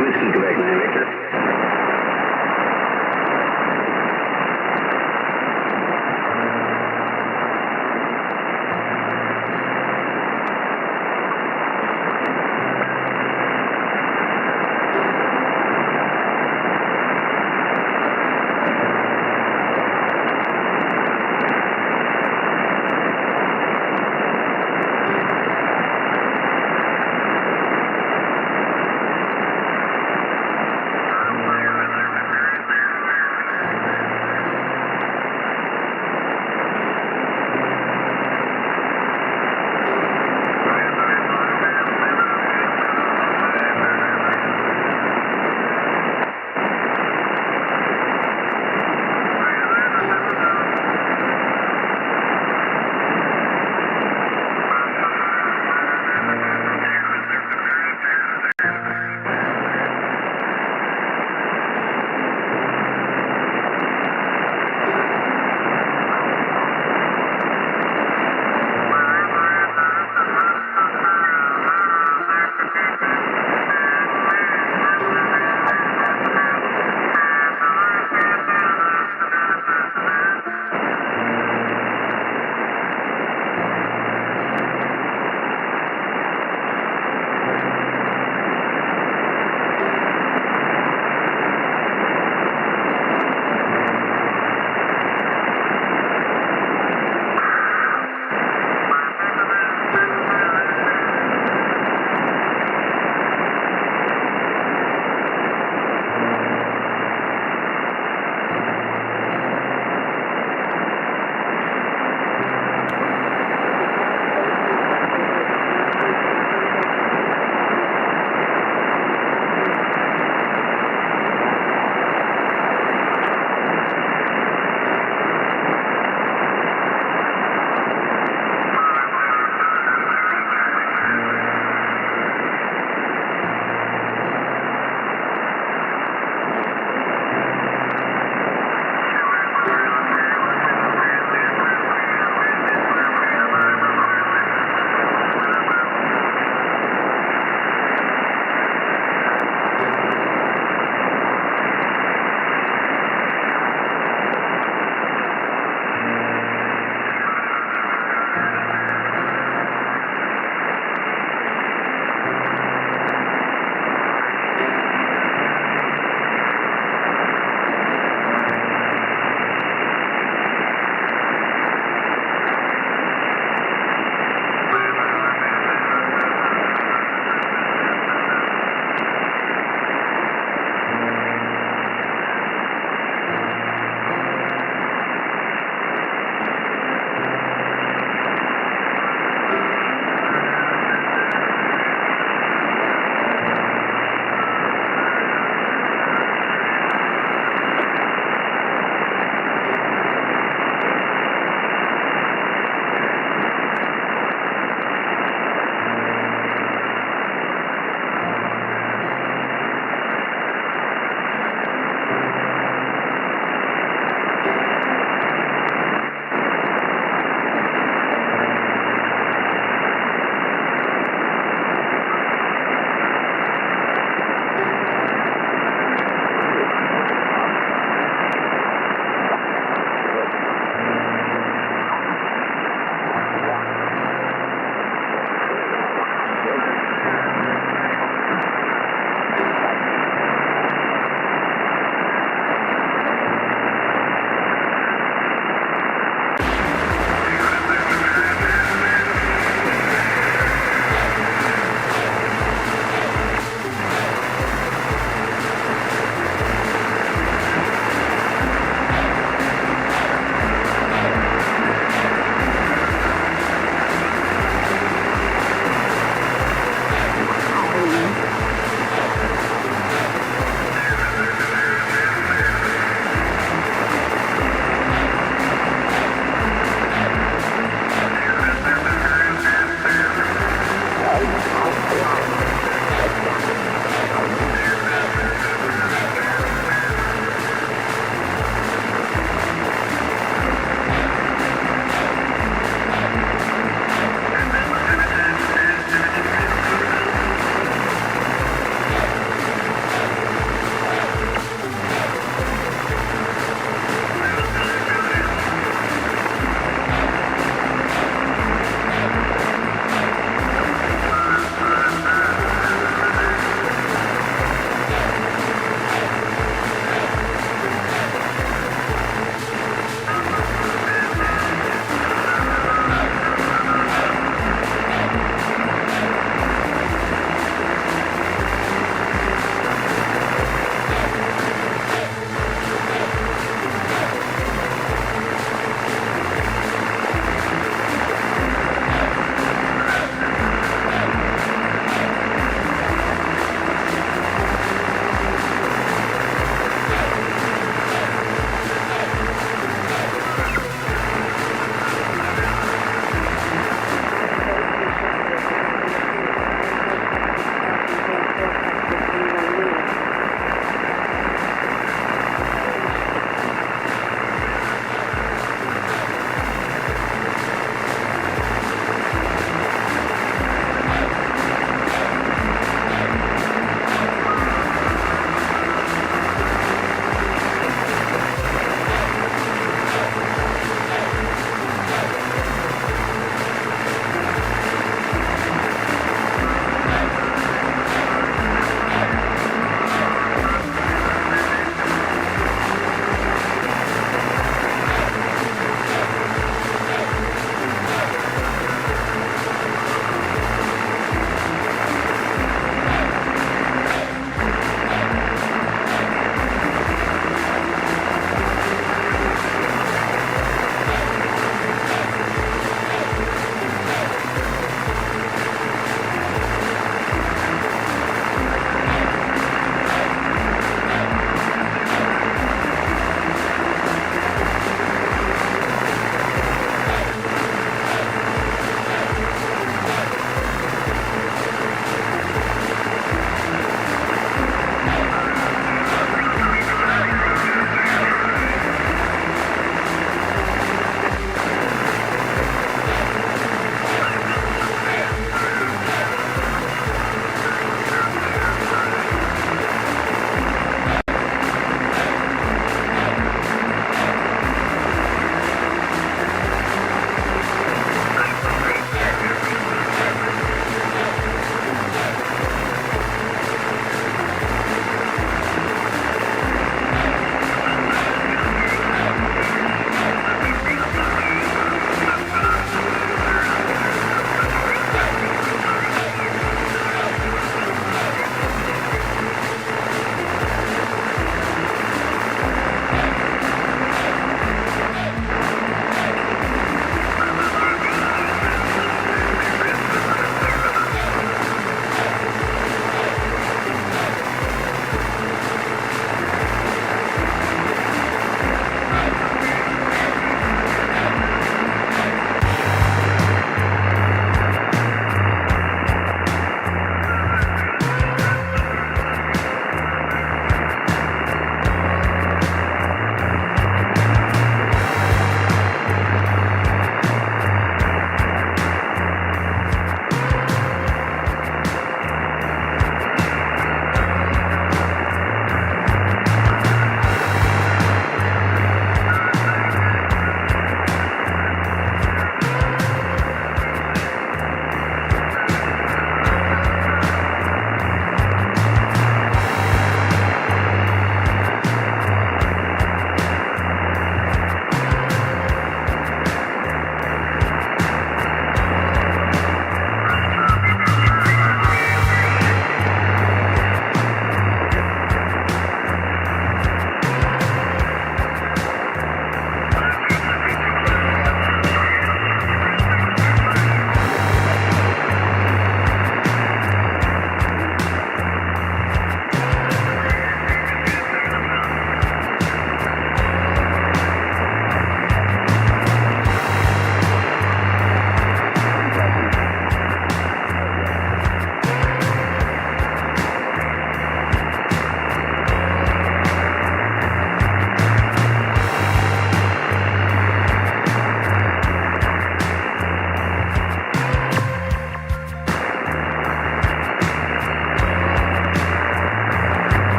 Whiskey, Quebec 9, Victor.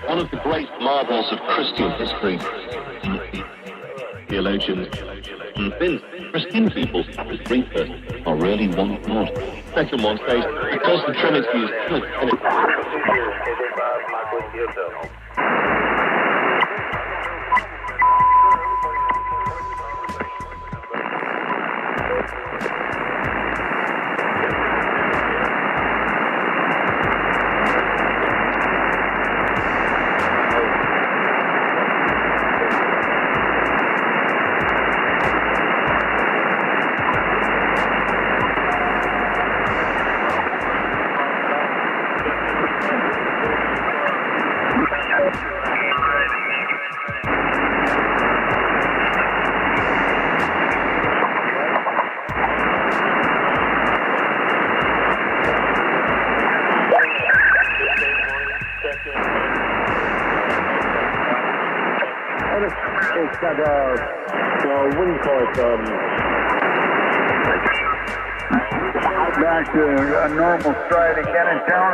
One of the great marvels of Christian history, theologians convinced Christian people that three persons are really one God. Second one says, because the Trinity is It's got what do you call it? Back to a normal stride again in town.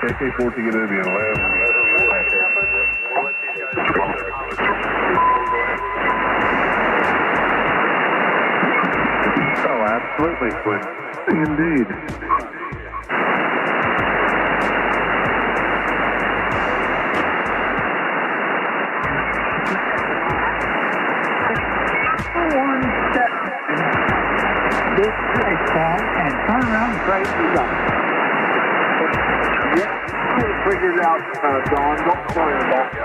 AK-14 get in the lab. Oh, absolutely, Quinn. Indeed. One step. This baseball and turn around and straight to go. Yep, figured it out, Don. Don't worry about it.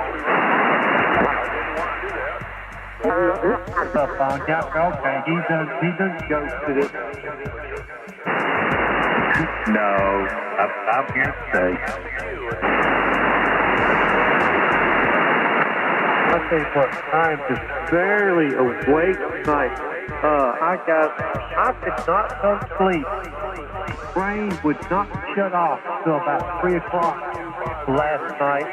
Okay, he does ghosted it. No, I'm here to stay. I think what I'm just barely awake tonight. I could not go to sleep. Brain would not shut off till about 3 o'clock last night.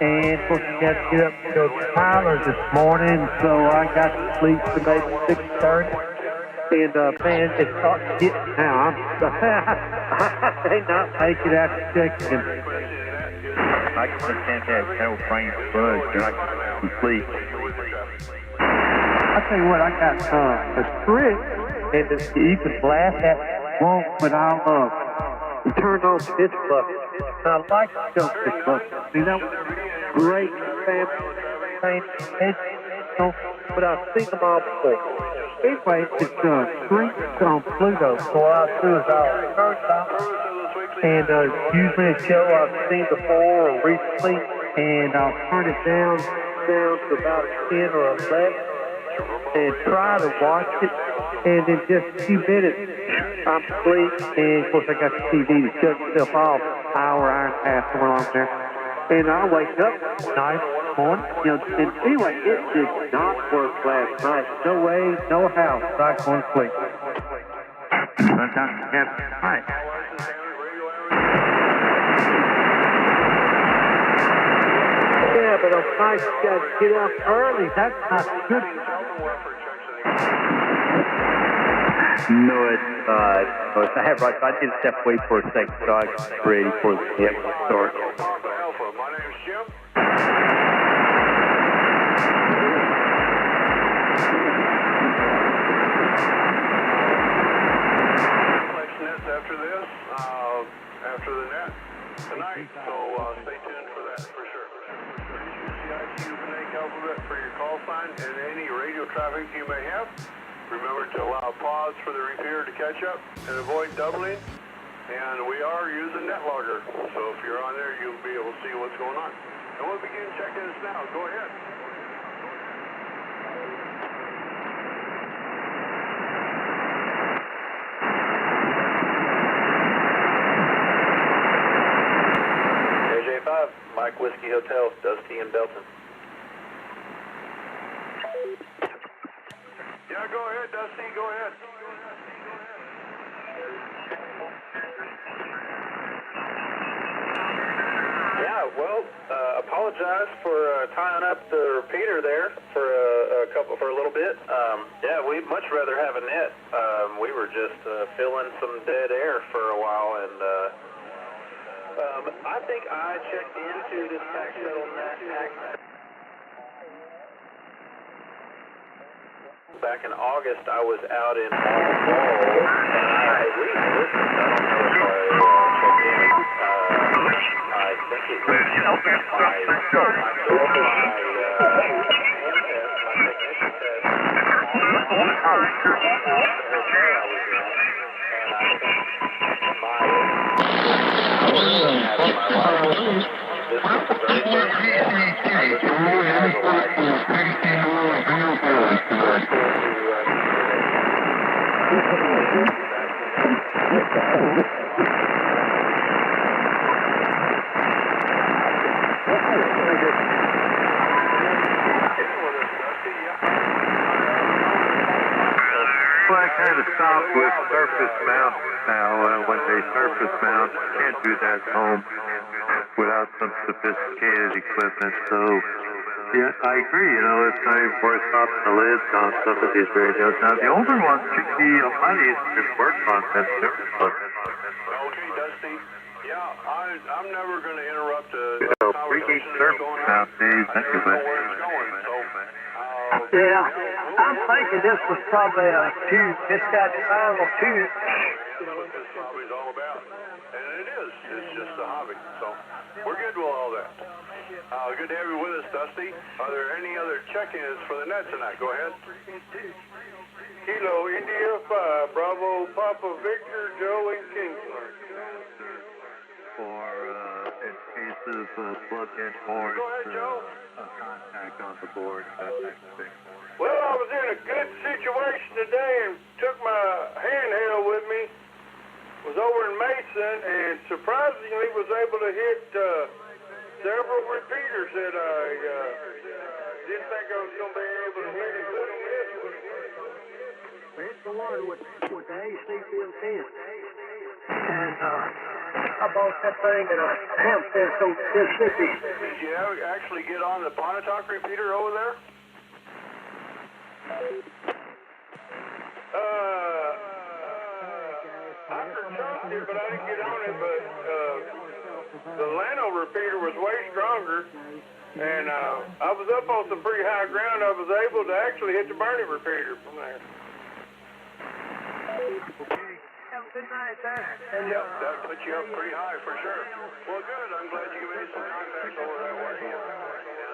And of course, I had to get up and go to Tyler this morning, so I got to sleep to maybe 6:30. And man, it's hot shit now. I may not make it after checking. I can't have no brain buzz and I can sleep. I tell you what, I got a trick, and you can laugh at it, won't, but I'll turn on this button. I like to show this button. You know, great family, but I've seen them all before. Anyway, it's drinks on Pluto, so what I'll do is I'll turn it on, and usually a show I've seen before or recently, and I'll turn it down to about 10 or 11, and try to watch it, and in just a few minutes, I'm asleep, and of course I got the TV to shut itself off, hour and a half, somewhere along there, and I wake up nice morning, and anyway, it did not work last night. No way, no how, I was going to sleep. Sometimes you have to fight. Yeah, but on nights you got to get up early. That's not good. No, it's I have right. I did step away for a second, so I'm ready for the hip start. Alpha, my name is Jim. After this, after the net tonight, so stay tuned for that for sure. CIQ Snake Alphabet for your call sign and any radio traffic you may have. Remember to allow pause for the repeater to catch up and avoid doubling. And we are using NetLogger, so if you're on there, you'll be able to see what's going on. And we'll begin checking this now. Go ahead. Whiskey Hotel, Dusty and Belton. Yeah, go ahead, Dusty, go ahead. Yeah, well, apologize for tying up the repeater there for a little bit. Yeah, we'd much rather have a net. We were just filling some dead air for a while, and I think I checked into this pack shuttle net back in August. I was out in Mall, and I at least listened. I don't know if I checked in. I think it was my technician test Well, I kind of stopped with surface mount now. When they surface mount, you can't do that at home without some sophisticated equipment. So, yeah, I agree. You know, it's time worth stopping the lids on some of these radios. Now, the older ones should be a lot easier to work on than the newer ones. Okay, Dusty. Yeah, I'm never going to interrupt a Freaking conversation that's surface going on. mount days, I never know anyway. where it's going, so... Yeah, I'm thinking this was probably a tube. It's got spiral tube. That's what this hobby's all about. And it is. It's just a hobby. So we're good with all that. Good to have you with us, Dusty. Are there any other check-ins for the net tonight? Go ahead. Kilo India 5, Bravo Papa Victor, Joey Kingsland. For in case of plug-in ports, Go ahead, Joe. a contact on the board, that type of thing. Well, I was in a good situation today and took my handheld with me. Was over in Mason and surprisingly was able to hit several repeaters that I didn't think I was going to be able to hit, including this one. It's the one with the AC built in. And I bought that thing at a hemp fest over Mississippi. Did you actually get on the Pontotoc repeater over there? I heard it, but I didn't get on it. But the Lano repeater was way stronger, and I was up on some pretty high ground. I was able to actually hit the Bernie repeater from there. Have a good night there. Yep, that put you up pretty high for sure. Well, good. I'm glad you made some contacts over that way.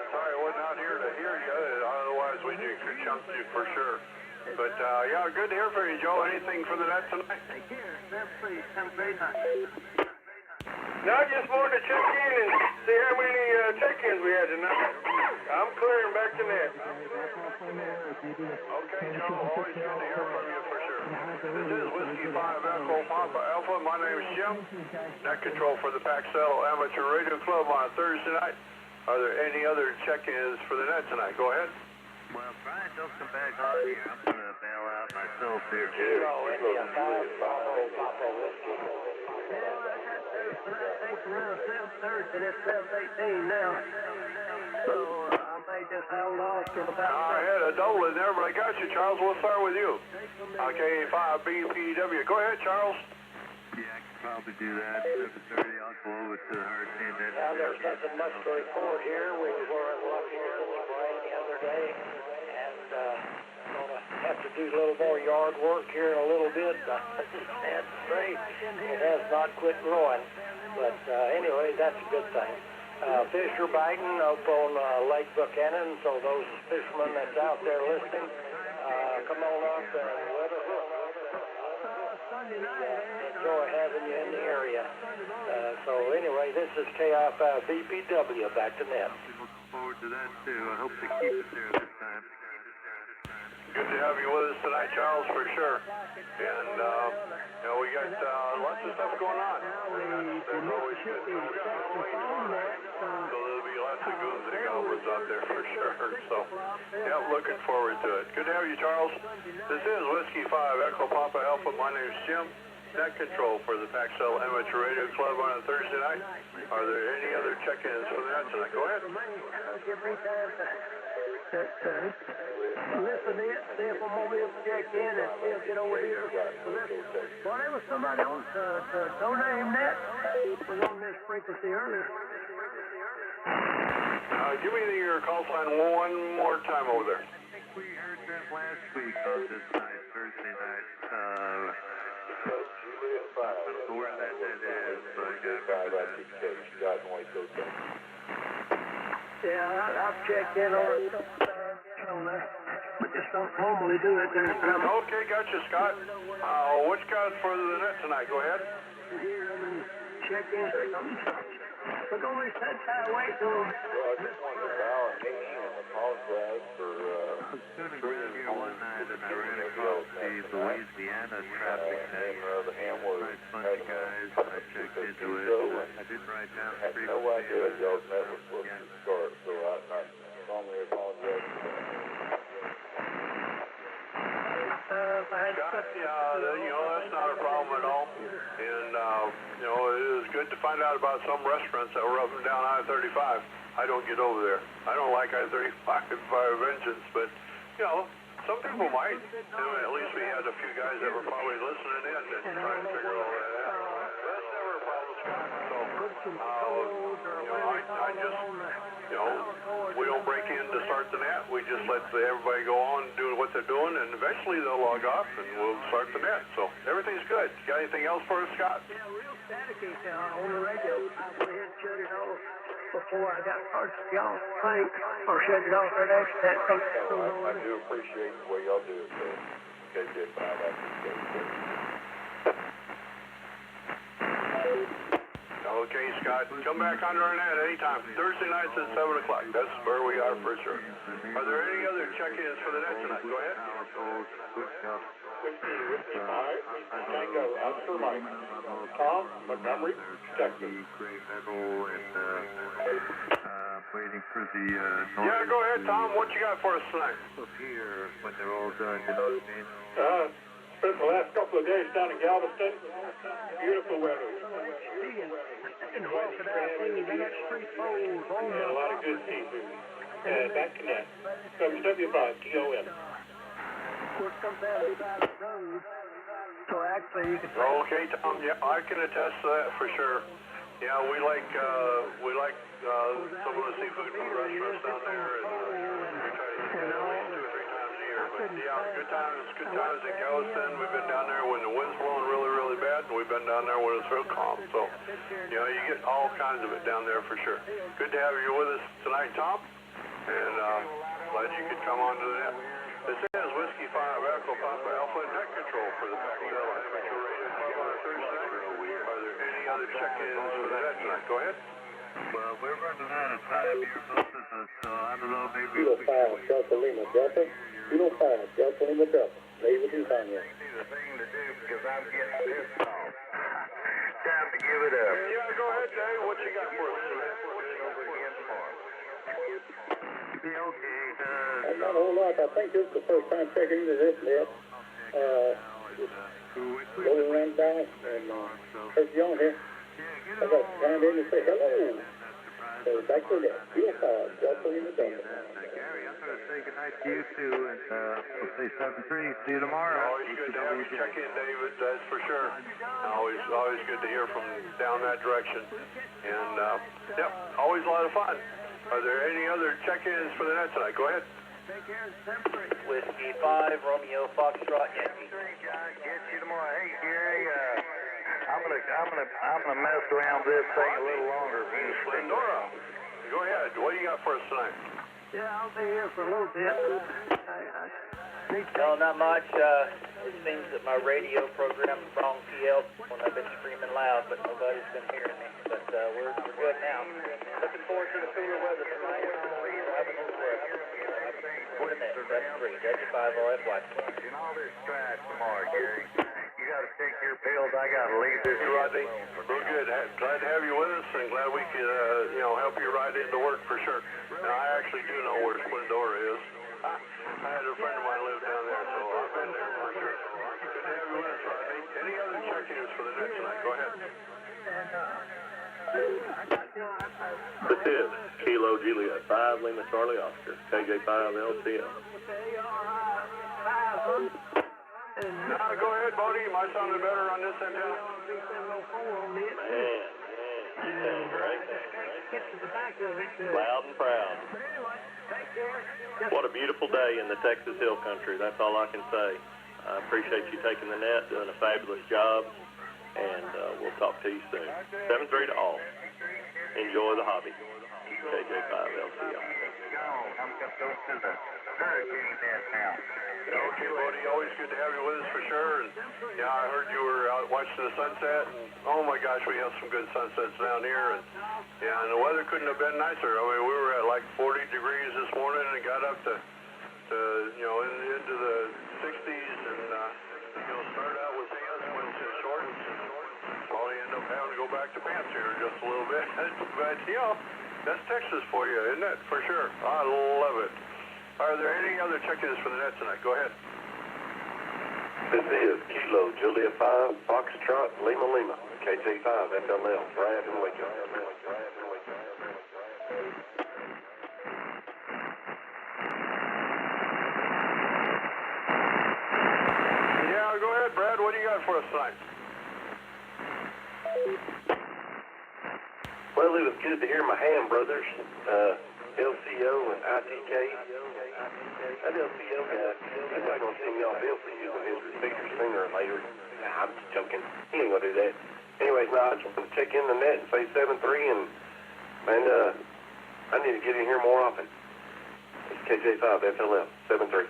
Sorry I wasn't out here to hear you. Otherwise, we could chunk you for sure. But, yeah, good to hear from you, Joe. Anything for the net tonight? Take care. Please. Have a great night. No, I just wanted to check in and see how many check-ins we had tonight. I'm clearing back to net. Okay, Joe. Always good to hear from you for sure. This is Whiskey 5 Echo Papa Alpha. My name is Jim. Net control for the Pack Saddle Amateur Radio Club on Thursday night. Are there any other check-ins for the net tonight? Go ahead. Well, Brian, don't come back on here. I'm going to bail out myself here. India 5, Bravo Papa Whiskey. It's around 7:30, and it's 7:18 now. So I may just hold off till about... I had a double in there, but I got you, Charles. We'll start with you. KA5BPW. Go ahead, Charles. Yeah, I can probably do that. 7:30, I'll go over to the hurricane. Now, there's nothing much to report here. We were in Washington Spring the other day, and going to have to do a little more yard work here in a little bit. Sad to say, it has not quit growing. But anyway, that's a good thing. Fish are biting up on Lake Buchanan, so those fishermen that's out there listening, come on up and let us hook. Enjoy having you in the area. So anyway, this is KI5BPW, back to net. Looking forward to that too. I hope they keep it there this time. Good to have you with us tonight, Charles, for sure. And, we got lots of stuff going on. And that's always good. So there'll be lots of goons and goblins out there for sure. So, looking forward to it. Good to have you, Charles. This is Whiskey 5, Echo Papa Alpha. My name's Jim. Net control for the Paxel Amateur Radio Club on a Thursday night. Are there any other check-ins for that tonight? Go ahead. Listen in, see if I'm gonna be able to check in and he'll get over here. Well, there was somebody on no name net was on this frequency earlier. Give me your call sign one more time over there. We heard that last week on this night, Thursday night. I don't know where that is, but I got Yeah, I've checked in on it. But just don't normally do it. Okay, gotcha, Scott. What you got for the net tonight? Go ahead. Check in or something. We're going to set that wait till... Well, I just wanted to bow our knee and apologize for... I was tuning around here one night and I ran across the Louisiana traffic net. Nice bunch of guys, and I checked into it. I did write down the frequency. No idea y'all's net was supposed to start, so I strongly apologize for that. Scott, that's not a problem at all. And, it is good to find out about some restaurants that were up and down I-35. I don't get over there. I don't like I-35 by vengeance, but, some people might. At least we had a few guys that were probably listening in and trying to figure all that out. That's never a problem, Scott. So, we don't break in to start the net. We just let everybody go on and do what they're doing, and eventually they'll log off and we'll start the net. So, everything's good. Got anything else for us, Scott? Yeah, real staticky on the radio. I went ahead and shut it off before I got started. Y'all think, or shut it off right after that. I do appreciate the way y'all do it, so KJ5, I appreciate it. Okay, Scott. Come back on our net anytime. Thursday nights at 7 o'clock. That's where we are for sure. Are there any other check-ins for the net tonight? Go ahead. Whiskey 5, Tango, Oscar Mike, Tom, Montgomery, Texas. Waiting for the Yeah, go ahead, Tom. What you got for us tonight? Here, when they're all done, you know what I mean? Spent the last couple of days down in Galveston. Beautiful weather. And a lot of good seafood. Back to net. WW5TOM. So actually, you can... Okay, Tom. Yeah, I can attest to that for sure. Yeah, we like some of the seafood from the restaurants down there, and we try to hit that at least 2 or 3 times a year. But yeah, good times in Galveston. We've been down there when the wind's blowing really, really bad, and we've been down there when it's real calm. So, you get all kinds of it down there for sure. Good to have you with us tonight, Tom, and glad you could come on to the net. This is Whiskey 5 Echo Papa Alpha Net Control for the Paxel Amateur Radio Club on a Thursday night. Are there any other check-ins for the net tonight? Go ahead. Well, we're running out of time here, both of us, so I don't know, maybe Kilo 5, Delta Lima Delta. Kilo 5, Delta Lima Delta. Lay with you, Tanya. the thing to do because I'm getting pissed off. Time to give it up. Yeah, go ahead, Dave. What you got for us? Over again tomorrow. Yeah, okay. Not a whole lot. I think this is the first time checking into this net. Going around down and heard you on here. I got to chime in and say hello. So back to that. Kilo 5, Delta Lima Delta. Gary, I'm going to say goodnight to you too, and we'll say 7-3. See you tomorrow. Always good to have you check in, David. That's for sure. Always good to hear from down that direction. And always a lot of fun. Are there any other check-ins for the net tonight? Go ahead. Whiskey 5, Romeo Foxtrot, Yankee. Get you tomorrow. Hey, Gary, I'm gonna mess around this thing a little longer. Glendora, go ahead. What do you got for us tonight? Yeah, I'll be here for a little bit. No, not much. It seems that my radio program is wrong PL when I've been screaming loud, but nobody's been hearing me. But we're good now. Looking forward to the cooler weather tonight. Driving over there. 7-3, W5 5RF life. In all this stride tomorrow, Gary, you got to take your pills. I got to leave this. Rodney, real good. Glad to have you with us, and glad we could, help you ride into work for sure. Now, I actually do know where Splendora is. I had a friend of mine live down there, so I've been there for sure. Good to have you with us, Rodney. Any other check-ins for the net tonight? Go ahead. This is Kilo Juliet 5 Lima Charlie Oscar, KJ5 LCL. Go ahead, Bodie. Am I sounding better on this antenna? Man, you sound great. Loud and proud. What a beautiful day in the Texas Hill Country. That's all I can say. I appreciate you taking the net, doing a fabulous job, and we'll talk to you soon. 7-3 to all. Enjoy the hobby. KJ5 LCL. I'm going to go to the hurricane net now. Okay, Bodie, always good to have you with us for sure. And yeah, I heard you were out watching the sunset, and oh my gosh, we have some good sunsets down here. And yeah, and the weather couldn't have been nicer. I mean, we were at like 40 degrees this morning and got up to into the 60s, and started out with pants, went to shorts, and probably end up having to go back to pants here just a little bit. But that's Texas for you, isn't it? For sure. I love it. Are there any other check-ins for the net tonight? Go ahead. This is Kilo Juliet 5 Foxtrot Lima Lima, KJ5 FLL, Brad and Waco. Yeah, go ahead, Brad. What do you got for us tonight? Well, it was good to hear my Ham brothers, LCO and ITK. That LCO guy, he's not going to send me off bill for using his receiver sooner or later. Nah, I'm just joking. He ain't going to do that. Anyways, no, I just want to check in the net and say 7-3, and I need to get in here more often. It's KJ5 FLL, 7-3. Okay,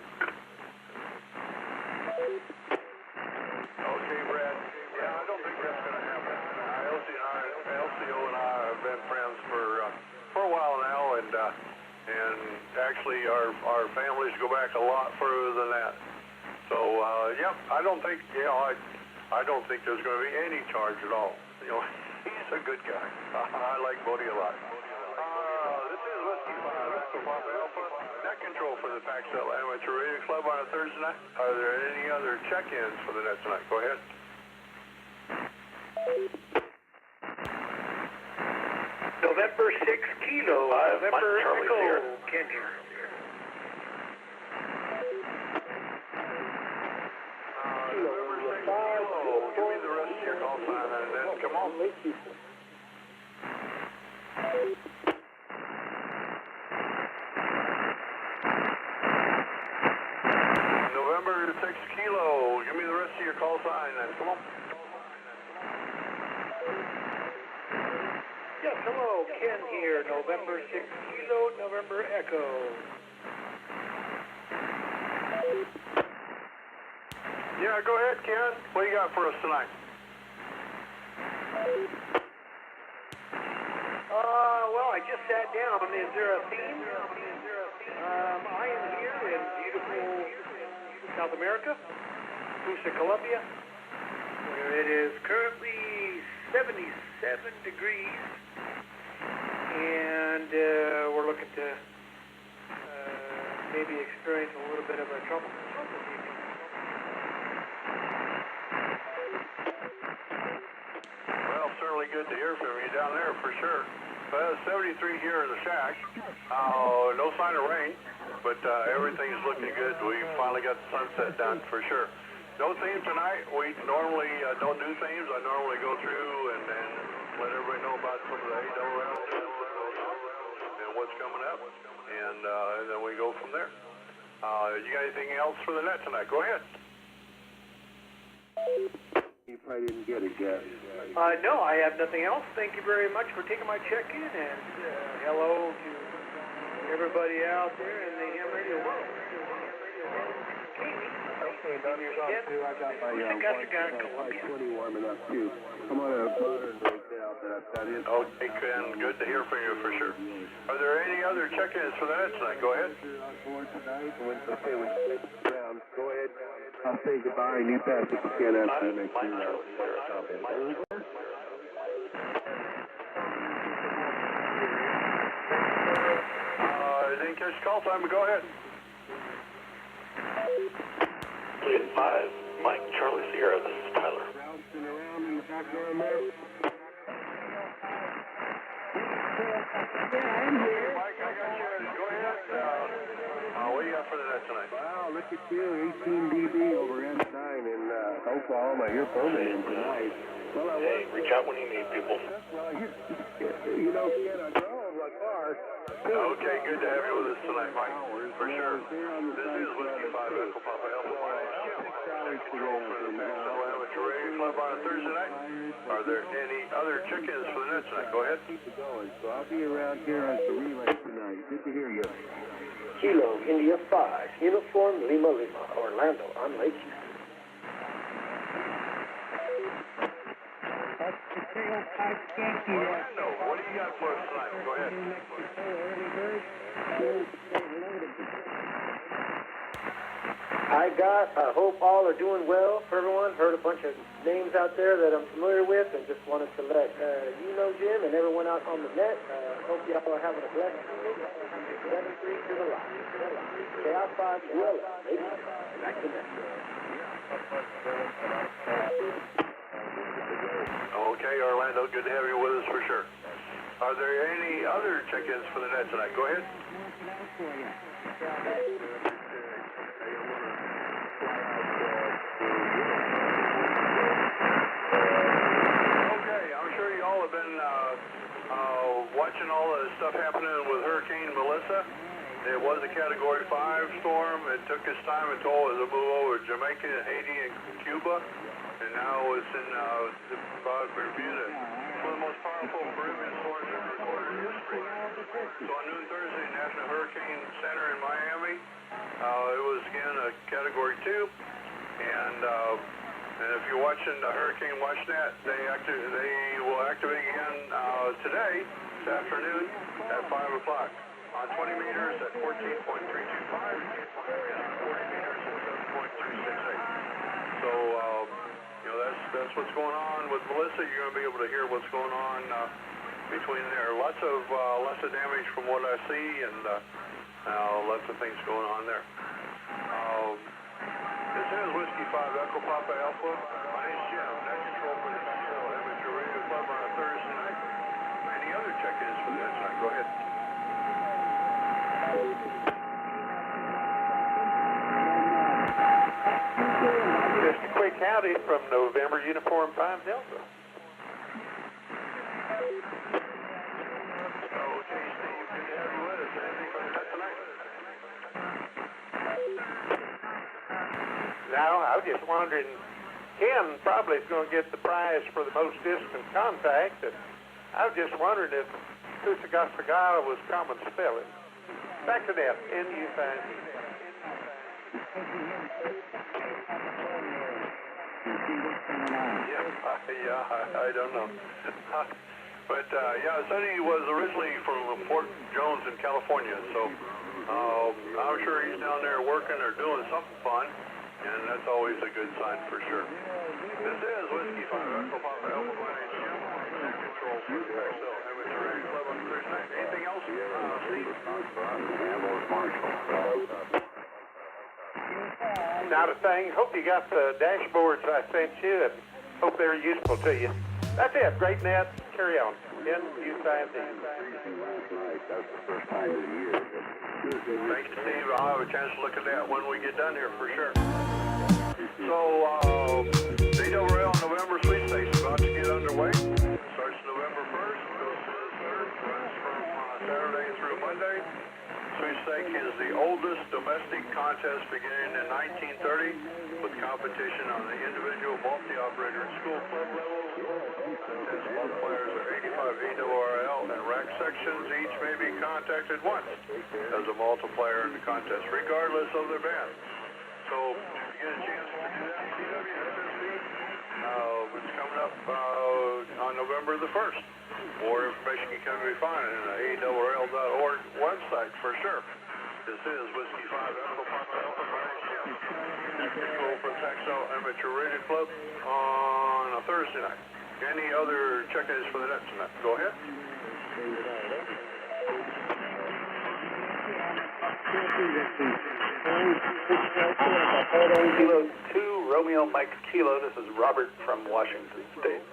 Brad. Yeah, I don't think that's going to happen. LCO and I have been friends for a while now, and actually our families go back a lot further than that. So I don't think I don't think there's going to be any charge at all. He's a good guy. I like Bodie a lot. This is Whiskey 5 Echo Papa Alpha. Net control for the Paxel Amateur Radio Club on a Thursday night. Are there any other check-ins for the net tonight? Go ahead. November 6 Kilo, November Echo, Ken here. November 6 Kilo, give me the rest of your call sign and then come on. November 6 Kilo, give me the rest of your call sign and come on. Yes, hello, Ken here, November 6 Kilo, November Echo. Yeah, go ahead, Ken. What do you got for us tonight? Well, I just sat down. Is there a theme? I am here in beautiful South America, Busa, Colombia, where it is currently 77 degrees, and we're looking to maybe experience a little bit of a tropical sun this evening. Well, certainly good to hear from you down there for sure. 73 here in the shack. No sign of rain, but everything's looking good. We finally got the sunset done for sure. No theme tonight. We normally don't do themes. I normally go through and let everybody know about some of the AWL and what's coming up, and then we go from there. You got anything else for the net tonight? Go ahead. You probably didn't get it yet. No, I have nothing else. Thank you very much for taking my check-in, and hello to everybody out there in the ham radio world. Okay, I got my 20 warming up too. I'm on a modern rig now that I've got in. Okay, Ken, good to hear from you for sure. Are there any other check-ins for the net tonight? Go ahead. Tonight, when around I'll say goodbye and you pass the can after the next year. Didn't catch call time, but go ahead. Fleet 5, Mike, Charlie Sierra, this is Tyler. Bouncing around in the background there. Mike, I got you. Go ahead. What do you got for the net tonight? Wow, look at you, 18 dB over S9 in Oklahoma. You're permanent tonight. Well, Hey, reach out when you need people. well, you know, Ken, I drove my car. Okay, good to have you with us tonight, Mike. For sure. This is Whiskey 5 Echo Papa Alpha. My name's Jim. I'm control for the Central Amateur Radio Club on a Thursday night. Are there any other check-ins for the net tonight? Go ahead. Keep it going. So I'll be around here on the relay tonight. Good to hear you. Kilo, India 5, Uniform Lima Lima, Orlando, on Lake Houston. Orlando, what do you got for us tonight? Go ahead. I hope all are doing well for everyone. Heard a bunch of names out there that I'm familiar with and just wanted to let you know, Jim, and everyone out on the net. Hope y'all are having a blessed evening. 7-3 to the line. KI5 well. Back to net. Okay, Orlando, good to have you with us for sure. Are there any other check-ins for the net tonight? Go ahead. Okay, I'm sure you all have been watching all the stuff happening with Hurricane Melissa. It was a Category 5 storm. It took its time and toll as it moved over Jamaica, Haiti, and Cuba. And now it's in Bermuda. It's one of the most powerful Caribbean storms ever recorded in history. So on noon Thursday, National Hurricane Center in Miami, it was again a Category 2. And if you're watching the Hurricane WatchNet, they will activate again today, this afternoon, at 5 o'clock. On 20 meters at 14.325, and 40 meters at 7.268. So, that's what's going on with Melissa. You're going to be able to hear what's going on between there. Lots of damage from what I see, and lots of things going on there. This is Whiskey 5 Echo Papa Alpha. My name's Jim. Net control for the Central Amateur Radio Club on a Thursday night. Any other check-ins for that tonight? Go ahead. Just a quick howdy from November Uniform 5 Delta. Okay, Steve, good to have you with us. Anything for the net tonight? Now, I was just wondering, Ken probably is going to get the prize for the most distant contact, and I was just wondering if Kusagasa was common spelling. Back to that, N-U-5. Yeah, I don't know. But, Sonny was originally from Fort Jones in California, so I'm sure he's down there working or doing something fun, and that's always a good sign for sure. This is Whiskey 5 Echo Papa Alpha. My name's Jim. Net control for the Excel Amateur Radio Club on Thursday night. Anything else, Steve? Not a thing. Hope you got the dashboards I sent you, and hope they're useful to you. That's it. Great net. Carry on. N-U-5-D. Thanks, Steve. I'll have a chance to look at that when we get done here for sure. So, CWL November sweepstakes is about to get underway. Starts November 1st, goes to the 3rd, runs from Saturday through Monday. Sweepstake is the oldest domestic contest beginning in 1930 with competition on the individual, multi-operator, and school club levels. Contest multipliers are 85 AWRL and rack sections. Each may be contacted once as a multiplier in the contest, regardless of their band. So if you get a chance to do that, CWSSB, it's coming up on November the 1st. More information can be found on the AWRL.org website for sure. This is Whiskey 5 Echo Papa Alpha. My name's Jim. Net control for Texel Amateur Radio Club on a Thursday night. Any other check-ins for the net tonight? Go ahead. Kilo 2, Romeo Mike Kilo. This is Robert from Washington State.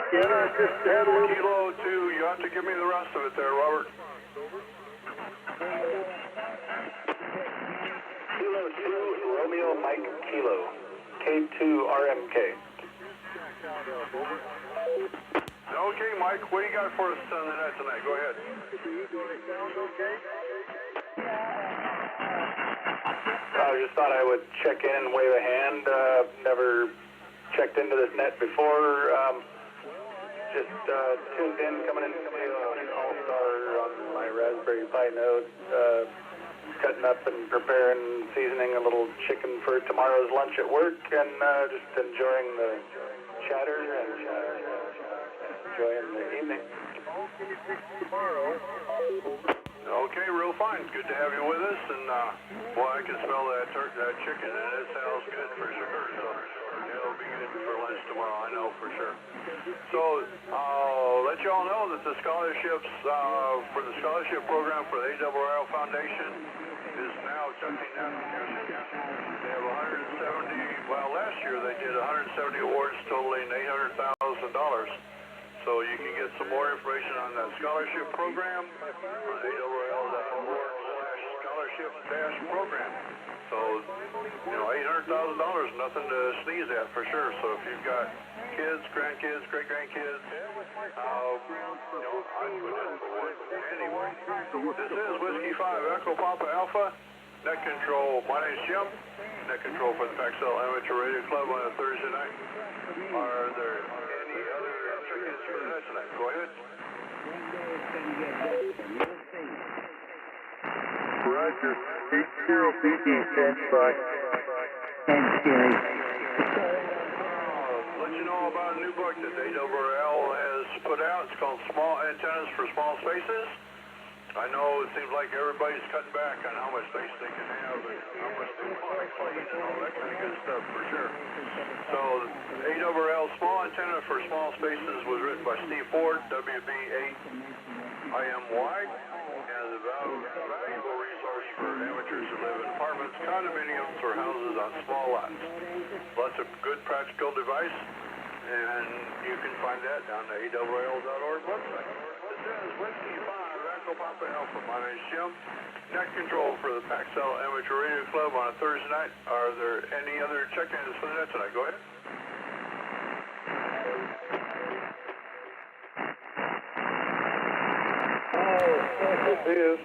Kilo 2, you have to give me the rest of it there, Robert. Kilo 2, Romeo Mike Kilo. K2RMK. Okay, Mike, what do you got for us on the net tonight? Go ahead. I just thought I would check in and wave a hand. Never checked into this net before. Just tuned in, coming in All-Star on my Raspberry Pi Node. Cutting up and preparing, seasoning a little chicken for tomorrow's lunch at work, and just enjoying the chatter and enjoying the evening. Okay, real fine. Good to have you with us, and boy, I can smell that chicken, and it sounds good for sure. So it'll be good for lunch tomorrow, I know for sure. So I'll let you all know that the scholarships for the scholarship program for the ARRL Foundation is now accepting applications. They have 170. Well, last year they did 170 awards totaling $800,000. So you can get some more information on that scholarship program on ARRL.org/scholarship-program. So, you know, $800,000, nothing to sneeze at for sure. So if you've got kids, grandkids, great-grandkids, you know, I'd put in for one anyway. This is Whiskey 5 Echo Papa Alpha. Net control, my name's Jim. Net control for the Paxel Amateur Radio Club on a Thursday night. Are there any other check-ins for the net tonight? Go ahead. Roger. Standby. And Scary. Let you know about a new book that ARRL has put out. It's called Small Antennas for Small Spaces. I know it seems like everybody's cutting back on how much space they can have and how much they want to play and all that kind of good stuff for sure. So ARRL Small Antenna for Small Spaces was written by Steve Ford, WB8IMY, and is a valuable resource for amateurs who live in apartments, condominiums, or houses on small lots. Lots of good practical device, and you can find that on the ARRL.org website. This is Whiskey 5 Echo Papa Alpha. My name's Jim. Net control for the Paxel Amateur Radio Club on a Thursday night. Are there any other check-ins for the net tonight? Go ahead. This is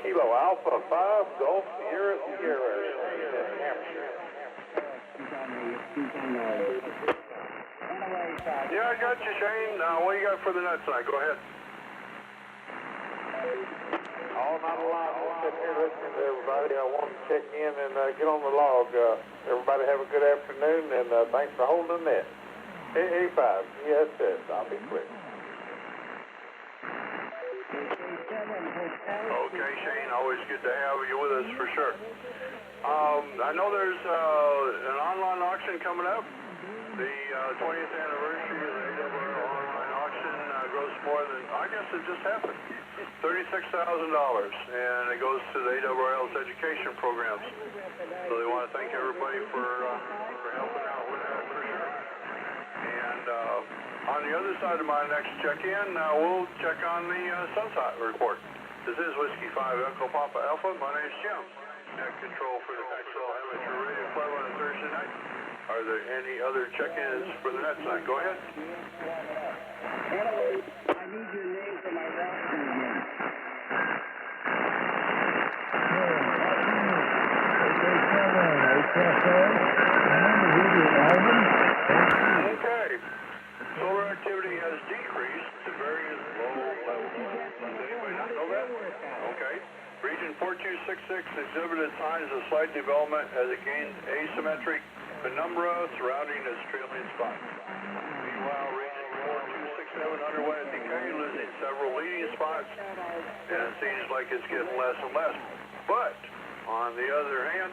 Kilo Alpha 5 Golf Sierra Sierra. Yeah, I got you, Shane. What do you got for the net tonight? Go ahead. Oh, not a lot. I'm sitting here listening to everybody. I want to check in and get on the log. Everybody have a good afternoon, and thanks for holding the net. A5, yes, I'll be quick. Okay, Shane, always good to have you with us for sure. I know there's an online auction coming up. The 20th anniversary of the ARRL online auction grossed more than, I guess it just happened, $36,000, and it goes to the ARRL's education programs. So they want to thank everybody for helping out with that for sure. And on the other side of my next check-in, we'll check on the sunset report. This is Whiskey 5 Echo Papa Alpha. My name's Jim. Net control for the Paxel Amateur Radio Club on a Thursday night. Are there any other check-ins for the net tonight? Go ahead. I need your name for my roster again. Okay. Solar activity has decreased to various low levels. Does anybody not know that? Okay. Region 4266 exhibited signs of slight development as it gained asymmetric penumbra surrounding its trailing spots. Meanwhile, region 4267 underway at decay, losing several leading spots, and it seems like it's getting less and less. But, on the other hand,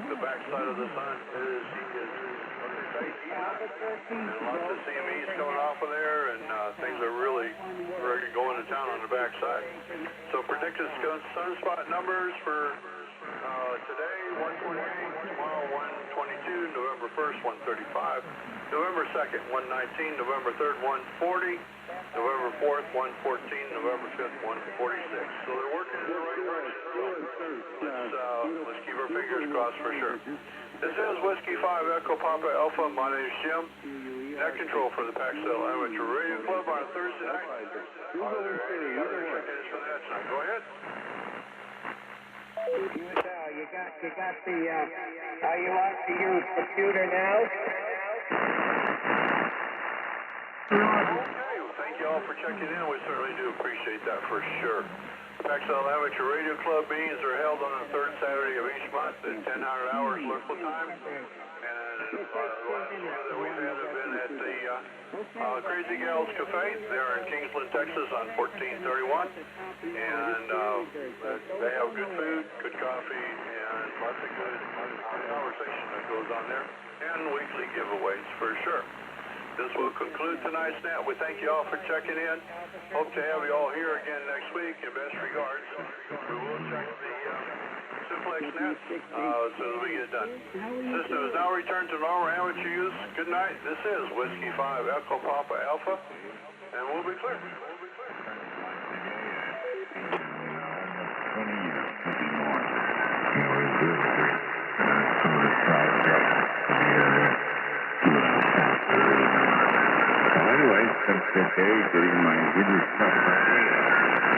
the backside of the sun is heating up, and lots of CMEs coming off of there, and things are really going to town on the backside. So predicted sunspot numbers for today, 128, tomorrow, 122, November 1st, 135, November 2nd, 119, November 3rd, 140, November 4th, 114, November 5th, 146. So they're working in the right direction. Let's keep our fingers crossed for sure. This is Whiskey 5 Echo Papa Alpha. My name is Jim. Net control for the Paxel Amateur Radio Club on Thursday night. Are there any other check-ins for that tonight? Go ahead. You got the, are you on to your computer now? Okay, well, thank you all for checking in. We certainly do appreciate that for sure. Paxel Amateur Radio Club meetings are held on the third Saturday of each month at 1000 hours local time. And the last few that we've had have been at the Crazy Gals Cafe. They're in Kingsland, Texas on 1431. And they have good food, good coffee, and lots of good conversation that goes on there. And weekly giveaways for sure. This will conclude tonight's net. We thank you all for checking in. Hope to have you all here again next week. In best regards. We will check the Simplex net as soon as we get done. System is now returned to normal amateur use. Good night. This is Whiskey 5 Echo Papa Alpha, and we'll be clear. Anyway, since today, getting my good stuff ready,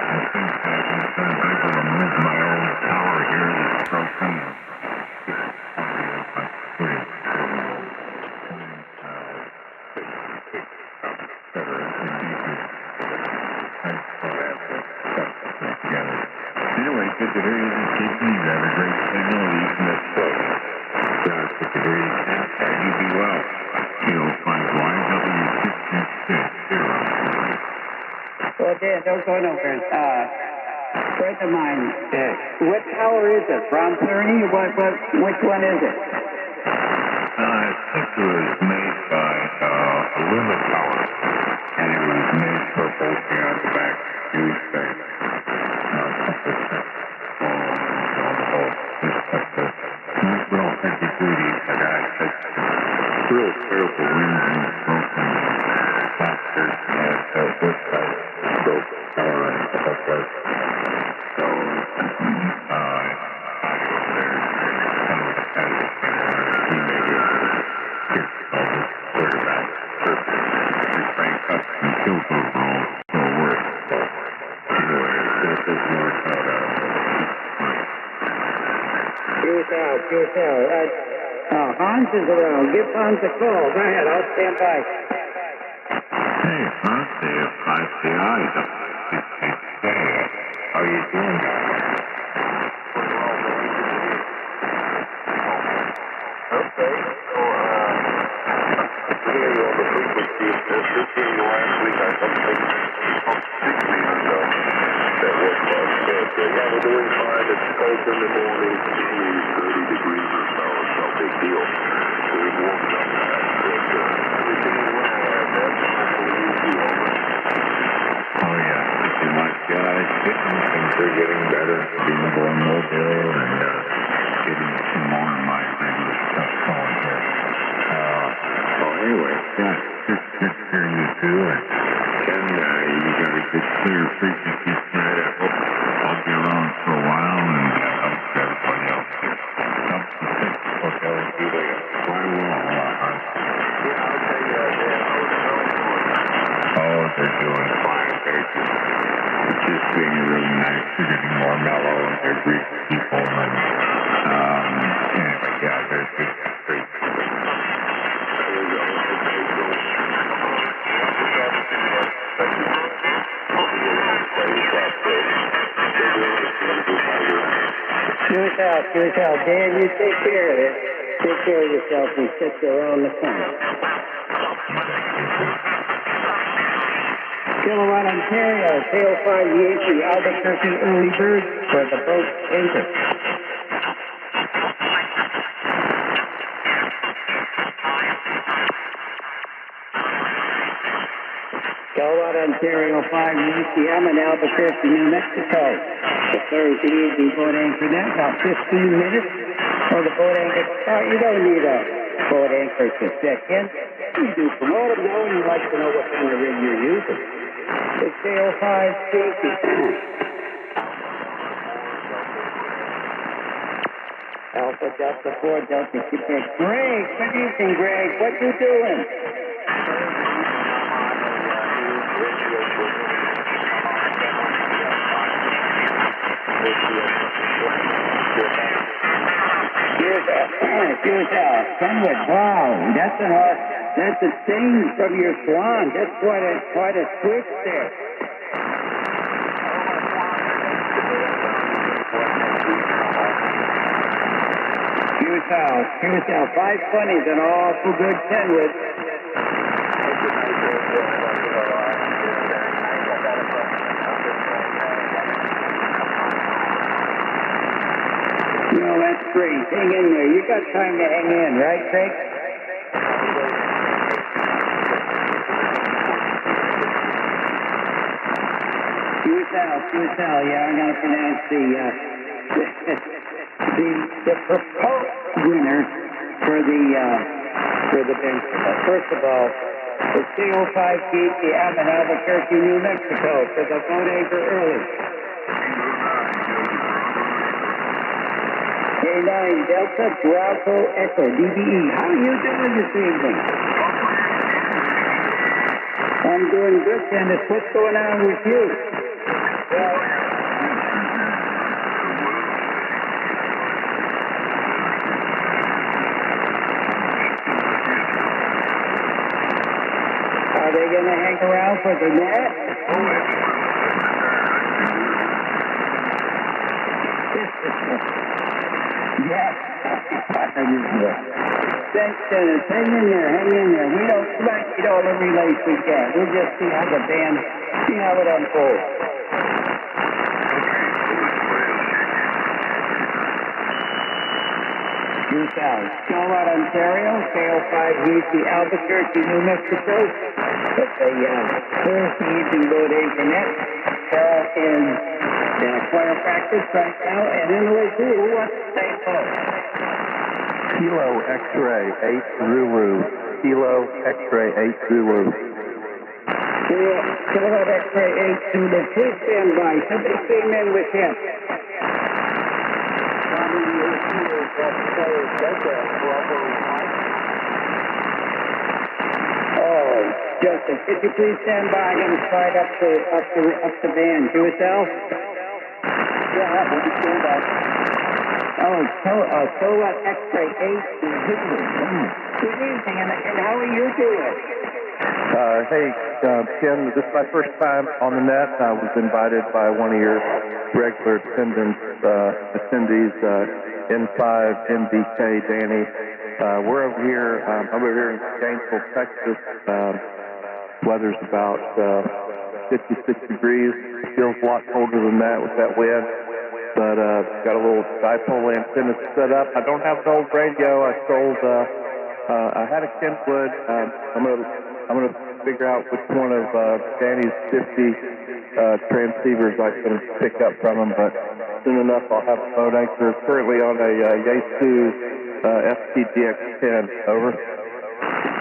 I think I'm able to move my old tower here that's broken. Anyway, good to hear you this evening. You have a great signal. You can assist. Good to hear you. You be well. You'll find YW660. Well, Dan, don't go nowhere. Friend of mine, what tower is it? Round 30? Which one is it? I think it was made by a Lima Tower, and it was made purple on the back. You say. Nice little heavy duty, but it's real terrible wind and broken factors and this side broke power and stuff like that. So I go there and we had a teammate here get all this quarterback perfect. We crank up and kills overall still works. So anyway, this is more out of Cheers out. Hans is around. Give Hans a call. Go ahead. I'll stand by. Hey, Hans, I see eyes up. How are you doing down there? Okay, so here on the frequency of this meeting last week, I don't think that was but yeah, we're doing fine. It's cold in the morning, 30 degrees or so. It's no big deal. We've warmed up that, but everything is well. Hopefully you do over. Oh yeah, pretty much. Yeah, things are getting better. Being more mobile and getting some more of my regular stuff going here. So anyway, yeah, good hearing you too. And Ken, you got a good clear frequency tonight. I hope I'll be around for a while and help everybody else here. Help the sick. Okay, we'll do that. Quite well, Hans. Yeah, okay, Dan, how's it going? Oh, they're doing fine. They're just being really nice. They're getting more mellow and they're great people. And anyway, yeah, they're just great. Cheers out. Dan, you take care of it. Take care of yourself and sit there on the corner. Kilowatt, Ontario, tail 5 Yankee, Albuquerque, early bird for the boat anchor. Kilowatt, Ontario, 5 Yankee, I'm in Albuquerque, New Mexico. The Thursday evening boat anchor net, about 15 minutes for the boat anchor. You don't need a boat anchor to check in. You do promote them now, and you like to know what kind of rig you're using. It's tail 5 Yankee. Alpha Delta 4 Delta Quebec. Greg, good evening, Greg. What you doing? Here's Kenwood. Wow, that's a change from your swan. That's quite a switch there. Curacao, 520s and awful good Kenwood. No, that's great. Hang in there. You got time to hang in, right, Craig? Curacao, yeah, I'm going to pronounce the proposed winner for the bench. First of all, it's CO5 Yankee, I'm in Albuquerque, New Mexico, for the boat anchor early. K9 Delta Bravo Echo DBE. How are you doing this evening? I'm doing good, Dennis. What's going on with you? Are they going to hang around for the net? Yes. Thanks, Dennis. Hang in there. We don't need all the relays we can. We'll just see how it unfolds. Due south. Shortwave, Ontario, tail 5 Yankee, Albuquerque, New Mexico. It's a Thursday evening boat anchor net. Carol in choir practice right now, and in the way through, who wants to say hello? Kilo X-ray 8 Zulu. Kilo X-ray 8 Zulu. Kilo X-ray 8 Zulu. Please stand by. Somebody came in with him. Oh, Justin, could you please stand by? I'm going to slide up the band. Do it, Al? Yeah, we can stand by. Kilowatt X-ray 8 Zulu. Good evening, and how are you doing? Hey, Ken, this is my first time on the net. I was invited by one of your regular attendees, N5, MBK, Danny. We're over here, I'm over here in Gainesville, Texas. Weather's about 56 degrees. Feels a lot colder than that with that wind. But got a little dipole antenna set up. I don't have an old radio. I had a Kenwood. I'm gonna figure out which one of Danny's 50 transceivers I can pick up from him. But soon enough, I'll have a boat anchor. Currently on a Yaesu FTDX10. Over.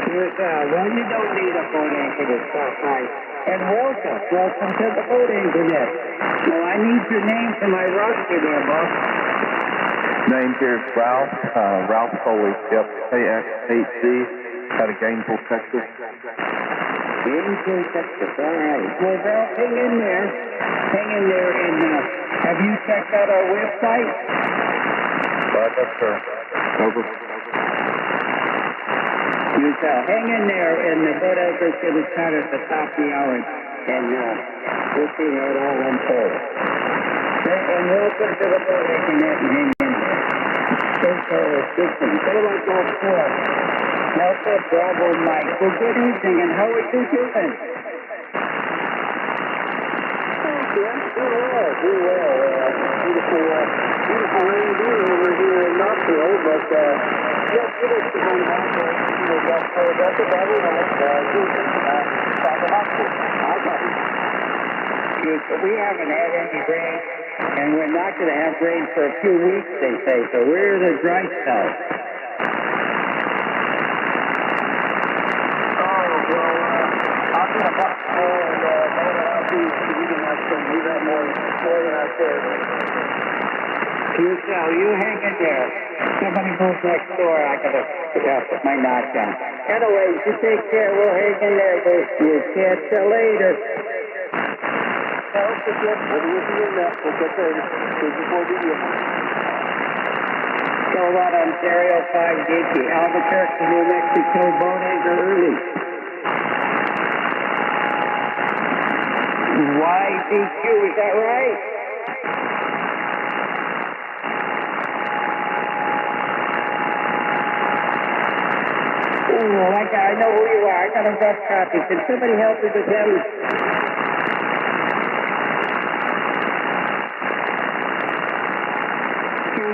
Well, you don't need a boat anchor to stop by. And welcome to the boat anchor net. Well, I need your name for my roster there, boss. Name here is Ralph Foley. Yep, KX8Z out of Gainesville, Texas. Gainesville, Texas. All right. Well, Ralph, hang in there. And have you checked out our website? Yes, sir. Over. Hang in there, and the boat anchor's going to start at the top of the hour, and we'll see how it all unfolds. And welcome to the boat anchor net, and hang in there. Good thing. What about Golf 4? Alpha Bravo Mike. Well, good evening, and how are you doing? Doing well. Beautiful rain day over here in Knoxville, but just give us some time to that's a better we haven't had any rain, and we're not going to have rain for a few weeks, they say, so we're in a dry spell. I'll be a buck more, and I'll be eating that thing. You got more than I said. You hang in there. Somebody move next door. I gotta put my knock down. Anyways, you take care. We'll hang in there. We'll catch you later. Don't forget, when you be in that, we'll get there before the end. Kilowatt Ontario 5 Yankee, Albuquerque, New Mexico, Bodega early. YDQ, is that right? Oh, I know who you are. I got a rough copy. Can somebody help me with him?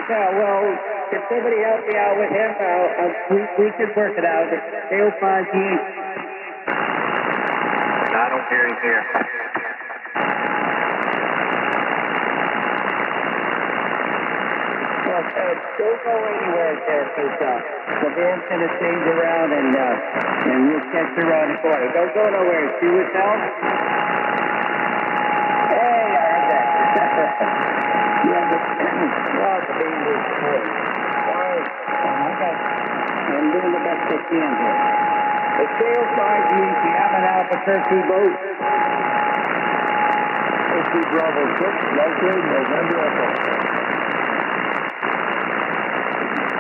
Well, can somebody help me out with him? We could work it out. It's Dale 5 I don't hear him here. Well, don't go anywhere there, because the band's going to change around, and we'll catch you around the corner. Don't go nowhere. See what's out? Hey, I heard that. I'm doing the best I can here. The Sail 5 Yankee, I'm an Albuquerque boat. Whiskey Bravo 6, located November Echo.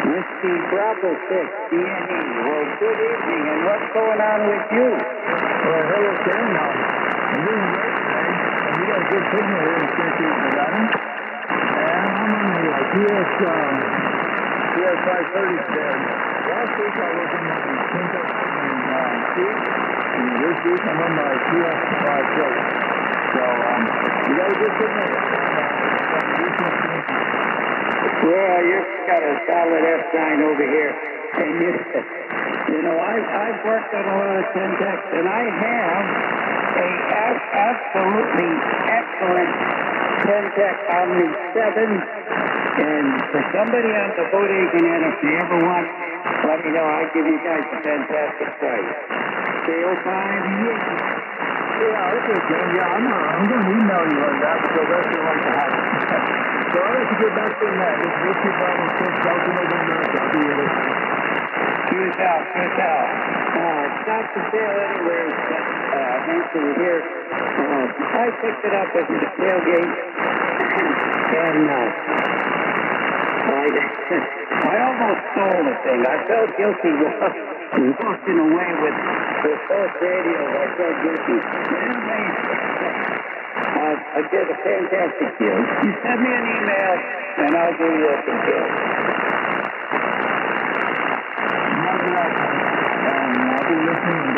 Whiskey Bravo 6, DNA. Well, good evening, and what's going on with you? Well, hello, Ken. I'm doing great today, and we got a good signal here in St. Pete, Nevada. And I'm on the PS 530 today. Last week I was in my Pinto and this week I'm on my PS 530. So, we got a good signal. Well, you've got a solid F9 over here. And you know, I've worked on a lot of Syntax, and I have a absolutely excellent Syntax Omni 7. And for somebody on the Bodega net, if you ever want, let me know. I'll give you guys a fantastic price. Sale 5 Yeah, okay, Ken. Yeah, I'm going to email you on that because that's what I like to have. So I'll let you get back to that. It's Whiskey Bravo 6, Delta November. I'll be with it. Cheers out. It's not for sale anywhere. Actually here. I picked it up at the tailgate. And I almost stole the thing. I felt guilty walking away with both radios. I felt guilty. But anyway, I did a fantastic deal. You send me an email, and I'll do you a good deal. I'll be listening.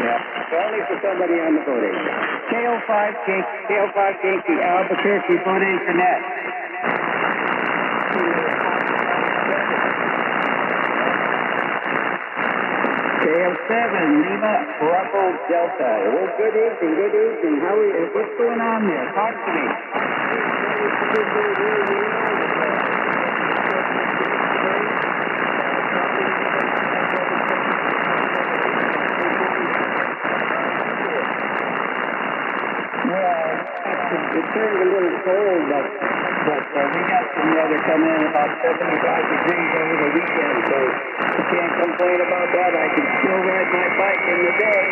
Yeah, only for somebody on the Bodega. KO5 Yankee, Albuquerque, Bodega net. KO7, Lima, Bravo, Delta. Well, good evening. How are you? What's going on there? Talk to me. Well, it turned a little cold, but we got some weather coming in about 75 degrees over the weekend, so I can't complain about that. I can still ride my bike in the day.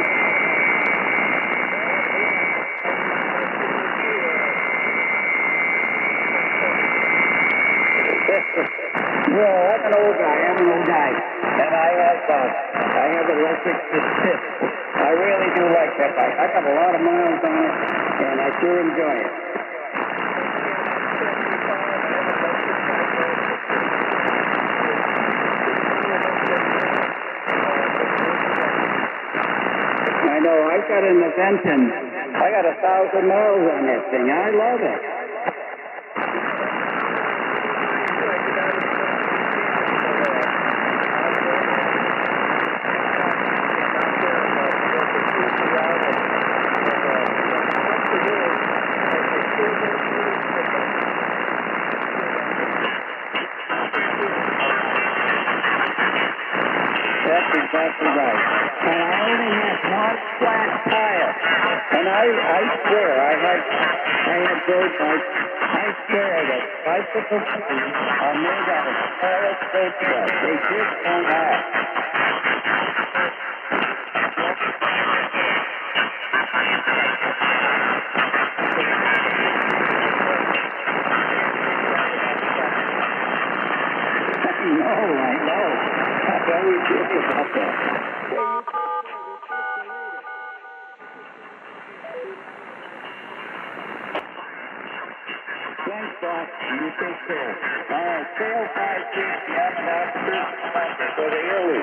Well, I'm an old guy, and I have electric assist. I really do like that bike. I got a lot of miles on it, and I sure enjoy it. got an event and I got 1,000 miles on that thing. I love it. That's exactly right. And I only have one flat tire. And I swear, I had road bikes. I swear that bicycles are made out of solid paper. They just don't have. I know. I always think about that. Thanks, Doc. You take care. All right, sail 560 out of Albuquerque for the early.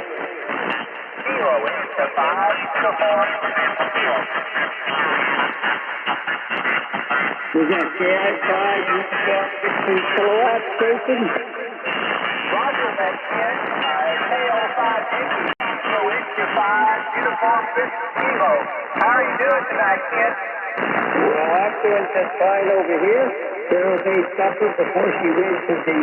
Kilo into 5, uniform, kilo. Was that KI-5 uniform 15 kilowatt station? Roger that, kid. KO5 Yankee, kilo into 5, uniform 50 kilo. How are you doing tonight, kid? Well, I'm doing just fine over here. Carol made supper before she went to the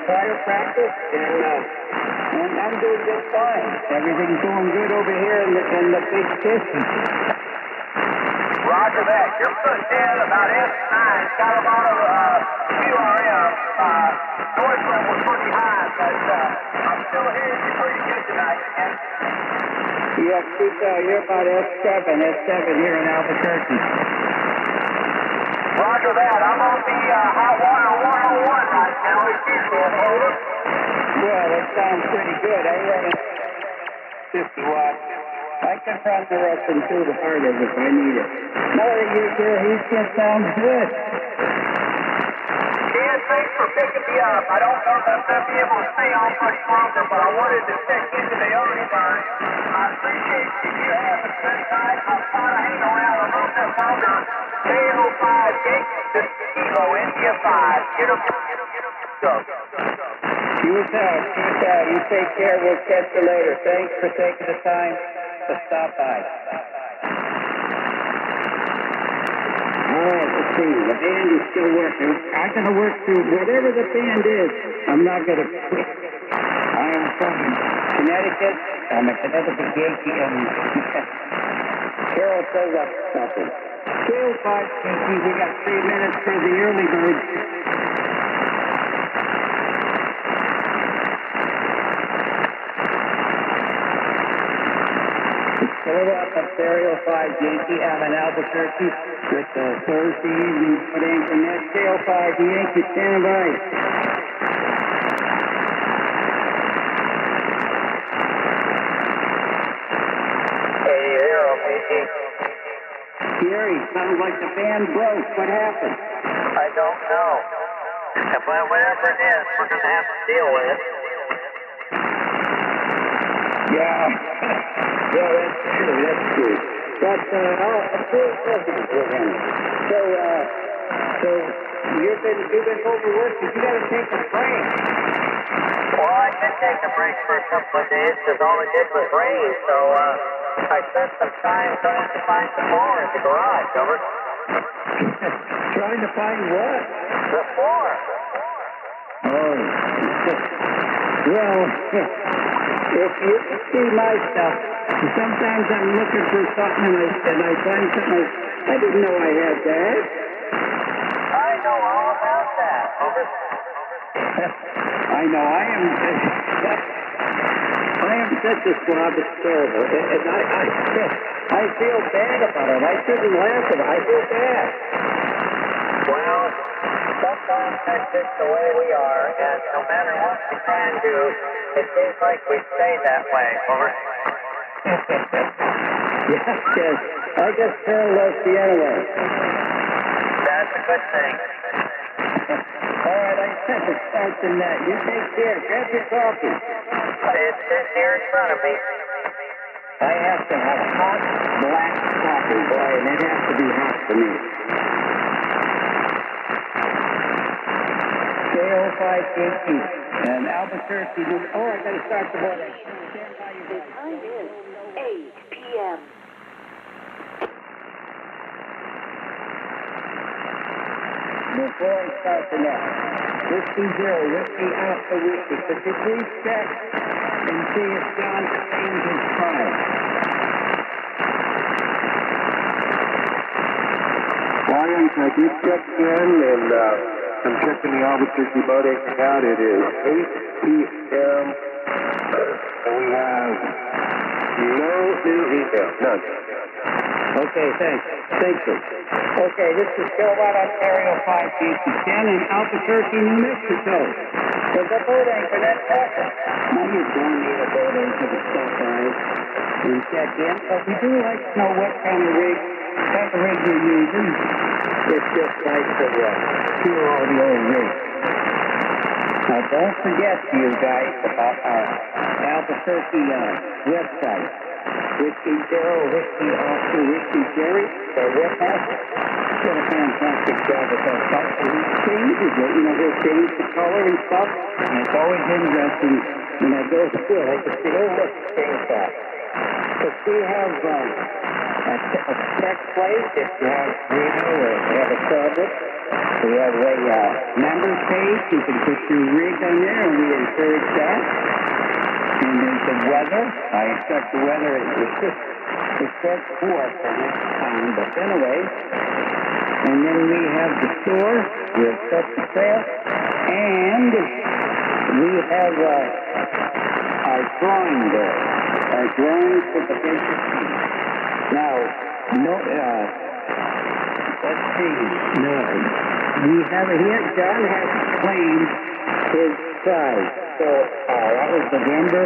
fire practice, and I'm doing just fine. Everything's going good over here in the big system. Roger that. You're pushed in about S9. Got a lot of QRM. Noise level was pretty high, but I'm still hearing you pretty good tonight, man. Yeah, you're about S7 here in Albuquerque. Roger that. I'm on the hot water 101 right now. It's usual, over. Well, it sounds pretty good. I run it 50 watts. I can run the rest into the heart of it if I need it. No, he just sounds good. Dan, thanks for picking me up. I don't know if I'm going to be able to stay on much longer, but I wanted to check into the early bird. I appreciate you having a good night. I'll try to hang around a little bit longer. KO5, Yankee, Kilo, India 5. Get him. Go. Shoot out. You take care. We'll catch you later. Thanks for taking the time to stop by. All right, let's see. The band is still working. I'm going to work through whatever the band is. I'm not going to quit. I'm from Connecticut. I'm a Connecticut Yankee. Carol says up something. Scale 5 Yankee. We got 3 minutes for the early bird. Kilowatt Stereo 5 Yankee out in Albuquerque with Thursday evening put anchor net. Scale 5 Yankee, stand by. Hey, there, okay. Gary, sounds like the band broke. What happened? I don't know. But whatever it is, we're going to have to deal with it. Yeah. Yeah, that's true. But I'll still listen to him. So you've been overworked. You got to take a break. Well, I did take a break for a couple of days because all it did was rain. So I spent some time trying to find some more in the garage. Over. Trying to find what? The floor. Oh. Well, if you can see my stuff, sometimes I'm looking for something and I find something I didn't know I had that. I know all about that. Over. I know I am such a slob, it's terrible. And I feel bad about it. I shouldn't laugh at it. I feel bad. Well, sometimes that's just the way we are, and no matter what we try and do, it seems like we stay that way. Over. Yes. I just paralleled the anyway. That's a good thing. All right, I said to start the net. You take care. Grab your coffee. It's sitting here in front of me. I have to have hot black coffee, boy, and it has to be hot for me. K05KT and Albuquerque. Oh, I gotta start the board. The time is 8 p.m. Before I start the net, Whiskey Zero, Whiskey Alpha Whiskey. Could you please check and see if John claims his prize? Lions, I did check in, and I'm checking the Albuquerque boat anchor out. It is 8 p.m. And we have no new email, none. Okay, thanks. Thank you. Okay, this is Jon Valt, Ontario 5KT10 in Albuquerque, New Mexico. There's a boat anchor net offer. Now you don't need a boat anchor to stop by and check in, but we do like to know what kind of rig you're using. It's just like the pure audio rig. Now don't forget, you guys, about our Albuquerque website. Whiskey Zero, Whiskey Oscar, Whiskey Jerry, their webmaster. Did a fantastic job with that site. And he changes it, he'll change the color and stuff. And it's always interesting when I go through it. I can see, oh, look, it's changed that. But we have a tech place if you have radio or if you have a service. We have a members page. You can put your rig on there, and we encourage that. And there's the weather. I expect the weather it says poor for next time, but anyway. And then we have the store with such a trail. And we have our drawing there. Our drawings for the basic team. Now, let's see. No, we have it here. John has claimed his prize. So that was November.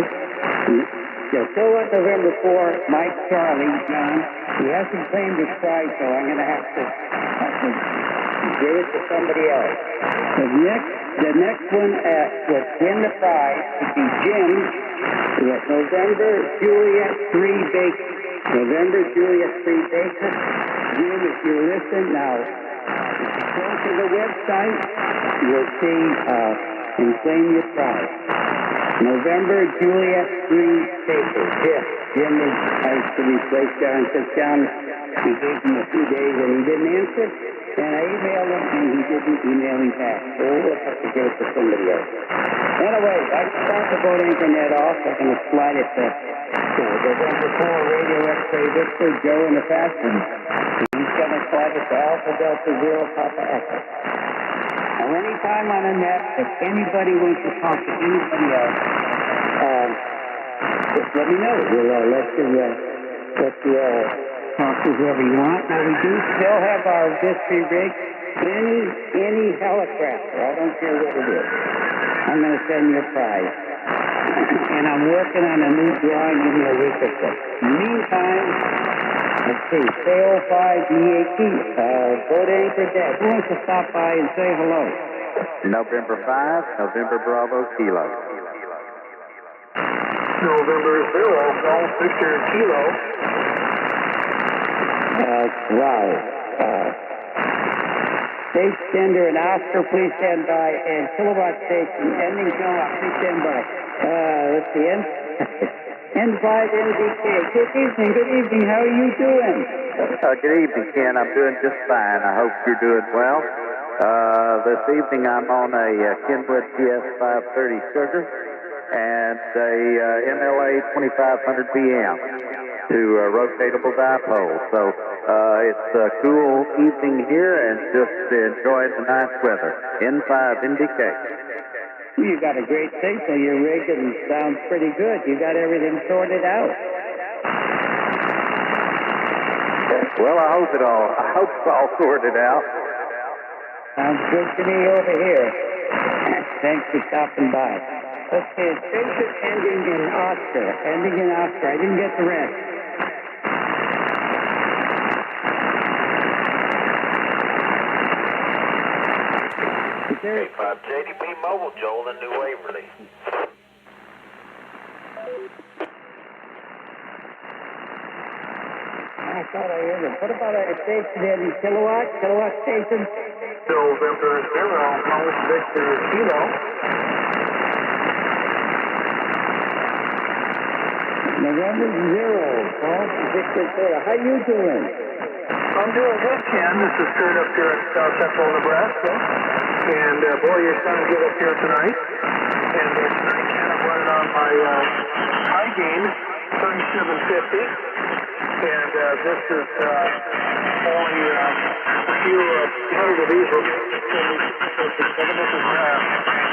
So on November 4, Mike Charlie, John, he hasn't claimed his prize, so I'm going to have to give it to somebody else. The next one was win the prize would be Jim with November Juliet 3 Bacon. November Juliet 3 Bacon. Jim, if you listen now, if you go to the website, you'll see and claim your prize. November Juliet 3 Bacon. Jim is nice to replace John, because John, he gave him a few days and he didn't answer. And I emailed him, and he didn't email me back. So we'll have to give it to somebody else. Anyway, I can start the boat anchor net off. I'm going to slide it to November 4 Radio X-ray Victor, Joe in the Fashion. He's going to slide it to Alpha Delta Zero Papa Echo. Now, anytime on the net, if anybody wants to talk to anybody else, just let me know. We'll let you talk to whoever you want. Now, we do still have our mystery rig. Any helicopter, I don't care what it is. I'm going to send you a prize. And I'm working on a new drawing in a week or so. In the meantime, let's see, K05DAT, boat anchor deck. Who wants to stop by and say hello? November 5, November Bravo Kilo. November 0, Golf Victor Kilo. Wow. State Tender and Oscar, please stand by. And Kilowatt Station, ending Kilowatt, please stand by. Let's see, N5 NDK. Good evening. How are you doing? Good evening, Ken. I'm doing just fine. I hope you're doing well. This evening I'm on a Kenwood PS 530 Sugar and a MLA 2500 PM to rotatable dipole. So it's a cool evening here and just enjoying the nice weather. N5 NDK. You got a great signal. Your rig and sounds pretty good. You got everything sorted out. Well, I hope it's all sorted out. Sounds good to me over here. Thanks for stopping by. Let's see, station ending in Oscar. I didn't get the rest. K5 JDB Mobile, Joel in New Waverly. thought I heard it. What about a station in kilowatt station? November 0, Golf Victor Kilo. November 0, Golf Victor Kilo. How you doing? I'm doing good, Ken. This is Kurt up here in South Central Nebraska. And boy, you're sounding good up here tonight. And tonight, Ken, I'm running on my high gain 3750. And this is only a few hundred of these will this is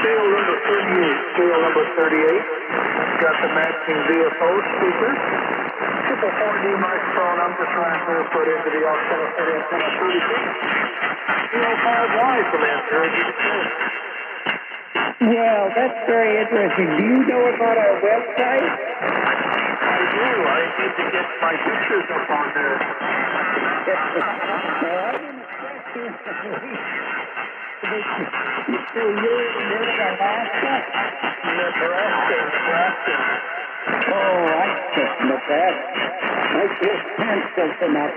scale number 38. Scale number 38. Got the matching VFO speaker. Triple 4D microphone. I'm just trying to put into the antenna 32. 305Y from Anchorage. Well, that's very interesting. Do you know about our website? I do. I need to get my pictures up on there. So you're in Alaska? Nebraska. Oh, I said Nebraska. I just sent something up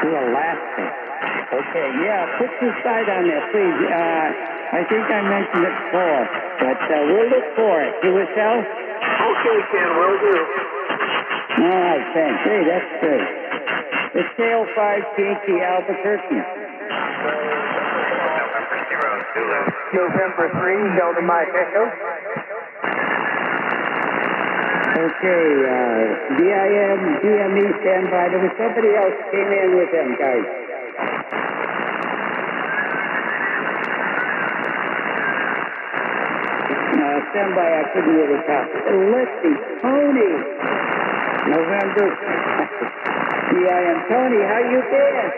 to Alaska. Okay, yeah, put your site on there, please. I think I mentioned it before, but we'll look for it. Do it, Sal? Okay, Ken, will do. All right, thanks. Hey, that's great. It's KO5 THC Albuquerque. November 3, Delta Mike Echo. Okay, DME standby. There was somebody else came in with them, guys. Standby, I couldn't really talk. Let's see, Tony. November. DIM. Tony, how you been?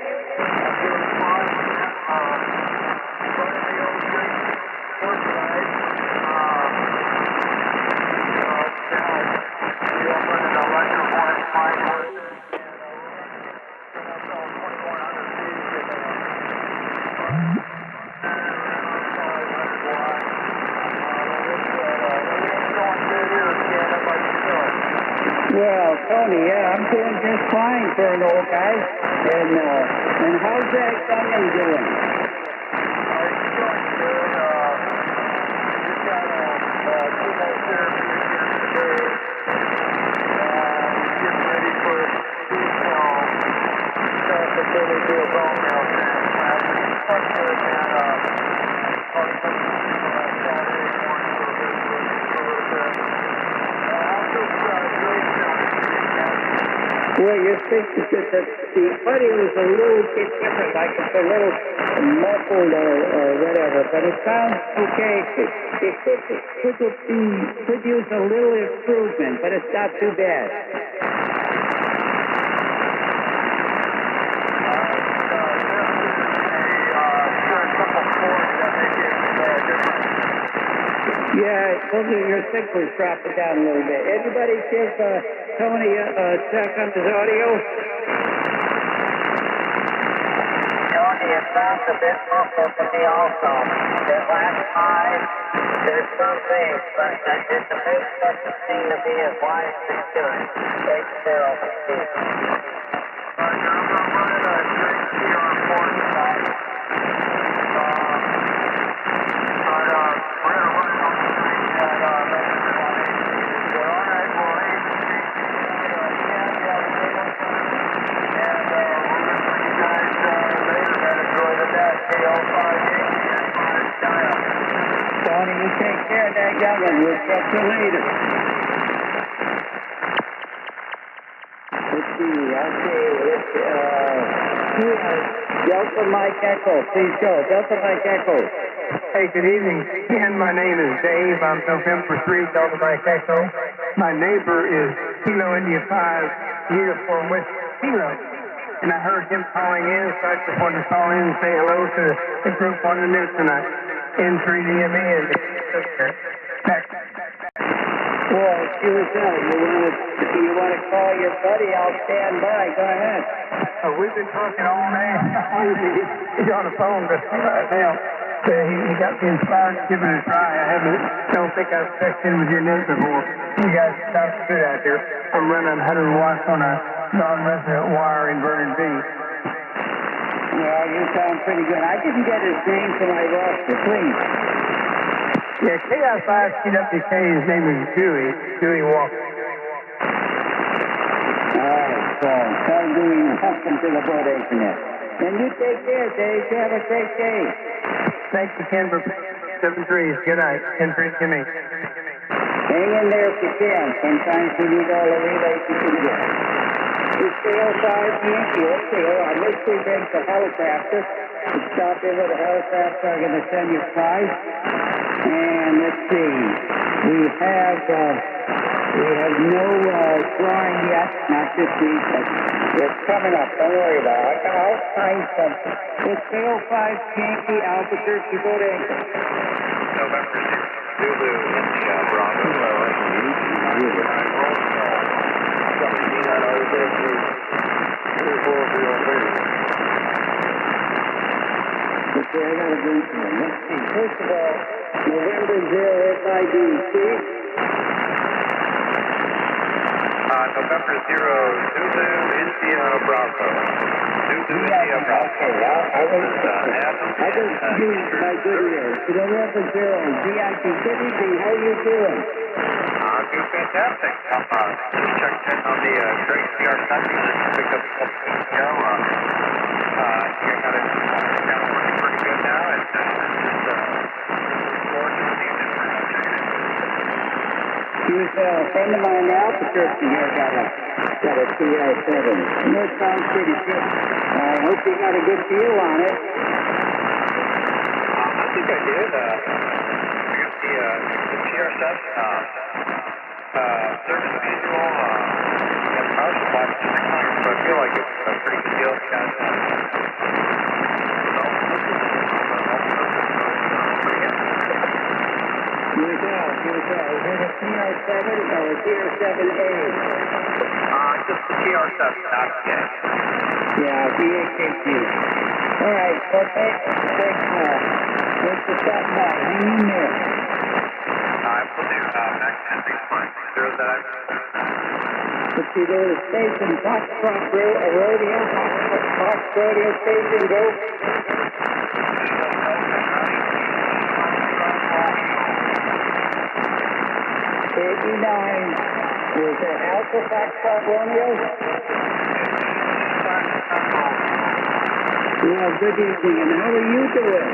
Well, Tony, yeah, I'm doing just fine for an old guy. And how's that Gunman doing? Well, you think that the audio is a little bit different, like it's a little muffled or whatever, but it sounds okay. It could use a little improvement, but it's not too bad. Yeah, your signal's dropping down a little bit. Everybody give Tony a check on his audio. Tony, it sounds a bit muffled to me also. That last five, there's some things, but the mix doesn't seem to be as wide as it should. 8-0. Tony, you take care of that young one. We'll talk to you later. Let's see. Okay, Delta Mike Echo. Please go. Delta Mike Echo. Hey, good evening. Ken, my name is Dave. I'm November 3, Delta Mike Echo. My neighbor is Kilo India 5, uniform with Kilo. And I heard him calling in, so I just wanted to call in and say hello to the group on the news tonight. N3DME and Well, QSL, you want to call your buddy? I'll stand by. Go ahead. We've been talking all day. He's on the phone right now. You got me inspired to give it a try. Don't think I've checked in with your net before. You guys sound good out here. I'm running 100 watts on a non-resident wire inverted V. Well, you sound pretty good. I didn't get his name till I lost the sleep. Yeah, KI5 CWK, his name is Dewey Walker. All right, so tell Dewey welcome to the boat internet. And you take care, Dave. You have a great day. Thank you, Ken, for 7-3. Good night. 10-3 to me. Hang in there if you can. Sometimes you need all the relays you can get. It's KI5 Yankee. Okay, I make sure you bring the helicopter. You stop in with a helicopter. I'm going to send you a prize. And let's see. We have no drawing yet, not this week, but it's coming up. Don't worry about it. I'll find something. It's KO5 Yankee Albuquerque boat anchor. November 6, Zulu, India, Bravo. Okay, I got a drink here. Let's see. First of all, November 0 FID, Steve. November 0, Zulu, India, Bravo. Zulu, India, Bravo. Okay, I will use my good ears. November 0, VIP City, how are you doing? I'm doing fantastic. Just checked in on the Drake CR Center that you picked up a couple weeks ago. You got it kind of working pretty good now, and just looking forward to seeing it. He was a friend of mine now, the person here got a TR7. And that sounds pretty good. I hope you got a good feel on it. I think I did. I got the TR7 service manual, got the power supply for 600, so I feel like it's a pretty good deal. Is it a TR7 or a TR7A? Just the TR7, not the A. Yeah, VHQ. All right, okay. What's the stop by? Hang in there. I will do Max 10 fine. Zero that. Let's see, there was a station, Foxtrot Rodeo, Fox Rodeo Station, go. 89 is that Alpha Foxtrot Romeo? Yeah, good evening, and how are you doing?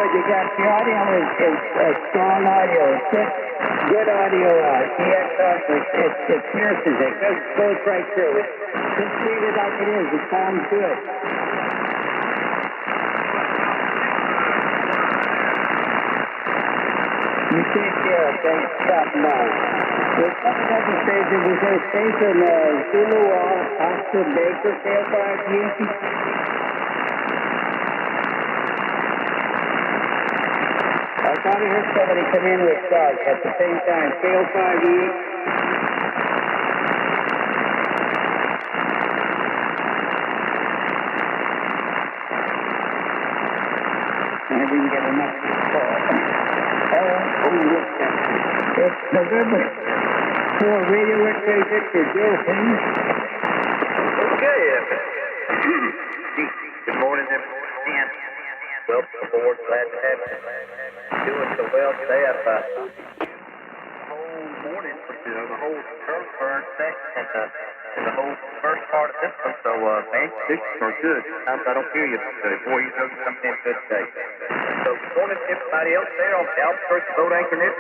You got the audio is strong audio. It's good audio. It pierces it. It goes right through it. Just leave it like it is. It sounds good. You take care. Thanks for stopping by. There's something I can say. There was a station, Zulu Oscar Baker, KO5 Yankee. I thought I heard somebody come in with Doug at the same time. KO5E. I didn't get enough call. It's November 4 Radio X-ray Victor Joe Haynes. Okay. Good morning, everyone. welcome aboard. Glad to have you. Doing so well today. I've whole morning for you know, the whole Kirkburn section and the whole first part of this one. So, man, conditions are good. Sometimes I don't hear you good. Boy, you know you're coming in good today. So, good morning to everybody else there on the Albuquerque Boat Anchor Net.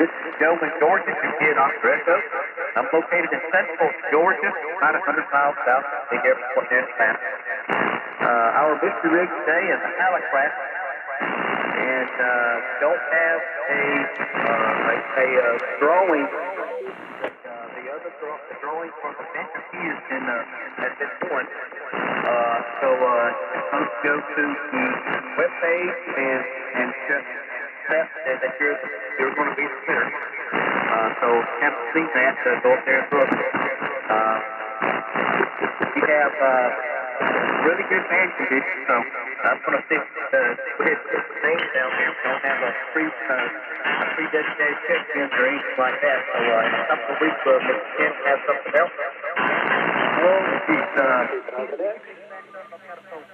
This is Joe in Georgia, you get on Greco. I'm located in Central Georgia, about 100 miles south of the airport near Atlanta. Our mystery rig today is a Hallicraft, and don't have a drawing. The drawing for the venture key is in at this point. So you're supposed to go to the webpage and just test that you're going to be the winner. So haven't seen that, go up there and look. We have really good band conditions, so I'm going to think go ahead and put the names down there. We don't have a pre-dedicated check in or anything like that. So in a couple of weeks, Mr. Ken will have something else.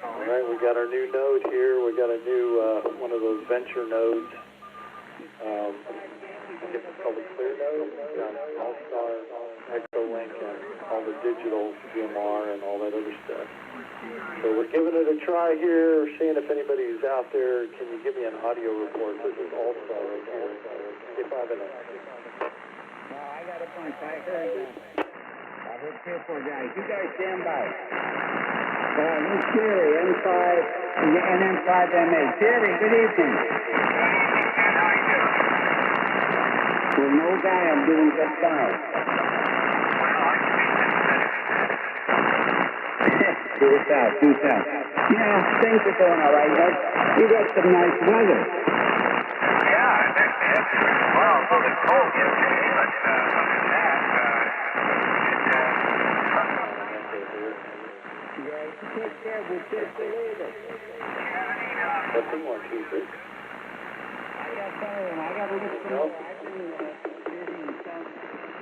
All right, we got our new node here. We got a new one of those venture nodes. It's called the Clear node. Got All-Star, Echo Link, and all the digital GMR and all that other stuff. So we're giving it a try here, seeing if anybody's out there. Can you give me an audio report? This is All-Star right here. If I have an I got a bunch. I heard I heard 3 or 4 guys. You guys stand by. This is Jerry, M5, and M5MA. Jerry, good evening. Well, no guy, I'm doing just fine. Do it out. Yeah, things are going all right. You got some nice weather. Yeah, it's actually well, it's a little cold yesterday, but other than that, Take care, we'll take you later. What's the more Tuesday? I got to look some more. I've been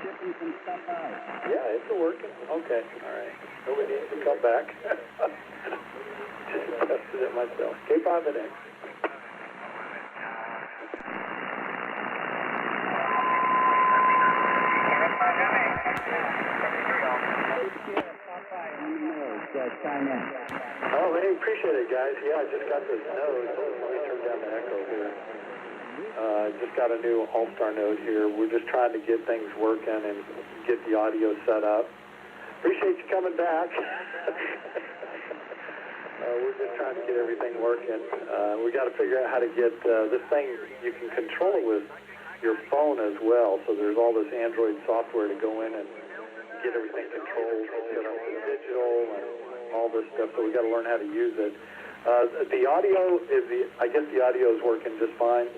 shipping some stuff out. Yeah, it's working. Okay, all right. Nobody needs to come back. Just tested it myself. K5 and X. Oh, hey, appreciate it, guys. Yeah, I just got this node. Let me turn down the echo here. Just got a new All-Star node here. We're just trying to get things working and get the audio set up. Appreciate you coming back. We're just trying to get everything working. We got to figure out how to get this thing. You can control it with your phone as well. So there's all this Android software to go in and get everything controlled, set up the digital and all this stuff. So we got to learn how to use it. The audio is I guess the audio is working just fine.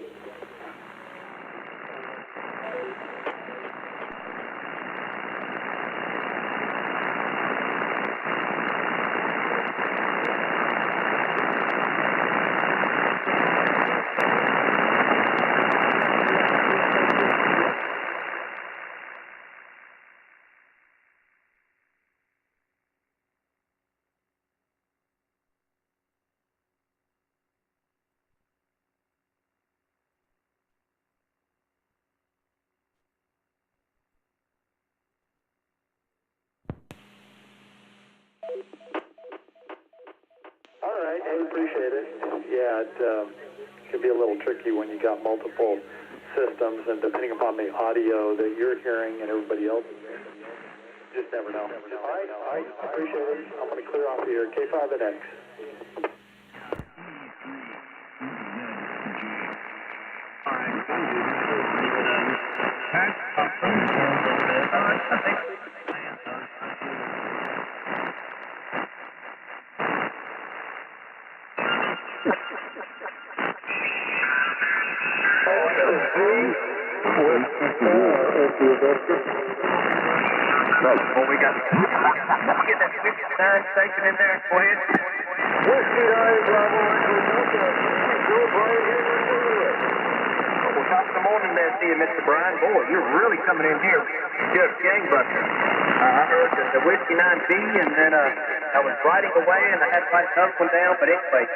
All right, I appreciate it. Yeah, it can be a little tricky when you got multiple systems and depending upon the audio that you're hearing and everybody else is hearing. You just never know. All right, I appreciate it. I'm going to clear off here. K5 and X. Well, we got get that 59 station in there, go ahead. Whiskey 9 Bravo Echo Delta. Joe Brian here in Louisville. Well, top of the morning there to you, Mr. Brian. Boy, you're really coming in here just gangbusters. I heard the Whiskey 9B, and then I was riding away, and I had to write another one down, but anyway,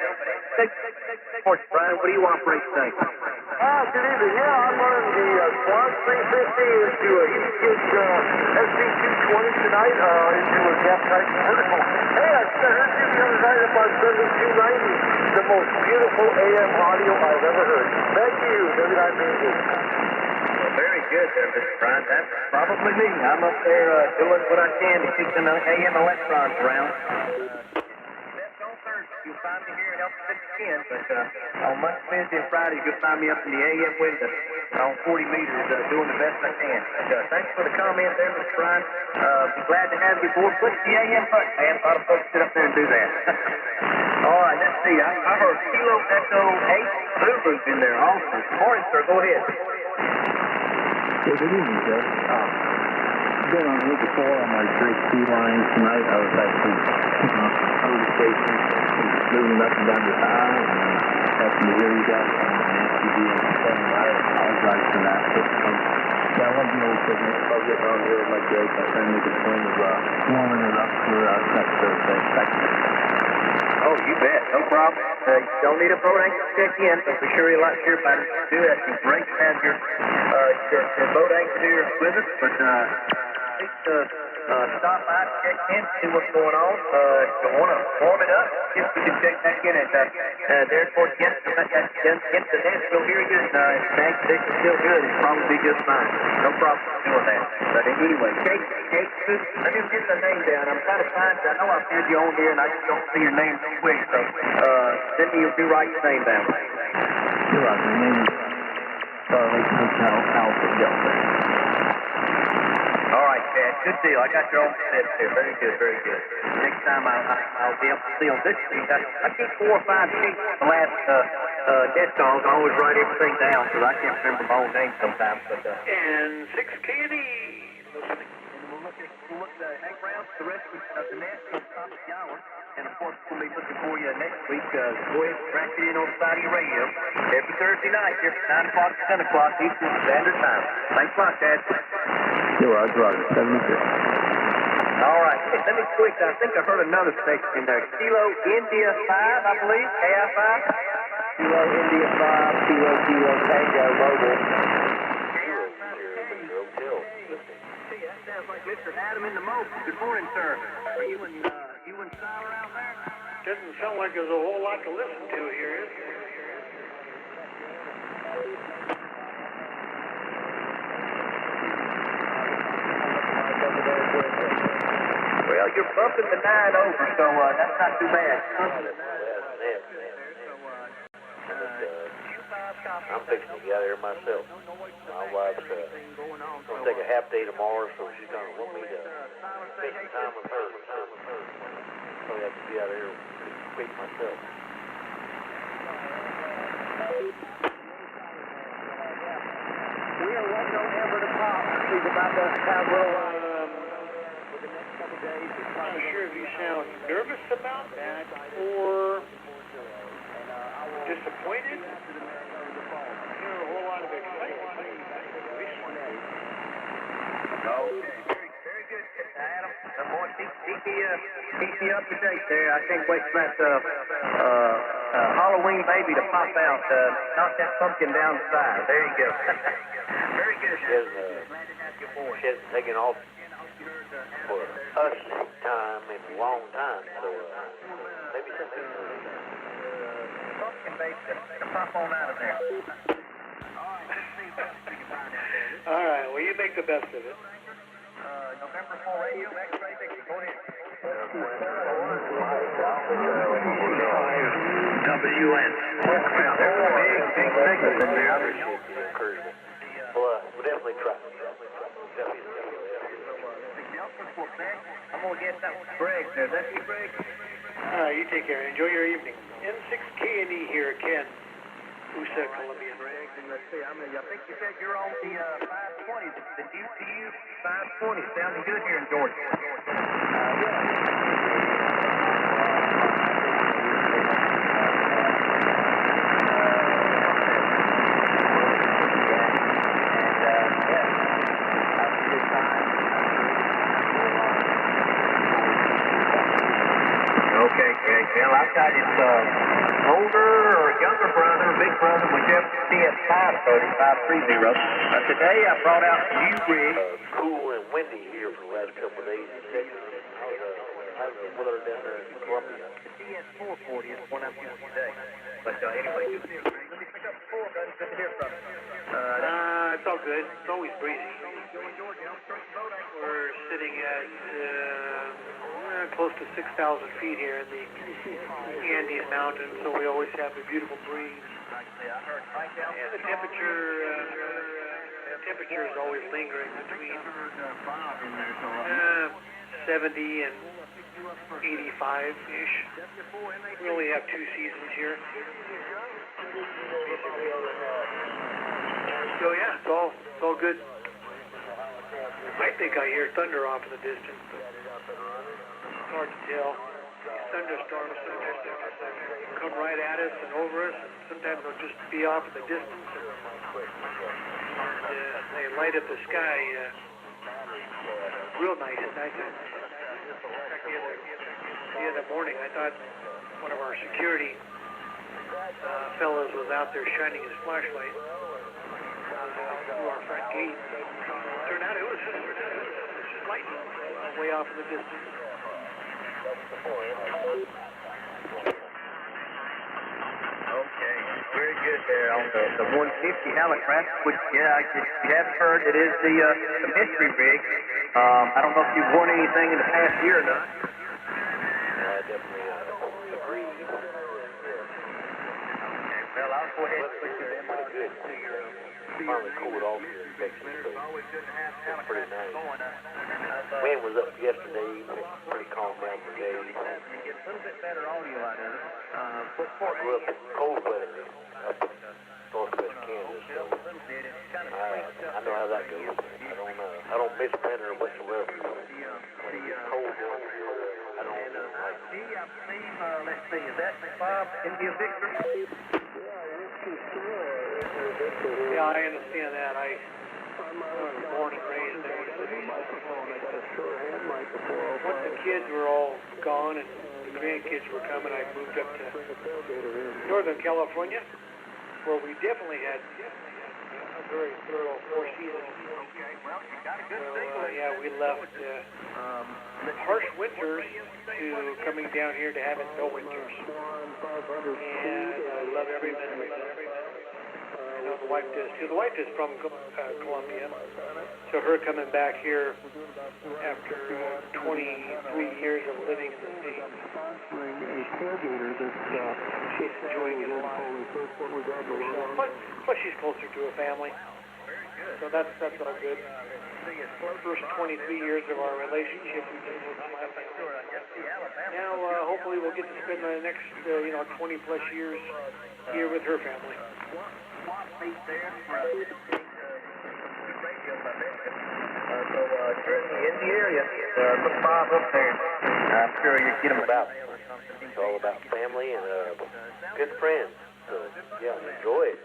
Sports, Brian, what do you operate today? Good evening. Yeah, I'm running the Swan 350 into a Eastgate SB220 tonight into a gas type vertical. Hey, I heard you the other night about 7290, the most beautiful AM audio I've ever heard. Thank you, W9BG. Well, very good there, Mr. Brian. That's probably me. I'm up there doing what I can to keep the AM electrons around. You'll find me here at Help 610, but on Monday, Wednesday, and Friday, you'll find me up in the AM window on 40 meters doing the best I can. But, thanks for the comment there, Mr. Brian. Be glad to have you aboard. Push the AM button, man. A lot of folks sit up there and do that. All right, let's see. I heard Kilo Echo 8 Zulu's in there also. Good morning, sir. Go ahead. Good evening, sir. I've been on here before on my great key lines tonight. I was actually on the station, moving up and down the aisle, and happened to hear you guys on the MTV and saying I apologize for that. But, yeah, I want to be able to I'll get on here with my Jake. I'm trying to make a point of warming it up for next Thursday. Thank you. Oh, you bet. No problem. Don't need a boat anchor to check in, but for sure you'll like to hear about it. Do that. It's great to have your boat anchor here with us, but stop by, check in, see what's going on. If you want to warm it up, see if we can check back in at the airport again. If the net's still here good, if the activation's still good, it's probably just fine. No problem doing that. But anyway, Kate, let me get the name down. I'm trying to find, I know I've heard you on here and I just don't see your name so quick, so let me write your name down. You're right. My name is Charlie Hotel Alpha Delta. All right, Chad. Good deal. I got your own set there. Very good, very good. Next time I'll be able to see on this sheet. I keep 4 or 5 sheets the last dead calls. I always write everything down because I can't remember my own name sometimes. But, and 6KD. We'll hang around for the rest of the net on top of the hour. And, of course, we'll be looking for you next week. Go ahead and crack it in on the side of your radio. Every Thursday night here from 9 o'clock to 10 o'clock Eastern Standard Time. Thanks a lot, Chad. You're right, Roger. 76. All right. Hey, let me quick. I think I heard another station in there. Kilo India 5, I believe. KI5. Kilo India 5, Kilo Tango Mobile. Sounds like Mr. Adam in the Mobile. Good morning, sir. Are you and Siler out there? Doesn't sound like there's a whole lot to listen to here, is there? Well, you're bumping the 9 over, so that's not too bad. I'm fixing to get out of here myself. My wife's going to take a half day tomorrow, so she's going to want me to spend some time with her. So I have to be out of here pretty quick myself. We are waiting on Amber to pop. She's about to have a little, for the next couple days. I'm not sure if you sound nervous about that or disappointed. There's a whole lot of excitement. Very good, Adam. Boy, keep me up to date there. I can't wait for that Halloween baby to pop out. Knock that pumpkin down the side. There you go. Very good. She hasn't taken off for us time in a long time, so maybe something. Pumpkin baby to pop on out of there. All right, well, you make the best of it. November 4 radio, X-ray, go ahead. WN. Well, there's a big signal in there. I appreciate the encouragement. Well, we'll definitely try. I'm going to guess that was Greg there. That's you, Greg? All right, you take care. Enjoy your evening. N6K&E here, Ken. Who said Columbia? Let's see. I think you said you're on the 520. The UCU 520 sounding good here in Georgia. Okay, Greg. Well, I've got it older or younger. at 5:30, 5:30. Today I brought out new rig. Cool and windy here for the last couple of days in Texas. How's the weather down there in Columbia? The DS440 is the one I'm using today. But anyway, let me pick up the floor, buddy. Good to hear from you. It's all good. It's always breezy. We're sitting at close to 6,000 feet here in the Andes Mountains, so we always have a beautiful breeze. And the temperature is always lingering between 70 and 85-ish. We only have 2 seasons here. So yeah, it's all good. I think I hear thunder off in the distance, but it's hard to tell. Thunderstorms sometimes come right at us and over us, and sometimes they'll just be off in the distance, and they light up the sky real nice at nighttime. The other morning, I thought one of our security fellows was out there shining his flashlight through our front gate. Turned out it was just lightning way off in the distance. Okay, very good there on the 150 Hallicraft, which, yeah, if you haven't heard, it is the mystery rig. I don't know if you've worn anything in the past year or not. I definitely agree. Okay, well, I'll go ahead and put your MRT to your Finally cooled off here in Texas, so it's pretty nice. Wind was up yesterday, pretty calm down today. Get a little bit better audio out of it. I grew up in cold weather up in northwest Kansas, so I know how that goes. I don't miss winter whatsoever. When it's cold down here, I don't like it. I believe, let's see, is that Bob India Victor? Yeah, I understand that. I was born and raised there. Once the kids were all gone and the grandkids were coming, I moved up to Northern California, where we definitely had a very thorough 4 seasons. Yeah, we left harsh winters to coming down here to having no winters. And I love every minute of it. I know the wife does too. The wife is from Colombia, so her coming back here after 23 years of living in the States, she's enjoying it a lot. Plus she's closer to her family, so that's all good. First 23 years of our relationship, we just worked laughing. Now, hopefully we'll get to spend the next 20 plus years here with her family. So you're in the area. Look Bob up there. I'm sure you get him about. It's all about family and good friends. So yeah, enjoy it.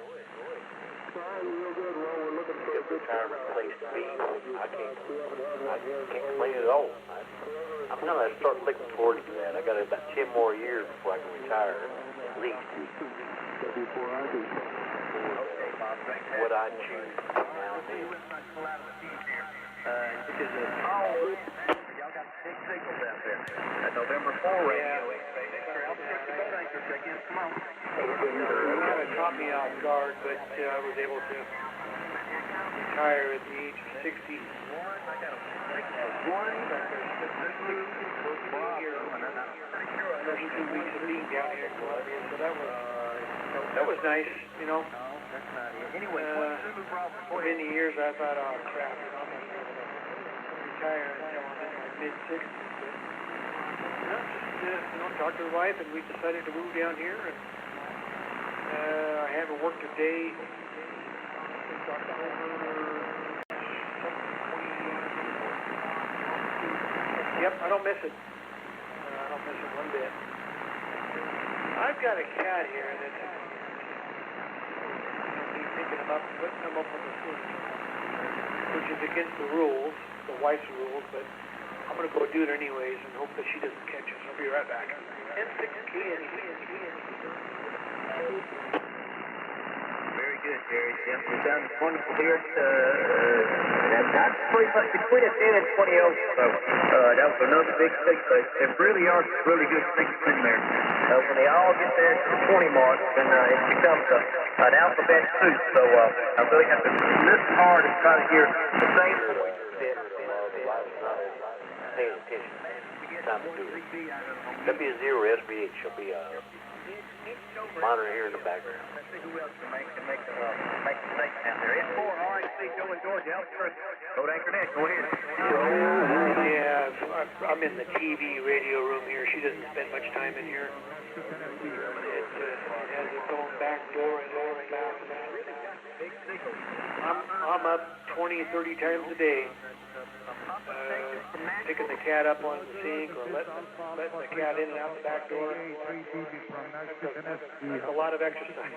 Good retirement place to be. I can't complain at all. I'm gonna start looking forward to that. I got about 10 more years before I can retire, at least. What I choose now and then. Y'all got big signals out there. November 4 radio. Kind of caught me off guard, but I was able to retire at the age of 60. First 2 weeks of being down here in Colombia, so that was nice, you know. For many years I thought, oh crap, I'm not going to be able to retire until I'm in my mid-60s. Just talked to the wife, and we decided to move down here. And I haven't worked a day since October. Yep, I don't miss it. I don't miss it one bit. I've got a cat here that's thinking about putting him up on the swing, which is against the rules, the wife's rules, but I'm going to go do it anyways and hope that she doesn't catch us. I'll be right back. And 6 kids. Very good, Jerry. Jim, you sound wonderful here. That's pretty much between a 10 and 20 over. So that was another big thing. There really are some really good things in there. When they all get there to the 20 mark, then it becomes an alphabet soup. So I really have to listen hard and try to hear the same. Paying attention. Time to do it. W0 SBH will be monitor here in the background. Who else can make the snake down there? It's 4 RXC going Georgia. Go to Anchor Net. Go ahead. Yeah, I'm in the TV radio room here. She doesn't spend much time in here. It has its own back door and door and back. I'm up 20, 30 times a day. Picking the cat up on the sink or letting the cat in and out the back door. That's a lot of exercise.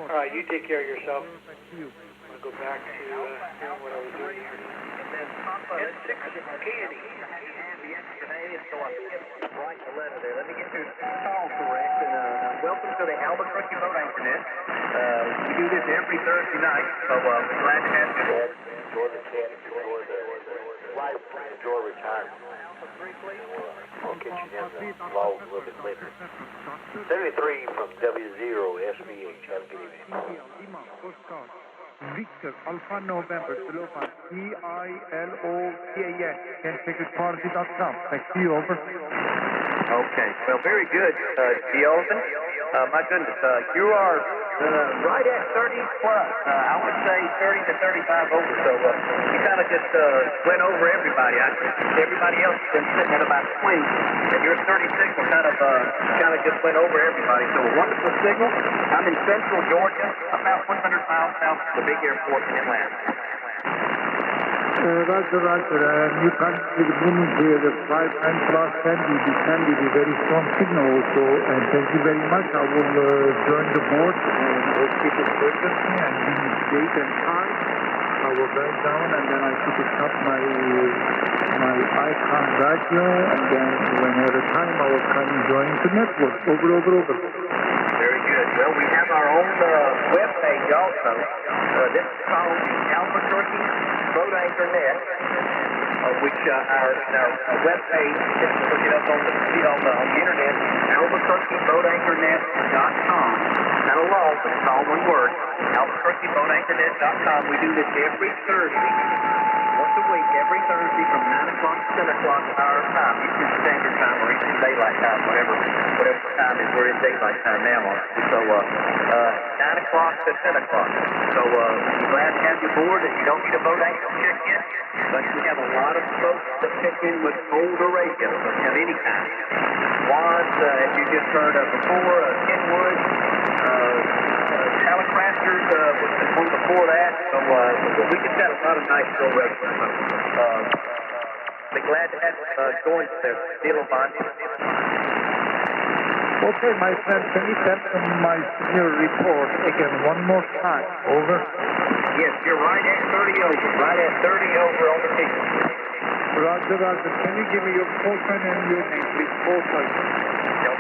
All right, you take care of yourself. I'm going to go back to hearing what I was doing here. And then Papa at 6 Candy. Yesterday, so I can't write the letter there. Let me get your call correct. And welcome to the Albuquerque Boat Anchor Net. We do this every Thursday night, so we're glad to have you. Enjoy the cat. Enjoy the life. Enjoy retirement. I'll catch you down the log a little bit later. 73 from W0 SBH. Have a good evening. Victor, Alpha November, Slovan, EILOPAS, cancheckerparty.com. Thank you, over. Okay, well, very good, Olsen. My goodness, you are right at 30 plus. I would say 30 to 35 over. So you kind of just went over everybody. Everybody else has been sitting at about 20, and you're 36 and kind of just went over everybody. So a wonderful signal. I'm in central Georgia, about 100 miles south of the big airport in Atlanta. Roger. You can't see the booming here, the 5 and plus can be very strong signal also, and thank you very much. I will join the board and we'll keep it frequency and give me date and time. I will write down and then I put it up my icon radio, and then whenever time I will come and join the network. Over. Very good. Well, we have our own web page also. This is called Albuquerque Boat Anchor Net, which our web page, just to look it up on the internet, albuquerqueboatanchornet.com. Not a long, but it's all one word. albuquerqueboatanchornet.com. We do this every Thursday. Once a week, every Thursday from 9 o'clock to 10 o'clock our time, Eastern Standard Time or Eastern Daylight Time, whatever time is. We're in daylight time now. So 9 o'clock to 10 o'clock. So we're glad to have you aboard. You don't need a boat anchor check yet, but we have a lot of folks that check in with older radios of any kind. Wads, as you just heard of before, Kenwood, Telecrasters was the one before that. So we just got a lot of nice old radios. Be glad to have join the deal of bonding. Okay, my friend, can you tell my senior report again one more time? Over. Yes, you're right at 30 over. Right at 30 over on the ticket. Roger. Can you give me your full time and your name, please? Full time.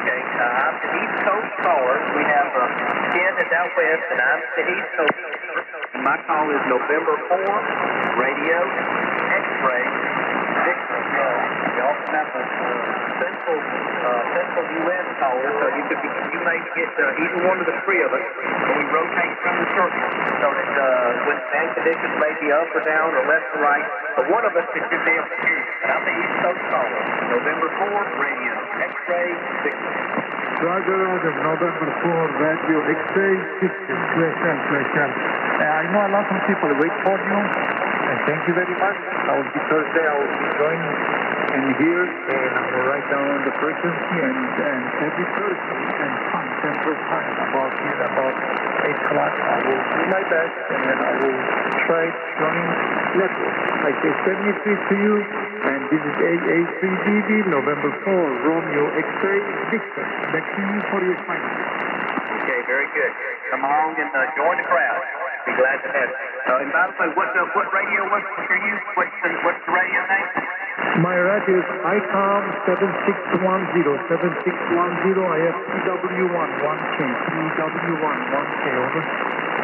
Okay, I'm the East Coast caller. We have Ken is out west, and I'm the East Coast. My call is November 4, radio, X-ray, Victor. We also have a central U.S. caller, so you may get either one of the three of us, and we rotate from the circle, so that when band conditions may be up or down or left or right, but one of us should be able to hear you. And I'm the East Coast caller. November 4, radio, X-ray, Victor. Roger. November 4, radio, X-ray, Victor. Question. I know a lot of people wait for you, and thank you very much. Thursday I will be joining in here, and I will write down the frequency, and every Thursday and time, Central Time, about 8 o'clock, I will do my best, and then I will try to join network. I say 73 to you, and this is AA3DB, November 4, Romeo X-ray, Victor. Back to you for your final. Okay, very good. Come along and join the crowd. Be glad to have you. And by the way, what radio was it for you? What's the radio name? My radio is ICOM 7610. I have PW11K. PW11K, over.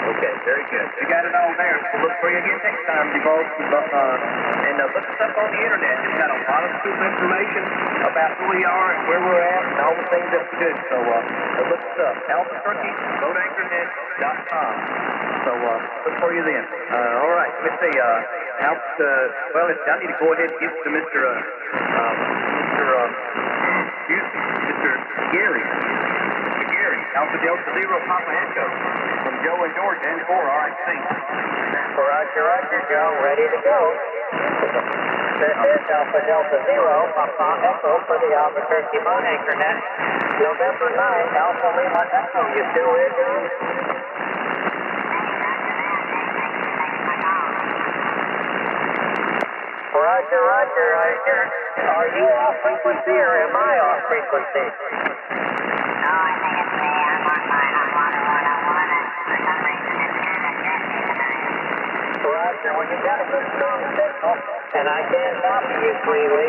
Okay, very good. We got it all there. We'll look for you again next time, Devol. And look us up on the internet. It's got a lot of cool information about who we are and where we're at and all the things that we do. So look us up. AlbuquerqueBoatAnchorNet.com. So look for you then. All right. Let me see. Well, I need to go ahead and give it to Mr. Gary. Alpha Delta Zero Papa Echo from Joe and George and 4 RXC. Roger, Joe, ready to go. This is Alpha Delta Zero Papa Echo for the Albuquerque Boat Anchor Net. November 9th, Alpha Lima Echo. You still there, Joe? Roger, are you off frequency or am I off frequency? Roger, when you got a good strong signal, and I can't copy you cleanly,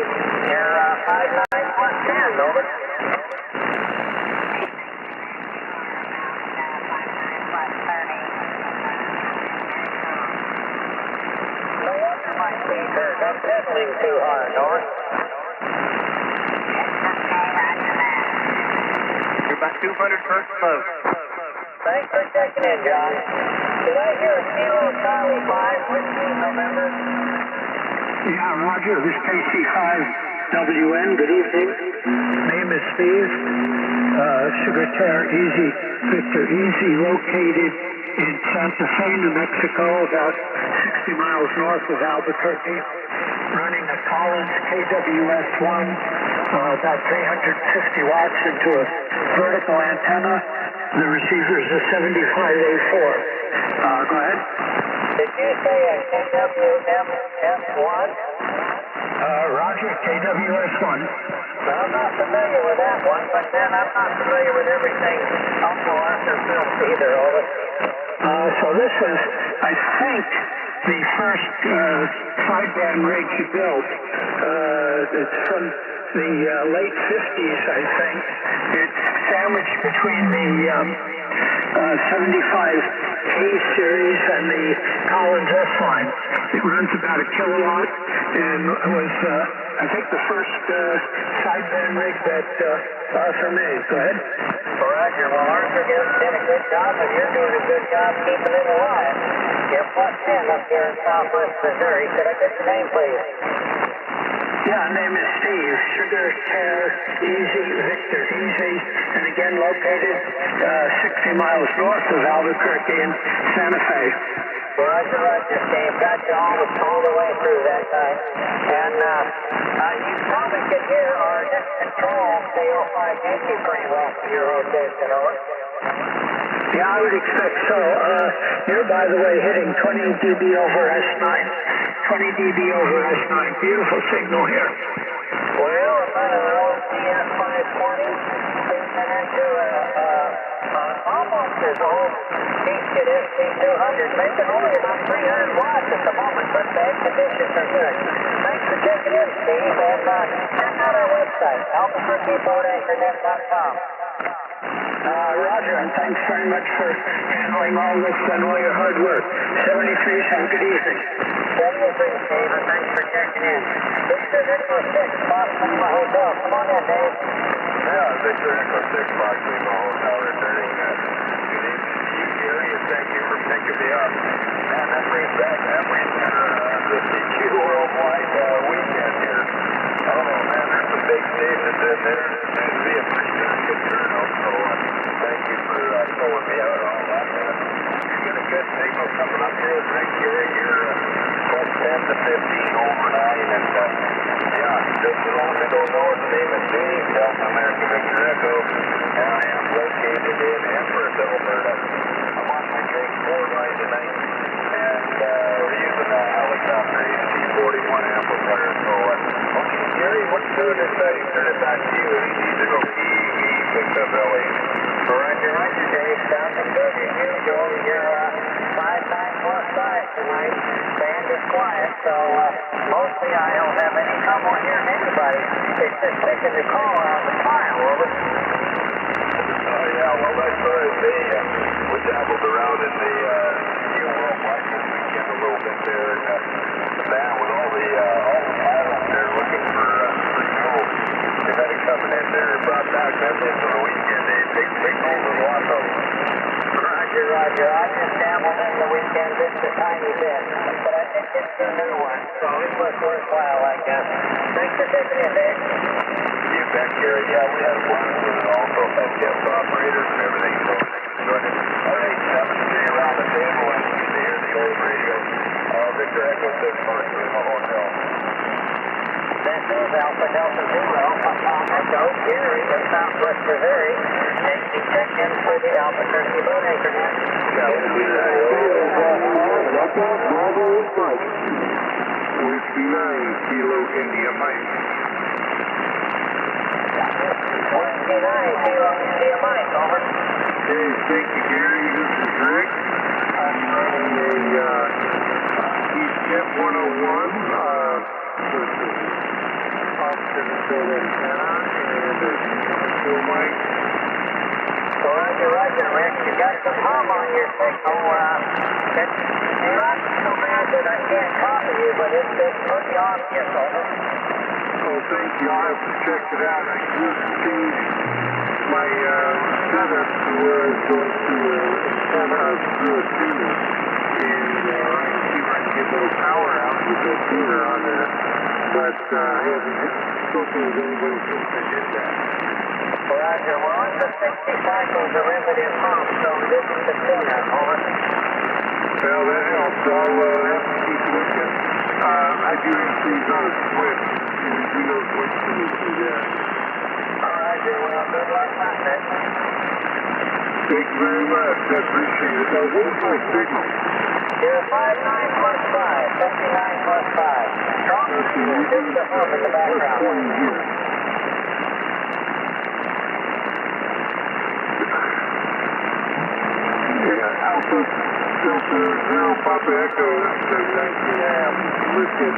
you're 59 plus 10, over. No wonder my speed hurt. I'm pedaling too hard, over. You're about 200 hertz low. Thanks for checking in, John. Did I hear a Kilo Charlie 5 whiskey November? Yeah, Roger. This is KC5WN. Good evening. Name is Steve. Secretary Easy, Victor Easy, located in Santa Fe, New Mexico, about 60 miles north of Albuquerque, running a Collins KWS-1, about 350 watts into a vertical antenna. The receiver is a 75A4. Go ahead. Did you say a KWS-1? Roger, KWS-1. I'm not familiar with that one, but then I'm not familiar with everything Uncle Arthur built either, over. So this was, I think, the first sideband rig he built. It's from the late 50s, I think. It's sandwiched between the 75K series and the Collins S-line. It runs about a kilowatt and was, I think, the first sideband rig that Arthur made. Go ahead. Roger. Well, Arthur did a good job, and you're doing a good job keeping it alive. You're plus 10 up here in southwest Missouri. Could I get your name, please? Yeah, name is Steve. Sugar, Care, Easy, Victor, Easy, and again located 60 miles north of Albuquerque in Santa Fe. Roger, Steve. Got you all the way through that time. And you probably could hear our next control, KO5 Yankee, pretty well from your rotation, over. Yeah, I would expect so. You're, by the way, hitting 20 dB over S9. 20 dB over S9. Beautiful signal here. Well, if I don't know, CS520, tuning into almost as old T-Kit ST200, making only about 300 watts at the moment, but the conditions are good. Thanks for checking in, Steve, and check out our website, AlbuquerqueBoatAnchorNet.com. Roger, and thanks very much for handling all this and all your hard work. 73, have a good evening. 73, Steve, and thanks for checking in. Victor Echo 6, Fox Lima Hotel. Come on in, Dave. Yeah, Victor Echo 6, Fox Lima Hotel, returning. Good evening to you, Gary, and thank you for picking me up. Man, that brings back memories of the CQ Worldwide weekend here. Oh, man, there's some big stations in there. Seems to be a pretty good turnout, so thank you for pulling me out on that, man. You got a good signal coming up here, right, Gary? You're plus 10 to 15 over 9, and yeah, just a little bit north. The name is Dave, Delta American Victor Echo, and I am located in Empress, Alberta. I'm on my Drake 4 line tonight, and we're using a helicopter AC-41 amplifier, so okay, Gary, what's doing this setting? Turn it back to you. Easy to go E6FLA. Roger, Dave. Sounding good as usual. You're 5-9 plus 5 tonight. Band is quiet, so mostly I don't have any trouble hearing anybody. It's just picking the call out of the file, over. yeah, well, that's right. We dabbled around in the New World Life this weekend a little bit there, and man, with all the pilots there looking for gold, they had it coming in there and brought back memories of the weekend. They big gold and lots of them. Roger, Roger. I just dabbled in the weekend just a tiny bit, but I think it's a new one, so it was worthwhile, I guess. Thanks for taking it, Dave. You bet, Gary. Yeah, we had a blast with it also. Had guest operators and everything, so enjoyed it. All right, happy to see you around the table and you can hear the old radio. Victor Echo 6 Mark in the hotel. That is Alpha Delta Zero, Echo, Gary in Southwest Missouri. Safety check-in for the Albuquerque boat anchor net. Whiskey 9, Kilo India Mike. Whiskey 9, Kilo India Mike, over. Hey, thank you, Gary. This is Rick. I'm running the East Jet 101 with the officer antenna and the Mike. Roger, Roger, Rick. You got some hum on your signal. It's not so bad that I can't copy you, but it's pretty obvious, over. Oh, thank you. I'll have to check it out. I just changed my setup to where it's going to antenna through a tuner. And I can see if I can get a little power out with that tuner on there. But I haven't spoken with anybody since I did that. Roger, well, it's a 60 cycle derivative hum, so this is the tuner, over. Well, that helps. I'll have to keep looking. I do increase on a switch. You know switch to me through there. Roger, well, good luck with it. Thank you very much. I appreciate it. Now, what was my signal? You're 59 plus 5, 59 plus 5. Strong just a hum in the background. Yeah, Alpha Delta Zero Papa Echo 19 Whiskey.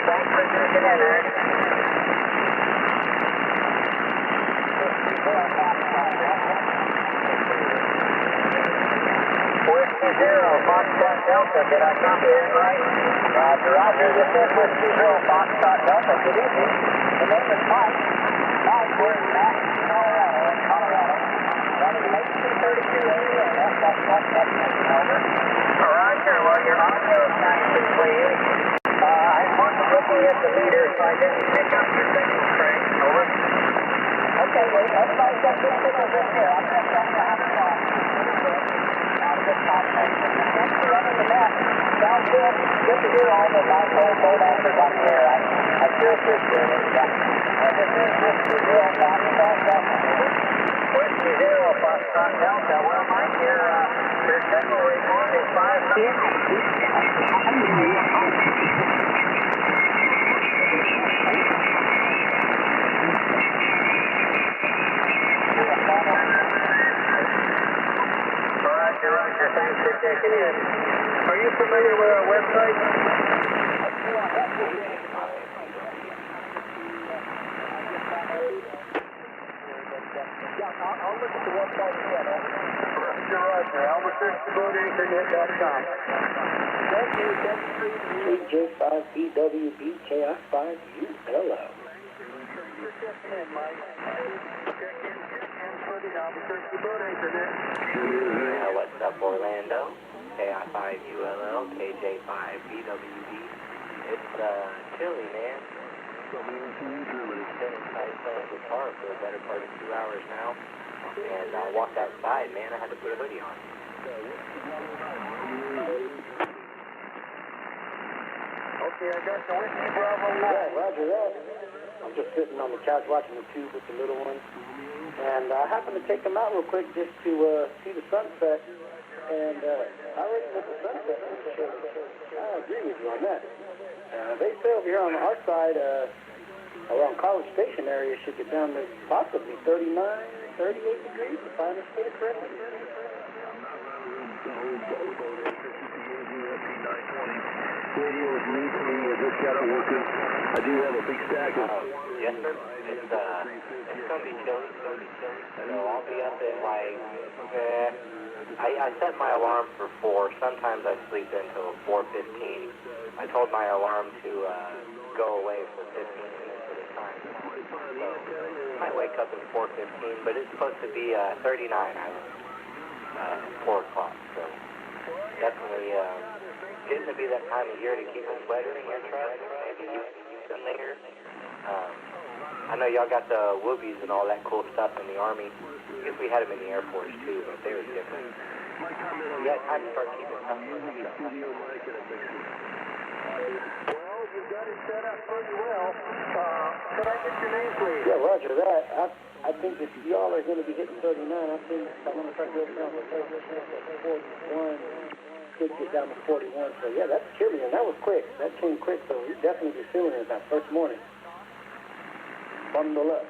Thanks for checking in, Rick. Whiskey Zero, Foxtrot Delta. Did I copy that right? Roger, Roger. This is Whiskey Zero, Foxtrot Delta. Good evening. The name is Mike. Mike, we're in Madison, Colorado. Running late 232 AM. Over. Roger, well, your audio is nice and clean. I wasn't looking at the meter, so I didn't pick up your signal straight. Over. Okay, well, everybody got good signals in here. I'm going to have a talk. Good combination. Thanks for running the net. Sounds good. Good to hear all the dipole boat anchors up here. I sure appreciate it. This is Whiskey Zero, Foxtrot Delta. Whiskey Zero, Foxtrot Delta. Well, Mike, your signal report is 5 feet. Roger, thanks for checking in. Are you familiar with our website? I'll look at the website again. Roger, AlbuquerqueBoatAnchorNet.com. Thank you, KJ5EWBKI5ULO. What's up, Orlando? KI5ULL, KJ5BWB. It's chilly, man. Been inside playing guitar for the better part of 2 hours now, and I walked outside, man. I had to put a hoodie on. Okay, I got the Whiskey Bravo 9. Yeah, roger that. I'm just sitting on the couch watching the tube with the little one. And I happened to take them out real quick just to see the sunset. And I reckon with the sunset, I agree with you on that. They say over here on our side, around College Station area, should get down to possibly 39, 38 degrees, if I understood it correctly. deal with me? I just got it working. I do have a big stack of... Yes, sir. It's gonna be chilly. So I'll be up at like, I set my alarm for 4. Sometimes I sleep until 4:15. I told my alarm to go away for 15 minutes at a time. So I might wake up at 4:15, but it's supposed to be 39 hours, 4 o'clock. So definitely getting to be that time of year to keep a sweater in your truck. Maybe you some there. I know y'all got the whoopies and all that cool stuff in the Army. I guess we had them in the Air Force too, but they were different. You had time to start keeping stuff in the truck. Well, you've got it set up pretty well. Could I get your name, please? Yeah, roger that. I think if y'all are going to be hitting 39, I think I'm going to try to go down to 41. Could get down to 41. So, yeah, that's chilly, and that was quick. That came quick, so we definitely be feeling it that first morning. Bundle up.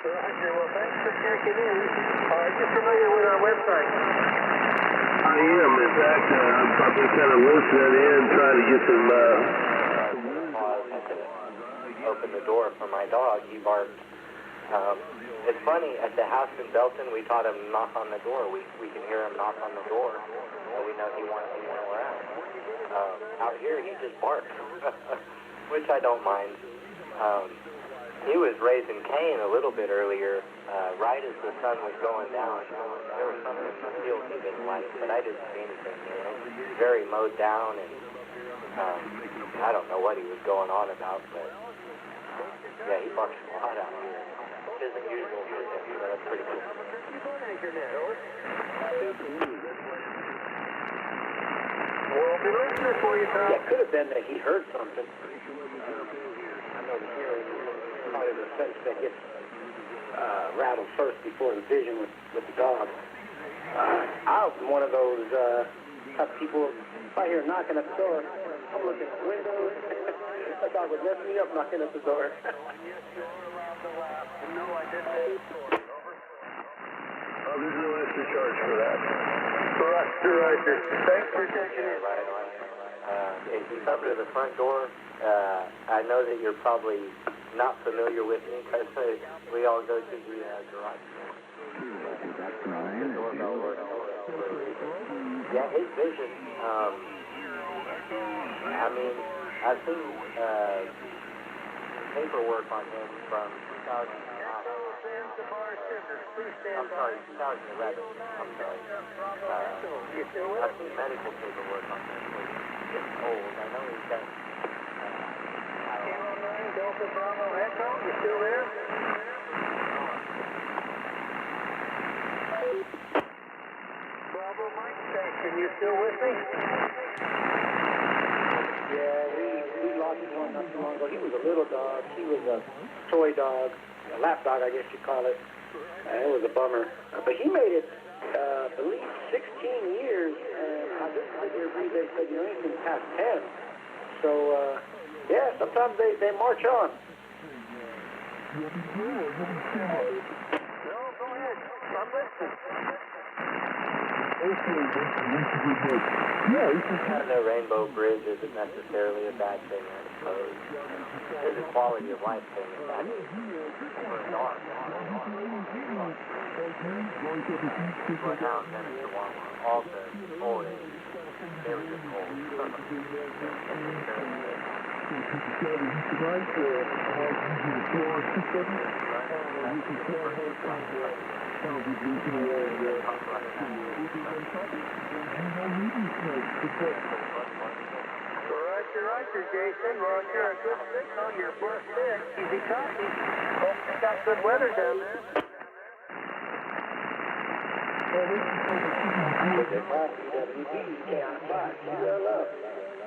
Roger. Well, thanks for checking in. Are you familiar with our website? I am. In fact, I'm probably kind of listening in, trying to get some... Open the door for my dog. He barked. It's funny, at the house in Belton, we taught him to knock on the door. We can hear him knock on the door, so we know he wants around. Out here, he just barks, which I don't mind. He was raising Cain a little bit earlier, right as the sun was going down. There was something in the field he didn't like, but I didn't see anything. Very mowed down, and I don't know what he was going on about, but yeah, he barks a lot out here. It isn't usual for him, but that's pretty cool. We'll be listening for you, Tom. Yeah, it could have been that he heard something. I know the hearing is probably the sense that gets rattled first before the vision with the dog. I'm one of those type of people, if I hear knocking at the door, I'm looking at the windows. That dog would mess me up knocking at the door. There's no extra charge for that. Roger. Thanks for checking in. Right on. If you come to the front door, I know that you're probably not familiar with me because we all go to the garage. Yeah, his vision, I mean, I've seen paperwork on him from 2011. I'm sorry, 2011. I'm sorry. I've seen medical paperwork on him. He's old. I know he's got... Delta Bravo Echo, you still there? Bravo Mike Station, you still with me? Yeah, we lost one not too long ago. He was a little dog. He was a toy dog, a lap dog, I guess you'd call it. It was a bummer. But he made it, I believe, 16 years, and I just agree they said, anything past 10. So, yeah, sometimes they march on. No, go ahead. I'm listening. The Rainbow Bridge isn't necessarily a bad thing, I suppose. It's a quality of life thing. For a dog. Going out and then it's a Walmart. All the old age. They were just old. Roger, Jason. Well, you're a good signal. You're first in. Easy copy. Hope you got good weather down there.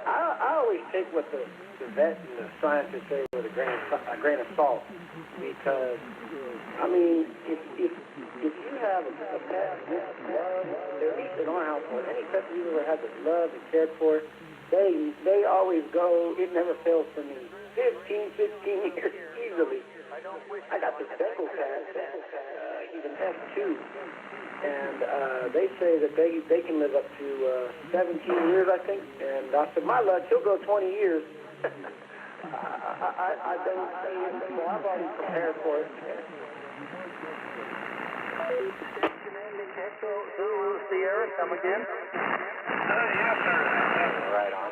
I always take what the vet and the scientists say with a grain of salt, because I mean, if you have a pet with love, at least in our household, any pet you ever had that's loved and cared for, they always go. It never fails for me. 15 years easily. I got this Bengal cat. He's an F2. and they say that they can live up to 17 years, I think. And I said, my luck, he'll go 20 years. I've been seeing, so I've already prepared for it. Echo Zulu Sierra, come again? Yes, sir. Right on.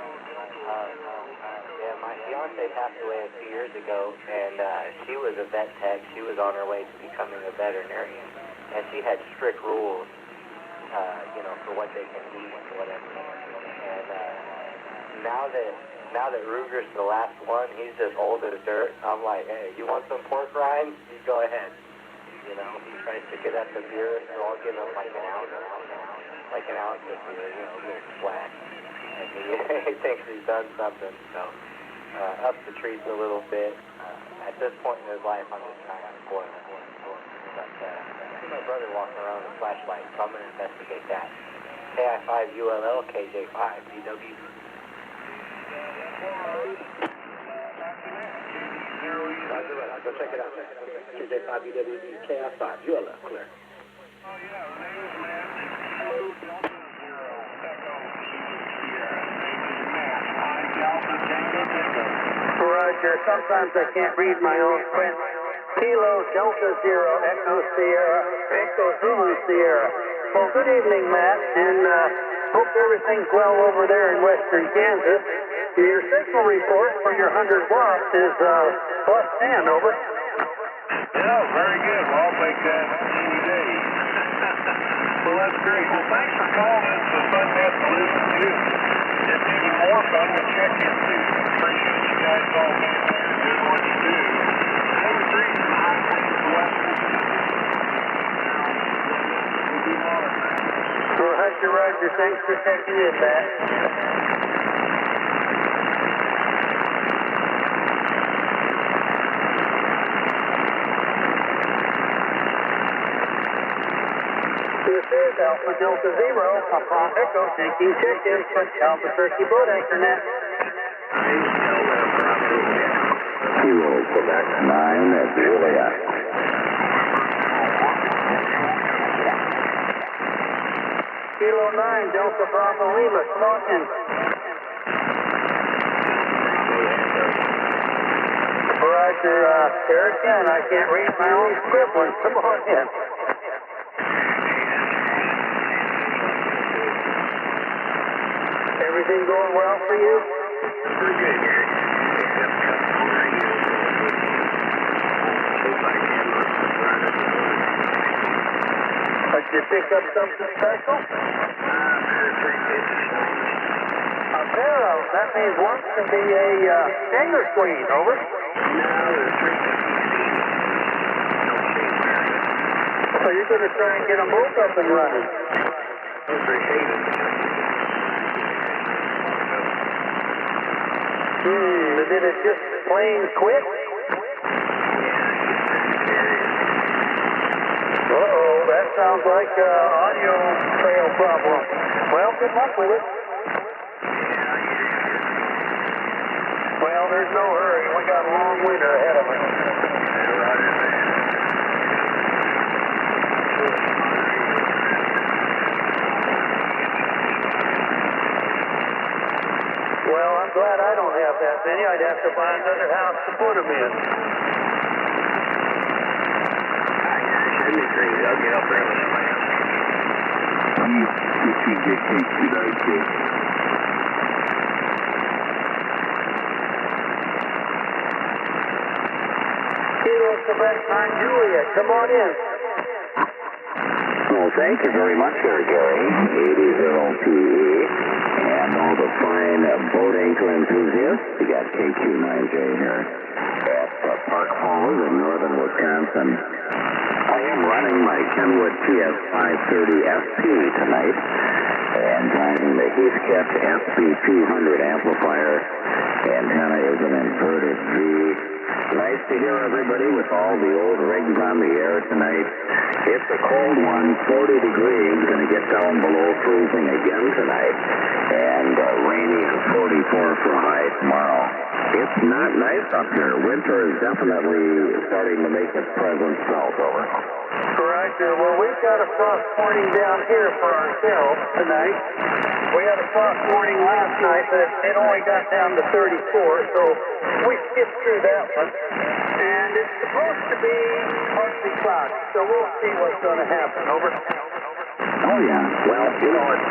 Yeah, my fiance passed away a few years ago, and she was a vet tech. She was on her way to becoming a veterinarian, and she had strict rules, for what they can eat and whatever. And now that Ruger's the last one, he's just old as dirt. I'm like, hey, you want some pork rinds? You go ahead. He tries to get at the beer, so I'll give him like an ounce of beer, a little slack. And he thinks he's done something, so up the treats a little bit. At this point in his life, I'm just trying to spoil him. But I see my brother walking around with a flashlight, so I'm going to investigate that. KI5ULL, KJ5, DW. Go check it out. KJ5BWD, KI5, ULL, clear. Roger, sometimes I can't read my own print. Kilo Delta Zero, Echo Sierra, Echo Zulu Sierra. Well, good evening, Matt, and hope everything's well over there in western Kansas. Your signal report for your 100 watts is plus 10, over. Yeah, very good. Well, I'll take that any day. Well, that's great. Well, thanks for calling. It's a fun net to listen to. If any more fun to check into. Appreciate you guys all being there and doing what you do. Number 3 is the highway for Western. We'll be monitoring. Roger. Thanks for checking in, Matt. This is Alpha Delta Zero, upon Echo, taking check-in for Albuquerque Boat Anchor Net. Kilo Quebec 9 at Juliet. Kilo 9, Delta Bravo Lima, come on in. Roger, here again, I can't read my own scribbling, come on in. Everything going well for you? Pretty good, Gary. Did you pick up something special? A Vero, that means one can be a hanger queen, over. So you're going to try and get them both up and running. Did it just plain quit? Uh-oh, that sounds like audio trail problem. Well, good luck with it. Well, there's no hurry. We got a long winter ahead of us. Well, I'm glad I don't have that many. I'd have to buy another house to put them in. I'll get up there with somebody else. Kilo Quebec 9 Juliet, come on in. Well, thank you very much, Sir Gary. 80PE. And all the fine boat anchor enthusiasts. You got KQ9J here at Park Falls in northern Wisconsin. I am running my Kenwood TS530SP tonight and driving the Heathkit SB200 amplifier. Antenna is an inverted V. Nice to hear everybody with all the old rigs on the air tonight. It's a cold one, 40 degrees, going to get down below freezing again tonight. And rainy and 44 for a high tomorrow. It's not nice up here. Winter is definitely starting to make its presence felt, over. Roger. Well, we've got a frost warning down here for ourselves tonight. We had a frost warning last night, but it only got down to 34, so we skipped through that one. And it's supposed to be partly cloudy, so we'll see what's going to happen. Over. Oh, yeah. Well, you know, it's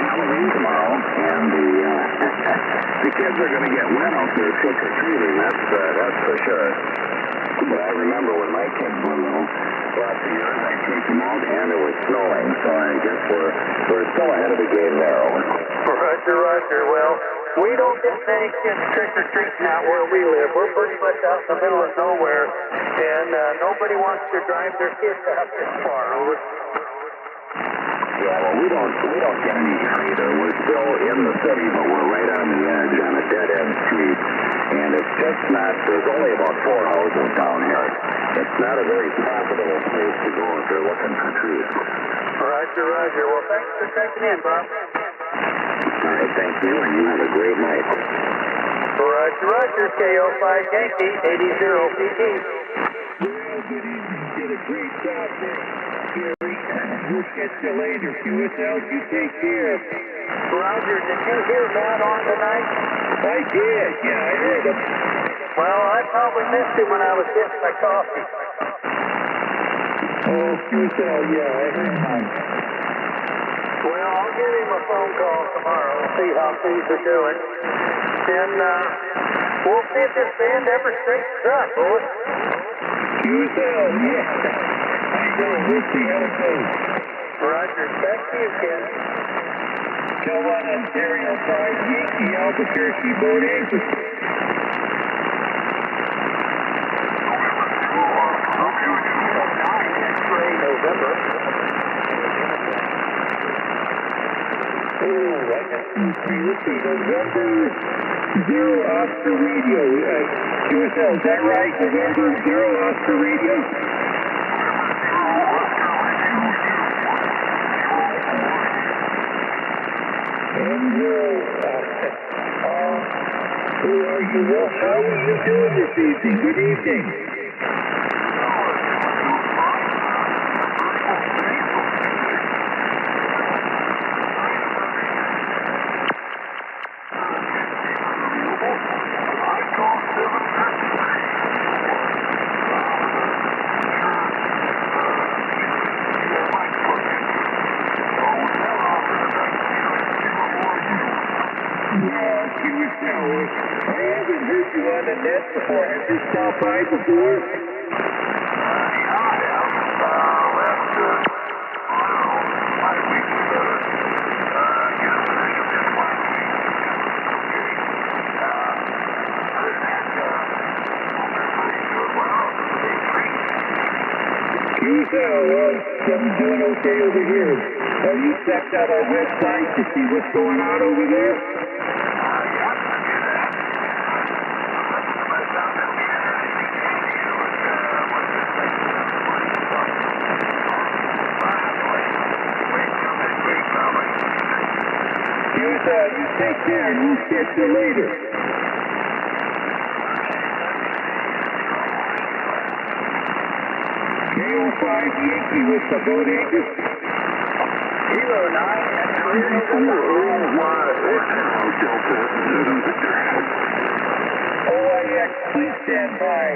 Halloween tomorrow, and the kids are going to get wet out there trick-or-treating, that's for sure. But I remember when my kids were little, lots of years I take them out, and it was snowing, so I guess we're still ahead of the game there. Roger. Well, we don't get many kids trick-or-treating out where we live. We're pretty much out in the middle of nowhere, and nobody wants to drive their kids out this far. Over. Yeah, well, we don't get any either. We're still in the city, but we're right on the edge on a dead-end street. And it's just not, there's only about 4 houses down here. It's not a very profitable place to go if you're looking for trees. Roger. Well, thanks for checking in, Bob. All right, thank you, and you have a great night. Roger. KO5 Yankee, 80 PD. Did a great job there, Gary. We'll catch you later, QSL. You take care. Roger, did you hear Matt on tonight? I did. Yeah, I heard him. Well, I probably missed him when I was getting my coffee. Oh, QSL, yeah, I heard him. Well, I'll give him a phone call tomorrow and see how things are doing. And we'll see if this band ever straightens up, boys. QSL, yeah. I know. We'll see how it goes. Roger, back to you, Ken. Tell on Ontario 5 Yankee, Albuquerque, boat anchor. November. Oh, I got 2, 3. Let's see. November 0 Oscar Radio. QSL, is that right? November 0 Oscar Radio? Who are you? Well, how are you doing this evening? Good evening. I haven't heard you on the net before. Have you stopped by before? I'm doing okay over here. Have you checked out our website to see what's going on over there? You take care and we'll catch you later. KO5 Yankee with the boat anchor. Kilo 9, that's OIX, please stand by.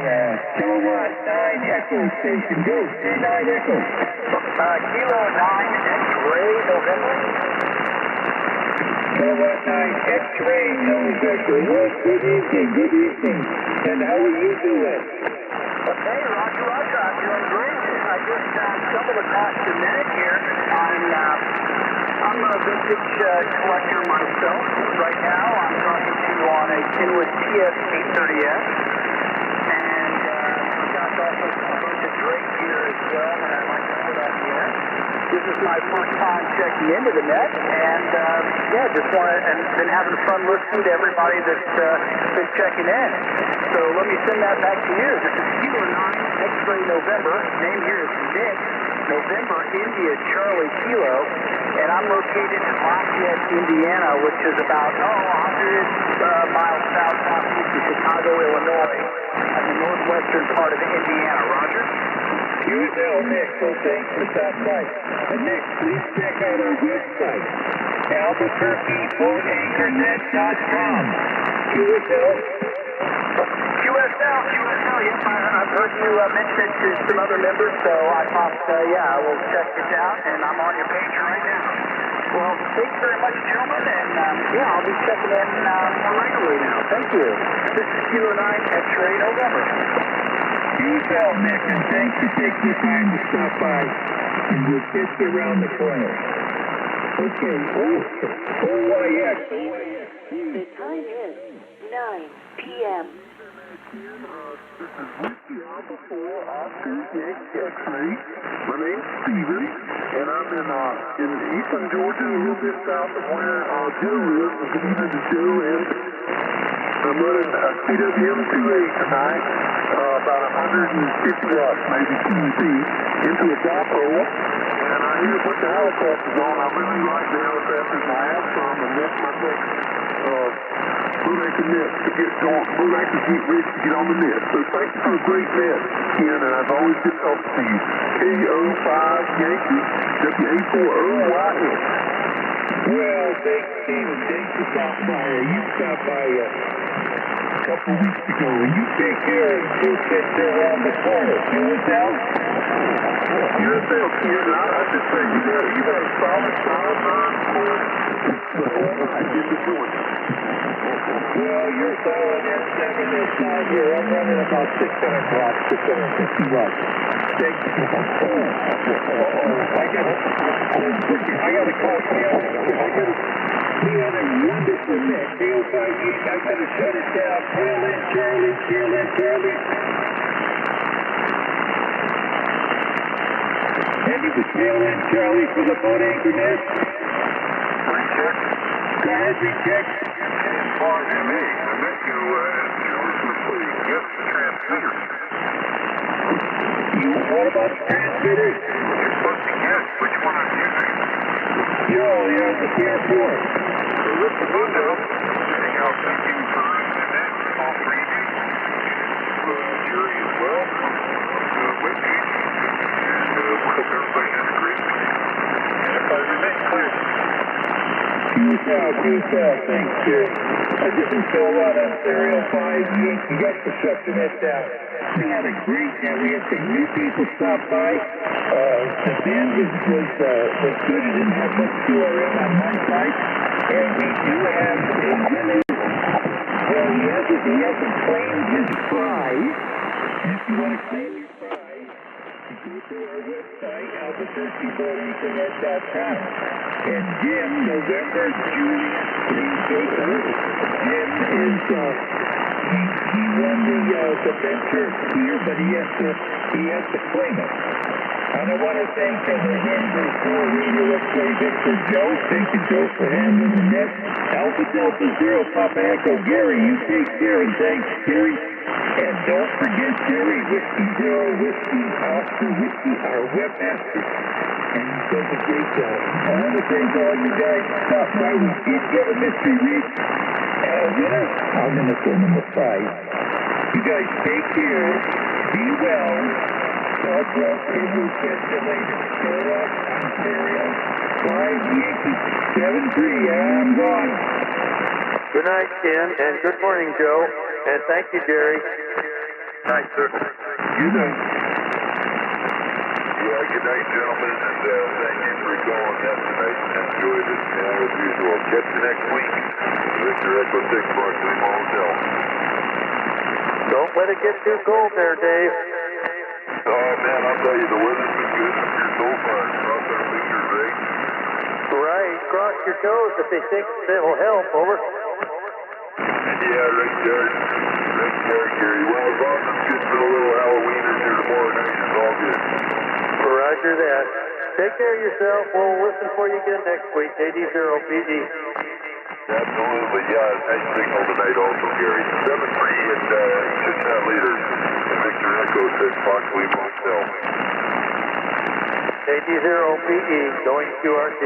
Kilowatt 9 Echo Station. Go, K9 Echo. Kilo 9, X-ray, November. Kilowatt 9 X-ray, November. Well, good evening. And how are you doing? Hey, Roger, I'm doing great. I just stumbled across the net here. I'm a vintage collector myself. Right now, I'm talking to you on a Kenwood TS-830S. And I've got also a bunch of Drake gear as well that I'd like to put on the air. This is my first time checking into the net, and been having fun listening to everybody that's been checking in. So let me send that back to you. This is Kilo 9 X-ray November. Name here is Nick. November India Charlie Kilo, and I'm located in Lafayette, Indiana, which is about 100 miles southeast of Chicago, Illinois, in the northwestern part of Indiana. Roger. QSL next, so thanks for stopping by. And next, please check out our website, AlbuquerquePhoneAnchorNet.com. QSL? QSL, yes, I've heard you mention it to some other members, so I thought, I will check this out, and I'm on your page right now. Well, thanks very much, gentlemen, and I'll be checking in more regularly now. Thank you. This is Kilo 9 X-Ray November. QSL, Nick, and thanks for taking the time to stop by, and we'll catch you around the corner. Okay, OYX. The time is 9 p.m. My name's Steven, and I'm in Eastern Georgia, a little bit south of where Joe is, the leader of the show, and I'm running a CWM 2.8 tonight, about 150 watts, maybe QC, into a drop hole, and I hear a bunch of helicopters on. I really like the helicopters. I have some, and that's my next bootlegger net to get going. Bootlegger get ready to get on the net. So thank you for a great net, Ken, and I've always been talking to you. KO5 Yankee, W840YS. Well, thanks, Steven. Thanks for stopping by. You stopped by a couple of weeks ago. You take care and we'll catch you around the corner. QSL? QSL, Ken, I just say you got a solid run for it. I get the joint. Well, you're solid at 7 this time here. I'm running about 600 watts, 650 watts. Thank you. I got to call Ken. He had a wonderful net. KO5 Yankee, I got to shut it down. Charlie. And it was Charlie for the boat anchor net. Recheck. Guard, recheck. Pardon me, the net you is complete. Yes, the transmitter. What about the transmitter? You're supposed to guess which one I'm using. You're all here at the airport. So lift the boat up, setting out 15 times, and then all 3 days. Jerry as well, with me, and we hope everybody has a great week. And if I remain clear. QSL, thanks, Jerry. This is Phil Rudd on Stereo 5 Yankee. Got to shut the net down. We had a great day. We had some new people stop by. The band was good. It didn't have much QRM on my side. And we do have a winner. Well, he hasn't claimed his prize. If you want to claim your prize, go to our website, AlbuquerquePhoneAnchorNet.com. And Jim, November, Juliet, Jim is, he won the venture here, but he has to claim it. And I want to thank November 4 Radio X-Ray Victor Joe. Thank you, Joe, for handling the net. Alpha Delta Zero, Papa Echo, Gary, you take care, and thanks, Gary. And don't forget Jerry, Whiskey Zero, Whiskey, Oscar Whiskey, our webmaster. And he does a great job. I want to thank all you guys who stopped by. We did get a mystery read. Winner, I'm going to send him a prize. You guys take care. Be well. God bless, and we'll catch you later. Go up, Ontario, 5 Yankee, 7-3, I'm gone. Good night, Ken, and good morning, Joe. And thank you, Jerry. Night, sir. Good night. Yeah, good night, gentlemen, and thank you for calling that tonight. Enjoyed it, as usual. Catch you next week. Victor Echo 6 Park Lima Hotel. Don't let it get too cold there, Dave. Oh, man, I'll tell you, the weather's been good up here so far. Cross our fingers, right? Right. Cross your toes if they think it'll help, over. Yeah, right there. Right there, Gary. Well, as long as I'm getting a little Halloweeners here tomorrow night, it's all good. Roger that. Take care of yourself. We'll listen for you again next week. 80-PD. Absolutely, yeah. Nice signal tonight also, Gary. 7-3 and 6 liters. Victor Echo 6 Fox Lima Hotel. 80-PD, going QRT.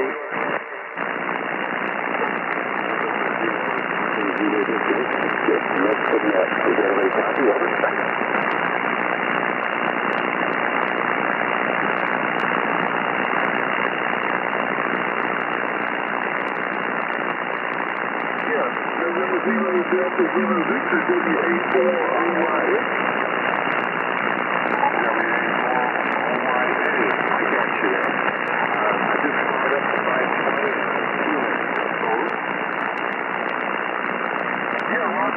November Victor, W84RYX.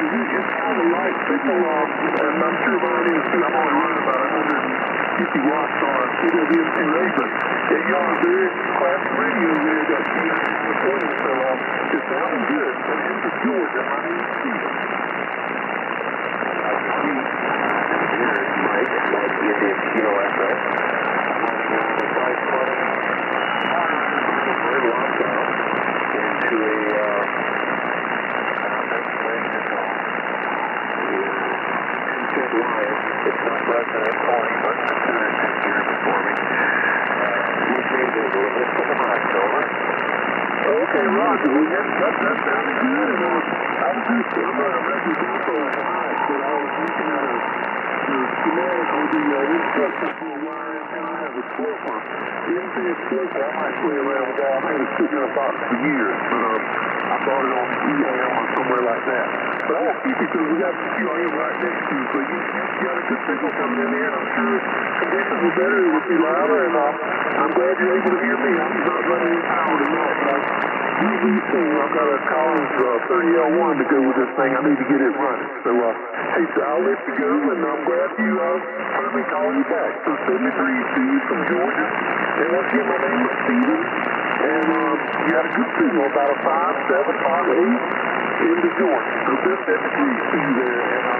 It's all the light signal, and I'm sure mine is too. I'm only running about 150 watts on CWM2A, but y'all are very classic radio there that recording, so it sounds good. And into Georgia, my name is Steve. Here is Mike, Indian Kilo Echo. Into it's not less than a 20, but consider it 10 years for me. You changed it a little bit for the mic, over. Okay, Roger. Well, that sounded good. And I was just, I'm not a record also live, but I was looking at the schematic on the instructions for wiring, and I have a sloper. Anything sloper, I might play around with that. I had it sitting in a box for years, but I bought it on EAM or somewhere like that. But I won't keep it because we got the QAM right next to you. So you got a good signal coming in here, and I'm sure conditions were better. It would be louder, and I'm glad you're able to hear me. I'm not running any power tonight, but usually I've got a Collins 30L1 to go with this thing. I need to get it running. So, hey, so I'll let you go, and I'm glad you heard me calling you back. So 73 Steve from Georgia, and once again, my name is Steven, and you had a good signal, about a 5, 7, 5, 8. Into Georgia. So just 73 Steve there, and I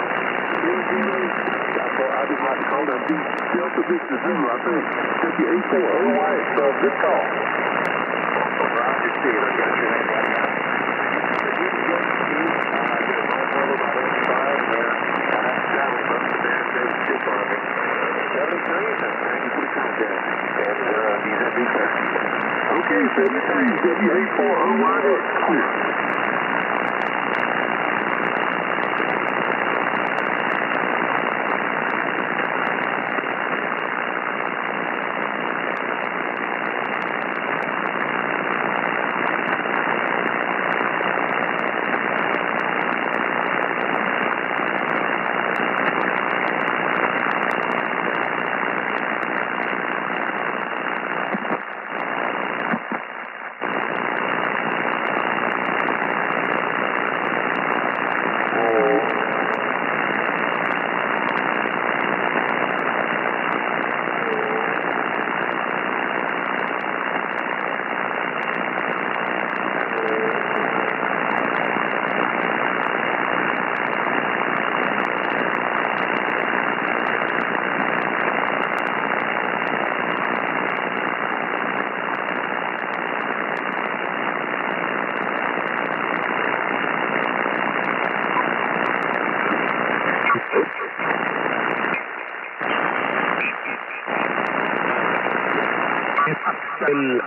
did not call that beat Delta Victor Zulu, I think. W84OYX, so good call. Roger, Steve, I got your name right now. So you can get Steve, I did a roll for about 85 there, and that's traveling up to there, there's a chip on me. 73, and thank you for the contact. And these are defense. Okay, 73, W84OYX, clear.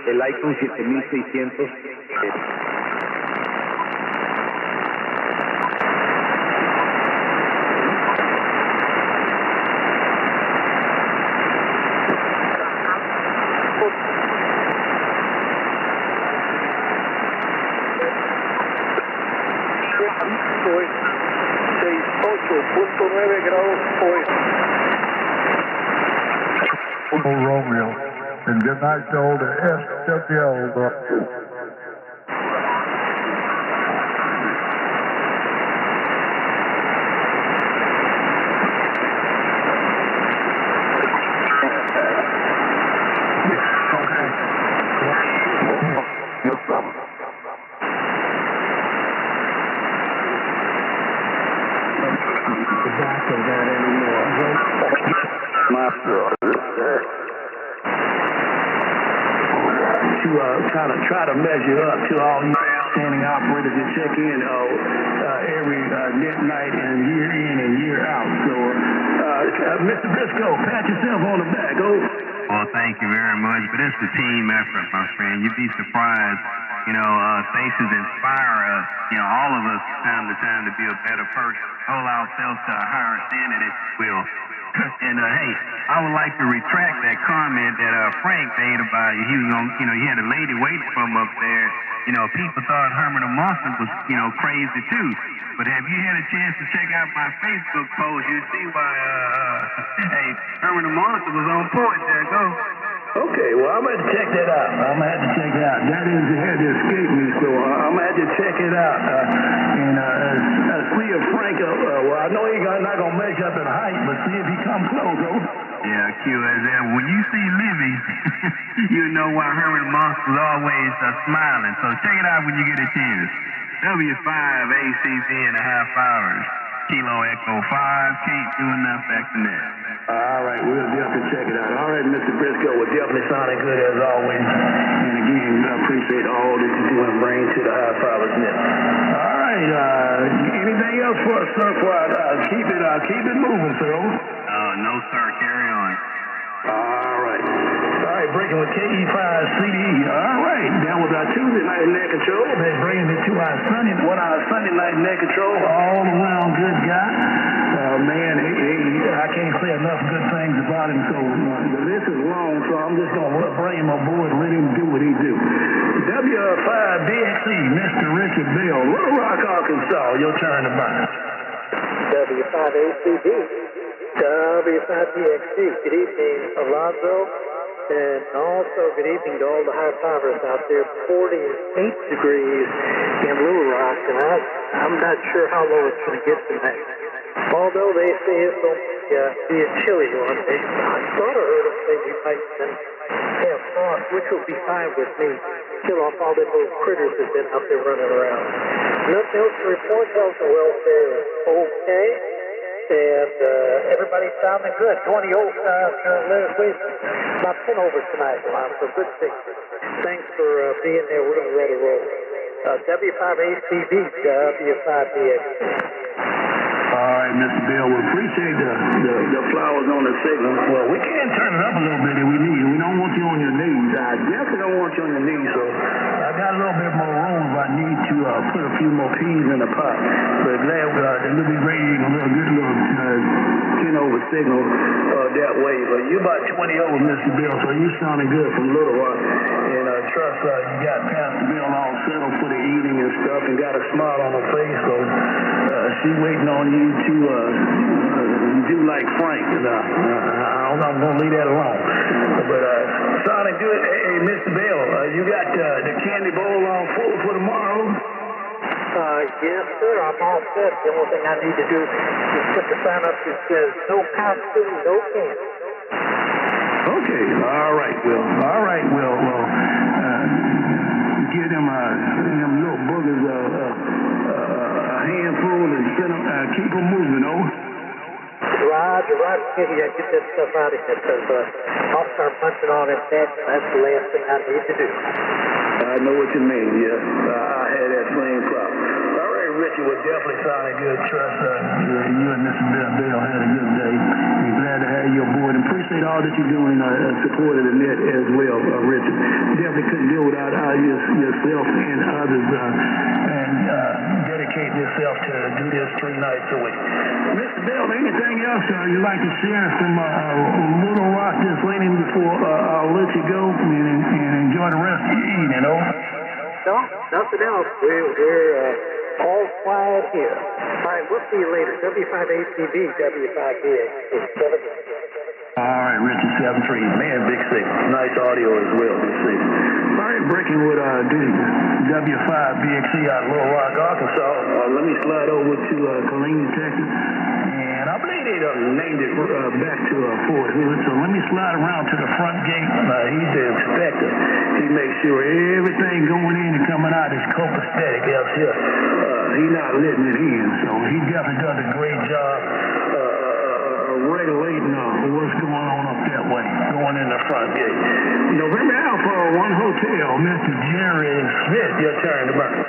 El iPhone 7600. Hoy 68.9 grados hoy. Romeo, and good night to all the SWL. No problem. The back of that anymore. My to kind of try to measure up to all you outstanding operators that check in every net night and year in and year out. So, Mr. Briscoe, pat yourself on the back. Well, thank you very much. But it's a team effort, my friend. You'd be surprised. You know, stations inspire us, you know, all of us time to time to be a better person, hold ourselves to a higher standard, if you will. And hey, I would like to retract that comment that Frank made about he was on, he had a lady waiting for him up there. People thought Herman the Monster was, crazy too. But have you had a chance to check out my Facebook post? You see why, hey, Herman the Monster was on point. There you go. Okay, well, I'm going to have to check that out. That had to escape me, so I'm going to have to check it out. See if Frank, well, I know he's not going to measure up in height, but see if he comes close, though. Yeah, when you see Livy, you know why Herman the Monster was always smiling. So check it out when you get a chance. W5 ACV in a half hours. Kilo Echo 5, can't do enough back to net. All right, we'll definitely check it out. All right, Mr. Briscoe, we're definitely sounding good as always. And again, I appreciate all that you do and bring to the High Fivers Net. All right, anything else for us, sir? Keep it moving, sir. No, sir, carry on. All right, breaking with KE5CD. All right, that was our Tuesday night net control. They're bringing it to our Sunday night net control. All around good guy. Man, I can't say enough good things about him. So the list is long, so I'm just gonna bring him aboard and let him do what he do. W5DXE, Mr. Richard Bell, Little Rock, Arkansas. Your turn to burn. W5ACB. W5DXE. Good evening, Alonzo. And also, good evening to all the high fivers out there. 48 degrees in Little Rock, and I'm not sure how low it's going to get tonight. Although they say it's going to be a chilly one. I thought I heard them say we might have frost, which will be fine with me. Kill off all the little critters that's been up there running around. Nothing else to report. Health and welfare is okay. And everybody's sounding good. 20 over about 10 over tonight, so good thing. Thanks for being there. We're going to let it roll. W5ACB, W5DX. All right, Mr. Bill, we appreciate the flowers on the signal. Well, we can turn it up a little bit if we need. We don't want you on your knees. I definitely don't want you on your knees, so I got a little bit more room if I need to put a few more peas in the pot. But glad we'll be radiating a good little 10 over signal that way. But you're about 20 over, Mr. Bill, so you sounding good from Little Rock. And trust you got Pastor Bill all settled for the evening and stuff and got a smile on her face, so she waiting on you to do like Frank. I'm going to leave that alone. But sounding good. Hey, Mr. Bill, you got the candy bowl on full for tomorrow? Yes, sir. I'm all set. The only thing I need to do is put the sign up that says no costume, no candy. Okay. All right. We'll give them little boogers a handful and send them, keep them moving, Roger. Yeah, get that stuff out of here, because I'll start punching on it back. That's the last thing I need to do. I know what you mean, yeah. I had that same problem. All right, Richie, we're definitely sounding good. Trust you and Mr. Bill had a good day. We're glad to have you aboard and appreciate all that you're doing in support of the net as well, Richard. Definitely couldn't do without yourself and others and dedicating yourself to do this 3 nights a week. Mr. Bill, anything else you'd like to share from Little Rock this evening before I'll let you go and enjoy the rest of your evening, No, nothing else. We're all quiet here. All right, we'll see you later. W5ACB, W5DX. All right, Richard 73. Man, big signal. Nice audio as well. Let's see. All right, breaking with W5BXE out of Little Rock, Arkansas. Let me slide over to Killeen, Texas. And I believe they named it back to Fort Hood. So let me slide around to the front gate. He's the inspector. He makes sure everything going in and coming out is copacetic out here. He's not letting it in. So he definitely does a great job regulating what's going on up that way, going in the front gate. November Alpha, 1 Hotel, Mr. Jerry Smith, your turn to burn.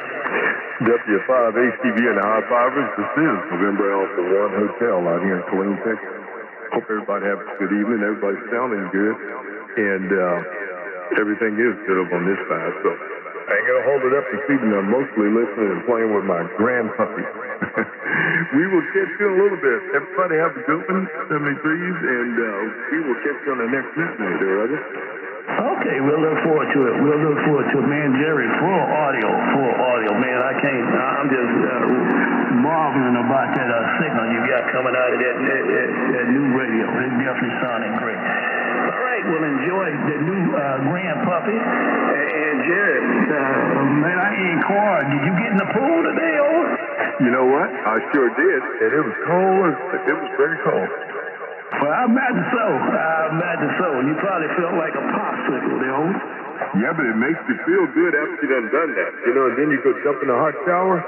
W5ACV and the High Fivers, this is November Alpha 1 Hotel out here in Killeen, Texas. Hope everybody has a good evening. Everybody's sounding good, and everything is good up on this side. So I ain't gonna hold it up this evening. I'm mostly listening and playing with my grandpuppy. We will catch you in a little bit. Everybody have a good one, 73s, and we will catch you on the next midnight, all right? Okay, we'll look forward to it. We'll look forward to it. Man, Jerry, full audio, man. I'm just marveling about that signal you got coming out of that new radio. It's definitely sounding great. All right, we'll enjoy the new grand puppy. And Jerry, man, I inquired, did you get in the pool today, over? You know what? I sure did, and it was cold. It was very cold. Well, I imagine so. You probably felt like a popsicle there, over. Yeah, but it makes you feel good after you done that. You know, and then you go jump in a hot shower.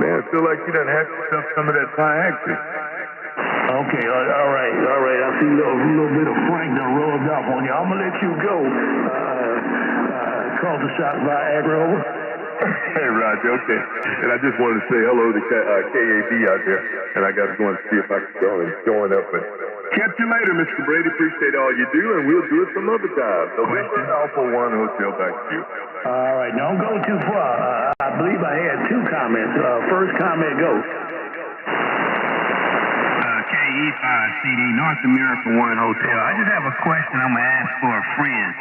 Man, I feel like you done had yourself some of that Viagra. Okay, all right. I see a little bit of Frank done rubbed off on you. I'm gonna let you go. Call the shot Viagra, over. Hey, Roger, okay. And I just wanted to say hello to KAB out there, and I got to go and see if I can go and join up. But catch you later, Mr. Brady. Appreciate all you do, and we'll do it some other time. November Alpha 1 Hotel, back to you. All right, don't go too far. I believe I had two comments. First comment, go. KE5CD, North America 1 Hotel. I just have a question I'm going to ask for a friend.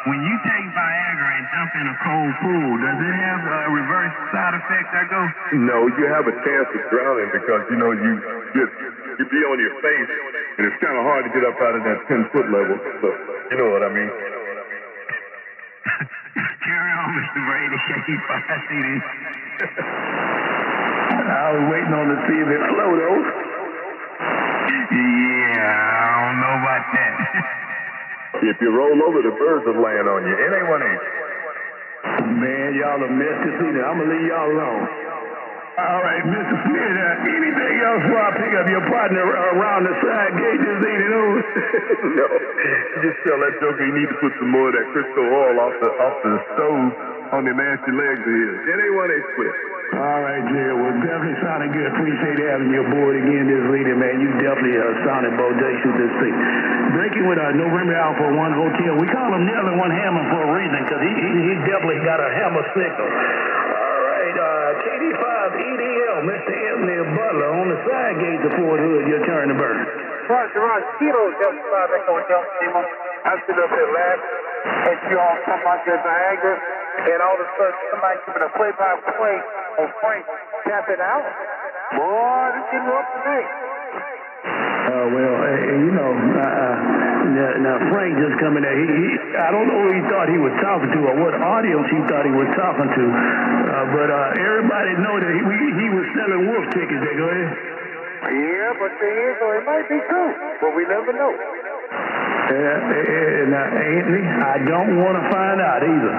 When you take Viagra and jump in a cold pool, does it have a reverse side effect that go? No, you have a chance of drowning because, you know, you be on your face, and it's kind of hard to get up out of that 10-foot level. So, you know what I mean? Carry on, Mr. Brady. KE5CD. I was waiting on to see if it flowed, though. Yeah, I don't know about that. If you roll over, the birds will land on you. NA1H. Man, y'all are messed this evening. I'm going to leave y'all alone. All right, Mr. Smith, anything else before I pick up your partner around the side gate this evening? No. Just tell that joker you need to put some more of that Crisco oil off the stove on them nasty legs of his. NA1H quit. All right, Jerry. Well, definitely sounding good. Appreciate having you aboard again this evening, man. You definitely sounded bodacious this thing. Breaking with November Alpha 1 Hotel. We call him Nearly One Hammond for a reason, because he definitely got a hammer signal. All right, KD5EDL, Mr. Anthony Butler on the side gate to Fort Hood. Your turn to burn. Roger. Kilo Delta 5 Echo Delta Lima. I'm sitting up here laughing at you all talking about your Viagra, and all of a sudden somebody giving a play-by-play on Frank tapping out. Boy, this getting rough today. Now Frank just coming there. I don't know who he thought he was talking to or what audience he thought he was talking to, but everybody know that he was selling wolf tickets. There, go ahead. Yeah, but it might be true, but we never know. Now, Anthony, I don't want to find out either.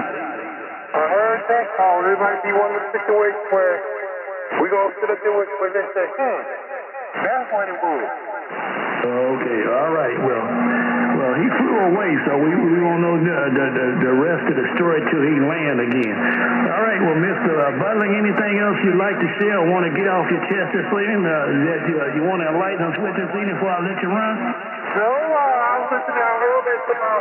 I heard that call. It might be one of the situations where we're going to sit up there where they say, that's what it was. Okay, all right. Well, he flew away, so we won't know the rest of the story till he land again. All right, well, Mr. Butler, anything else you'd like to share or want to get off your chest this evening that you want to enlighten us with this evening before I let you run? No, I was listening to a little bit about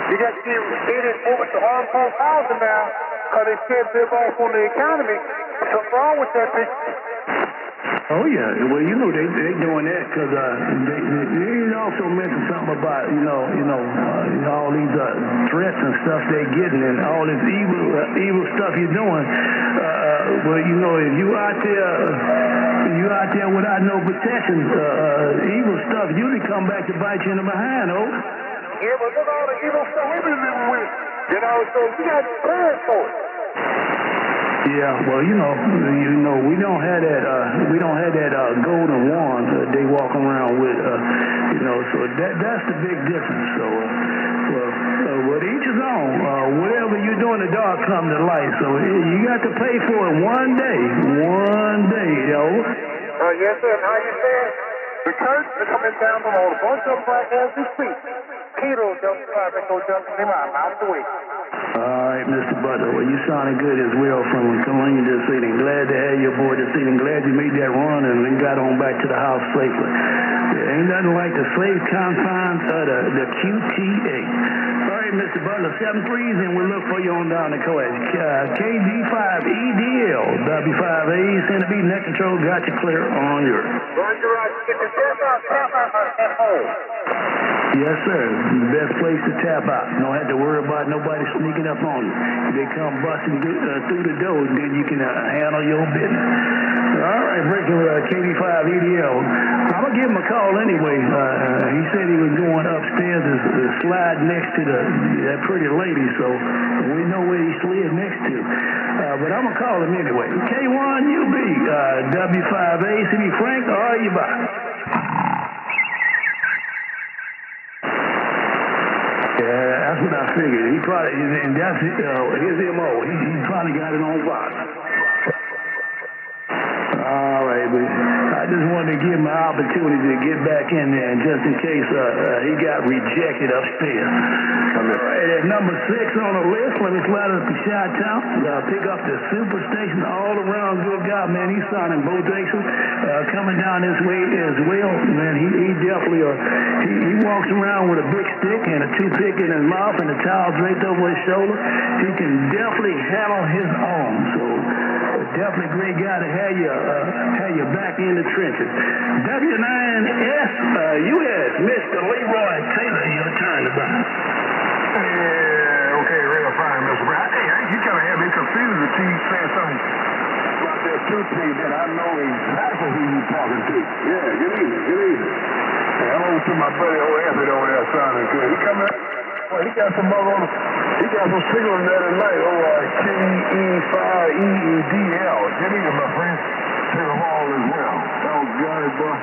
you got to get it over to harmful housing now because they can't live off on the economy. Something wrong with that picture. Oh, yeah. Well, you know, they doing that because they also mentioned something about, all these threats and stuff they're getting and all this evil stuff you're doing. Well, you know, if you out there without no protection, evil stuff usually come back to bite you in the behind, oh. Yeah, but look at all the evil stuff we've been living with. You know, so you got to prepare for it. Yeah, well, we don't have that golden wand that they walk around with, so that's the big difference. So, but each is on. Whatever you do in the dark come to light. So you got to pay for it one day, yo. Yes, sir. And how you saying? The curtains are coming down on a bunch of them right as we speak. Kilo Delta 5 Echo Delta Lima. I'm out the way. All right, Mr. Butler. Well, you sounded good as well from Killeen this evening. Glad to have you aboard this evening. Glad you made that run and you got on back to the house safely. There ain't nothing like the safe confines of the QTA. All right, Mr. Butler, 7-3s, and we'll look for you on down the coast. KD5EDL, W5A, Center B, net control, got you clear on yours. Roger, Roger. Get the tap out. Yes, sir. Best place to tap out. Don't have to worry about nobody sneaking up on you. If they come busting through the door, then you can handle your business. All right, breaking KD5EDL. I'm going to give him a call anyway. He said he was going upstairs to slide next to that pretty lady, so we know where he slid next to. But I'm going to call him anyway. K1UB, W5A, CB Frank, are you by? Yeah, that's what I figured. He probably, and that's his MO. He probably got it on box. All right, but I just wanted to give him an opportunity to get back in there, and just in case he got rejected upstairs. All right, at number 6 on the list, let me slide up to Chi-Town. Pick up the Superstation, all around good guy, man. He's signing bodacious. Coming down this way as well, man. He definitely he walks around with a big stick and a toothpick in his mouth and a towel draped over his shoulder. He can definitely handle his own. So definitely a great guy to have you back in the trenches. W9S US, Mr. Leroy Taylor, your turn to buy. Yeah, okay, real fine, Mr. Brown. Hey, you kind of had me confused with you saying something about that toothpick that I know exactly who you talking to. Yeah, good evening. Hey, hello to my buddy old Anthony over there sounding good. He coming out. Well, he got some other he got some signal there tonight over KE5EEDL. Good evening, my friend. To the hall as well. Oh, got it, boy.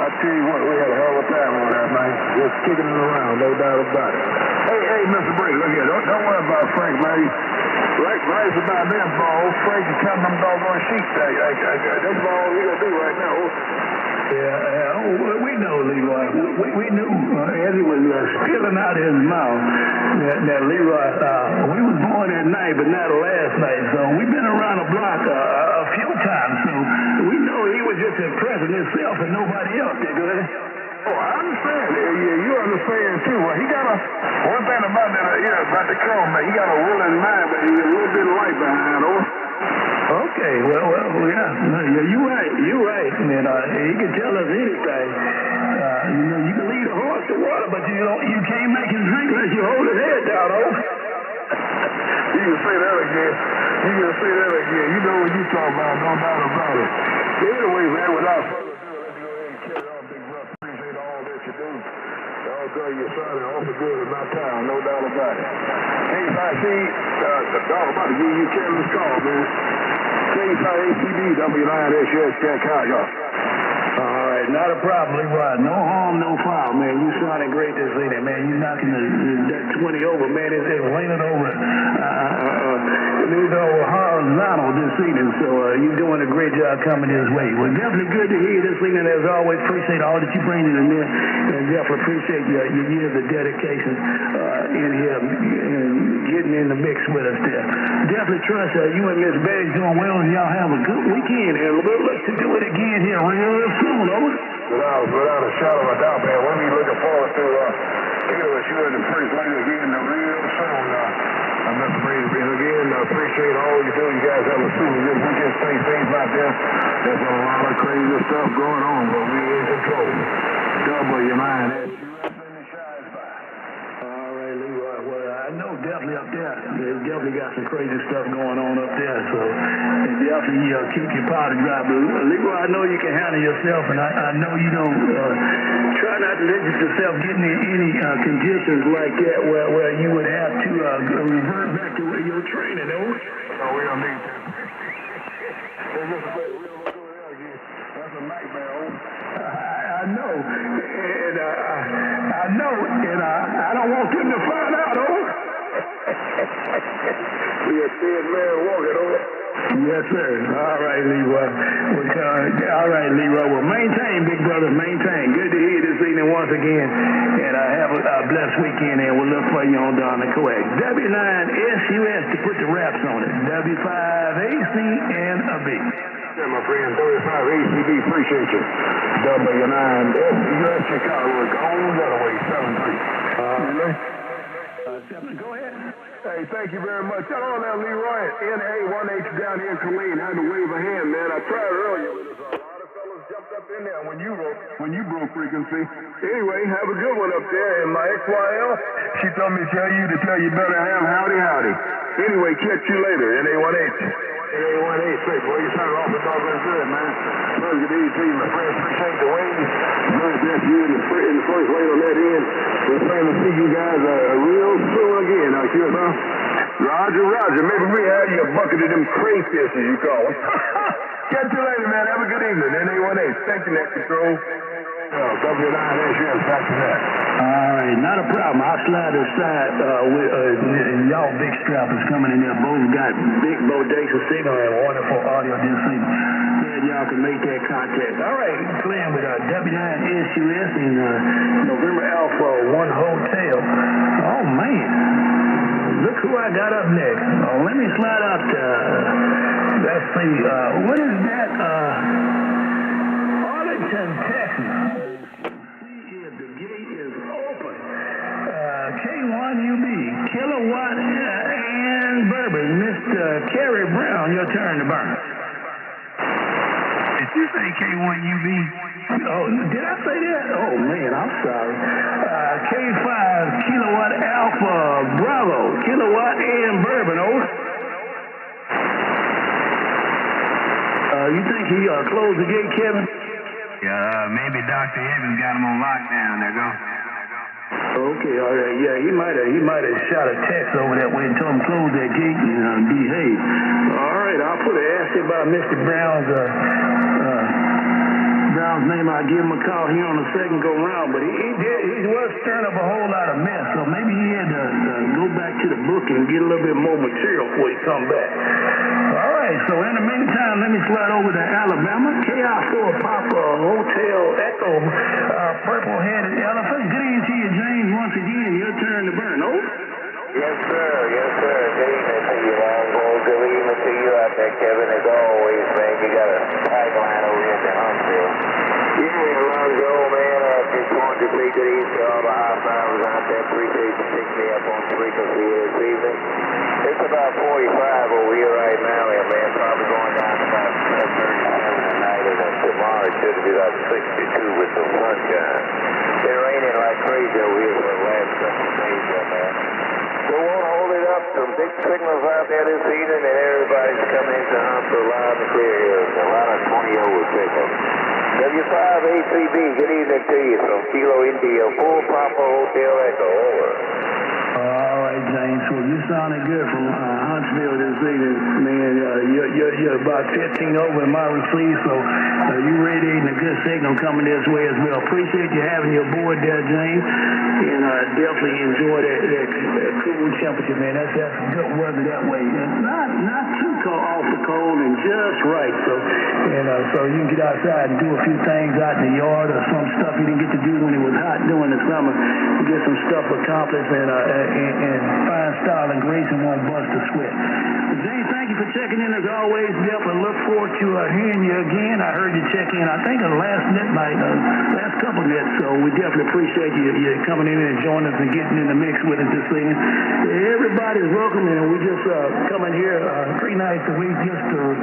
I tell you what, we had a hell of a time on that, man. Just kicking it around, no doubt about it. Hey, Mr. Brady, look here. Don't worry about Frank, man. Right about that ball, Frank can count them doggone sheep. That's all we gonna do right now. Yeah, we know, Leroy. We knew as he was spilling out his mouth that Leroy, we was born that night, but not last night. So we've been around the block a few times, so we know he was just impressing himself and nobody else, did you? Oh, I understand. Yeah, you understand too. Well, he got one thing about that, about the cone, man. He got a willing mind, but he's a little bit light behind, Okay, well, yeah, you're right. And he can tell us anything. You can lead a horse to water, but you can't make him drink unless you hold his head down, You can say that again. You know what you talking about, no doubt about it. Anyway, man, without further ado, let's go ahead and carry on, Big Rough. Appreciate all that you do. All good, you're sounding awful good in my town, no doubt about it. Hey, if I see the dog about to give you a careless call, man. K5ACB, W9SUS, Chicago. All right, not a problem, Leroy. No harm, no foul, man. You sounded great this evening, man. You knocking that 20 over, man. It's leaning over. Horizontal this evening, so you're doing a great job coming this way. Well, definitely good to hear you this evening. As always, appreciate all that you bring in there, and definitely appreciate your years of dedication in here and getting in the mix with us there. Definitely trust you and Miss Betty's doing well, and y'all have a good weekend, and we'll look to do it again here real soon, over. Without a shadow of a doubt, man. We'll be looking forward to kicking with you and the first lady again real soon. Mr. Brady, again, appreciate all you do. You guys have a super good weekend. Stay safe out there. There's a lot of crazy stuff going on, but we in control. Double your mind. All right, Leroy. Well, I know definitely up there. They definitely got some crazy stuff going on up there, so definitely keep your powder dry. But Leroy, I know you can handle yourself, and I know you don't try not to let yourself get in any conditions like that where you would have to revert back to your training, no? No, we don't need to. That's a nightmare, I know, and I don't want them to find out, Be a dead man walking, Yes, sir. All right, Leroy. Well, maintain, big brother, maintain. Good to hear you this evening once again. And have a blessed weekend, and we'll look for you on down the coax. W9SUS, 35AC and a B. Yeah, my friend, 35 ACB, appreciate you. W9SUS Chicago, on Getaway 73. Go ahead. Hey, thank you very much. Hello now, Leroy at NA1H down here in Killeen. I had to wave a hand, man. I tried earlier, but there's a lot of fellas jumped up in there when you broke frequency. Anyway, have a good one up there. And my XYL, she told me to tell you better have howdy. Anyway, catch you later, NA1H. NA1H, say, boy, you sound awful doggone good, man. Well, good evening to you, my friend. Appreciate the wings. Good to have you in the first lane on that end. We're planning to see you guys real soon again, out here, huh? Roger. Maybe we have you a bucket of them crayfish, as you call them. Catch you later, man. Have a good evening. NA1H. Thank you, Net Control. W9SUS, back to that. All right, not a problem. I'll slide aside with y'all big strappers coming in there. Both got big bodacious signal and wonderful audio this evening. Glad y'all can make that contact. All right, playing with W9SUS in November Alpha 1 Hotel. Oh, man. Look who I got up next. Oh, let me slide out. Let's see. What is that? Arlington, Texas. K1UB, Kilowatt and Bourbon. Mr. Kerry Brown, your turn to burn. Did you say K1UB? Oh, did I say that? Oh, man, I'm sorry. K5, Kilowatt Alpha, Bravo, Kilowatt and Bourbon, over. You think he closed the gate, Kevin? Yeah, maybe Dr. Evans got him on lockdown. There go. Okay, all right, yeah, he might have shot a text over that way and told him to close that gate and behave. All right, I'll put an ask about Mr. Brown's name. I'll give him a call here on the second go round, but he was stirring up a whole lot of mess, so maybe he had to go back to the book and get a little bit more material before he come back. All right, so in the meantime, let me slide over to Alabama. KI4 Papa Hotel Echo, Purple-Headed Elephant. Good evening to you, James. Once again, your turn to burn. Over. Yes, sir. Good evening to you, Lonzo. Good evening to you out there, Kevin. As always, man, you got a pipeline over here in Huntsville. Yeah, Lonzo, man, I just wanted to say good evening to all the high fivers out there. Appreciate you picking me up on frequency this evening. It's about 45 over here right now, and man, probably going down to about 37 tonight, and tomorrow it should be about 62 with some sunshine. Been raining like crazy over here for the last couple of days, man. So won't hold it up. Some big signals out there this evening, and everybody's coming into Huntsville loud and clear here. A lot of 20-over signals. W5ACB, good evening to you from Kilo India, Full Papa Hotel Echo, over. All right, James. Well, you sounded good from Huntsville this evening, man. You're about 15 over in my receive, so you radiating a good signal coming this way as well. Appreciate you having you aboard there, James, and definitely enjoy that cool temperature, man. That's good weather that way. And not too cold, off the cold, and just right. So you can get outside and do a few things out in the yard or some stuff you didn't get to do when it was hot during the summer. Get some stuff accomplished and find style and grace and won't bust a sweat. James, thank you for checking in as always. Definitely look forward to hearing you again. I heard you check in, I think, the last last couple nets, so we definitely appreciate you coming in and joining us and getting in the mix with us this evening. Everybody's welcome, and we just coming here 3 nights a week just to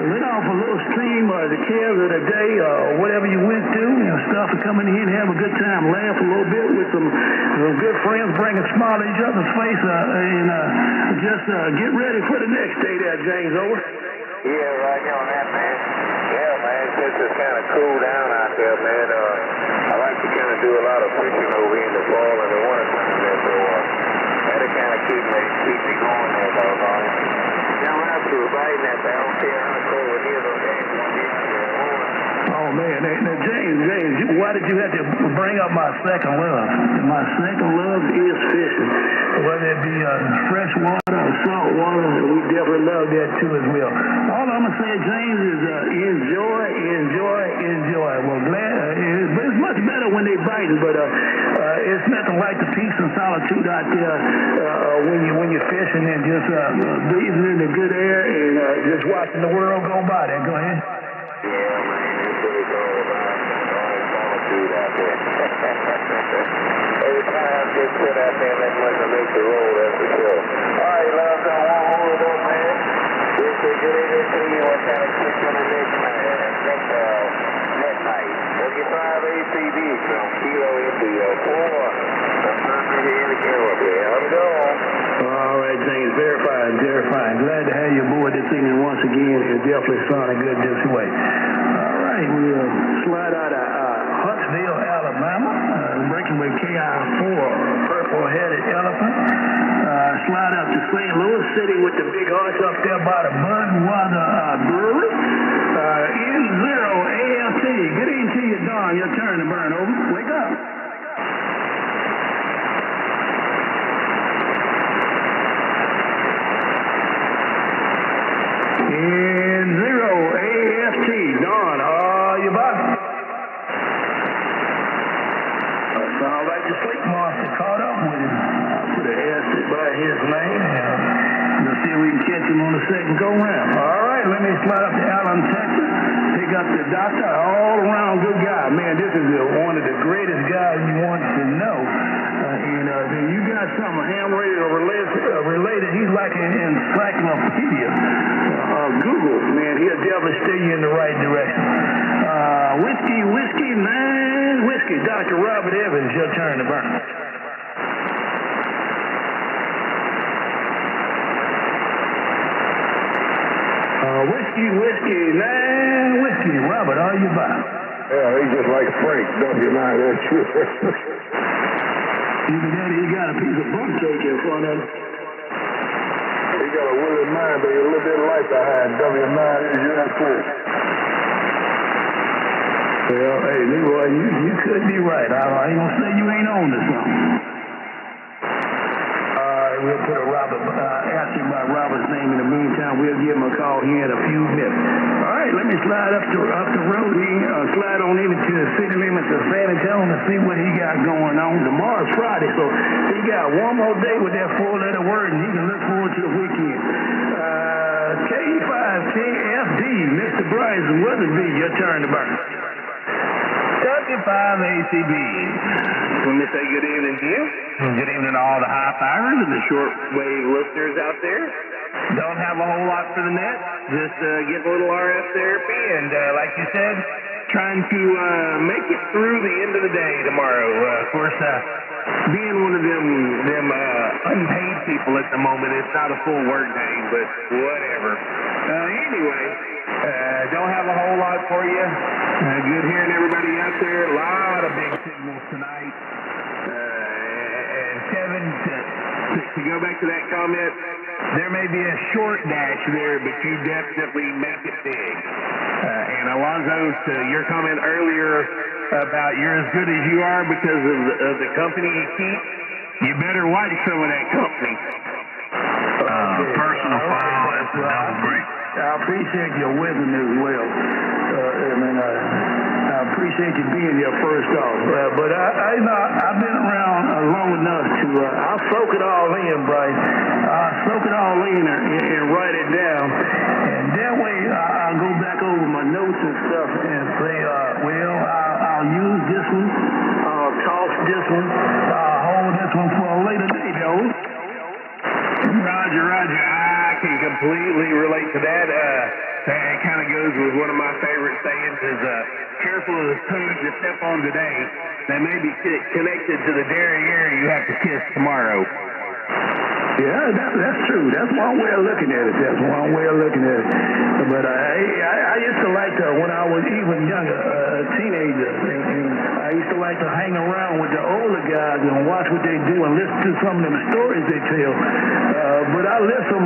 let off a little stream of the cares of the day, whatever you went through, stuff, and coming in and have a good time, laugh a little bit with some good friends, bring a smile to each other's face, and just get ready for the next day there, James. Over. Yeah, right on that, man. Yeah, man, it's kind of cool down out there, man. I like to kind of do a lot of fishing over here in the fall and the winter time there, so that'll kind of keep me going there, doggone it. Now, after riding that, I don't care how cold it is, okay? Oh, man. Now, James, why did you have to bring up my second love? My second love is fishing. Whether it be fresh water or salt water, we definitely love that too as well. All I'm going to say, James, is enjoy. Well, glad, but it's much better tell when they biting, but it's nothing like the peace and solitude out there when you're fishing and just breathing in the good air and just watching the world go by there. Go ahead. Yeah, man, that's what it's all about. All solitude out there. Every time I get put out there, that must make the roll, that's for sure. All right, love, I won't hold it up, man. We'll say good evening to you. What kind of quick on the next night? 35 ACB from Kilo India 4. I'm here to go up here. I'm going. All right, James, verifying. Glad to have you aboard this evening once again. It definitely sounded good this way. All right, we'll slide out of Huntsville, Alabama, breaking with KI4, purple-headed elephant. Slide up to St. Louis City with the big arch up there by the Budweiser Brewery. N0 AFT. Good evening to you, Don. Your turn to burn. Over. Wake up. N0 AFT. Don, are you back? Sounds like the sleep monster caught up with him. Put an S by his name. We'll see if we can catch him on the second go-round. All right, let me slide up to Allen, Texas. Pick up the doctor, all-around good guy. Man, this is one of the greatest guys you want to know. Then you got something ham-rated or related. He's like an encyclopedia. Google, man, he'll definitely steer you in the right direction. Whiskey, man, whiskey. Dr. Robert Evans, your turn to burn. Whiskey, Robert, are you by? Yeah, he's just like Frank, W9, that's true. Even then, he got a piece of bump cake in front of him. He got a willing mind, but a little bit of light behind W9 is your first. Well, hey, Leroy, you could be right. I ain't gonna say you ain't on to something. We'll put a ask him about Robert's name in the meantime. We'll give him a call here in a few minutes. All right, let me slide up the road here, slide on into the city limits of San Antonio to see what he got going on. Tomorrow's Friday, so he got one more day with that four-letter word, and he can look forward to the weekend. K5KFD, Mr. Bryson Weatherby, your turn to burn. 35 ACB. Let me say good evening to you. Good evening to all the high fivers and the shortwave listeners out there. Don't have a whole lot for the net. Just getting a little RF therapy and, like you said, trying to make it through the end of the day tomorrow. Of course, being one of them unpaid people at the moment, it's not a full work day, but whatever. Anyway, don't have a whole lot for you. Good hearing everybody out there. A lot of big signals tonight. And Kevin, to go back to that comment, there may be a short dash there, but you definitely make it big. And Alonzo, to your comment earlier about you're as good as you are because of the company you keep, you better watch some of that company. Personal file, that's a double break. I appreciate your wisdom as well. I appreciate you being here first off. But I've been around long enough to, I'll soak it all in, Bryce. I'll soak it all in and write it down. And that way I'll go back over my notes and stuff and say, I'll use this one, I'll toss this one, I'll hold this one for a later date, though. Roger. I can completely relate to that. It kind of goes with one of my favorite sayings is, careful of the toes you step on today. They may be connected to the derriere you have to kiss tomorrow. Yeah, that's true. That's one way of looking at it. But I used to like to, when I was even younger, a teenager, and I used to like to hang around with the older guys and watch what they do and listen to some of them stories they tell. But I listen,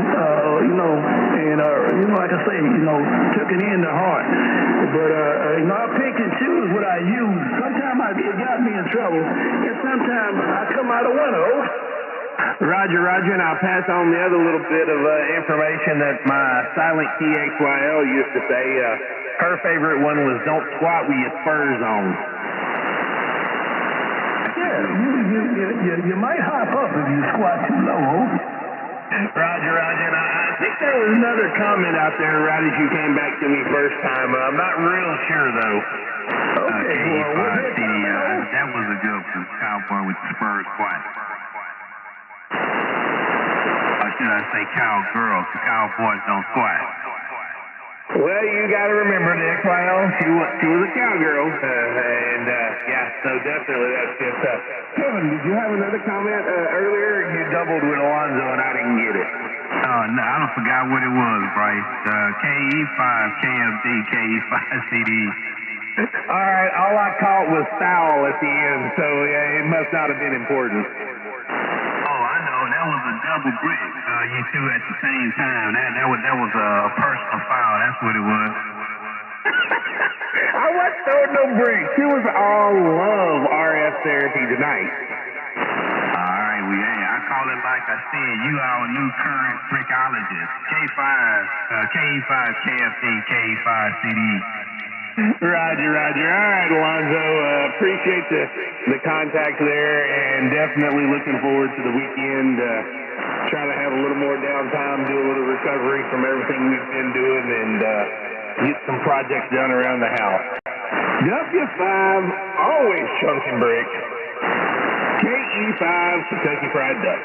like I say, took it in the heart. But, I pick and choose what I use. Sometimes it got me in trouble, and sometimes I come out a winner. Roger, and I'll pass on the other little bit of information that my silent TXYL used to say. Her favorite one was don't squat with your spurs on. You might hop up if you squat too low, over. Roger. And I think there was another comment out there right as you came back to me first time. I'm not real sure, though. Okay, that was a good one. Cowboy with the spurs squat. Or should I say cowgirl? The cowboys don't squat. Well, you got to remember that clown. She was a cowgirl, so definitely that's just. Kevin, did you have another comment earlier? You doubled with Alonzo, and I didn't get it. No, I don't forgot what it was, Bryce. KE5, KFD, KE5 CD. All right, all I caught was foul at the end, so yeah, it must not have been important. Oh, I know. That was a double brick. You two at the same time. That was a personal foul. That's what it was. I wasn't throwing no bricks. It was all love RF therapy tonight. All right, I call it like I said. You our new current brickologist. K5, KE5, KFD, KE5 CD. Roger. All right, Alonzo. Appreciate the contact there, and definitely looking forward to the weekend. Try to have a little more downtime, do a little recovery from everything we've been doing, and get some projects done around the house. W5, always chunking bricks. KE5, Kentucky Fried Duck.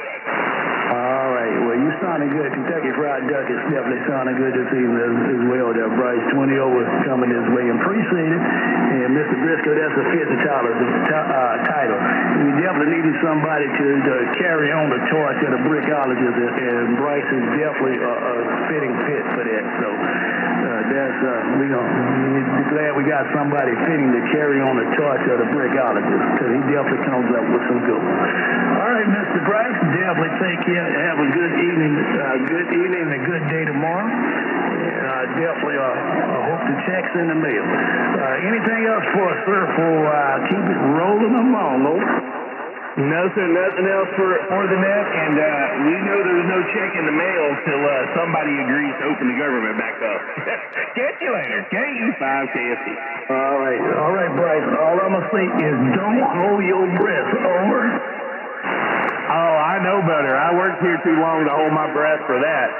All right. Well, you sounding good. Kentucky Fried Duck is definitely sounding good this evening as well. There, Bryce. 20 over coming this way. Appreciate it. And Mr. Briscoe, that's a $50 title. We definitely needed somebody to carry on the torch of the brickologist, and Bryce is definitely a fitting fit for that. So we're glad we got somebody fitting to carry on the torch of the brickologist, because he definitely comes up with some good ones. All right, Mr. Bryce, definitely take care. Have a good evening and a good day tomorrow. Definitely hope the check's in the mail. Anything else for us, sir, for keep it rolling along, over? No, sir, nothing else for the net, and we know there's no check in the mail till somebody agrees to open the government back up. Catch you later. KE5 KFD. All right, Bryce. All I'm going to say is don't hold your breath, over. Oh, I know better. I worked here too long to hold my breath for that.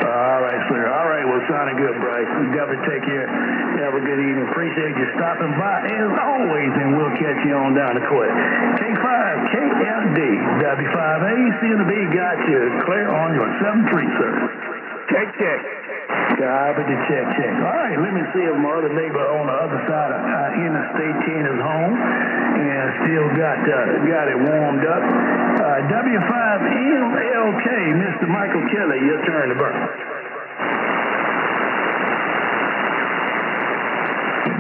All right, sir. All right, well, sounding good, Bryce. You definitely take care. Have a good evening. Appreciate you stopping by, as always, and we'll catch you on down the court. K5, KFD, W5A, C&B got you clear on your 7-3, sir. Check. Copy the check. All right, let me see if my other neighbor on the other side of Interstate 10 is home and still got it warmed up. W5MLK, Mr. Michael Kelly, your turn to burn.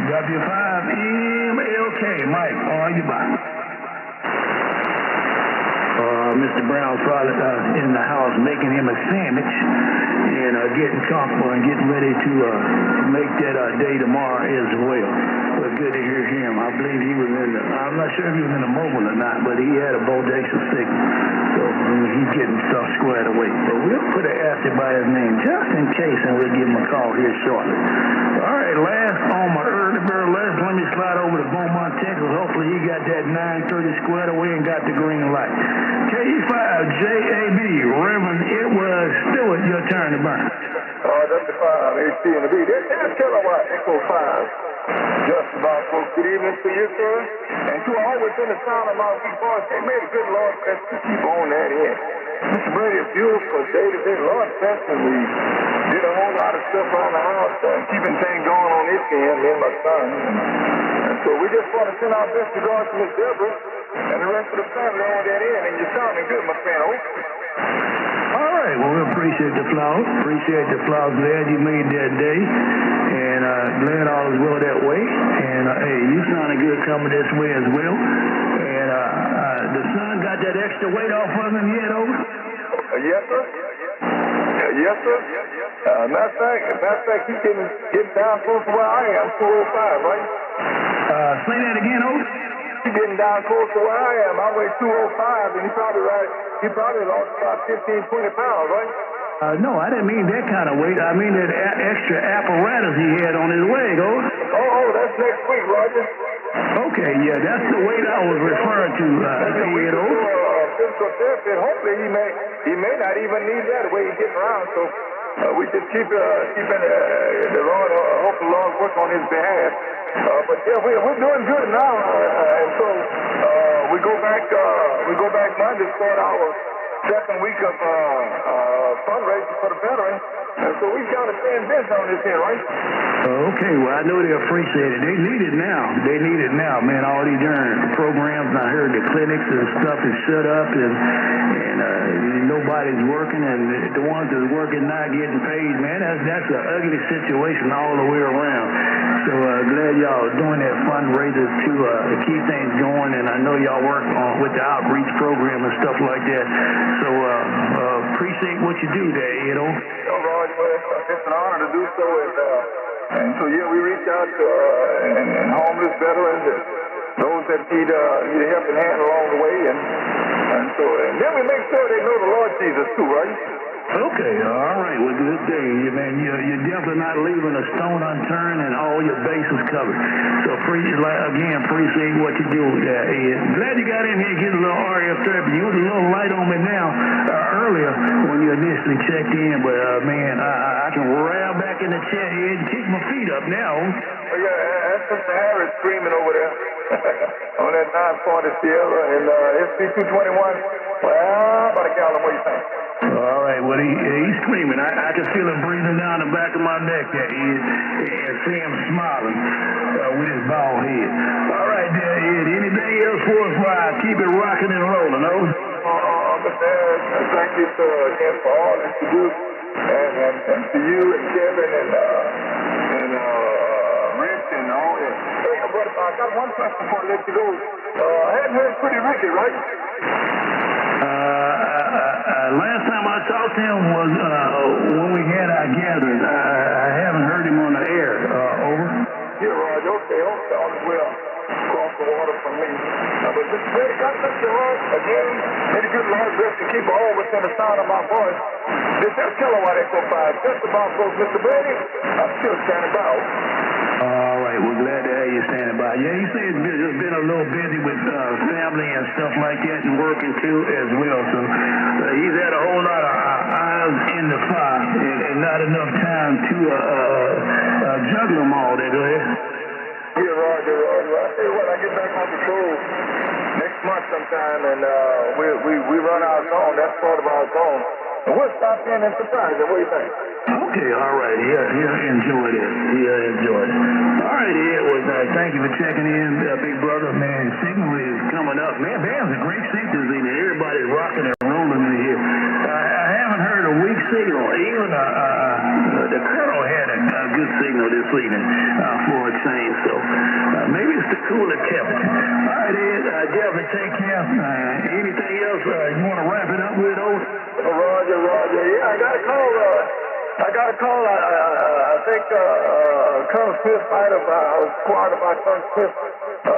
W5MLK, Mike, on your back. Mr. Brown's probably in the house making him a sandwich and getting comfortable and getting ready to make that day tomorrow as well. But good to hear him. I believe he was I'm not sure if he was in the mobile or not, but he had a bodacious signal. So he's getting stuff squared away. But we'll put an asterisk by his name just in case, and we'll give him a call here shortly. All right, last on my early bird list, let me slide over to Beaumont, Texas. Hopefully he got that 930 squared away and got the green light. KE5JAB, Reverend Edward Stewart, your turn to burn. That's the 5, AC and the B. This is Kilowatt Echo 5. Just about, folks. Good evening to you, sir. And to all within the sound of my weak voice, they made a good Lord Fest to keep on that in. Mr. Brady, a beautiful day-to-day Lord Fest, and we did a whole lot of stuff around the house, keeping things going on this end, me and my son. And so we just want to send our best regards to Miss Deborah and the rest of the family on that end. And you're sounding good, my friend. All right, well, we appreciate the flowers. Glad you made that day. And glad all is well that way. And, hey, you sounding good coming this way as well. And the sun got that extra weight off of him yet, over? Yes, sir. Yes, sir. Matter of fact, he's getting down close to where I am, 205, right? Say that again, over? He's getting down close to where I am. I weigh 205, and he probably lost about 15, 20 pounds, right? No, I didn't mean that kind of weight. I mean that extra apparatus he had on his leg, over. Oh, that's next week, Roger. Okay, yeah, that's the weight I was referring to, Edo. Physical therapy, and hopefully he may not even need that the way he's getting around. So we just keeping the Lord. Hope the Lord work on his behalf. But yeah, we're doing good now, and so we go back Monday, start our second week of fundraising for the veterans. And so we got to stay in business on this here, right? Okay, well, I know they appreciate it. They need it now, man. All these darn programs, I heard the clinics and stuff is shut up, and nobody's working, and the ones that's working not getting paid, man. That's an ugly situation all the way around. So glad y'all doing that fundraiser to keep things going, and I know y'all work with the outreach program and stuff like that. So appreciate what you do there, you know. It's an honor to do so, and so yeah, we reach out to and homeless veterans and those that need a helping hand along the way, and then we make sure they know the Lord Jesus too, right? Okay, all right. Well, good day, man. You're definitely not leaving a stone unturned and all your bases covered. So, appreciate what you do there, Ed. Glad you got in here and get a little RF therapy. You was a little light on me now earlier when you initially checked in, but, man, I can rail back in the chair, Ed, and kick my feet up now. Oh, yeah, that's Mr. Harris screaming over there on that 940 Sierra and SB221. Well, about a gallon, what do you think? All right, well, he's screaming. I can feel him breathing down the back of my neck there, Ed, and see him smiling with his bald head. All right, there, Ed. Anything else for us while I keep it rocking and rolling, no? Mr. Harris, thank you again for all that you do, and to you and Kevin and Rich and all that. Hey, but I got one question before I let you go. I hadn't heard Pretty Ricky, right? Last time I talked to him was when we had our gathering. I haven't heard him on the air. Over. Yeah, Roger. Okay, all is well. Across the water from me. But Mr. Brady, God bless your heart. Again, may the good Lord bless you. Keep all within the sound of my voice. This is Kilowatt Echo 5. Just about close, Mr. Brady. I'm still standing by. All right, we're glad to have you standing by. Yeah, he said he's been a little busy with family and stuff like that and working too as well. So he's had a whole lot of eyes in the fire and not enough time to juggle them all. There, go ahead. Yeah, Roger. I tell you what, I get back on patrol next month sometime, and we run our zone. That's part of our zone. And we'll stop in and surprise you. What do you think? Okay, all right. He'll enjoy it. He'll enjoy it. All right, Ed. Well, thank you for checking in, big brother. Man, signal is coming up. Man, there's a great signal in here. Everybody's rocking and rolling in here. I haven't heard a weak signal. Even the colonel had a good signal this evening for a change. So maybe it's the cooler temperature. All right, Ed. Definitely take care. Anything else you want to wrap it up with, Old? Roger. Yeah, I got a call. I think Colonel Smith might have. I was inquired about Colonel Smith.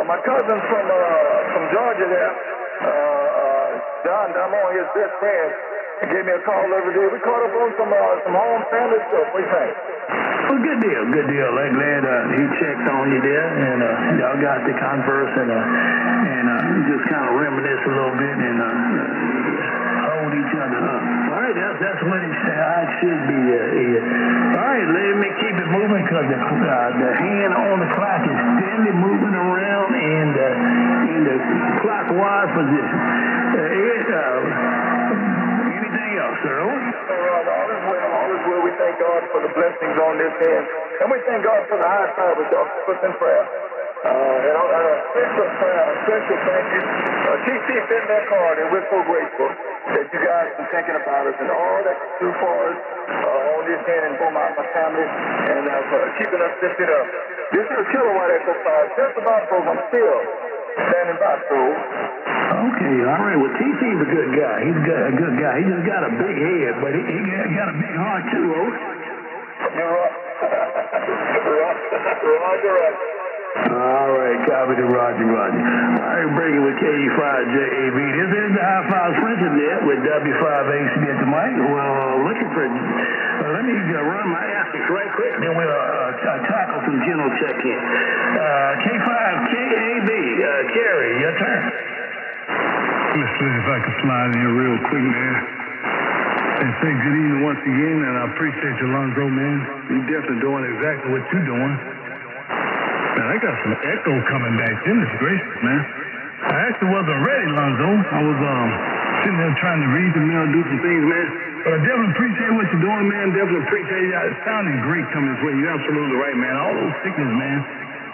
My cousin from Georgia there, John Damon, his best friend, gave me a call every day. We caught up on some home family stuff. What do you think? Well, good deal. I'm glad he checked on you there, and y'all got to converse and just kind of reminisce a little bit and hold each other up. All right, that's what I should be. All right, let me keep it moving because the hand on the clock is steadily moving around in the clockwise position. Anything else, sir? All is well. We thank God for the blessings on this end, and we thank God for the high side with y'all put in prayer. And a special thank you. TC sent that card, and we're so grateful that you guys have been thinking about us and all that you do for us on this end and for my family, and for keeping us lifted up. This is Kilowatt Echo 5. Just about folks, I'm still standing by, so. Okay, all right. Well, TC's a good guy. He's a good guy. He just got a big head, but he got a big heart, too, You're right. Roger. All right, copy to Roger. All right, breaking with KE5JAB. This is the High Fives Friendship Net with W5AC at the mic. Well, looking for. Let me run my aspects right quick, then we'll tackle some general check-in. K5 KAB. Kerry, your turn. Mr. If I could slide in here real quick, man. And say good evening once again, and I appreciate you, Lonzo, man. You're definitely doing exactly what you're doing. Man, I got some echo coming back. Goodness gracious, man. I actually wasn't ready, Lonzo. I was sitting there trying to read the mail, do some things, man. But I definitely appreciate what you're doing, man. Definitely appreciate it. It sounded great coming this way. You're absolutely right, man. All those signals, man.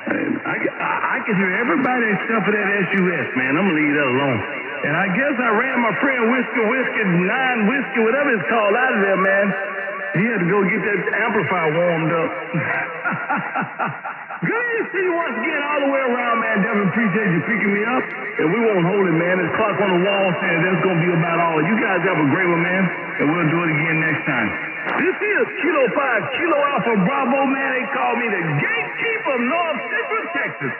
I can hear everybody except for that SUS, man. I'm going to leave that alone. And I guess I ran my friend Whiskey, 9 Whiskey, whatever it's called, out of there, man. He had to go get that amplifier warmed up. Good to see you once again all the way around, man. Definitely appreciate you picking me up. And we won't hold it, man. This clock on the wall says that's going to be about all. You guys have a great one, man. And we'll do it again next time. This is Kilo 5, Kilo Alpha Bravo, man. They call me the gatekeeper of North Central Texas.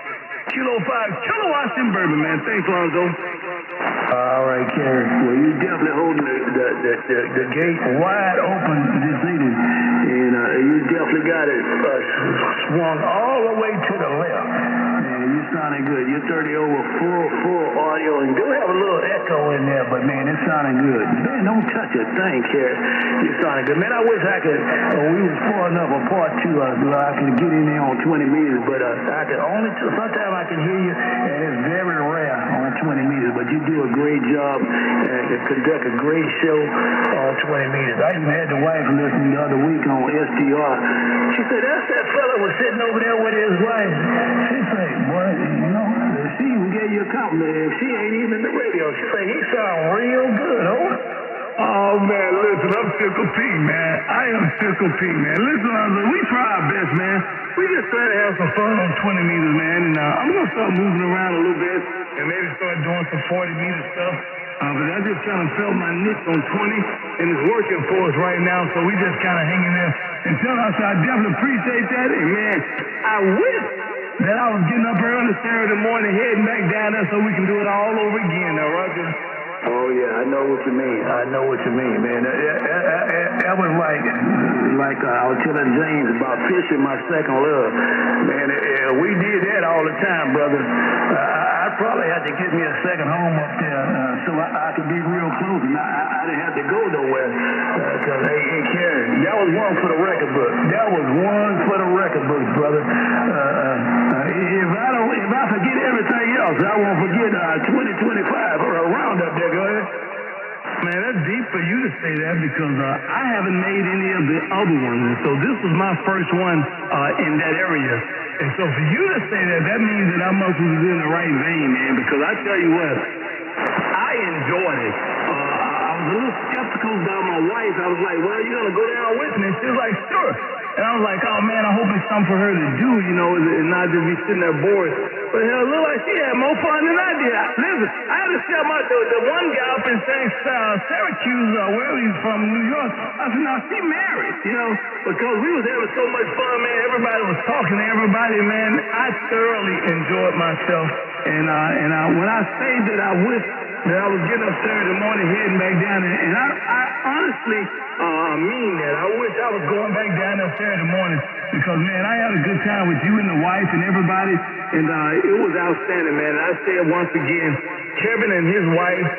Kilo 5, Kilo Washington Bourbon, man. Thanks, Lonzo. All right, Kerry. Well, you definitely holding the gate wide open this evening. And you definitely got it swung all the way to the left. Man, you sounding good. You're 30 over full audio. And do have a little echo in there, but, man, it's sounding good. Man, don't touch a thing, Kerry. You're sounding good. Man, I wish I could, we was far enough apart to, I could get in there on 20 meters, but I could only, sometimes I can hear you, and it's very rare on 20 meters, but you do a great job and conduct a great show on 20 meters. I even had the wife listening the other week on SDR. She said, that's that fella was sitting over there with his wife. She said, boy, you know, she even gave you a compliment. She ain't even in the radio. She said, he sound real good, Oh, man, listen, I'm Tickle Pete, man. I am Tickle Pete, man. Listen, Lonzo, we try our best, man. We just try to have some fun on 20 meters, man. And I'm going to start moving around a little bit and maybe start doing some 40-meter stuff. But I just kind of felt my niche on 20, and it's working for us right now, so we just kind of hanging there. And tell us, I definitely appreciate that. And, man, I wish that I was getting up early Saturday morning, heading back down there so we can do it all over again now, Roger. Oh, yeah, I know what you mean. I know what you mean, man. That was like I was telling James about fishing my second love. Man, we did that all the time, brother. I probably had to get me a second home up there so I could be real close, and I didn't have to go nowhere. Because, hey, Karen, that was one for the record book. That was one for the record book, brother. If I forget everything else, I won't forget 2025 or around up there. Go ahead. Man, that's deep for you to say that because I haven't made any of the other ones. And so this was my first one in that area. And so for you to say that, that means that I must have been in the right vein, man, because I tell you what, I enjoyed it. I was a little skeptical about my wife. I was like, well, you going to go down with me? And she was like, sure. And I was like, oh, man, I hope it's something for her to do, you know, and not just be sitting there bored. But hell, it looked like she had more fun than I did. Listen, I had to tell the one guy up in Syracuse, wherever he's from, New York, I said, now, she married, you know, because we was having so much fun, man. Everybody was talking to everybody, man. I thoroughly enjoyed myself. And when I say that I wish that I was getting up Saturday morning, heading back down there, and I honestly mean that. I wish I was going back down there Saturday morning because, man, I had a good time with you and the wife and everybody, and it was outstanding, man. And I say it once again, Kevin and his wife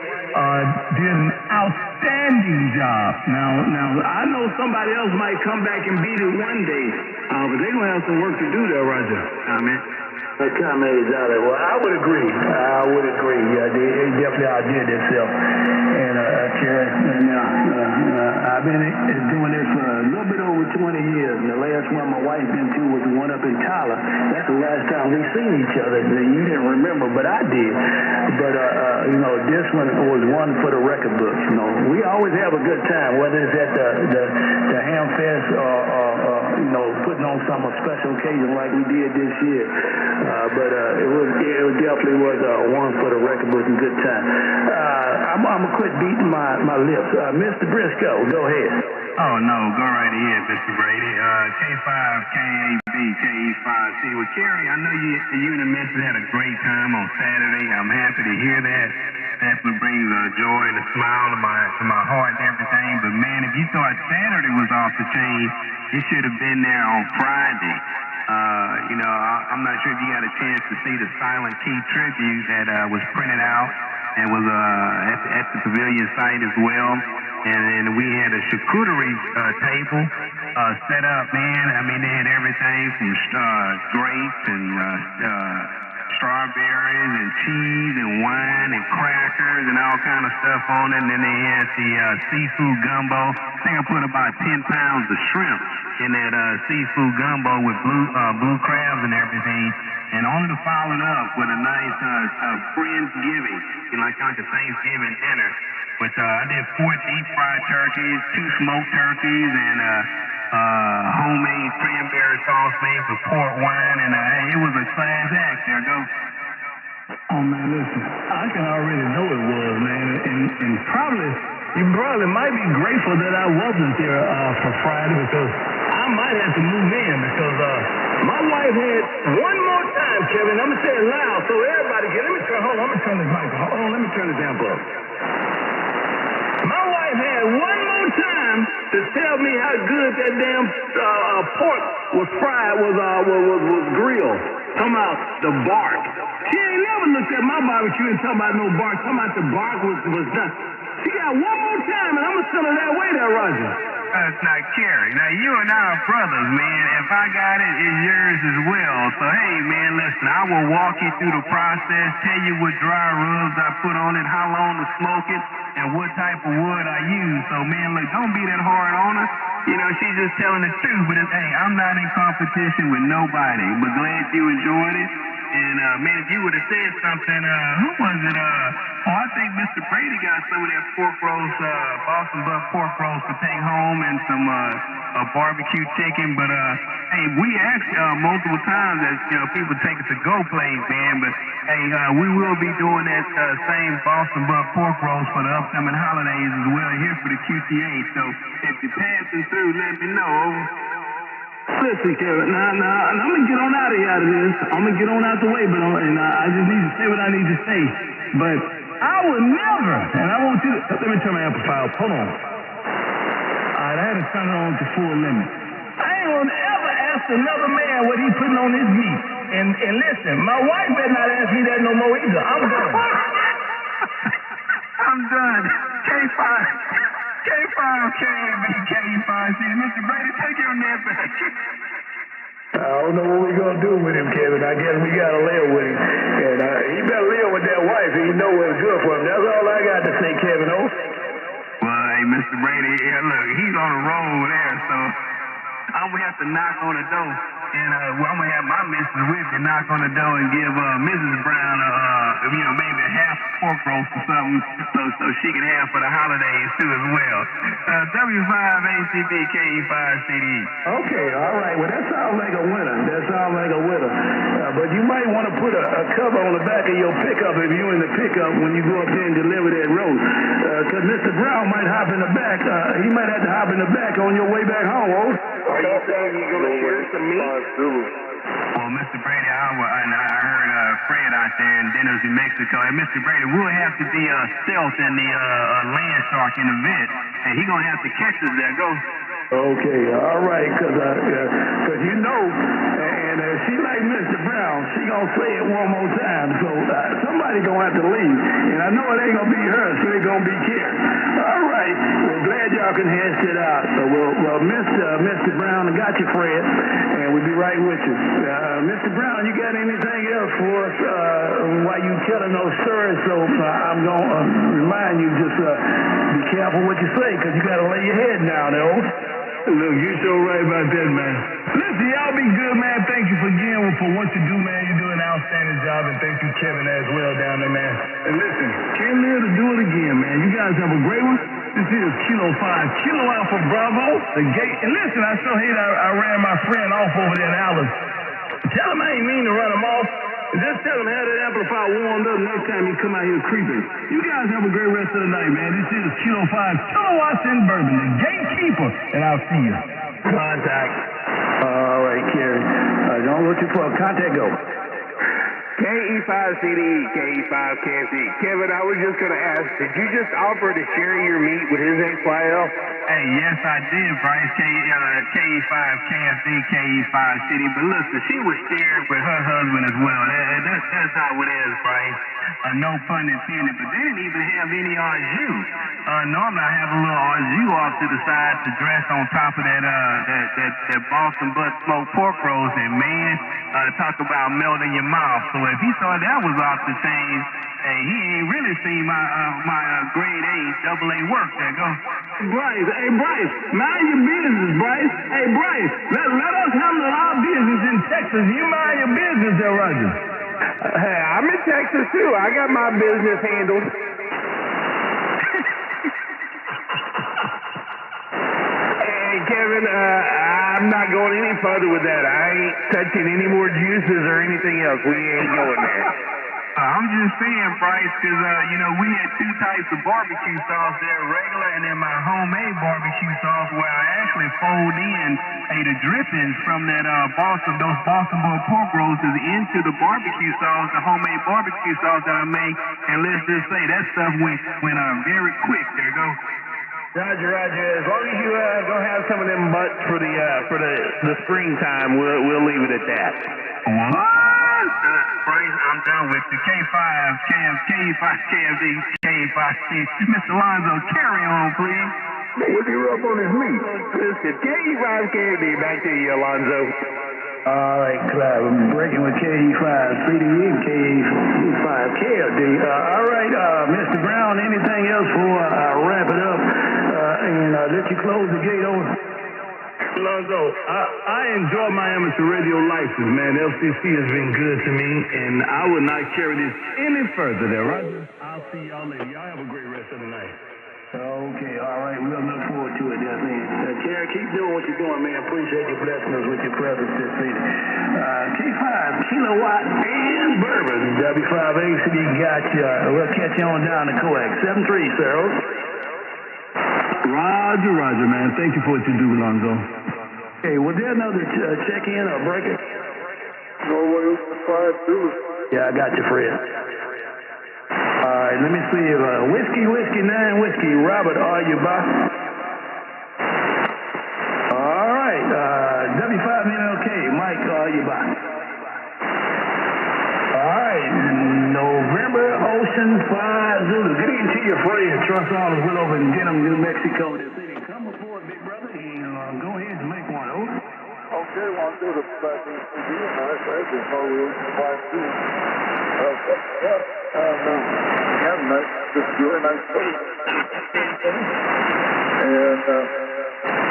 did an outstanding job. Now, I know somebody else might come back and beat it one day, but they're going to have some work to do there, Roger. Amen. That comment is out there. Well, I would agree. Yeah, they definitely outdid themselves. And, Karen, I've been doing this for a little bit over 20 years. And the last one my wife been to was the one up in Tyler. That's the last time we seen each other. You didn't remember, but I did. But, you know, this one was one for the record books. You know, we always have a good time, whether it's at the Ham Fest or you know, putting on some special occasion like we did this year. But it definitely was one for the record book and good time. I'm going to quit beating my lips. Mr. Briscoe, go ahead. Oh, no, go right ahead, Mr. Brady. K5, KAB, KE5C. Well, Kerry, I know you and the missus had a great time on Saturday. I'm happy to hear that. Definitely brings joy and a smile to my heart and everything. But, man, if you thought Saturday was off the chain, you should have been there on Friday. I'm not sure if you got a chance to see the Silent Key tribute that was printed out and was at the pavilion site as well. And we had a charcuterie table set up, man. I mean, they had everything from grapes and strawberries and cheese and wine and crackers and all kind of stuff on it. And then they had the seafood gumbo. I think I put about 10 pounds of shrimp in that seafood gumbo with blue crabs and everything. And only to follow it up with a nice Friendsgiving, like a Thanksgiving dinner. But I did 4 deep fried turkeys, 2 smoked turkeys, and homemade cranberry sauce made with port wine, and it was a class act. There go. Oh man, listen, I can already know it was, man, and probably you might be grateful that I wasn't there for Friday, because I might have to move in, because my wife had one more time, Kevin. I'm gonna say it loud so everybody can. Let me turn this mic. Hold on, let me turn this amp up. My wife had one more time to tell me how good that damn pork was fried, was grilled. Talking about the bark. She ain't never looked at my barbecue and talking about no bark. Talking about the bark was done. She got one more time, and I'm gonna tell her that way there, Roger. Now, Kerry, now you and I are brothers, man. If I got it, it's yours as well. So, hey, man, listen, I will walk you through the process, tell you what dry rubs I put on it, how long to smoke it, and what type of wood I use. So, man, look, don't be that hard on her. She's just telling the truth. But, hey, I'm not in competition with nobody. But glad you enjoyed it. And, man, if you would have said something, who was it? I think Mr. Brady got some of that pork roast, Boston Buck pork roast to take home, and some barbecue chicken. But, hey, we asked multiple times as, people take us to go place, man. But, hey, we will be doing that same Boston Buck pork roast for the upcoming holidays as well here for the QTA. So if you're passing through, let me know. Listen, Kevin, now, I'm going to get on out of this. I'm going to get on out the way, but I just need to say what I need to say. But I would never, and I want you to, let me turn my amplifier up. Hold on. All right, I had to turn it on to full limit. I ain't going to ever ask another man what he putting on his meat. And listen, my wife better not ask me that no more either. I'm done. I'm done. K5. K5, Mr. Brady, take your nap back. I don't know what we're going to do with him, Kevin. I guess we got to live with him. And he better live with that wife. He know what's good for him. That's all I got to say, Kevin. Oh. Well, hey, Mr. Brady, look, he's on the road over there, so I'm going to have to knock on the door. And I'm going to have my missus with me knock on the door and give Mrs. Brown, maybe a half pork roast or something so she can have for the holidays, too, as well. W5ACB KE5CD. Okay, all right. Well, that sounds like a winner. But you might want to put a cover on the back of your pickup if you're in the pickup when you go up there and deliver that roast. Because Mr. Brown might hop in the back. He might have to hop in the back on your way back home, oh. Are you saying you're going to share some meat? Well, Mr. Brady, I heard Fred out there in Dennis, New Mexico. And Mr. Brady, we'll have to be stealth in the land shark in the vent. And he's going to have to catch us there. Go. Okay, all right, because and she like Mr. Brown, she going to say it one more time. So somebody going to have to leave. And I know it ain't going to be her, so it's going to be Kerry. All right, well, glad y'all can hash it out. Well, Mr. Brown, I got you, Fred, and we'll be right with you. Mr. Brown, you got anything else for us while you telling those stories? So I'm going to remind you, just be careful what you say, because you got to lay your head down there. Look, you're so right about that, man. Listen, y'all be good, man. Thank you for what you do, man. You're doing an outstanding job, and thank you, Kevin, as well down there, man. And listen, can't live to do it again, man. You guys have a great one. This is Kilo 5, Kilo Alpha Bravo, the gate. And listen, I so hate I ran my friend off over there in Alice. Tell him I ain't mean to run him off. Just tell him have that amplifier warmed up next time you come out here creeping. You guys have a great rest of the night, man. This is Kilo 5, kilowatts in Bourbon, the gatekeeper, and I'll see you. Contact. All right, Kerry. Don't look for a contact. Go. KE5CD, KE5KC. Kevin, I was just going to ask, did you just offer to share your meat with his ex-YL? Hey, yes, I did, Bryce. KE5, KFD, KE5 City. But listen, she was sharing with her husband as well. That's how it is, Bryce. No pun intended. But they didn't even have any au jus. Normally, I have a little au jus off to the side to dress on top of that Boston butt smoked pork roast. And man, talk about melting your mouth. So if he thought that was off the chain, hey, he ain't really seen my grade A, double A work. There go. Bryce, hey Bryce, mind your business, Bryce. Hey Bryce, let us handle our business in Texas. You mind your business there, Roger. Hey, I'm in Texas too. I got my business handled. Hey Kevin, I'm not going any further with that. I ain't touching any more juices or anything else. We ain't going there. I'm just saying, Bryce, because, we had two types of barbecue sauce there, regular and then my homemade barbecue sauce where I actually fold in the drippings from that those Boston butt pork roasts into the barbecue sauce, the homemade barbecue sauce that I make. And let's just say that stuff went very quick. There you go. Roger. As long as you don't have some of them butts for the springtime, we'll leave it at that. What? Bryce, I'm done with you. K5, KFD, K5, Mr. Lonzo, carry on, please. What do you rub on his meat? Listen, K5, KFD, back to you, Alonzo. All right, Clive, I'm breaking with KE5 CDE and KE5 KFD. All right, Mr. Brown, anything else before I wrap it up and let you close the gate over? Lonzo, I enjoy my amateur radio license, man. LCC has been good to me, and I would not carry this any further there, Roger. I'll see y'all later. Y'all have a great rest of the night. Okay, all right. We'll look forward to it, there, man. Jerry, keep doing what you're doing, man. Appreciate you blessing us with your presence this evening. K5, Kilowatt, and Bourbon. W5AC got you. We'll catch you on down to coax. 7-3, sir. Roger, man. Thank you for what you do, Lonzo. Okay, was there another check-in or break-in? Norway was fired through. Yeah, I got you, Fred. All right, let me see if Whiskey 9 Whiskey, Robert, are you by? All right, W5MLK, Mike, are you by? All right, November Ocean 5 Zulu. Good evening to you, Fred. Trust all is well over in Denham, New Mexico this evening. Come aboard, big brother, and go ahead and make one, over. Okay, well, I'm good at back in the TV, and I said, there's no real fired through. Just really nice place. And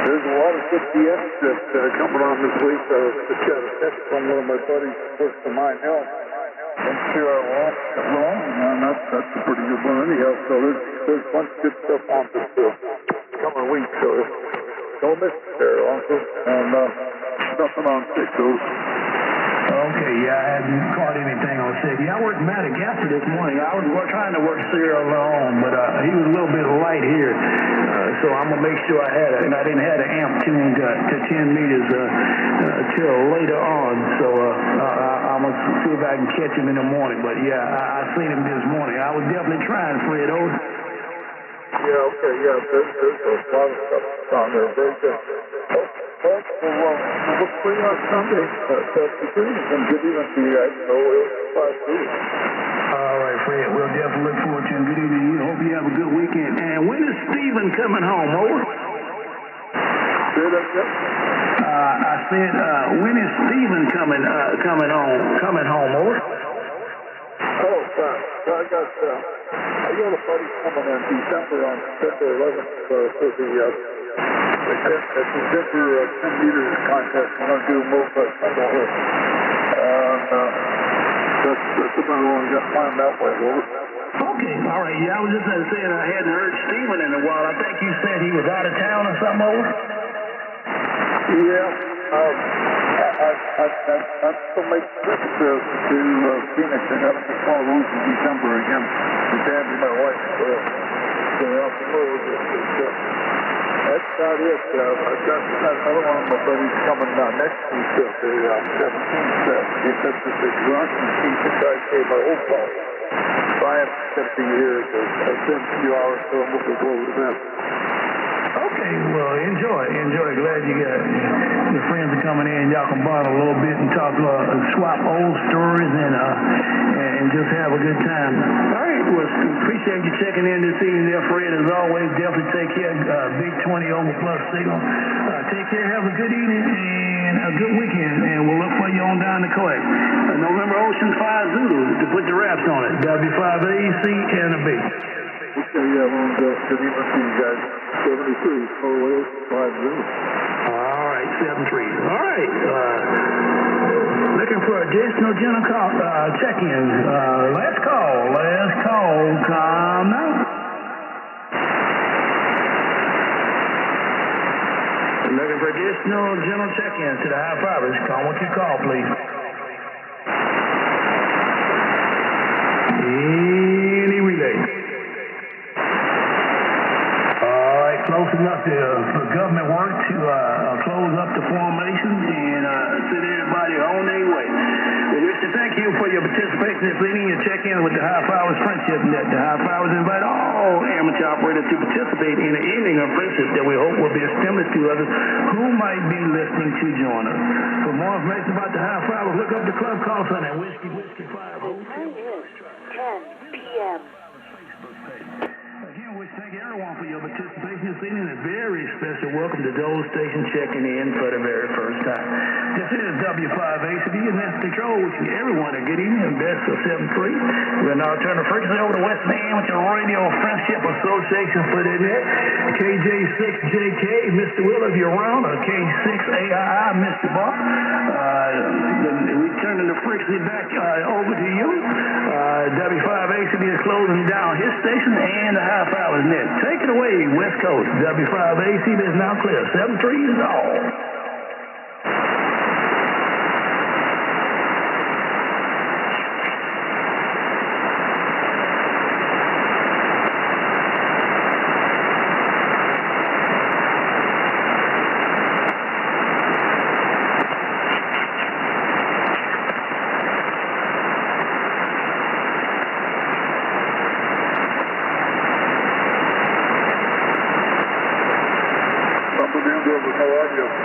there's a lot of good DX that coming on this week. Just got a text from one of my buddies close to mine now. I'm sure I won't. And that's a pretty good one anyhow. So there's a bunch of good stuff on this coming week. So don't miss it there, also. And nothing on signals. Okay, yeah, I hadn't caught anything on safety. I worked Madagascar this morning. I was trying to work Sierra Leone, but he was a little bit light here. So I'm going to make sure I had it. And I didn't have the amp tuned to 10 meters till later on. So I'm going to see if I can catch him in the morning. But, yeah, I seen him this morning. I was definitely trying, Fred. Yeah, okay, yeah, there's a lot of stuff down there. Very good. Well, we'll see you on Sunday. And good evening to you guys. So all right, Fred. We'll definitely look forward to it. Good evening to you. Hope you have a good weekend. And when is Stephen coming home, over? Say that again? I said, when is Stephen coming home, over? Oh, I got a buddy coming in December on December 11th for the it's a Denver 10-meter contest. I'm going to do more for Sunday here. And that's about all I got planned that way, over. Okay, all right. Yeah, I was just saying I hadn't heard Stephen in a while. I think you said he was out of town or something, over? Yeah. I still make trips to Phoenix and up to Fall Rose in December again. The dad and my wife. So out the road. That's about it. I've got another one of my buddies coming next week, the 17th. That's the big run. He's the guy who gave my old phone. So I have to be here. I've been a few hours, so I'm looking forward to that. Okay, well, enjoy. Glad you got your friends are coming in. Y'all can bond a little bit and talk, swap old stories and just have a good time. All right, well, appreciate you checking in this evening there, Fred. As always, definitely take care. Big 20 over plus signal. Take care. Have a good evening and a good weekend. And we'll look for you on down the court. November Ocean 5 Zulu to put the wraps on it. W5AC and a B. Okay, yeah, well, good evening to you guys. 73, 450. All right, 73. All right. Looking for additional general call, check-in. Last call. Come now. Looking for additional general check-ins to the high fivers. Call what you call, please. Any relay. All right, close enough for government work to close up the formation and send everybody on their way. We wish to thank you for your participation this evening and check in with the High Fivers Friendship Net. The High Fivers invite all amateur operators to participate in an evening of friendship that we hope will be a stimulus to others who might be listening to join us. For more information about the High Fivers, look up the club call sign at Whiskey 5 Hotel. 10 p.m. Again, we thank everyone for your participation this evening. A very special welcome to those stations checking in for the very first time. This is W5ACB and that's Control, wishing everyone a good evening and best of 7-3. We'll now turn the frequency over to Western Amateur Radio Friendship Association for the net. KJ6JK, Mr. Will, if you're around, or K6AII, Mr. Bob. We turning the frequency back over to you. W5ACB is closing down his station and the High Fivers Net. Take it away, West Coast. W5ACB is now clear. 7-3 is all. How are you?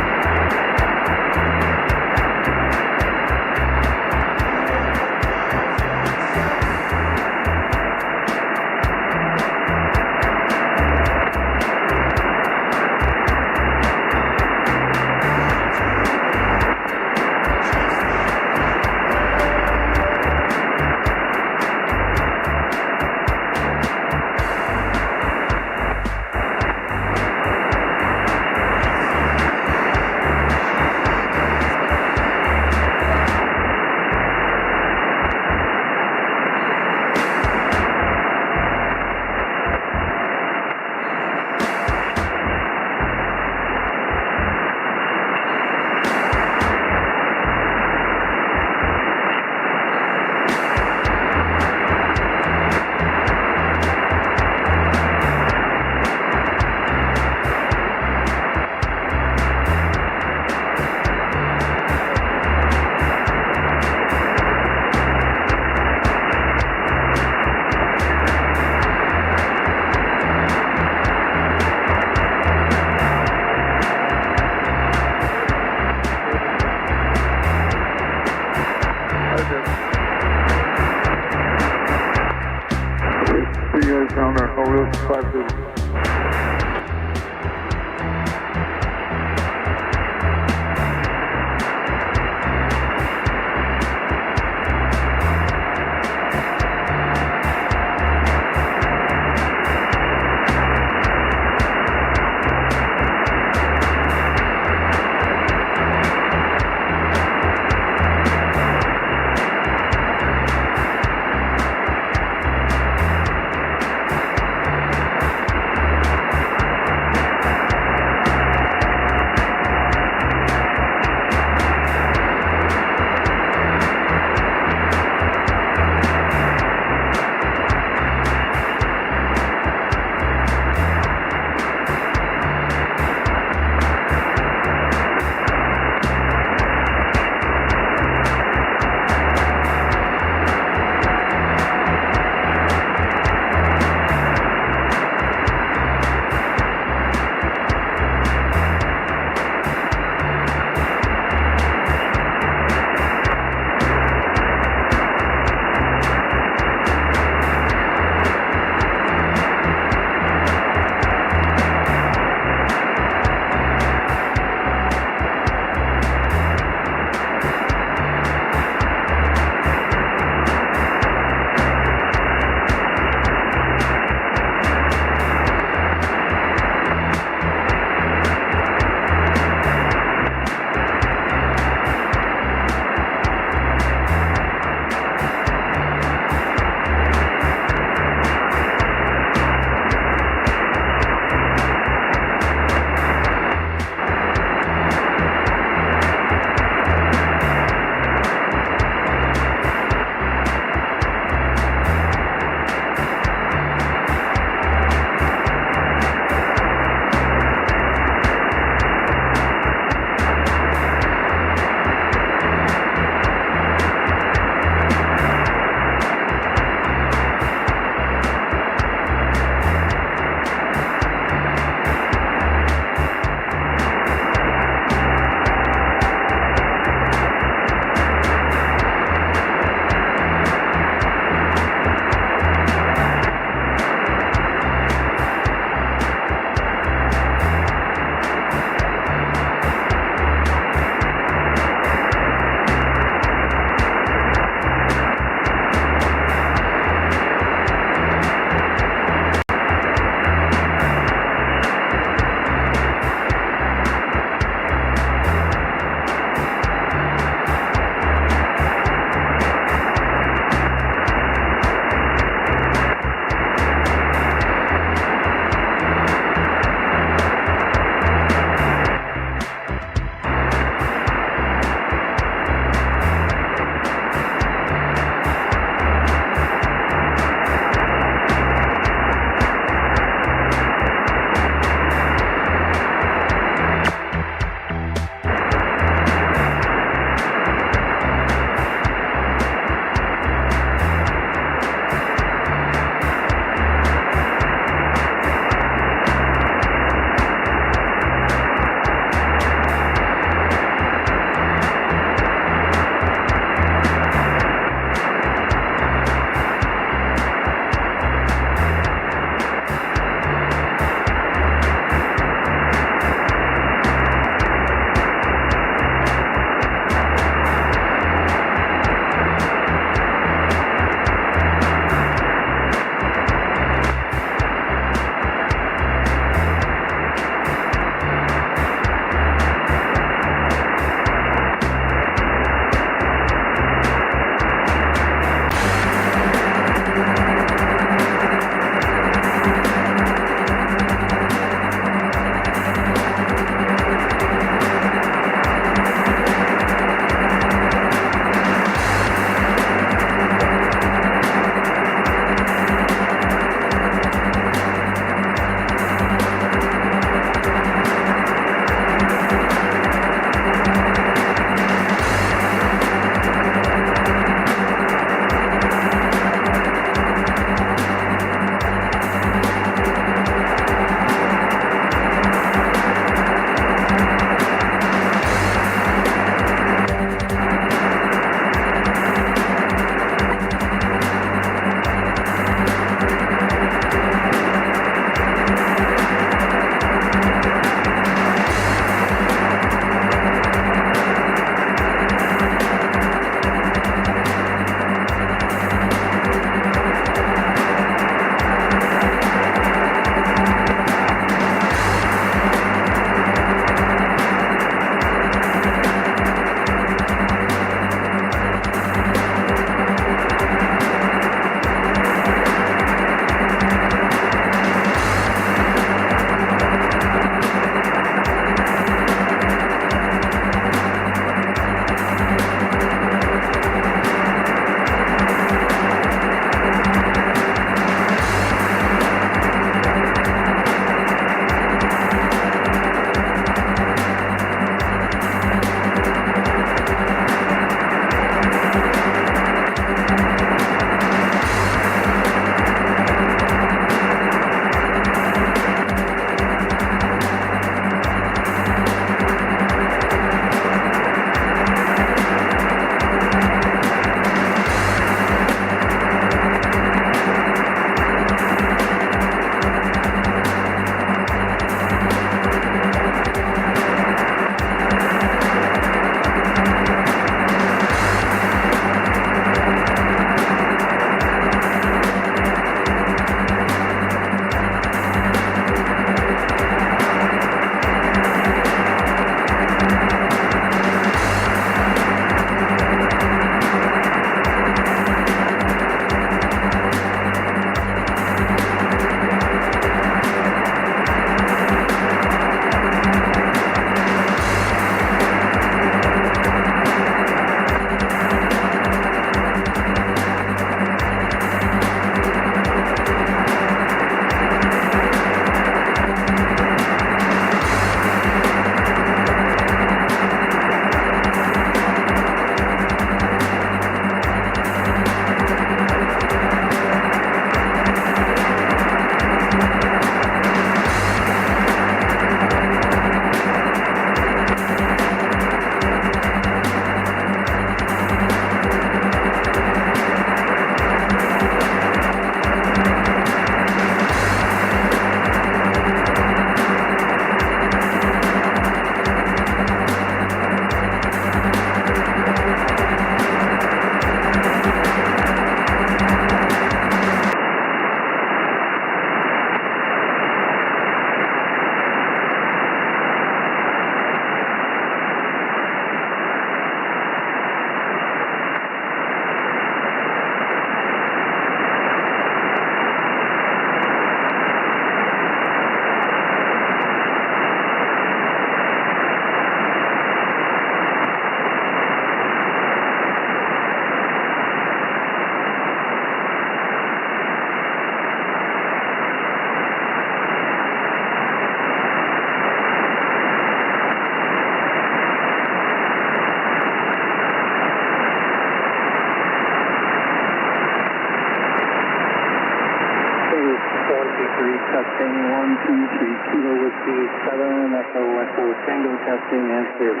testing 1, 2, 3, Kilo Whiskey 7, Echo Echo Tango testing and clear.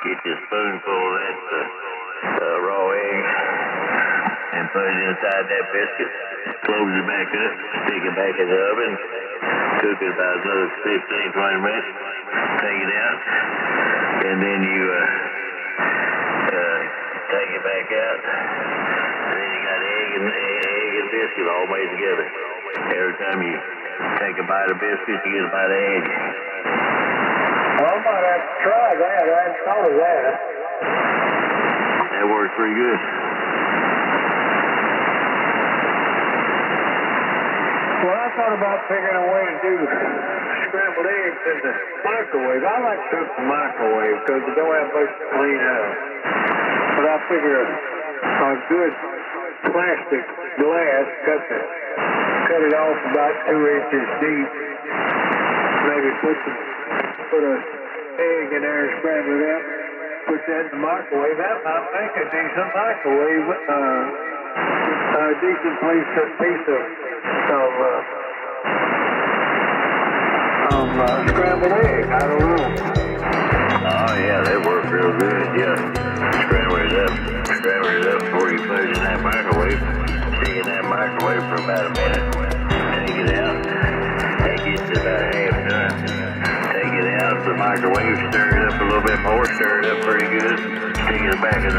Get you a spoonful of that raw egg and put it inside that biscuit. Close it back up, stick it back in the oven, cook it about another 15-20 minutes, take it out, and then you take it back out, and then you got egg and biscuit all made together. Every time you take a bite of biscuit, you get a bite of egg. Well, I might have to try that. I hadn't thought of that. That works pretty good. Well, I thought about figuring a way to do scrambled eggs in the microwave. I like to cook the microwave because it don't have much to clean out. But I figure a good plastic glass, cut it off about 2 inches deep. Maybe put an egg in there and scramble it up. Put that in the microwave. That might make a decent microwave. A decent piece of scrambled egg. I don't know. Oh yeah, that works real good. Yeah, scramble it up before you put it in that microwave. Stick it in that microwave for about a minute. Take it out. Take it to about half done. Take it out of the microwave. Stir it up a little little bit more, stir it up pretty good. Stick it back in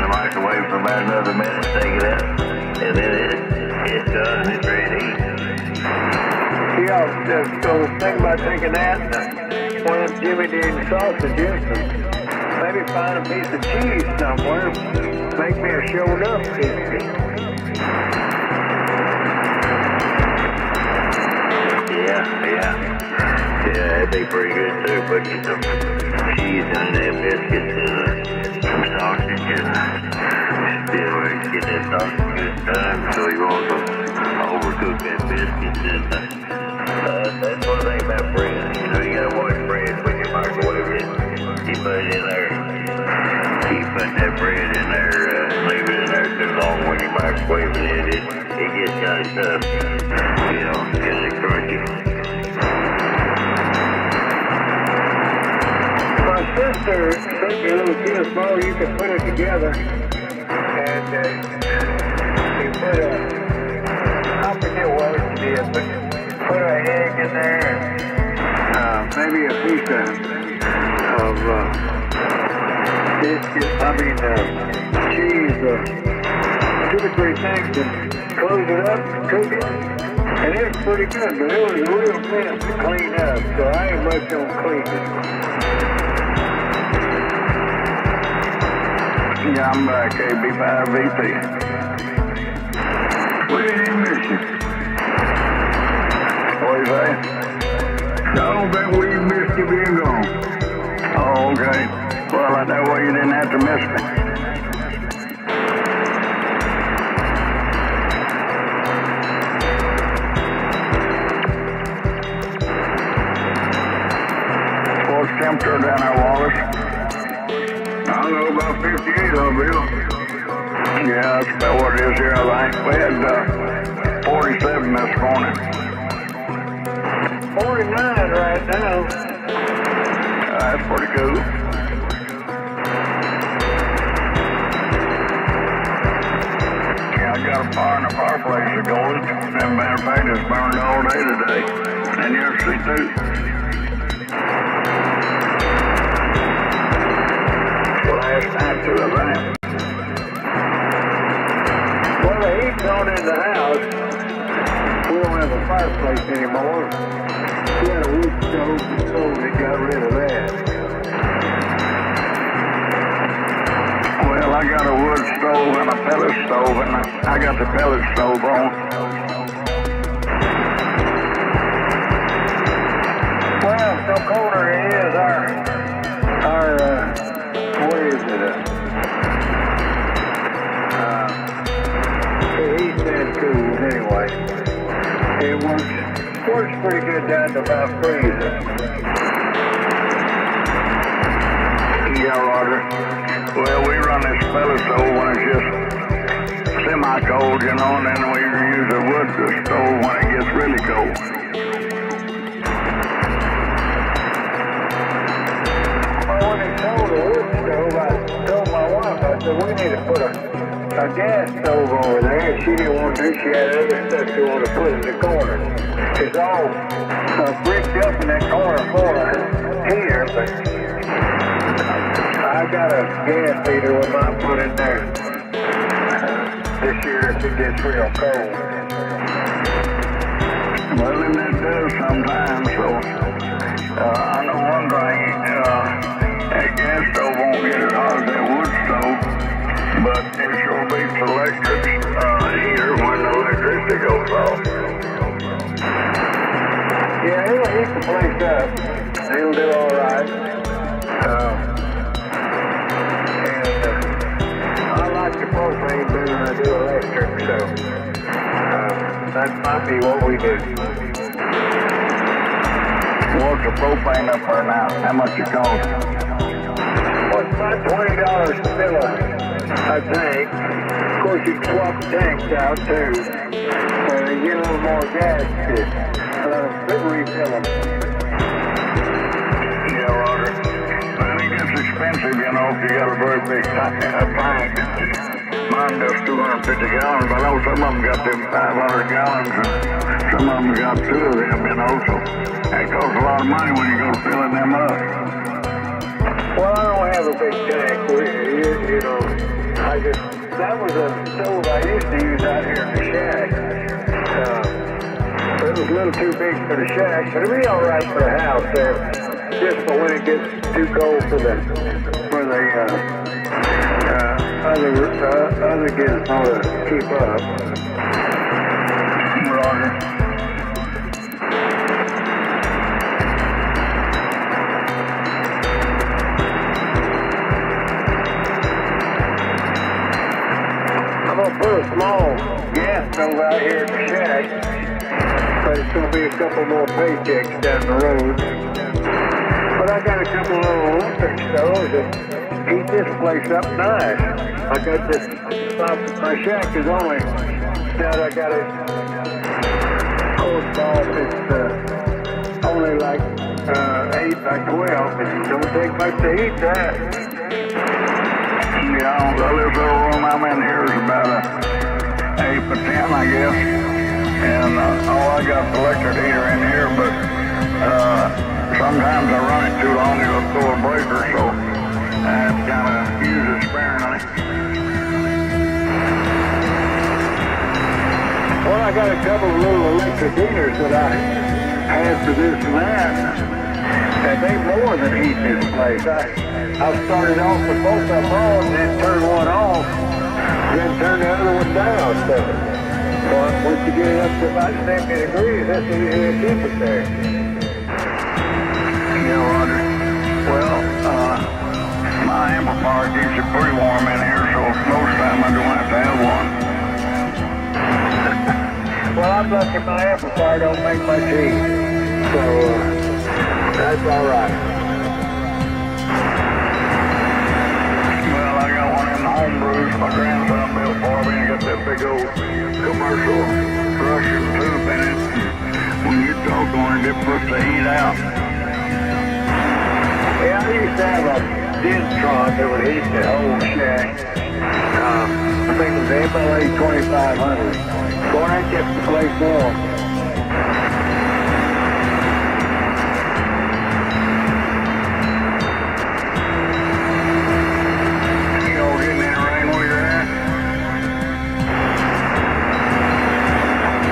the microwave for about another minute, take it out, and then it's done. It's ready to eat. Yeah, so think about taking that, one of them Jimmy Dean sausages, and maybe find a piece of cheese somewhere. Make me a showed up biscuit. Yeah, that'd be pretty good too. Put some cheese on that biscuits and some sausage and get that sausage good done so you won't overcook that biscuits. And that's one thing about bread. You know, you gotta watch bread when you microwave it. You put it in there. You put that bread in there and leave it in there too long when you microwave it. It gets kind of tough. You know, kind of crunchy. My sister sent me a little tennis ball. You can put it together, and you put I forget what it is, but put an egg in there, and maybe a piece of cheese, 2 or 3 things, and close it up and cook it. And it was pretty good, but it was a real mess to clean up, so I ain't much on cleaning. Yeah, I'm back, KB5VP. We didn't even miss you. What do you say? I don't think we missed you being gone. Oh, okay. Well, that way you didn't have to miss me. What's the temperature down there, Wallace? I don't know, about 58, Bill. Yeah, that's about what it is here, I think. We had 47 this morning. 49 right now. That's pretty cool. Yeah, I got a fire in the fireplace that goes. As a matter of fact, it's burned all day today. And yesterday, too. Last night, too, I think. Well, the heat's on in the house. We don't have a fireplace anymore. We had a wood stove, so we got rid of that. Well, I got a wood stove and a pellet stove, and I got the pellet stove on. Well, so colder it is, what is it? The heat been cool anyway. It works pretty good down to about freezing. Yeah, Roger. Well, we run this pellet stove when it's just semi-cold, you know, and then we use a wood stove when it gets really cold. Well, when they sold the wood stove, I told my wife, I said, we need to put a gas stove over there. And she didn't want to. She had other stuff she wanted to put in the corner. It's all bricked up in that corner for here, but I got a gas heater we might put in there this year if it gets real cold. Well, and it does sometimes, so I know one thing, that gas stove won't get as hot as that wood stove, but it sure beats electric heater when the electricity goes off. Yeah, it'll heat the place up. It'll do all right. I like the propane better than I do electric, so that might be what we do. What's the propane up there now? How much it cost? Well, it's about $20 to fill a tank. Of course, you can swap the tanks out, too. You get a little more gas to refill them. Yeah, Roger. Well, it gets expensive, you know, if you got a very big tank. Mine does 250 gallons, but I know some of them got them 500 gallons, and some of them got 2 of them, you know, so that costs a lot of money when you go filling them up. Well, I don't have a big tank. You know, that was a stove I used to use out here in the shack. It was a little too big for the shack, but it'd be all right for the house there. Just for when it gets too cold for the other gizmo to keep up. Roger. I'm gonna put a small gas stove out here in the shack, but it's gonna be a couple more paychecks down the road. But I got a couple of little electric stoves that heat this place up nice. I got this, my shack is only, now that I got it closed off, it's only like 8 by 12. It don't take much to heat that. Yeah, the little room I'm in here is about 8 by 10, I guess. And I got the electric heater in here, but sometimes I run it too long, it'll throw a breaker, so I have to kind of use it sparingly. Well, I got a couple of little electric heaters that I had for this and that, and they more than heat this place. I started off with both of them on, and then turned one off, then turned the other one down. So once you get it up to about 70 degrees, that's easy to keep it there. Yeah, Roger. Well, my amplifier keeps it pretty warm in here, so most of the time I don't have to have one. Well, I'm lucky my amplifier don't make much heat, so that's all right. Well, I got one in the home brews my grandson built for me, and got that big old commercial Russian tube in it. When you talk on it, it puts the heat out. Yeah, I used to have a Distron that would heat the whole shack. I think it was MLA 2500. Boy, that kept the place warm. You all getting any rain where you're at?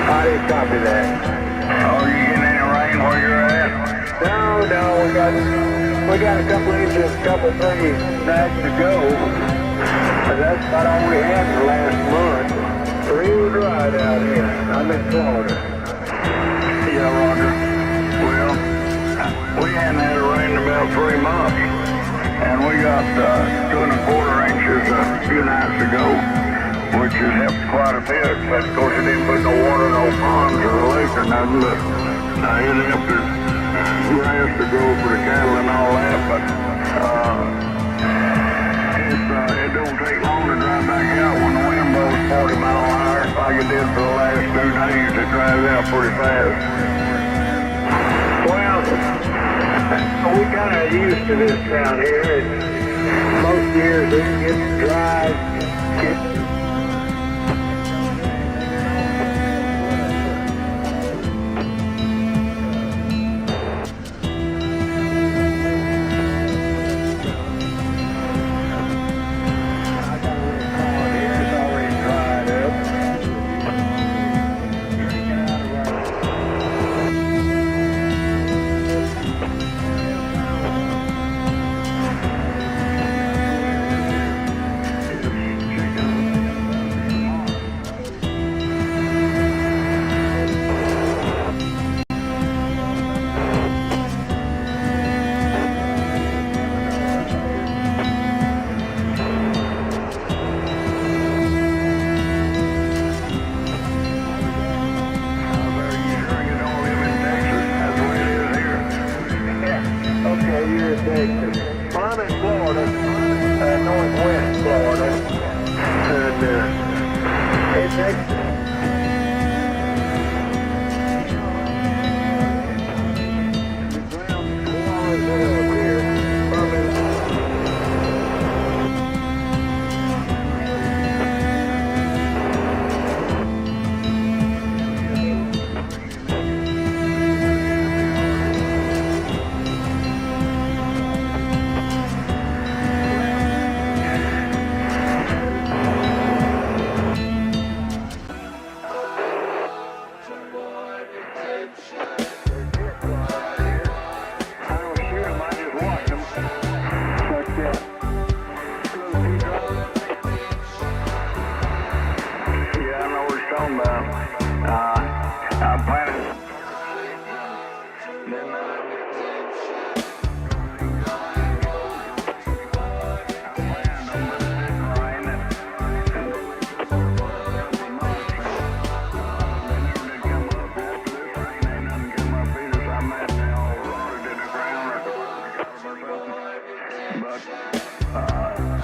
I didn't copy that. Oh, you getting any rain where you're at? No, we got a couple inches, couple 3 nights to go. But that's about all we had in the last month. Real dry down here. I'm in Florida. Yeah, Roger. Well, we hadn't had a rain in about 3 months. And we got 2 1/4 inches a few nights ago, which has helped quite a bit. But of course, it didn't put no water in no ponds or a lake or nothing. But it helped the grass to grow for the cattle and all that. But it don't take long to dry back out when the wind blows 40 mile an hour like it did for the last 2 days. It dries out pretty fast. Well, we kind of used to this down here. And most years it gets dry.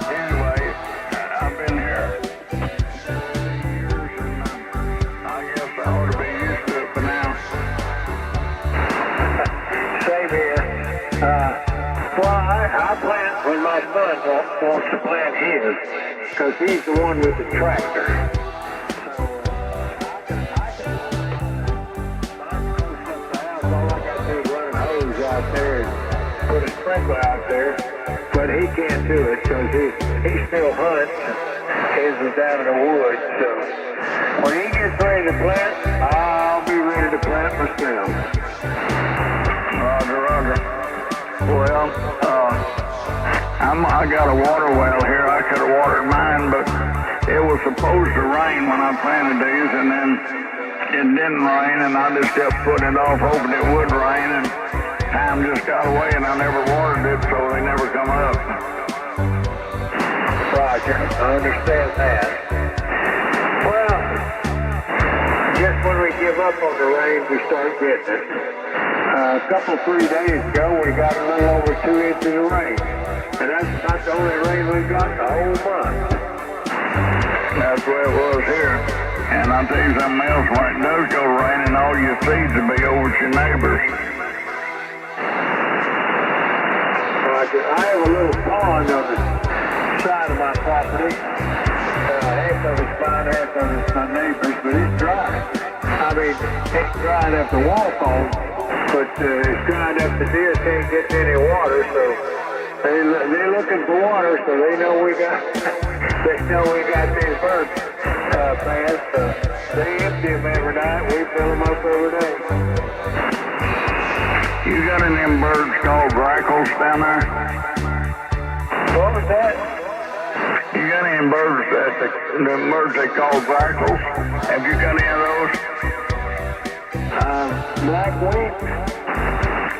Anyway, I've been here 7 years, and I guess I ought to be used to it for now. Same here. Well, I plant when my son wants to plant his, because he's the one with the tractor. Out there and put a sprinkler out there, but he can't do it because he still hunts. His is down in the woods, so when he gets ready to plant, I'll be ready to plant myself. Roger. Well, I got a water well here. I could have watered mine, but it was supposed to rain when I planted these, and then it didn't rain, and I just kept putting it off, hoping it would rain, and time just got away, and I never watered it, so they never come up. Roger, I understand that. Well, just when we give up on the rain, we start getting it. A couple, 3 days ago, we got a little over 2 inches of rain, and that's not the only rain we've got the whole month. That's the way it was here. And I'll tell you something else, when it does go raining, all your seeds will be over to your neighbors. I have a little pond on the side of my property. Half of it's mine, half of it's my neighbor's, but it's dry. I mean, it's dry enough to walk on, but it's dry enough the deer can't get any water, so they're looking for water, so they know we got these birds fast. They empty them every night. We fill them up every day. You got any of them birds called grackles down there? What was that? You got any birds the birds they call grackles? Have you got any of those? Black wings?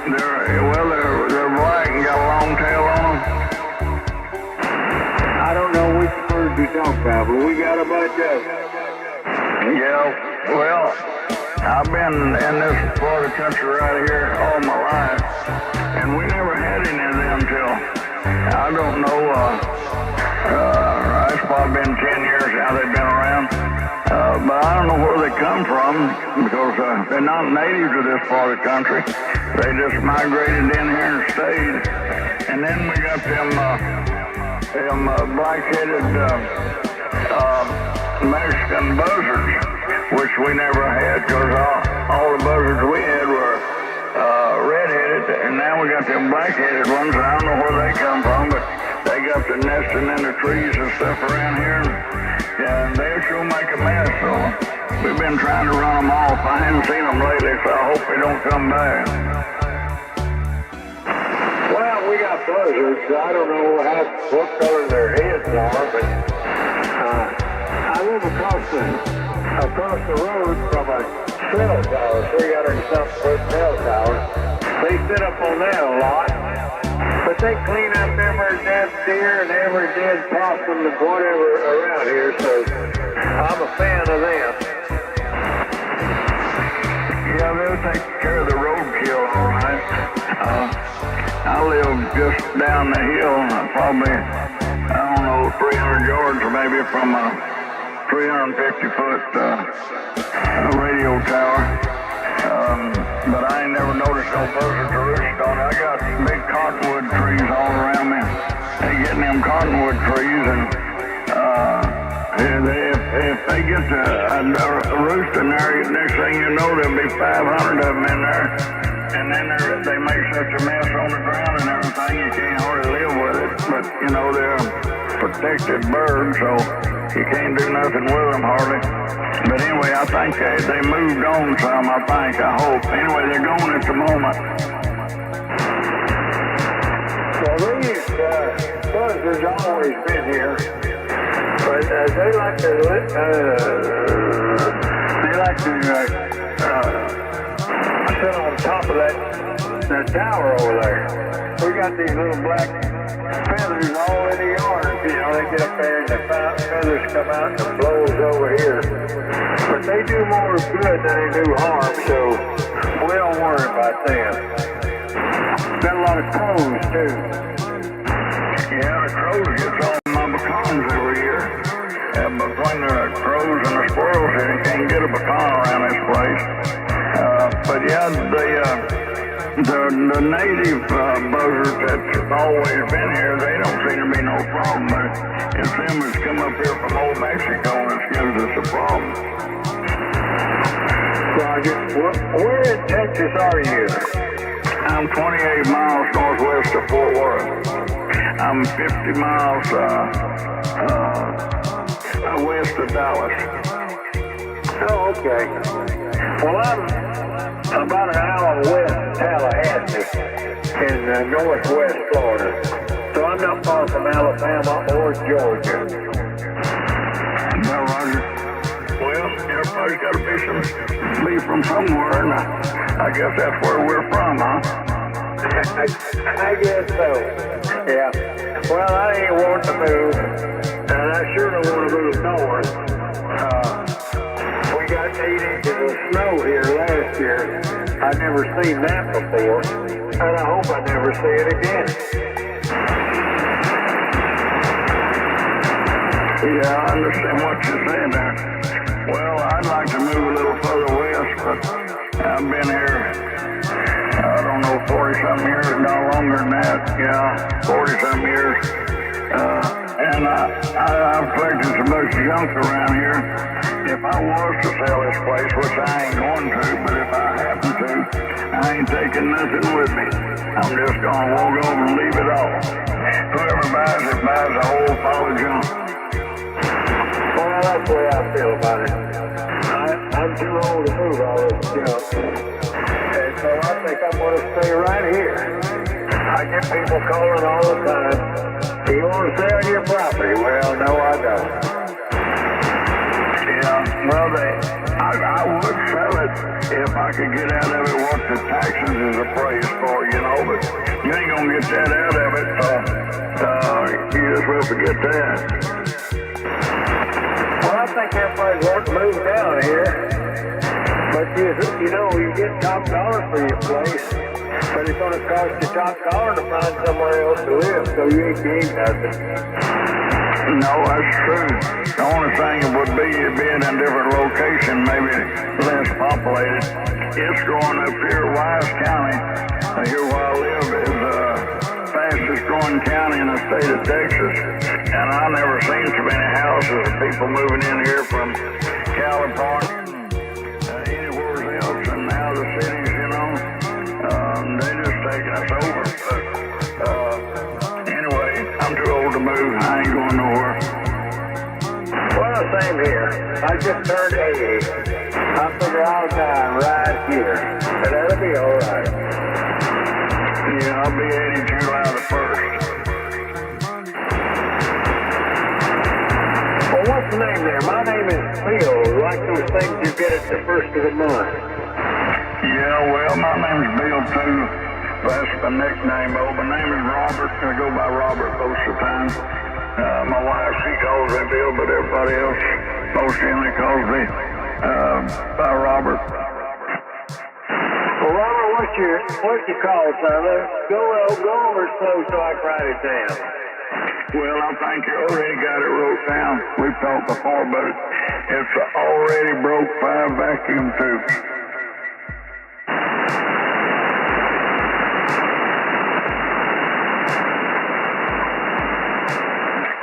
They're black and got a long tail on them. I don't know which birds you talk about, but we got a bunch of them. Yeah, well, I've been in this part of the country right here all my life, and we never had any of them till, I don't know, it's probably been 10 years now they've been around, but I don't know where they come from, because they're not native to this part of the country. They just migrated in here and stayed, and then we got them black-headed Mexican buzzards, which we never had, because all the buzzards we had were red-headed, and now we got them black-headed ones, and I don't know where they come from, but they got the nesting in the trees and stuff around here, and they sure make a mess, so we've been trying to run them off. I haven't seen them lately, so I hope they don't come back. Well, we got buzzards. I don't know what color their heads are, but I live across the road from a cell tower, 300-something foot cell tower. They sit up on that a lot, but they clean up every dead deer and every dead possum and whatever around here, so I'm a fan of them. Yeah, they'll take care of the roadkill, all right. I live just down the hill, probably, I don't know, 300 yards or maybe from a 350-foot radio tower. But I ain't never noticed no buzzards roosting on it. I got big cottonwood trees all around me. They get in them cottonwood trees, and if they get a roost in there, next thing you know, there'll be 500 of them in there. And then they make such a mess on the ground and everything, you can't hardly live with it. But, you know, they're protected birds, so you can't do nothing with them hardly. But anyway, I think they moved on some, I hope. Anyway, they're gone at the moment. Well, these buzzards always been here, but they like to sit on top of that tower over there. We got these little black feathers all in the yard. You know, they get up there and the feathers come out and it blows over here. But they do more good than they do harm, so we don't worry about them. Got a lot of crows, too. Yeah, the crows gets on my pecans every year. And between the crows and the squirrels here, you can't get a pecan around this place. But yeah, the native buzzards that's always been here, they don't seem to be no problem. But it's them that's come up here from old Mexico that gives us a problem. Roger. Where in Texas are you? I'm 28 miles northwest of Fort Worth. I'm 50 miles west of Dallas. Oh, okay. Well, I'm about an hour west of Tallahassee in northwest Florida. So I'm not far from Alabama or Georgia. No, Roger. Well, everybody's got to be from somewhere, and I guess that's where we're from, huh? I guess so. Yeah. Well, I ain't wanting to move, and I sure don't want to move north. We got 8 inches of snow here last year. I've never seen that before, and I hope I never see it again. Yeah, I understand what you're saying there. Well, I'd like to move a little further west, but I've been here, I don't know, 40-some years, no longer than that. Yeah, 40-some years. And I've collected so much junk around here. If I was to sell this place, which I ain't going to, but if I happen to, I ain't taking nothing with me. I'm just going to walk over and leave it all. Whoever buys it buys a whole pile of junk. Well, that's the way I feel about it. I'm too old to move all this junk. And so I think I'm going to stay right here. I get people calling all the time. Do you want to sell your property? Well, no, I don't. Yeah, well, I would sell it if I could get out of it what the taxes is appraised for, you know, but you ain't going to get that out of it, so you just will forget that. Well, I think everybody's wanting to move down here. But you know, you get top dollar for your place, but it's going to cost you top dollar to find somewhere else to live, so you ain't gained nothing. No, that's true. The only thing it would be being in a different location, maybe less populated. It's growing up here, Wise County, here where I live, is the fastest growing county in the state of Texas. And I've never seen so many houses of people moving in here from California, anywhere else, and now the cities, you know, they just taking us over. But anyway, I'm too old to move. I ain't going nowhere. Well, same here. I just turned 80. I figure I'll die right here, and that'll be all right. Yeah, I'll be 80 July the 1st. Well, what's the name there? My name is Bill, like those things you get at the first of the month. Yeah, well, my name's Bill, too. That's the nickname. Oh, my name is Robert. I go by Robert most of the time. My wife, she calls me Bill, but everybody else most generally calls me by Robert. Well, Robert, what's your call, son? Go over slow so I can write it down. Well, I think you already got it wrote down. We've talked before, but it's already broke 5 vacuum tubes.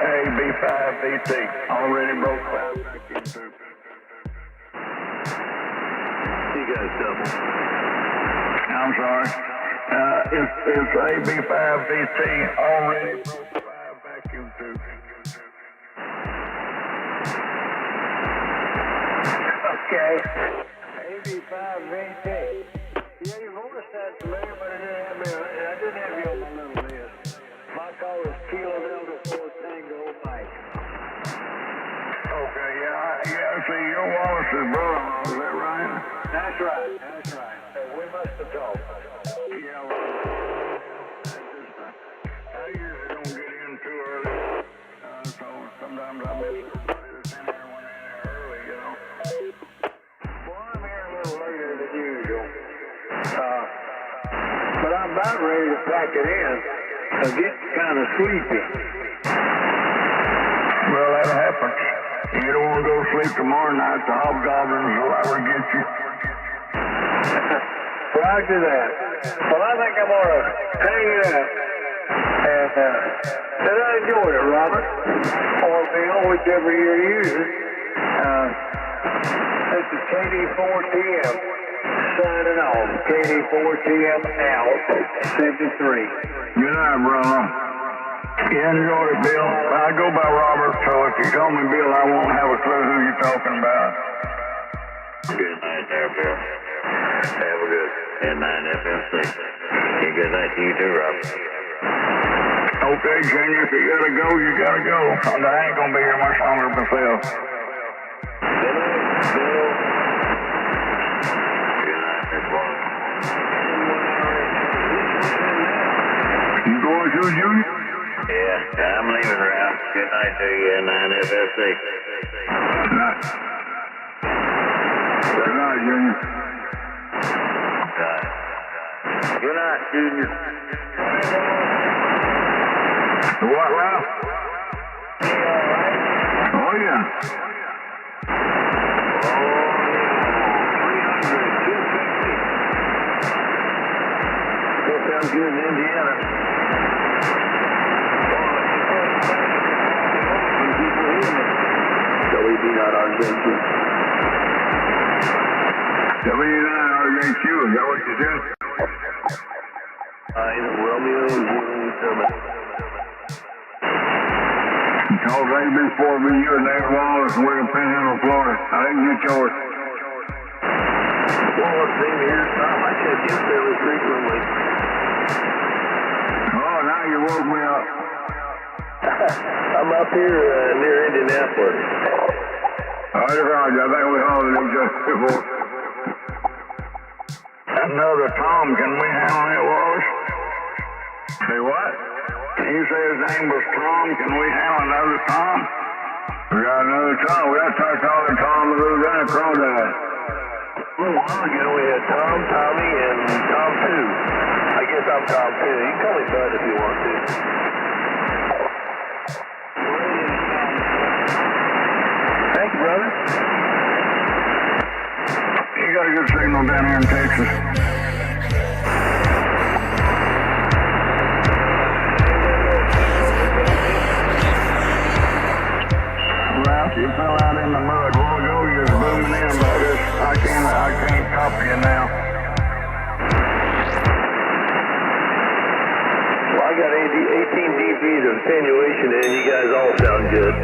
AB5VT, already broke 5 vacuum tubes. You got a double. I'm sorry. It's AB5VT, already broke 5 vacuum tubes. Okay. AB5VT. Yeah, your voice sounds familiar, but I didn't have you on my little list. My call is Kilo Delta 4 Tango Mike. Okay, yeah, see, you're Wallace's brother-in-law, is that right? That's right. We must have talked. Yeah, well, I usually don't get in too early, so sometimes I miss it. It's in there when they're in there early, you know. Well, I'm here a little later than usual. But I'm about ready to pack it in. getting kind of sleepy. Well, that happens. You don't want to go to sleep tomorrow night. The hobgoblins will ever get you. Roger that. Well, I think I'm going to hang it up. And I enjoyed it, Robert. Or Bill, whichever you're using. This is KD4TM signing off. KD4TM out. 73. Good night, brother. You enjoyed it, Bill. I go by Robert, so if you call me Bill, I won't have a clue who you're talking about. Good night there, Bill. Have a good night, FMC. And good night to you too, Robert. Okay, Junior, if you gotta go, you gotta go. I ain't gonna be here much longer myself. Good night, Bill. Good night, Miss Walker. You going too, Junior? Yeah, I'm leaving, Ralph. Good night to you, 9FSC. Good night. Good night, Junior. Good night, Junior. What, Ralph? Oh, yeah. That sounds good in Indiana. WB9RJQ. WB9RJQ, is that what you said? Romeo and Juliet Summit. Called AB4BU and David Wallace, and we're in Panhandle, Florida. I didn't get yours. Well, same here, Tom. I check in fairly frequently. Oh, now you woke me up. I'm up here near Indianapolis. I found you. I think we hauled it just before. Another Tom, can we handle it, Wallace? Say what? You say his name was Tom, can we handle another Tom? We got another Tom. We got to start calling Tom the Louisiana Crawdad. A little while ago we had Tom, Tommy, and Tom 2. I guess I'm Tom 2. You can call me Bud if you want to. Thank you, brother. You got a good signal down here in Texas. Ralph, you fell out in the mud. We'll go. You're booming in, but I can't copy you now. Well, I got 18 dBs of attenuation in. You guys all sound good.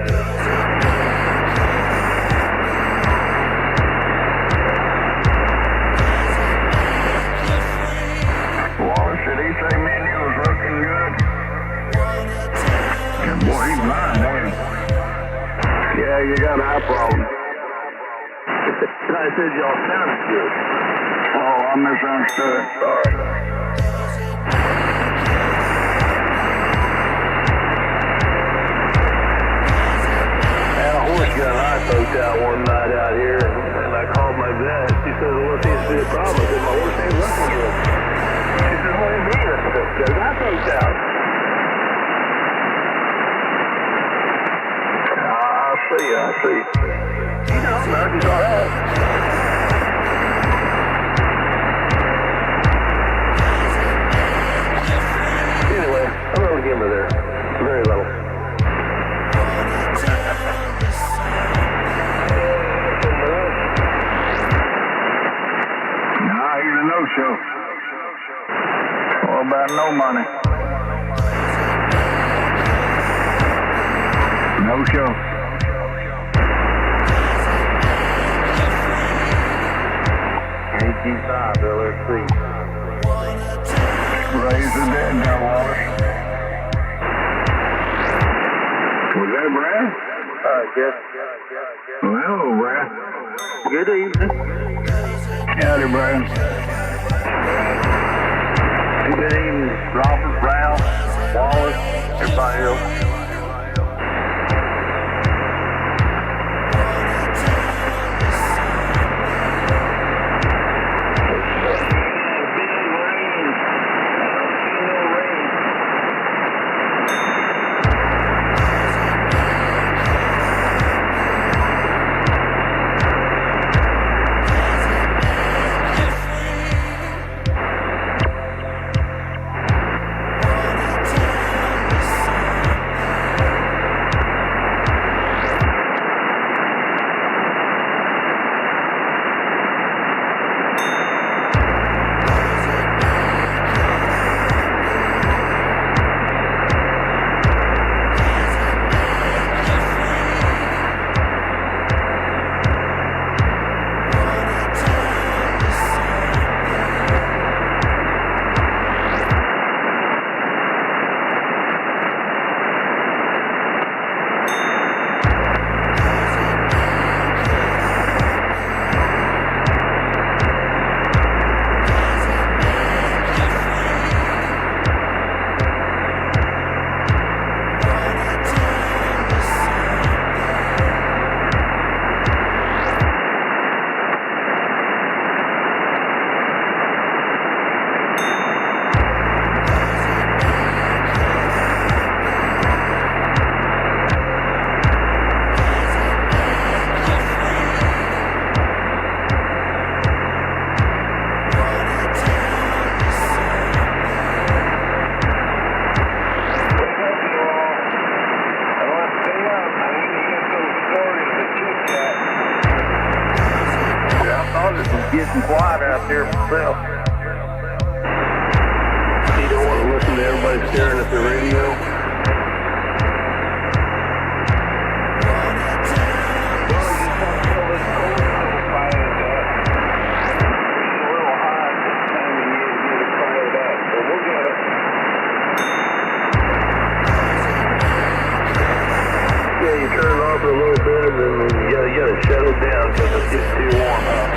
Wallace, did he say menu was looking good? Yeah, boy, he's lying, ain't he? Yeah, you got eye problem. I said y'all sounded good. Oh, I misunderstood. Sorry. Had a horse got an eye poked out one night out here, and I called my vet. She said, well, what seems to be the problem? I said, my horse ain't looking good. She said, what do you mean? I said, there's eye poked out. I see. You know, America's all right. Anyway, I'm a little gimmer there. Very little. Nah, he's a no-show. What about no money? No-show. AG5, LRC. Raise the dead now, Wallace. Was that Brad? Yes. Well, hello, Brad. Good evening. Howdy, Brad. Good evening, Robert, Ralph, Wallace, everybody else. getting quiet out there myself. You don't want to listen to everybody staring at the radio? Yeah, you turn it off a little bit and then you gotta shut it down because it's getting too warm out.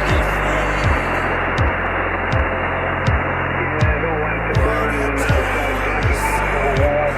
Yeah, I don't like to burn outside blankets for a while.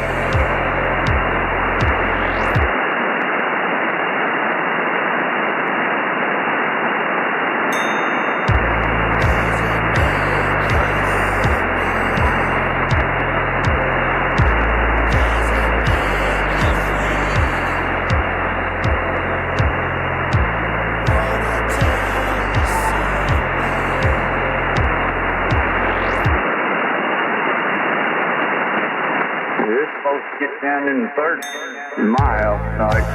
It's supposed to get down in the 30s in my house tonight.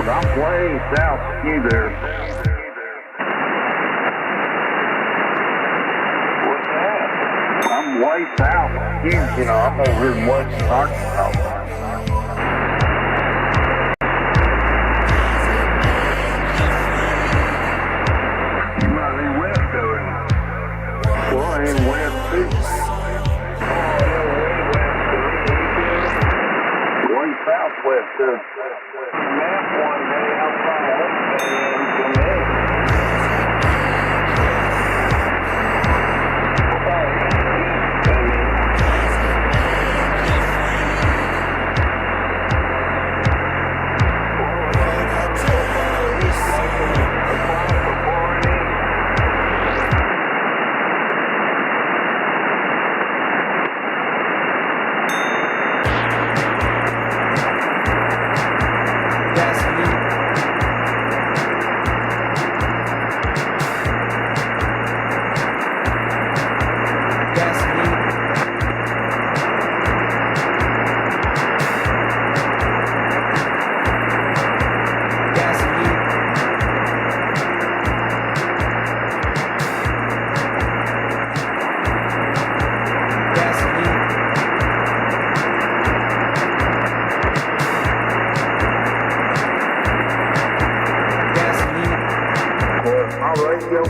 I'm way south of you there. What's that? I'm way south of you. You know, I'm over in Western Arkansas. Well, I ain't west too. Way southwest too. Map one day how far away I am from there.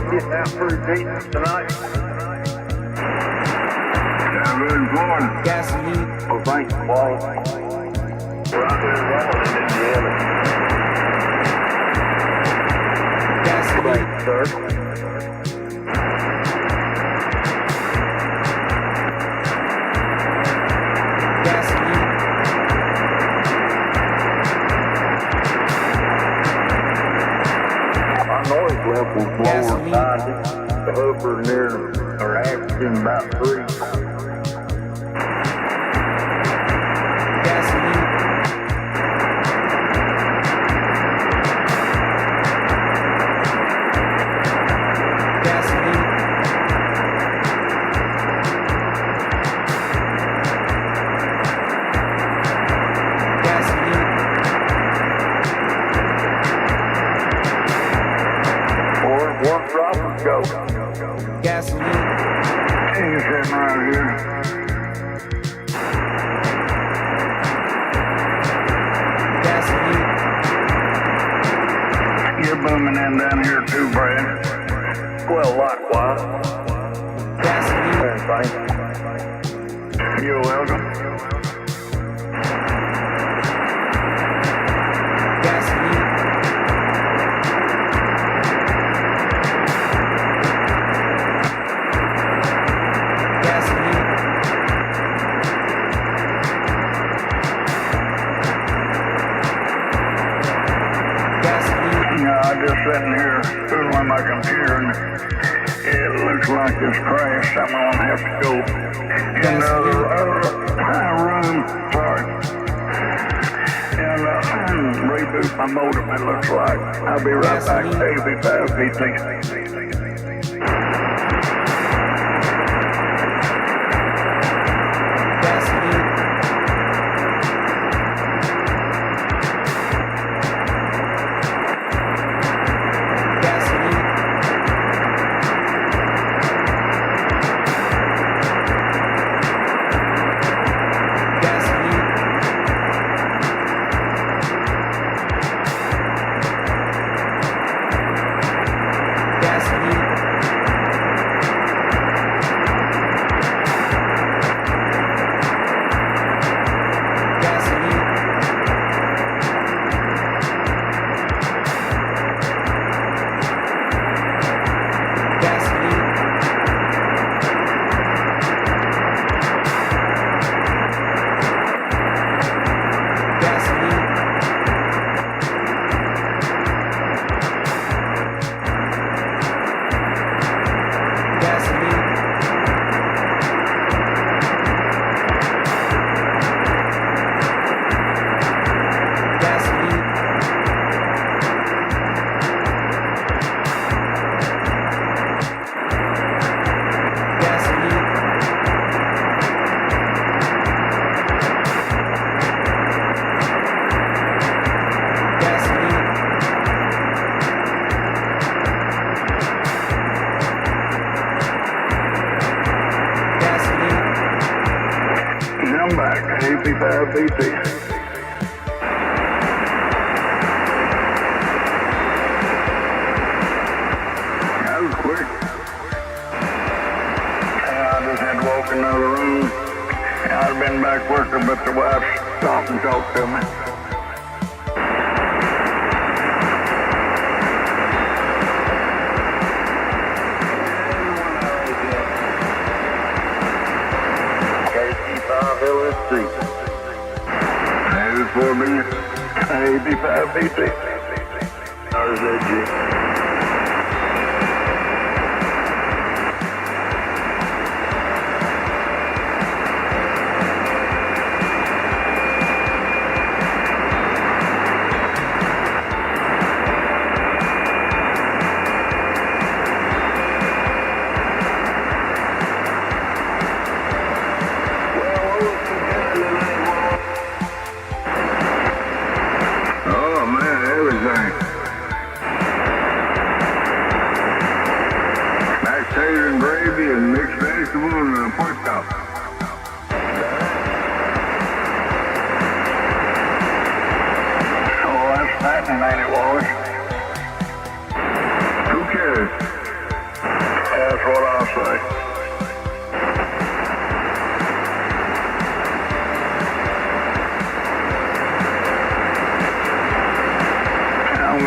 Getting out pretty decent tonight. Yeah, good morning. Gasoline. Oh, thank you, Walt. We're out there rolling in Indiana. Gasoline. Thank you, sir. Noise level's lower 90, the upper near or averaging about 3. Go. Gasoline. Hey, you're sitting right here. Gasoline. You're booming in down here too, Brad. Well, likewise. Gasoline. Thank you. You're welcome. I'm just sitting here fooling my computer and it looks like it's crashed. I'm going to have to go in the other room, and reboot my modem, it looks like. I'll be right back. AB5BT. another room. I'd been back working, but the wife stopped and talked to me. LSC. Maybe 4 million. AB5 BT. RZG.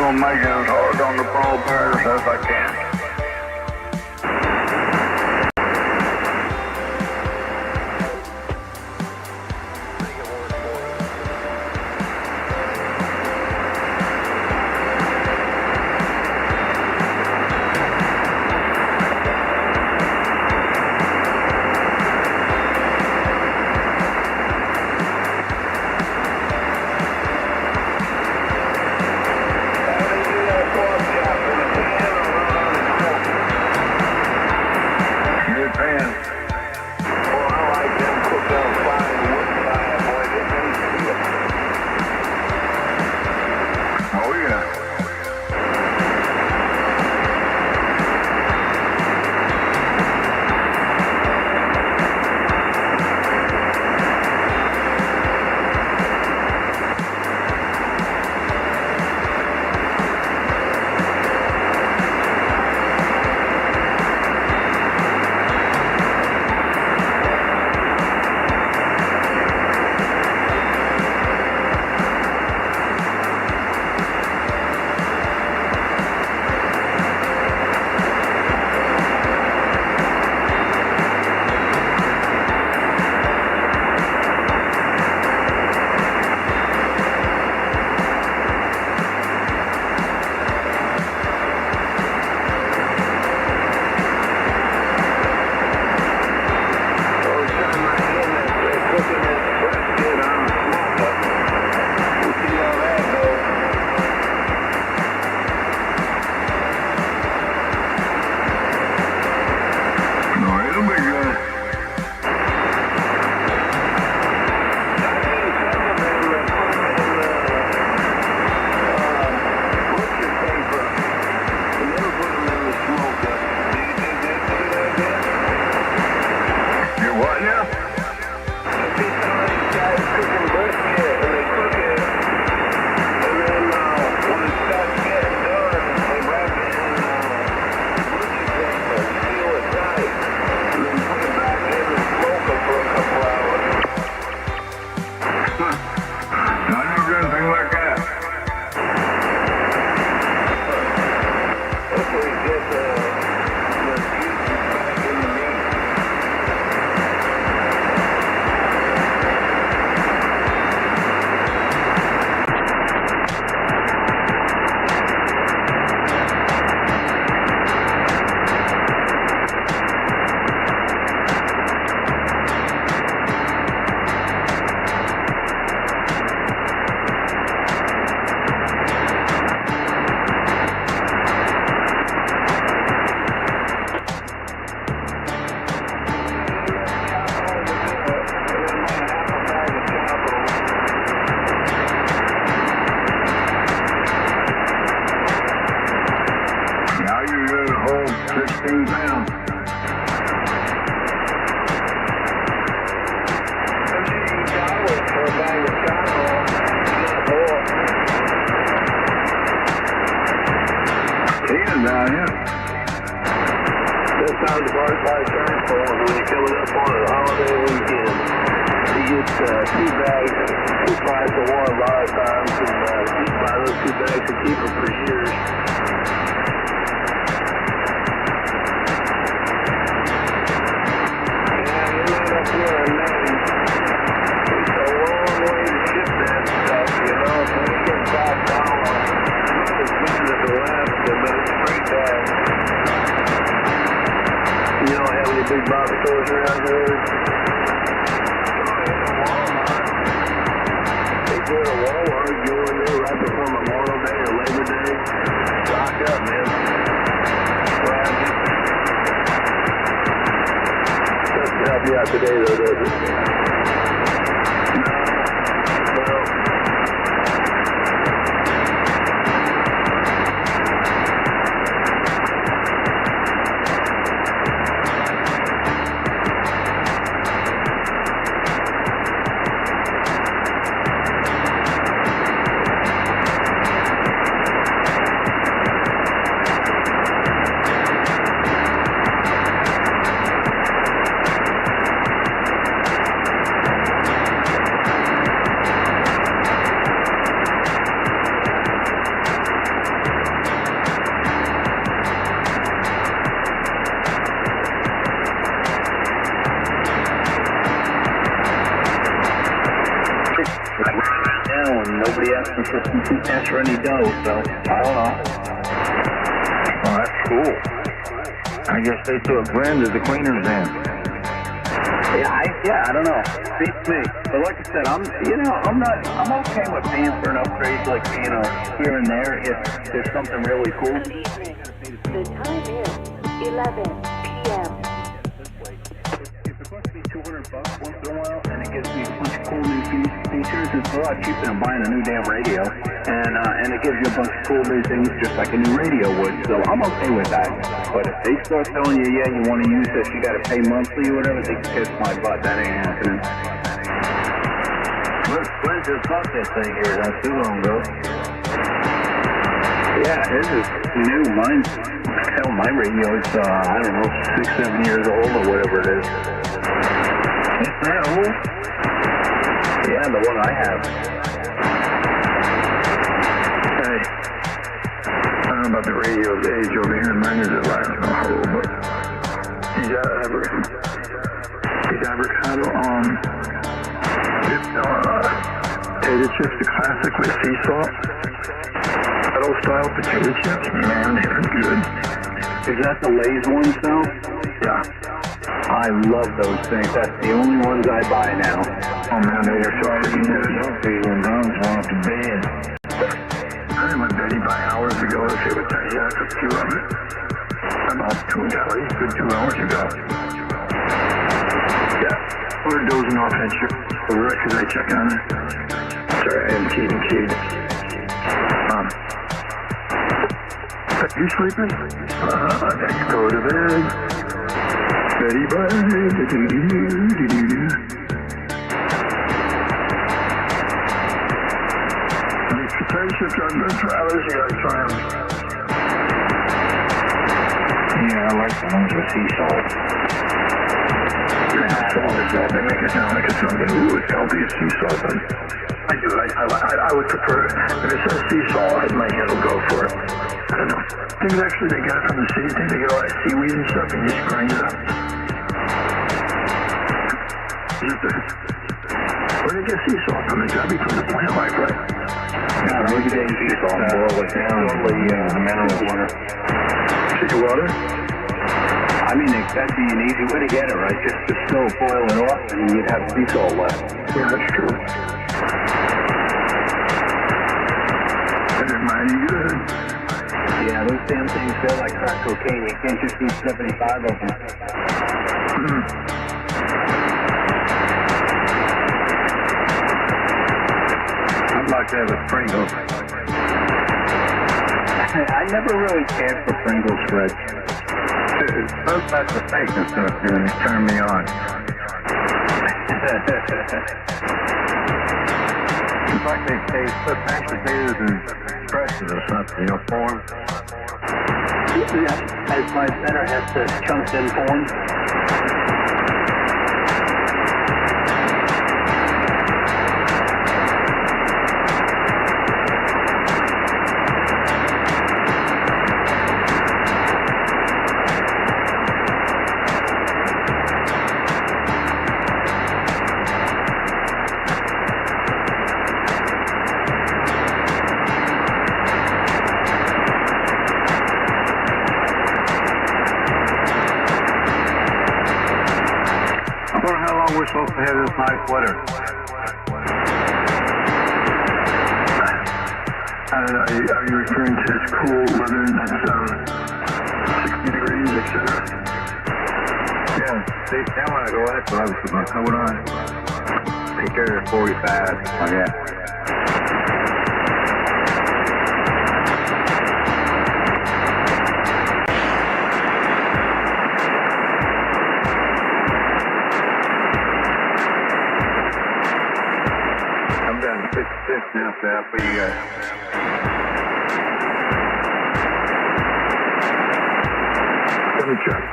Make it as hard on the pallbearers as I can. Down here. This sounds about right, sir. phones when you're coming up on a holiday weekend. You get 2 bags, 2 price of one a lot of times, and you buy those 2 bags and keep them for years. Yeah, you end up with a name. It's a long way to ship that stuff, you know, so you get $5. It's visited Alaska, but it's free bag. You don't have any big barbecores around here? They go to Walmart, go in there right before Memorial Day or Labor Day. Stock up, man. Doesn't help you out today, though, does it? No. For any dough, so I don't know. Oh, that's cool. I guess they threw a blend of the cleaners in. Yeah, I don't know. Beats me. But like I said, I'm okay with paying for an upgrade, like, here and there if there's something really cool. The time is 11 p.m. It's supposed to be $200 once in a while, and it gives me a bunch of cool new features. It's a lot cheaper than buying a new damn radio. And it gives you a bunch of cool new things just like a new radio would. So I'm okay with that. But if they start telling you, yeah, you want to use this, you got to pay monthly or whatever, they can kiss my butt. That ain't happening. When just bought this thing here not too long ago. Yeah, this is new. Mine's, hell, my radio is, I don't know, 6, 7 years old or whatever it is. It's that old? Yeah, the one I have. I don't know about the radio's age over here, and mine is a last model, but he's avocado on potato chips, the classic with sea salt. Kettle style potato chips, man, they are good. Is that the Lay's ones though? Yeah. I love those things. That's the only ones I buy now. Oh man, they are so freaking good. When Don's going to bed. I went to Betty by hours ago to see what time. Yeah, I took 2 of it. I'm off 2 hours, good 2 hours ago. Yeah, we're dozing off and shit. Right, because I check on it. Sorry, I am keyed. Are you sleeping? Then you go to bed. Betty bye. Friendships are good travelers, you gotta try them. Yeah, I like the ones with sea salt. They make it sound like it's something, it's healthy as sea salt. I do, I would prefer, if it says sea salt, my hand will go for it. I don't know. I think actually they got it from the city. I think they get all that seaweed and stuff and just grind it up. Where do they get sea salt from? It's gotta be from the plant life, right? Yeah, maybe they sea salt and boil it down to the amount of water. City water? I mean, that'd be an easy way to get it, right? Just still boil it off and you'd have sea salt left. Yeah, that's true. That is mighty good. Yeah, those damn things feel like crack cocaine. You can't just eat 75 of them. I'd like to have a Pringles. I never really cared for Pringles, Fred. Those types of fake and stuff, man, they turn me on. It's like they put mashed potatoes and expressions or something, you know, form. As my center has the chunks in form. we're supposed to have this nice weather. Are you referring to this cool weather that's 60 degrees, etc.? Yeah, see, now when I go out, I was with my coat on. Picture 45. Oh, yeah. I'm down to 56 now, Sal, for you guys. Let me check.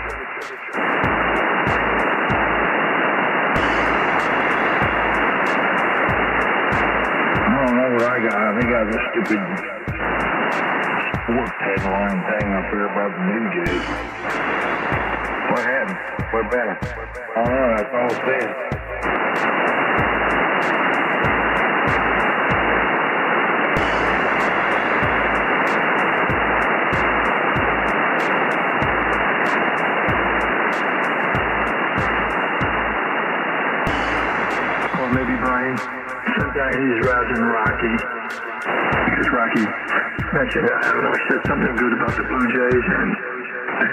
I don't know what I got. I think I have a stupid sport headline thing up here about the New Jays. What happened? What better? I don't know. That's all I'm saying. Or maybe Brian. Sometimes he's rousing Rocky. Because Rocky mentioned, I don't know, he said something good about the Blue Jays, and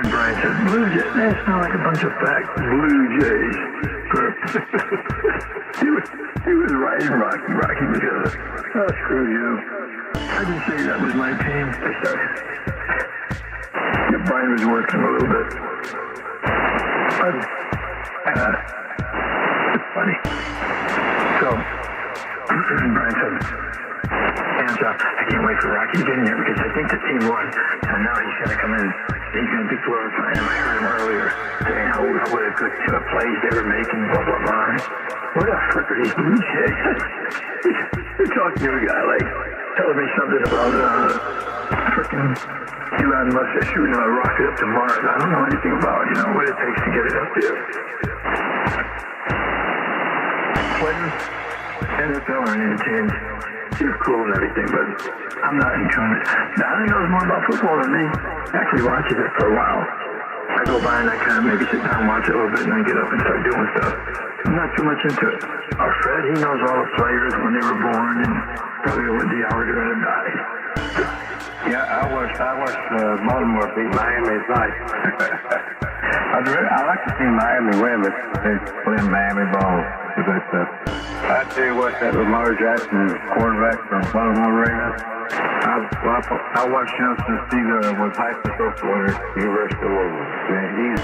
Brian said, Blue Jays? That sounds like a bunch of fat Blue Jays. he was right, and Rocky was good. Oh, screw you. I didn't say that was my team. I started. Yeah, Brian was working a little bit. It's funny. So, Brian said, hands up, I can't wait for Rocky to get in here because I think the team won. And now he's going to come in. He's going to be glorifying him. I heard him earlier saying what a good plays they were making, blah, blah, blah. What the frick are these Blue Jays? You're talking to a guy like telling me something about frickin' Elon Musk shooting a rocket up to Mars. I don't know anything about, what it takes to get it up there. Clinton, NFL or any teams, you're cool and everything, but I'm not in tune. Donnie knows more about football than me. Actually watches it for a while. I go by and I kind of maybe sit down and watch it a little bit and then get up and start doing stuff. I'm not too much into it. Our Fred, he knows all the players when they were born and probably what the hour they're going to die. Yeah, I watched Baltimore beat Miami tonight. I like to see Miami win, but they play Miami ball. I tell you what, that Lamar Jackson quarterback from Baltimore Ravens, I watched him since he was high school winner at the University of Louisville. Man,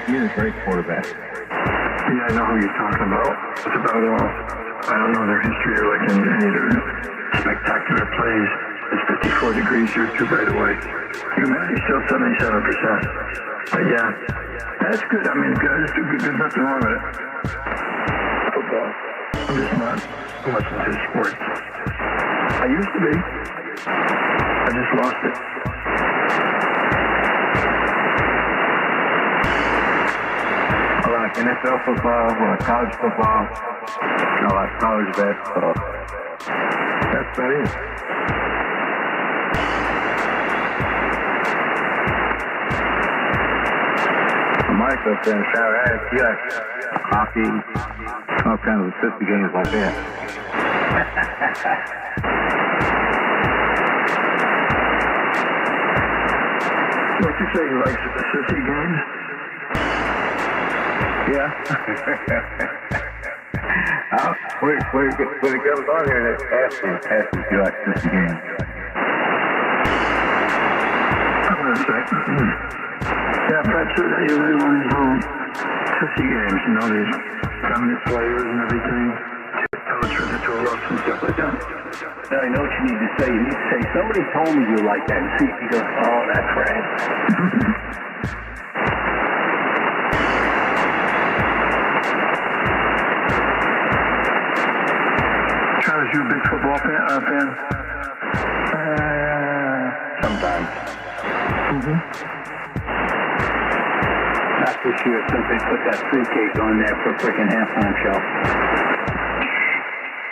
he's a great quarterback. Yeah, I know who you're talking about. It's about all. I don't know their history or like any of their spectacular plays. It's 54 degrees here too, by the way. Humidity's still 77%. But yeah, that's good. I mean, good. There's nothing wrong with it. Football. I'm just not much into sports. I used to be. I just lost it. I like NFL football, I like college football, I like college basketball. That's about it. Mike up there in Shower, he likes hockey, all kinds of sissy games like that. What you say, he likes the sissy games? Yeah. When it comes on here, let's ask him if you like sissy games. I'm going to say, yeah, Fred said that you really want his whole sissy games, these feminine players and everything. Tell the truth to rough and stuff like that. Now, I know what you need to say. You need to say, somebody told me you like that, and see if he goes, oh, that's Fred. Travis, you a big football fan? Sometimes. Not this year since they put that fruitcake on there for a freaking halftime show.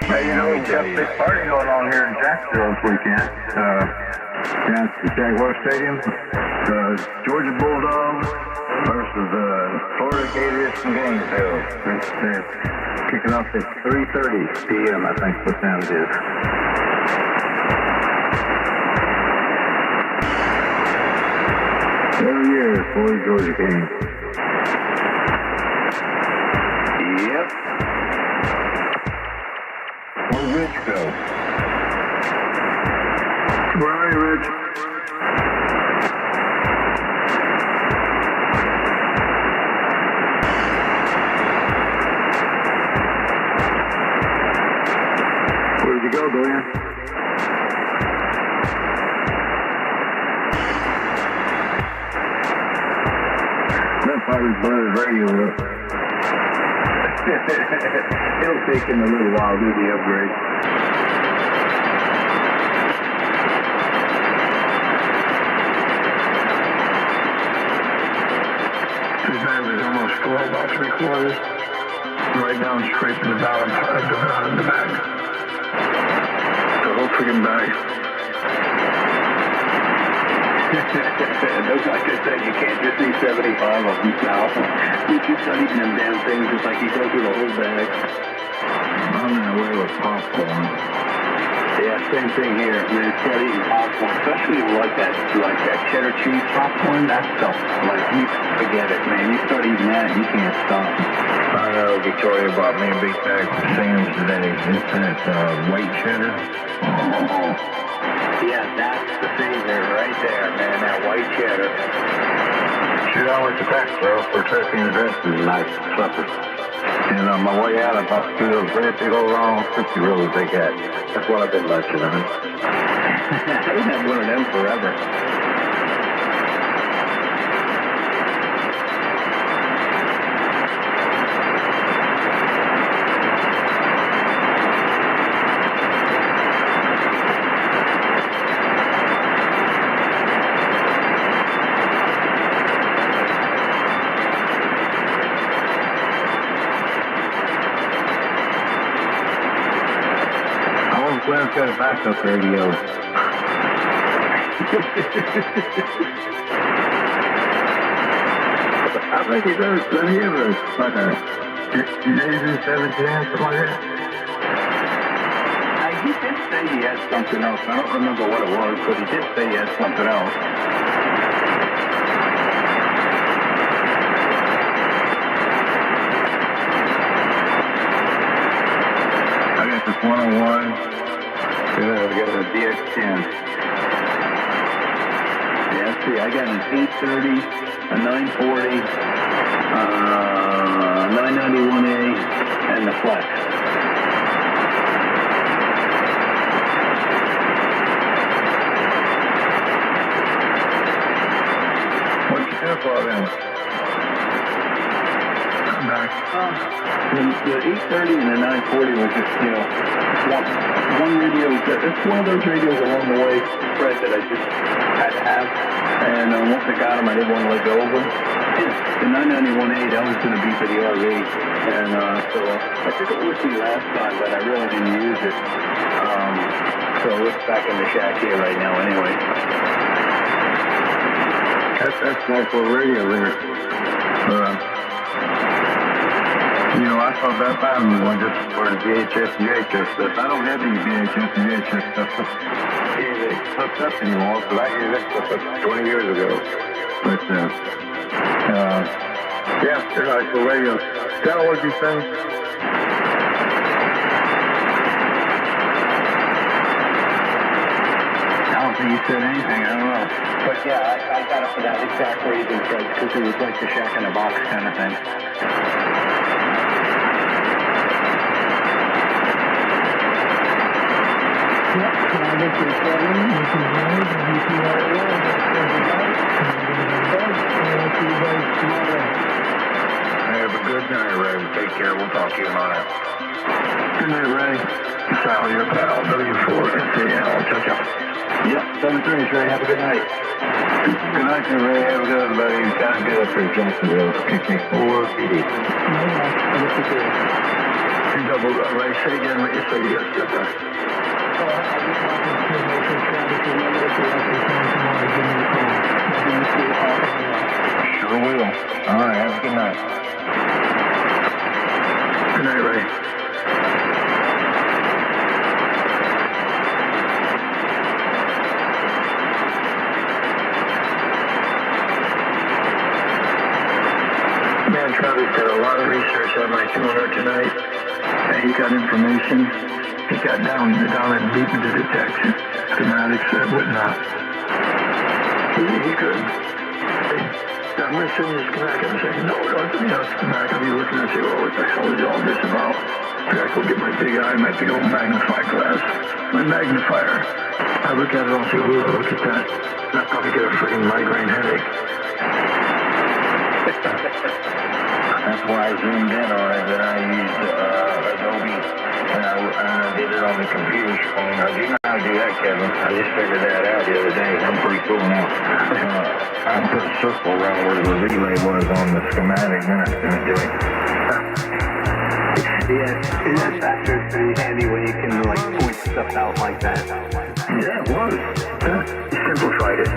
Hey, we got a big party going on here in Jacksonville this weekend. That's the Jaguar Stadium. Georgia Bulldogs versus Florida Gators from Gainesville. They're kicking off at 3:30 p.m. I think the time it is. Every year, Florida Georgia game. Yep. Where'd Rich go? Where are you, Rich? Where'd you go, Dorian? That probably blew his radio up. It'll take him a little while to do the upgrade. His name is almost full, about 3/4. Right down, scraping the bottom part of the bag. The whole freaking bag. Like I said, you can't just see 75 of them now. You just start eating them damn things just like you go through the whole bag. I'm in a way with popcorn. Yeah, same thing here. When you start eating popcorn, especially like that cheddar cheese popcorn, that stuff, like, you forget it, man. You start eating that, you can't stop. I know Victoria bought me a big bag of Sam's today. It's that white cheddar. Oh. Yeah, that's the favorite right there, man, that white cheddar. $2 a pack, bro, for turkey and dressing tonight, supper. And on my way out, I bought 2 of those great big old long Tootsie Rolls they got. That's what I've been lunching on. I've had one of them forever. Glenn's got a backup radio. I think he does. Does he have like a Jason 17, something like that? He did say he had something else. I don't remember what it was, but he did say he had something else. I got this 101. Yeah, we got a DX10. Yeah, see, I got an 830, a 940, 991A, and the Flex. What'd you do for them? I'm back. The 830 and the 940 was just, one radio. It's one of those radios along the way, Fred, that I just had to have. And once I got them, I didn't want to let go of them. The 991A, that was going to be for the RV. And so I took it with me last time, but I really didn't use it. So it's back in the shack here right now anyway. That's nice little radio there. I thought that time one just for the VHS and UHS stuff. I don't have any VHS and UHS stuff. It's hooked up anymore, but I used that stuff up 20 years ago. But, yeah, they're nice little radios. Tell what you say. I don't think you said anything. I don't know. But, yeah, I got it for that exact reason, because it was like the shack in a box kind of thing. Have a good night, Ray. Take care. We'll talk to you tomorrow. Good night, Ray. Sal, your pal, W4NCL. Ciao. Yep, 7-3, Ray. Have a good night. Good night, Ray. Have a good one, buddy. Kind of good up here in Jacksonville. KK4 PD. Double Ray. Say again what you said. Yes, Just remember that you're actually calling tomorrow. Give me a call. Maybe you see all of that. Sure will. All right, have a good night. Good night, Ray. Man, Travis did a lot of research on my tuner tonight. And he got information. He got down and deep into detection, schematics and whatnot. He could. I'm going to send you a schematic. I'm saying, no, don't send me a schematic. I'll be looking and say, well, what the hell is all this about? I go get my big eye, my big old magnifying glass, my magnifier. I look at it and say, ooh, look at that. I'll probably get a freaking migraine headache. That's why I zoomed in on it, and I used Adobe, and I did it on the computer screen. I do know how to do that, Kevin. I just figured that out the other day. I'm pretty cool now. I put a circle around where the relay was on the schematic, and that's going to do it. Yeah, that's pretty handy when you can like point stuff out like that. Yeah, it was. He simplified it.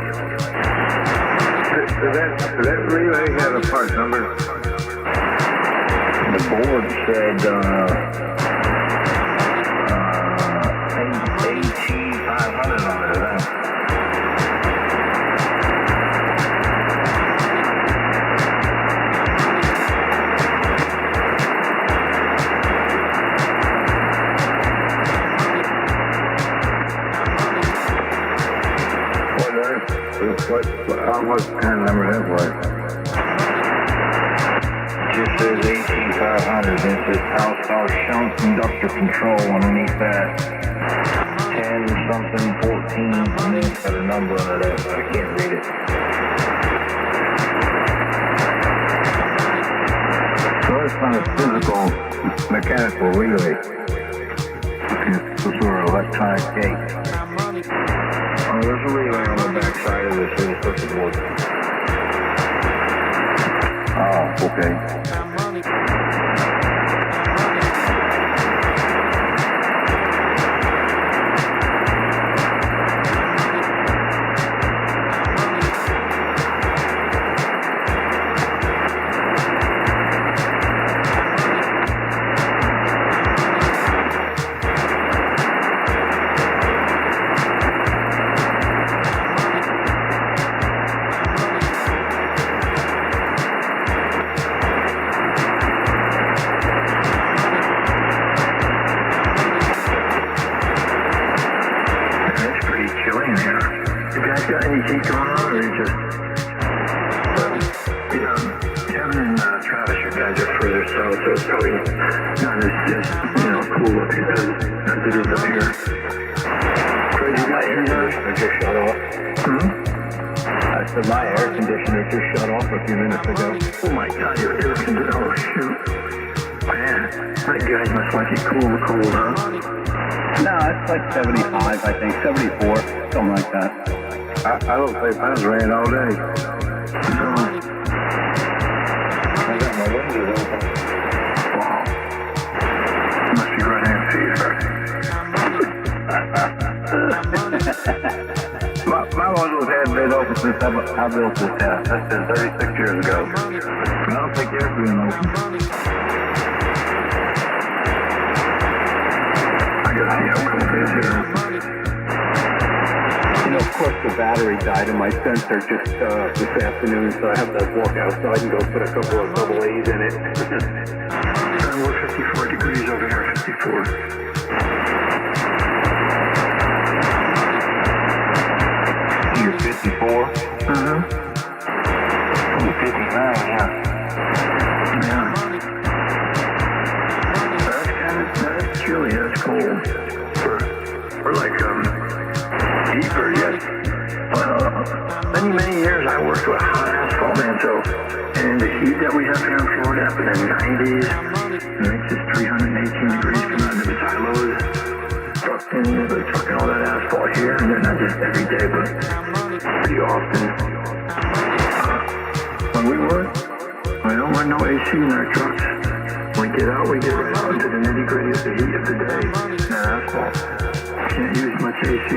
That relay had a part number. The board said AT500 on it, I think. What kind of number that was? Just says AT500, and it says Alstar shunt conductor control underneath that. 10 something 14, and then it's got a number under that, but I can't read it. So it's not a physical mechanical relay. It's some sort of electronic gate. Oh, there's a relay on the back side of this circuit board. Oh, okay. My air conditioner just shut off a few minutes ago. Oh my God, your air conditioner! Oh shoot, man, that guy must like it cool, huh? No, it's like 75, I think, 74, something like that. I don't think mine's ran all day. No. I got my windows open. Wow. Must be running in fever. My windows hadn't been open since I built this house. That's been 36 years ago. I don't think they're been open. I gotta see how cold it is here. You know, of course, the battery died in my sensor just this afternoon, so I have to walk outside and go put a couple of double A's in it. We're 54 degrees over here, 54. You're 54? Uh-huh. You're 59, yeah. Yeah. That's chilly, that's cold. For like, deeper yet. Many years I worked with hot asphalt, man, so, and the heat that we have here in Florida up in the 90s, it's just 318 degrees coming out of the silos. Trucking all that asphalt here, and not just every day, but pretty often. When we work, we don't run no AC in our trucks. When we get out, we get right out into the nitty-gritty of the heat of the day, and asphalt. Can't use much AC.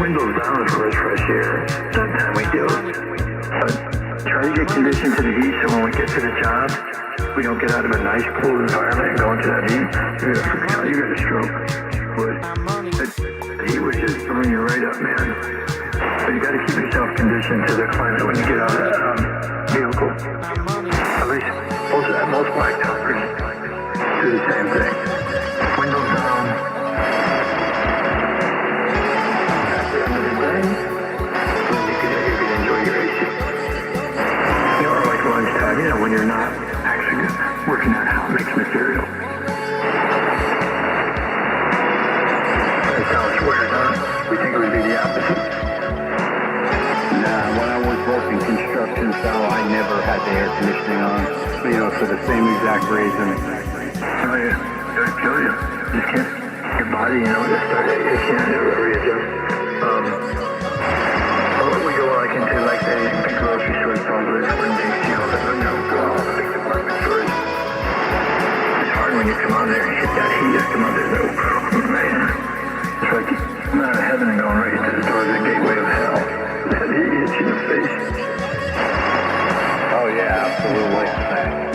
Windows down as far as fresh air. That time we do. But try to get conditioned to the heat so when we get to the job, we don't get out of a nice cool environment and go into that heat. You're gonna freak out. You got a stroke. But he would just burn you right up, man. But you got to keep yourself conditioned to the climate when you get out of that vehicle. At least most blacktoppers do the same thing. Windows down. At the end of the day, you can enjoy your AC. You know, or like lunchtime, you know, when you're not actually working on hot mixed material. That's how it wears on. We think it would be the opposite. Nah, when I was working construction style, I never had the air conditioning on, you know, for the same exact reason. Oh yeah, it'll kill you. You just can't, your body, you know, just start, it can't readjust. We go like into like the big grocery stores probably when they see all the, you know, go all the big department stores. It's hard when you come out there and hit that heat, you come out there and go, man. It's like coming out of heaven and going right into the door of the gateway of hell. That heat hits you in the face. Oh yeah, absolutely.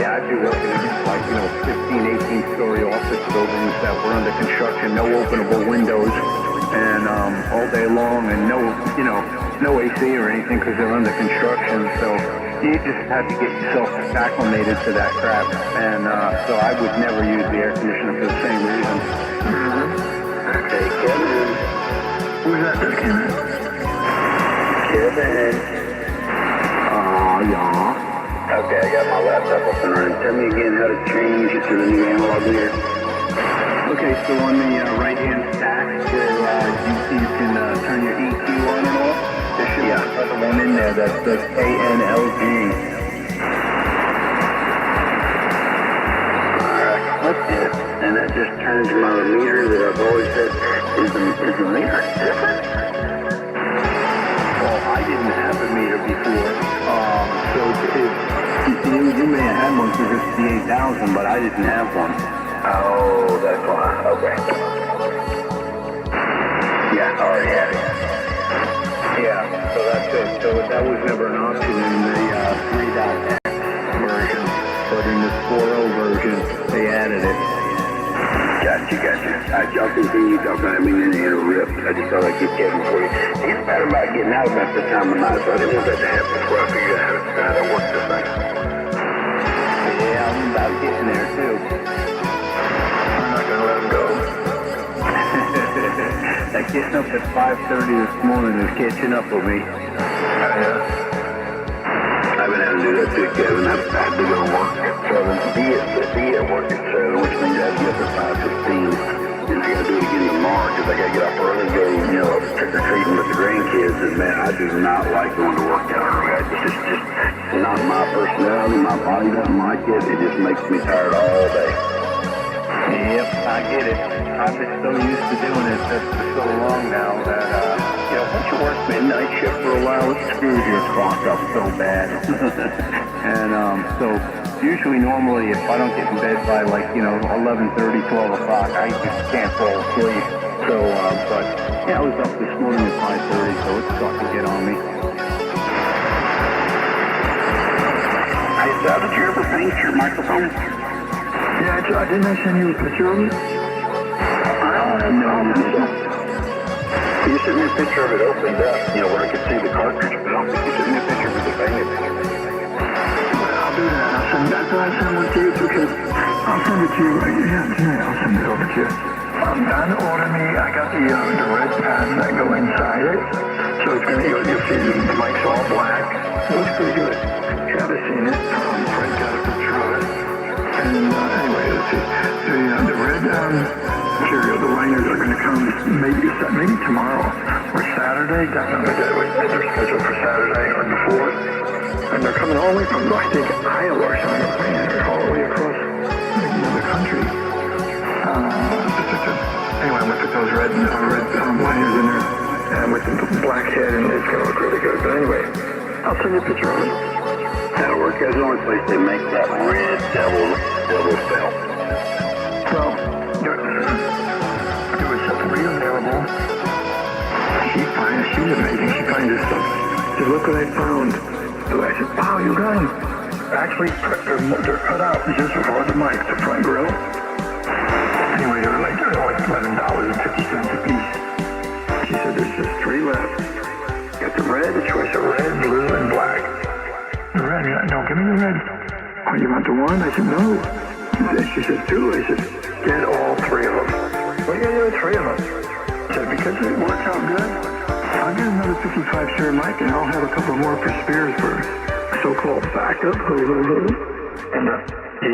Yeah, I'd be working in like, you know, 15, 18-story office buildings that were under construction, no openable windows, and all day long, and no, you know, no AC or anything because they're under construction. So you just had to get yourself acclimated to that crap. And so I would never use the air conditioner for the same reason. Okay, Kevin. Who's that this Kevin? Kevin. Yeah. Okay, I got my laptop up and running. Tell me again how to change it to the new analog meter. Okay, so on the right-hand stack where you can turn your EQ on and off, there should be another one in there that says ANLG. Alright, that's it. And that just turns my meter that I've always said is the meter different? Well, I didn't have a meter before, so you may have had one for just the 8,000, but I didn't have one. Oh, that's why. Okay. Yeah, I already had it. Yeah, so that's it. So that was never an option in the 3.x version, but in the 4.0 version, they added it. Gotcha. Y'all continue talking. I mean, in the interrupt. I just thought I'd get Kevin for you. He's bad about getting out about this time of night, so I didn't want that to happen before I figured out how to work this thing. Yeah, I'm about getting there, too. I'm not going to let him go. That getting up at 5:30 this morning is catching up with me. I've been having to do that too, Kevin. I've had to go work at 7. Be at work at 7, which means I have to get up at 5:15. And I got to do it again tomorrow because I got to get up early and go, you know, trick-or-treating with the grandkids. And man, I do not like going to work that early. It's just not my personality. My body doesn't like it. It just makes me tired all day. Yep, I get it. I've been so used to doing it for so long now that, you know, once you work midnight shift for a while, it screws your clock up so bad. And so usually normally if I don't get in bed by like, you know, 11:30, 12 o'clock, I just can't fall asleep. So, but yeah, I was up this morning at 5:30, so it's starting to get on me. Hey, Sal, did you ever paint your microphone? Yeah, didn't I send you a picture of it? No. You sent me a picture of it opened up, you know, where I could see the cartridge, but I don't think you sent me a picture of the painted. Well, I'll do that. That's why I sent one to you, because I'll send it to you right tonight. I'll send it over to you. Don ordered me, I got the red pads that go inside it, so it's going to, you'll see the mic's all black. It looks pretty good. Travis seen it. Fred got a picture of it. And anyway, let's see. The red material, the liners are going to come maybe tomorrow or Saturday. Definitely, they're scheduled for Saturday or the 4th. And they're coming all the way from, I think, Iowa or something. They're all the way across the country. Anyway, I'm going to put those red liners in there and with the black head, and it's going to look really good. But anyway, I'll send you a picture of it. That'll work. That's the only place they make that red double felt. Well, there was 3 available. She's amazing. She finds this stuff. She said, look what I found. So I said, wow, you got them. Actually, they're cut out just for the mic, the front grill. Anyway, they're like $11.50 a piece. She said, there's just 3 left. Got the red, the choice of red, blue, and black. The red, no, give me the red. Oh, you want the one? I said, no. She said, 2. I said, get all 3 of them. What are you going to do with 3 of them? I said, because it works out good, I'll get another 55 share mic and I'll have a couple more for spares for so-called backup. And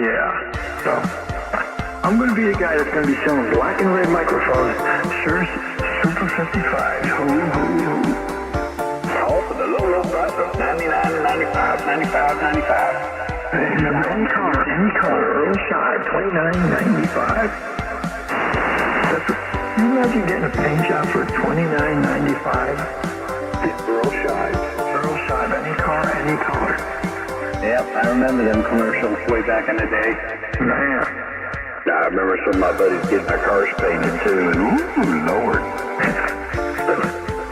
yeah, so I'm going to be the guy that's going to be selling black and red microphones. Sure, Super 55. Ho, ho, ho. All for the low price of $99, $95, $95, $95. Remember, any car, Earl Shive, $29.95. That's what, you imagine getting a paint job for $29.95? Earl Shive, any car, any color. Yep, I remember them commercials way back in the day. Man. I remember some of my buddies getting their cars painted too. Ooh, Lord.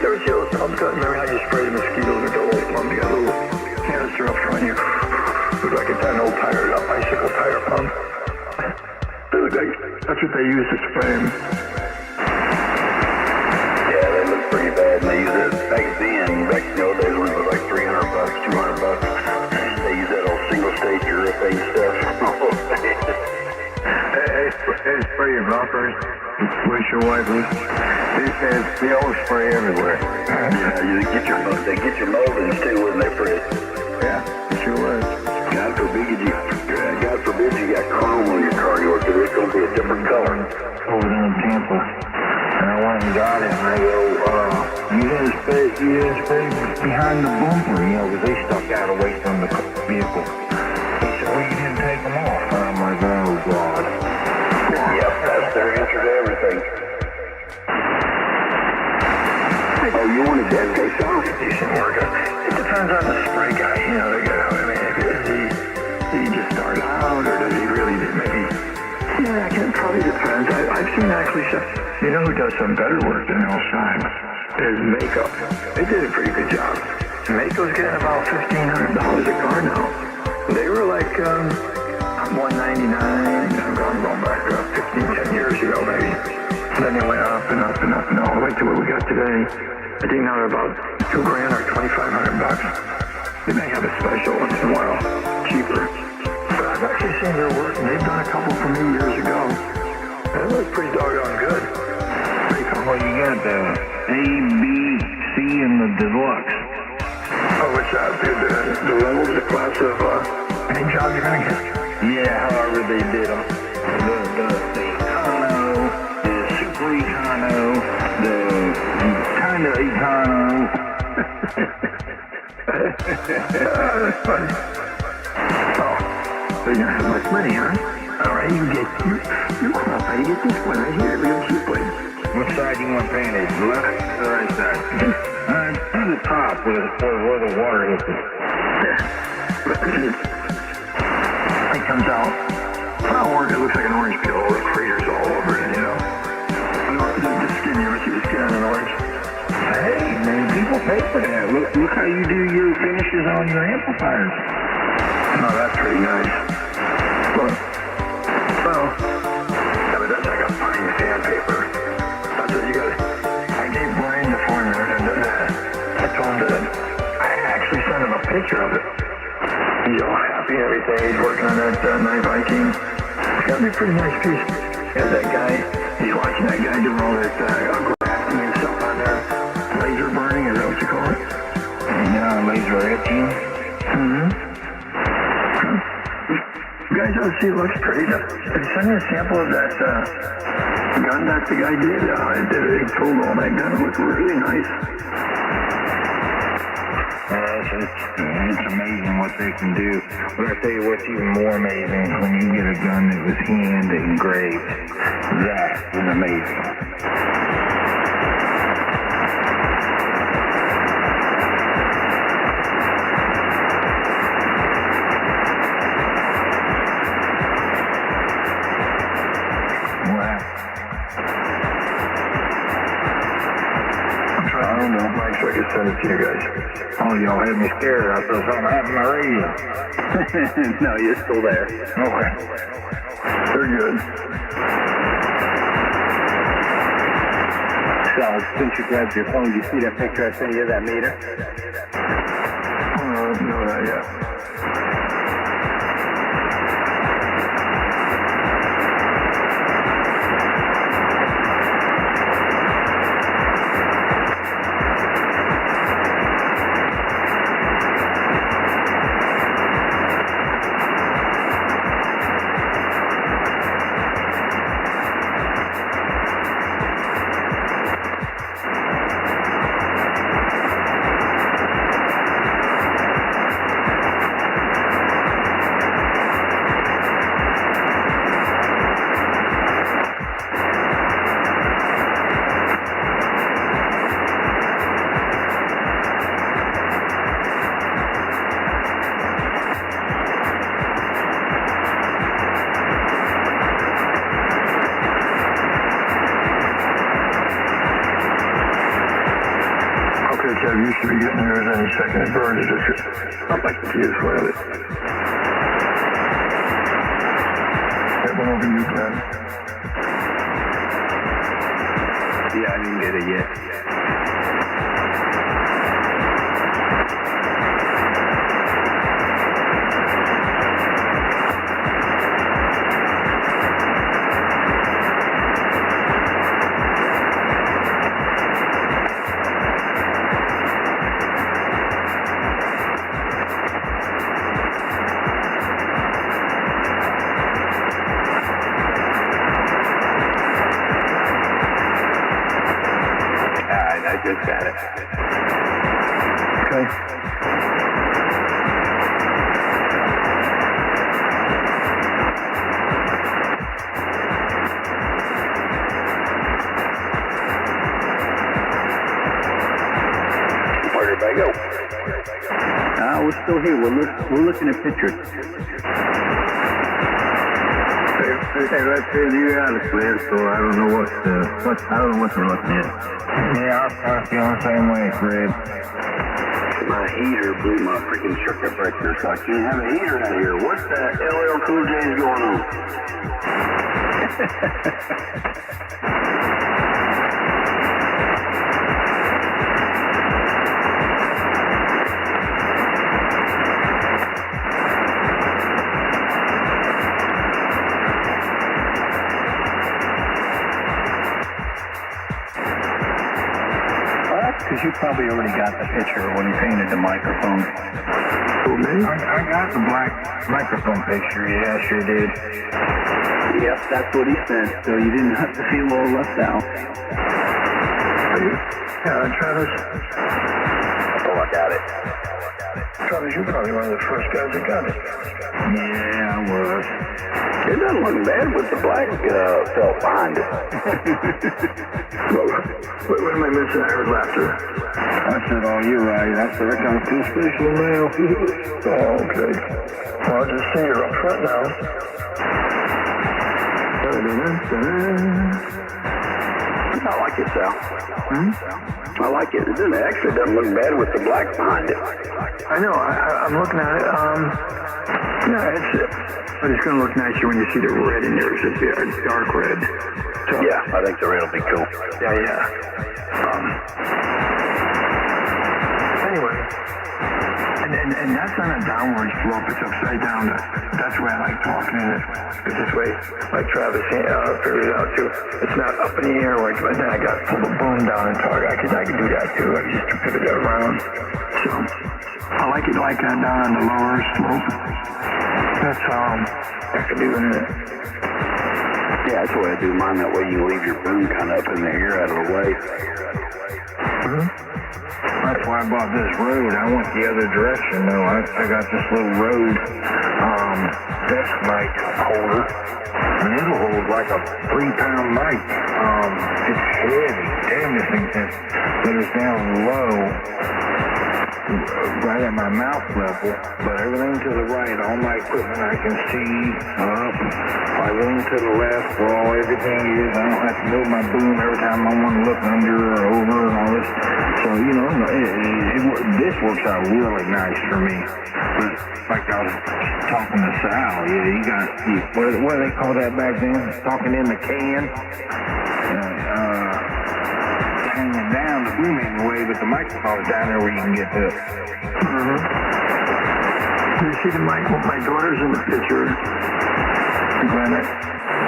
You ever see those pump guns? Remember how you spray the mosquitoes with the old pump? You got a little canister up front. You look like it's an old tire, a bicycle tire pump. That's what they use to spray them. Yeah, they look pretty bad. And they use it back in the old days when it was like $300, $200. They use that old single stage urethane stuff. They spray your bumpers, windshield wipers. They always spray everywhere. Yeah, they get your moldings too, wouldn't they, Fred? Yeah, it sure was. God forbid you got chrome on your car, because it's going to be a different color. Over there in Tampa, and I went and got it, and I go, you didn't spray behind the bumper, because they stuck out away from the vehicle. He said, well, you didn't take them off. And I'm like, oh, God. Yep, that's their answer to everything. Oh, you want a dead case off? Decent worker. It depends on the spray guy, did he just start out, or does he really, maybe, it probably depends. I've seen actually, who does some better work than El Shine is Mako. They did a pretty good job. Mako's getting about $1,500 a car now. They were like, $199, I'm going back 10 years ago, maybe. Then they went up and up and up and all the way to what we got today. I think now they're about $2,000 or $2,500. They may have a special once in a while, cheaper. But I've actually seen their work, and they've done a couple for me years ago. And it looks pretty doggone good. Well, you got the A, B, C, and the Deluxe. Oh, what's that? The levels, the class of any job you're going to get? Yeah, however they did them. The Econo, the Super Econo, the kind of Econo. That's funny. Oh, so you don't have much money, huh? All right, you qualify to get this one right here, real cheap one. What side do you want painted? Left or right side? To the top where the water hits it. It comes out. It looks like an orange peel with craters all over it, The skin, you ever see the skin on an orange? Hey, man, people pay for that. Look how you do your finishes on your amplifiers. Oh, that's pretty nice. Well, but that's like a fine sandpaper. That's what you got. I gave Brian the formula, and I told him that I actually sent him a picture of it. He's all happy and everything. He's working on that night Viking. It's got to be a pretty nice piece. Yeah, that guy, he's watching that guy do all that grafting and stuff on there. Laser burning, is that what you call it? Yeah, laser etching. You guys ought to see, it looks pretty. Send me a sample of that gun that the guy did. He pulled all that gun. It looked really nice. It's amazing what they can do. But I tell you what's even more amazing is when you get a gun that was hand engraved. That is amazing. I don't know. Mike's I could send it to you guys. Oh, y'all had me scared. I thought something happened to my radio. No, you're still there. Okay. They're good. So, since you grabbed your phone, did you see that picture I sent you of that meter? No, not yet. You should be getting yours any second. It burned it. I'd like to use one of it. That one over you, Glenn. Yeah, I didn't get it yet. Just got it. Okay. Where did they go? We're still here. We're looking at pictures. Hey, let's hear you out of clear, so I don't know what we're looking at. Yeah, I was feeling the same way, Fred. My heater blew my freaking circuit breaker, so I can't have a heater out here. What the LL Cool J is going on? Because you probably already got the picture when you painted the microphone. Who, me? I got the black microphone picture. Yeah, I sure did. Yep, that's what he said. So you didn't have to feel all left out. Travis. Oh, I got it. Travis, you're probably one of the first guys that got it. Yeah, I was. It doesn't look bad with the black felt behind it. What am I missing? I heard laughter. I said, oh, you're right. I said, I got too special now. Oh, okay. Well, I just see you're up front now. I like it, Sal. I like it. It actually doesn't look bad with the black behind it. I know. I'm looking at it. Yeah, but it's going to look nicer when you see the red in there. It's a dark red. So, yeah, I think the red will be cool. Yeah. Anyway, and that's on a downward slope. It's upside down. That's the way I like talking in it. It's this way, like Travis figured it out too. It's not up in the air like then I got pull the boom down and talk. I could do that too. I could just pivot it around. So I like it like that down on the lower slope. That's I could do it. Yeah, that's the way I do mine. That way you leave your boom kind of up in the air out of the way. That's why I bought this road. I went the other direction, though. I got this little road desk mic holder, and it'll hold like a 3-pound mic. It's heavy. Damn, this thing is down low, right at my mouth level, but everything to the right, all my equipment I can see up. Everything to the left, where everything is. I don't have to move my boom every time I want to look under or over and all this. So, this works out really nice for me. But like I was talking to Sal, yeah, you got, what do they call that back then? Talking in the can? Hanging down the boom anyway, but the microphone's down there where you can get to it. Mm-hmm. You see the mic? Well, my daughter's in the picture. Glenn,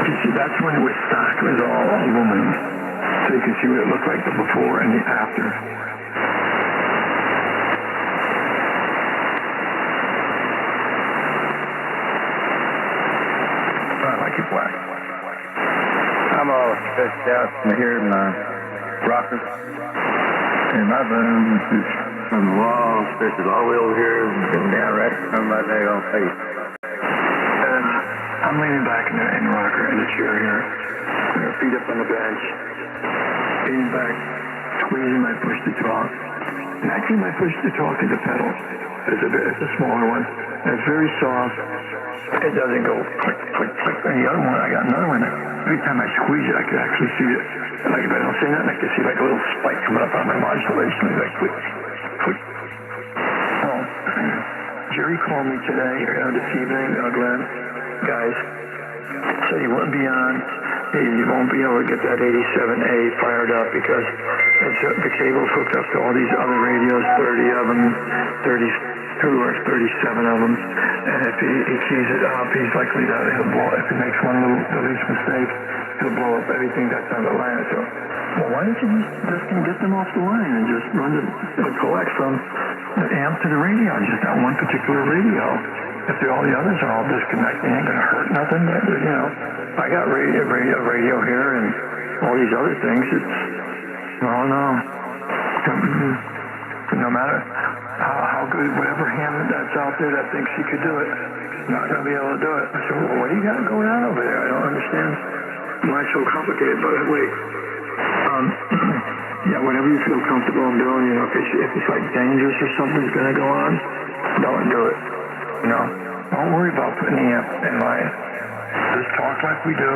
you see, that's when it was stock. It was all aluminum. So you can see what it looked like the before and the after. I like it black. I'm all stretched out from here in my rocker. And my boom is from the wall, stretches all the way over here and down right from my daggone face. And I'm leaning back in the rocker in the chair here. With my feet up on the bench. Leaning back, squeezing my push to talk. And actually my push to talk is a pedal. It's a smaller one. And it's very soft. It doesn't go click, click, click. And the other one, I got another one that every time I squeeze it, I can actually see it. Like if I don't say nothing, I can see like a little spike coming up on my modulation. It's like click, click. Oh, Jerry called me today, this evening, Glenn. Guys, said he wouldn't be on. He won't be able to get that 87A fired up because the cable's hooked up to all these other radios, 30 of them, 32 or 37 of them. And if he keys it up, he's likely that he'll blow. If he makes one little the least mistake, he'll blow up everything that's on the line. So, well, why don't you just get them off the line and just run the collect from the amp to the radio, just that one particular radio. If all the others are all disconnected, it ain't gonna hurt nothing. You know, I got radio here and all these other things. It's no matter how good, whatever hand that's out there that thinks she could do it, not gonna be able to do it. I said, well, what do you got going on over there? I don't understand why it's so complicated. But wait, yeah, whatever you feel comfortable in doing, you know, if it's like dangerous or something's gonna go on, don't do it. You know, don't worry about putting the amp in line. Just talk like we do.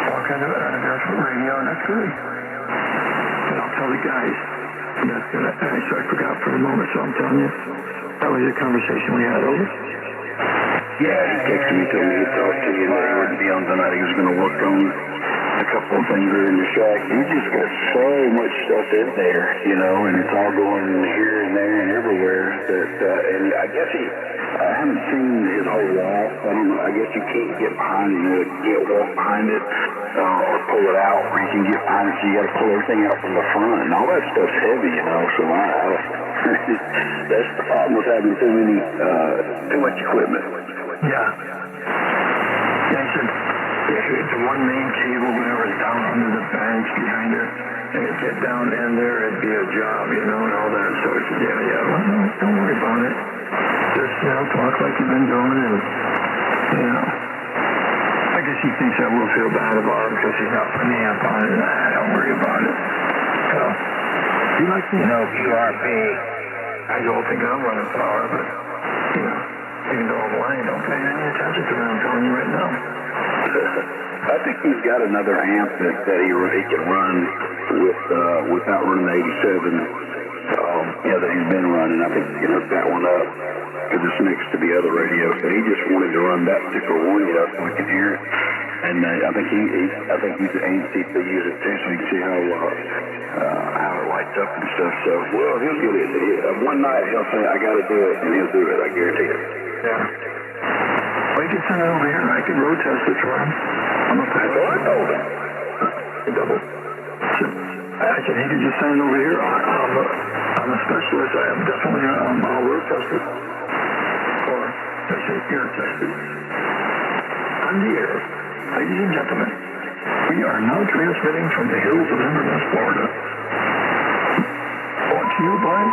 Talk on a barefoot radio, and that's good. And I'll tell the guys. That's gonna. So I forgot for a moment, so I'm telling you. That was the conversation we had, over. Yeah, he texted me, told me to talk to you, and that he wouldn't be on tonight. He was going to work on a couple of things there in the shack. He just got so much stuff in there, you know, and it's all going here and there and everywhere. And I guess I haven't seen his whole wall. I don't know. I guess you can't get behind it. You can't walk behind it or pull it out, or you can get behind it. So you got to pull everything out from the front, and all that stuff's heavy, you know. So that's the problem with having too much equipment. Yeah. Yeah, he said, if the one main cable, whatever, is down under the bench behind it, and it get down in there, it'd be a job, you know, and all that. So he said, yeah, well, no, don't worry about it. Just, you know, talk like you've been doing, and, you know. I guess he thinks I will feel bad about him because he's not putting the amp on it. Nah, don't worry about it. So, he likes me. No, QRP. I don't think I'm running power, but, you know. Even though I'm lying, don't pay any attention to what I'm telling you right now. I think he's got another amp that he can run without running the 87. That he's been running. I think he can hook that one up because it's next to the other radio. So he just wanted to run that particular one, you know, so we could hear it. And I think he's aims to use it too, so you can see how it lights up and stuff. So, well, he'll get it. One night he'll say, "I got to do it," and he'll do it. I guarantee it. Yeah. Well, you can send it over here, and I can road test it for him. I'm a That's all I told him. Double. I said he could just send it over here. I'm a specialist. I am definitely I'll road test it. Or they say ear test it. On the air, ladies and gentlemen, we are now transmitting from the hills of Inverness, Florida. Brought to you by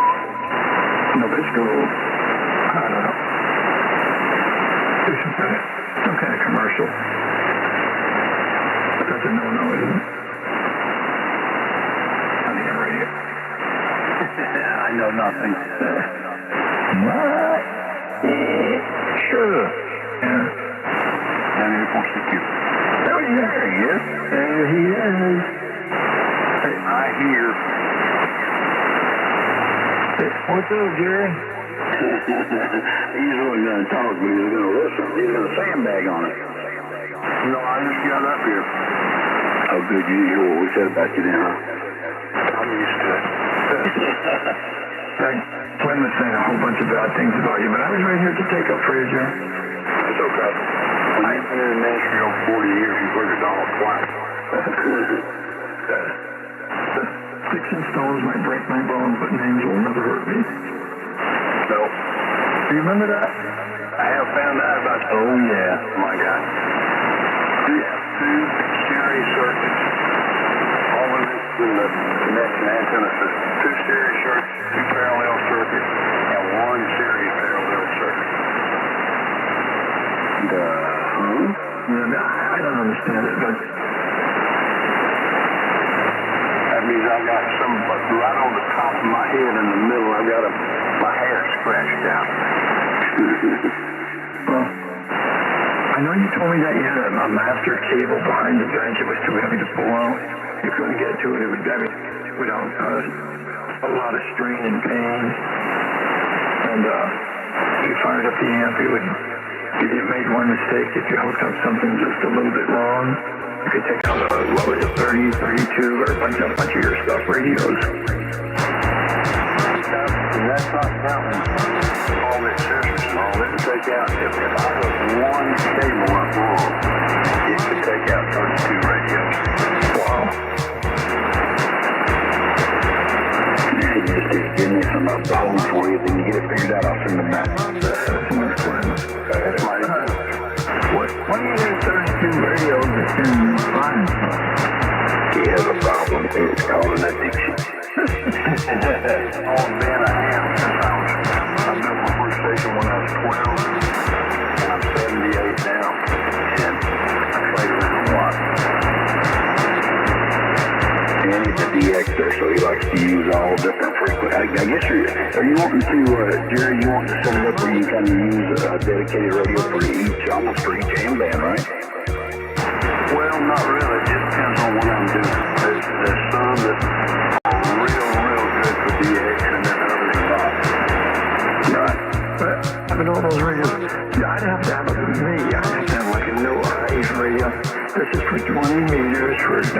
Nabisco. I don't know. Some kind of commercial. But that's a no-no, isn't it? On the radio. I know nothing. What? Sure. Yeah. Oh, yeah, there he is. There he is. Hey, I hear. What's up, Jerry? He wasn't going to talk, but he was going to listen. He was going to sandbag on it. No, I just got up here. Oh, good. You hear what we said about you then, huh? I'm used to it. Glenn was saying a whole bunch of bad things about you, but I was right here to take up for you, Jerry. It's okay. When you've been in the ministry over 40 years, you've heard it all twice. Sticks and stones might break my bones, but names will never hurt me. No. Do you remember that? I have found out about that. Oh, yeah. My God. We have two stereo circuits. All of this in the connection antenna says two stereo circuits, two parallel circuits, and one series parallel circuit. I don't understand it, but that means I've got some right on the top of my head in the middle. I've got my hair scratched out. well, I know you told me that you had a master cable behind the bench. It was too heavy to pull out. You couldn't get to it. It would without a lot of strain and pain. And you fired up the amp. If you made one mistake, if you hooked up something just a little bit wrong, you could take out what was it, 30, 32, or a bunch of your stuff, radios. That's not counting all the accessories and all. It can take out, if I hook one cable up wrong, it could take out 32 radios. Wow. Yeah, you just need to give me some of the home for you, then you get it figured out, I'll send them back. That's my What do you need 32 radios in flying for? He has a problem. It's called an addiction. All been I am since I built my first station when I was 12, and I'm 78 now, and I played a little lot. And he's a DXer, so he likes to use all different frequencies. I guess are you wanting to, Jerry, you want to set it up where you kind of use a dedicated radio for almost for each AM band, right? Well, not really. It just depends on what I'm doing. There's some that are real good for DX, and then others are not. Right. But having all those radios, I'd have to have it with me. I'd have to have like a no eyes radio. This is for 20 meters for 205.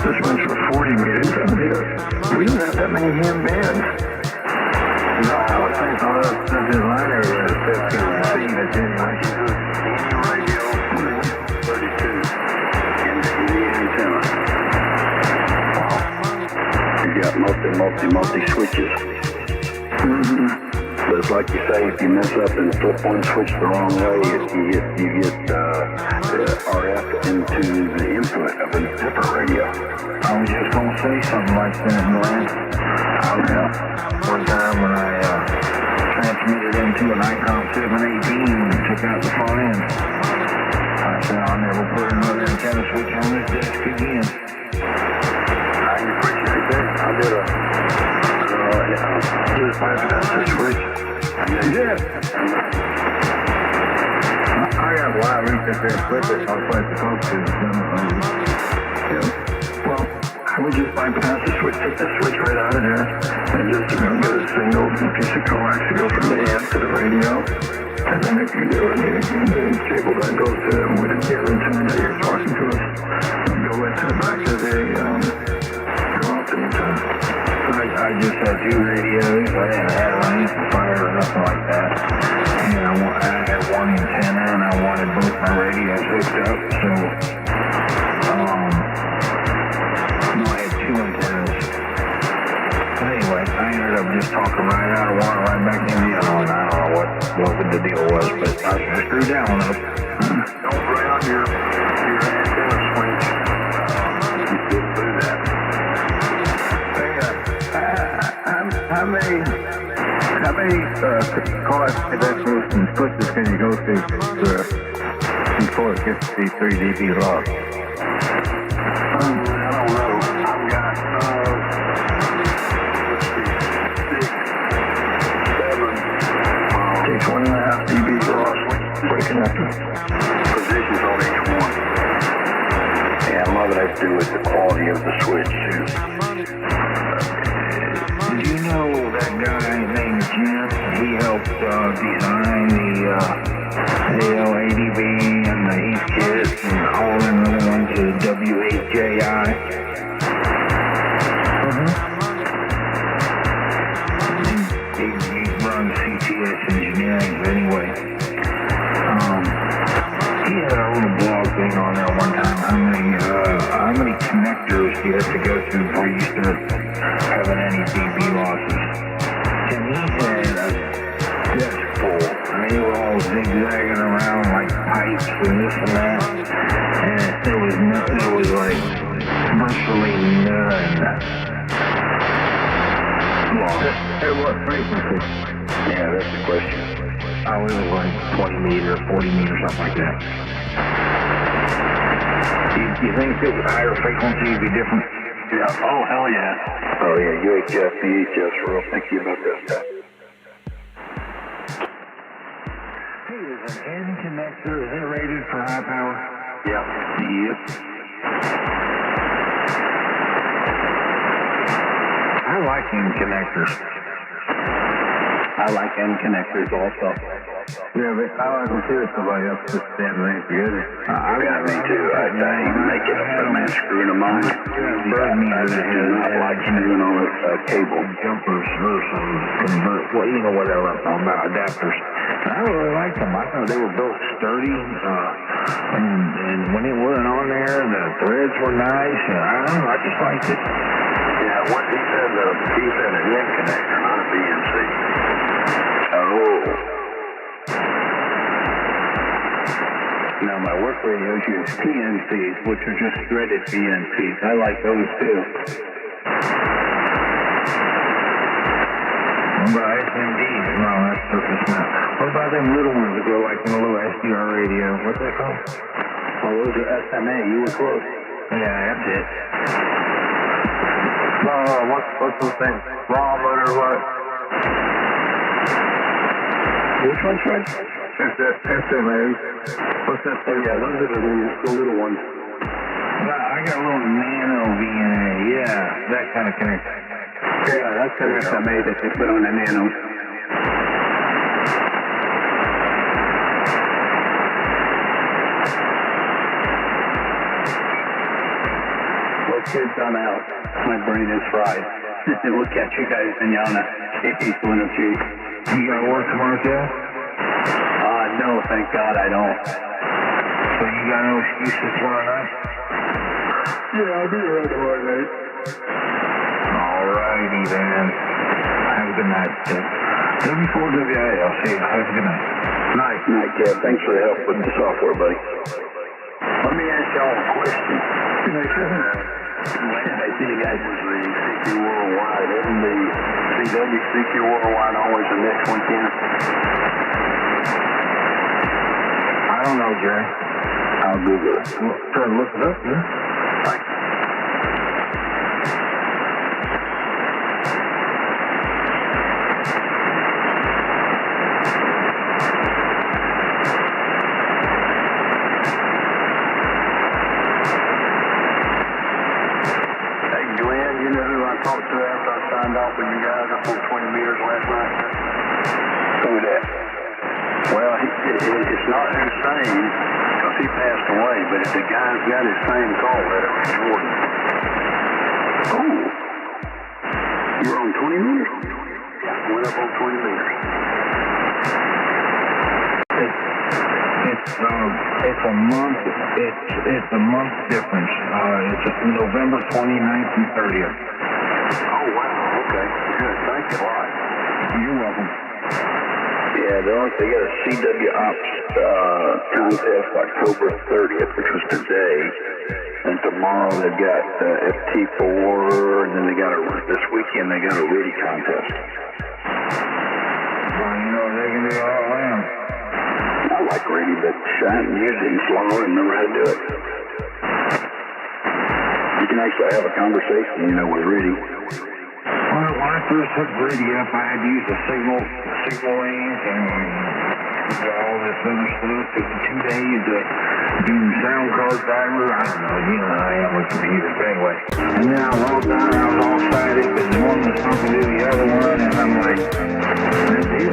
This one's for 40 meters. I mean, we don't have that many ham bands. No, I would think all that stuff in line area is 15 receive it anyway. Any radio, 32, And any antenna. Wow. You got multi switches. Mm-hmm. But it's like you say, if you mess up and flip one switch the wrong way, you get the RF into the input of a different radio. I was just going to say something like that, Glenn. One time when I transmitted into an Icon 718 and took out the front end, I said I'll never put another antenna switch on this desk again. I appreciate that. I did just bypass the switch. Yeah. I got a lot of reach up there and flip it. I'll play the folks to Well, I would just bypass the switch, take the switch right out of there, and just get a single piece of coax to go from the amp to the radio. And then if you do it, the cable that goes to with the ear antenna that you're talking to us, will go into the back of the antenna. I just had two radios. I didn't have an amplifier or nothing like that. And I had one antenna, and I wanted both my radios hooked up. So, no, I had two antennas. But anyway, I ended up just talking right out of one, right back in the other one. I don't know what the deal was, but I screwed that one up. Don't drown your antenna switch. You didn't do that. How many cars and switches can you go through before it gets to 3 dB loss? I don't know. I've got, let's see, 6, 7. Takes 1.5 dB loss for the connector. Positions on each one. Yeah, a lot of that has to do with the quality of the switch, too. Did you know WJI. He runs CTS Engineering, but anyway. He had a little blog thing on there one time. How many connectors do you have to go through before you start having any dB losses? And he had a desk full. They were all zigzagging around like pipes and this and that. And there was like virtually none loss. At what frequency? Yeah, that's the question. Oh, it was like 20 meters, 40 meters, something like that. Do you think if it was higher frequency, it'd be different? Yeah. Oh, hell yeah. Oh, yeah. UHF, VHF, real thinky about this stuff. Hey, is an N connector, is it rated for high power? Yeah. Yep. I like N connectors. I like N connectors also. Yeah, but I like them too, somebody else just standing there together. Yeah, me too. I ain't making them, screwing them on. I do not like screwing on a cable. Jumpers or some convert, well, you know whatever I'm talking about, adapters. I really liked them. I thought they were built sturdy, and when it wasn't on there, the threads were nice, and I don't know, I just liked it. Yeah, what he said an N connector, not a BNC. Oh. Now my work radios use PNCs, which are just threaded PNCs. I like those too. What about SMDs? No, that's surface mount. What about them little ones that go like in a little SDR radio? What's that called? Oh, those are SMA. You were close. Yeah, that's it. What's those things? Raw motor what? Which one's right? SMAs. What's that? Oh, yeah, those are the little ones. I got a little nano VNA. Yeah, that kind of connector. Yeah, that's an SMA that they put on the nanos. Well, kids, I'm out. My brain is fried. We'll catch you guys in Yana. You gotta work tomorrow, Jeff? No, thank God I don't. So you got no excuses tomorrow night? Yeah, I'll be around tomorrow night. Alrighty then. Have a good night, Jeff. W4WIL. See you. Have a good night. Night, Kev. Thanks for the help with the software, buddy. Let me ask y'all a question. I see you guys is the CQ Worldwide. Isn't the CW CQ Worldwide always the next weekend? I don't know, Jerry. I'll Google it. Try to look it up, yeah? Thanks. Hey, Glenn, you know who I talked to after I signed off with you guys up on 20 meters last night? Who that? Well, it's not Hussein, because he passed away, but the guy's got his same call letter from Jordan. Oh. You're on 20 meters? Yeah, went up on 20 meters. It's a month. It's a month difference. It's November 29th and 30th. Oh, wow. Okay. Good. Thank you a lot. You're welcome. Yeah, they got a CW Ops contest October 30th, which was today. And tomorrow they've got FT4, and then this weekend they got a RIDI contest. Well, you know, they can do all around. I like RIDI, but I haven't used it in Florida and never had to do it. You can actually have a conversation, you know, with RIDI. Well, when I first hooked RIDI up, I had to use the signal range and all this other stuff. It took 2 days to do sound card driver. I don't know, you know how I am with computers, but anyway. And then I logged on, I was all excited, but one was talking to the other one, and I'm like, that's it.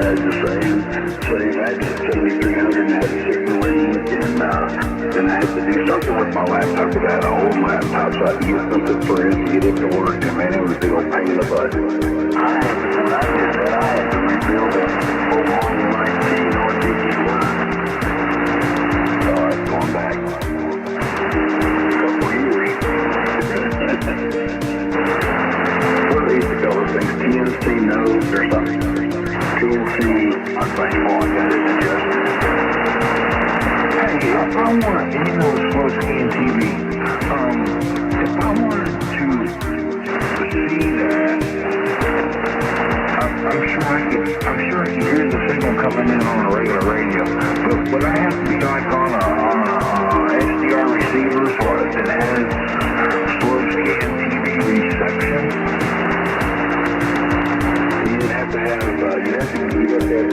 The same. I had 7300 and I had a signal range, and then I had to do restart my laptop because I had an old laptop, so I had to get something for it to get it to work, and man, it was a big old pain in the butt. When I did that, I had to rebuild a full volume 19 RTG line. So I was going back a couple years. What do they used to call those things? TNC nodes or something? TNC, I'm thankful I got it adjusted. Hey, if I want, and you know it's slow scan TV, if I wanted to see that, I'm sure I can hear the signal coming in on a regular radio, but would I have to be like on a SDR receiver so that has slow scan TV reception? You'd have to have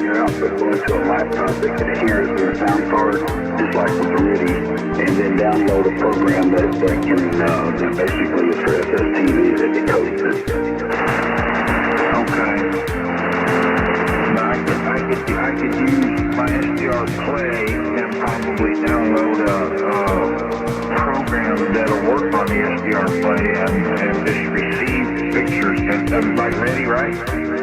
your output going to a laptop that can hear it through a sound card, just like with the RIDI, and then download a program that can that basically is for SSTV that decodes it. Okay. Now I could use my SDR Play and probably download a program that'll work on the SDR Play and just receive pictures. That was like RIDI, right?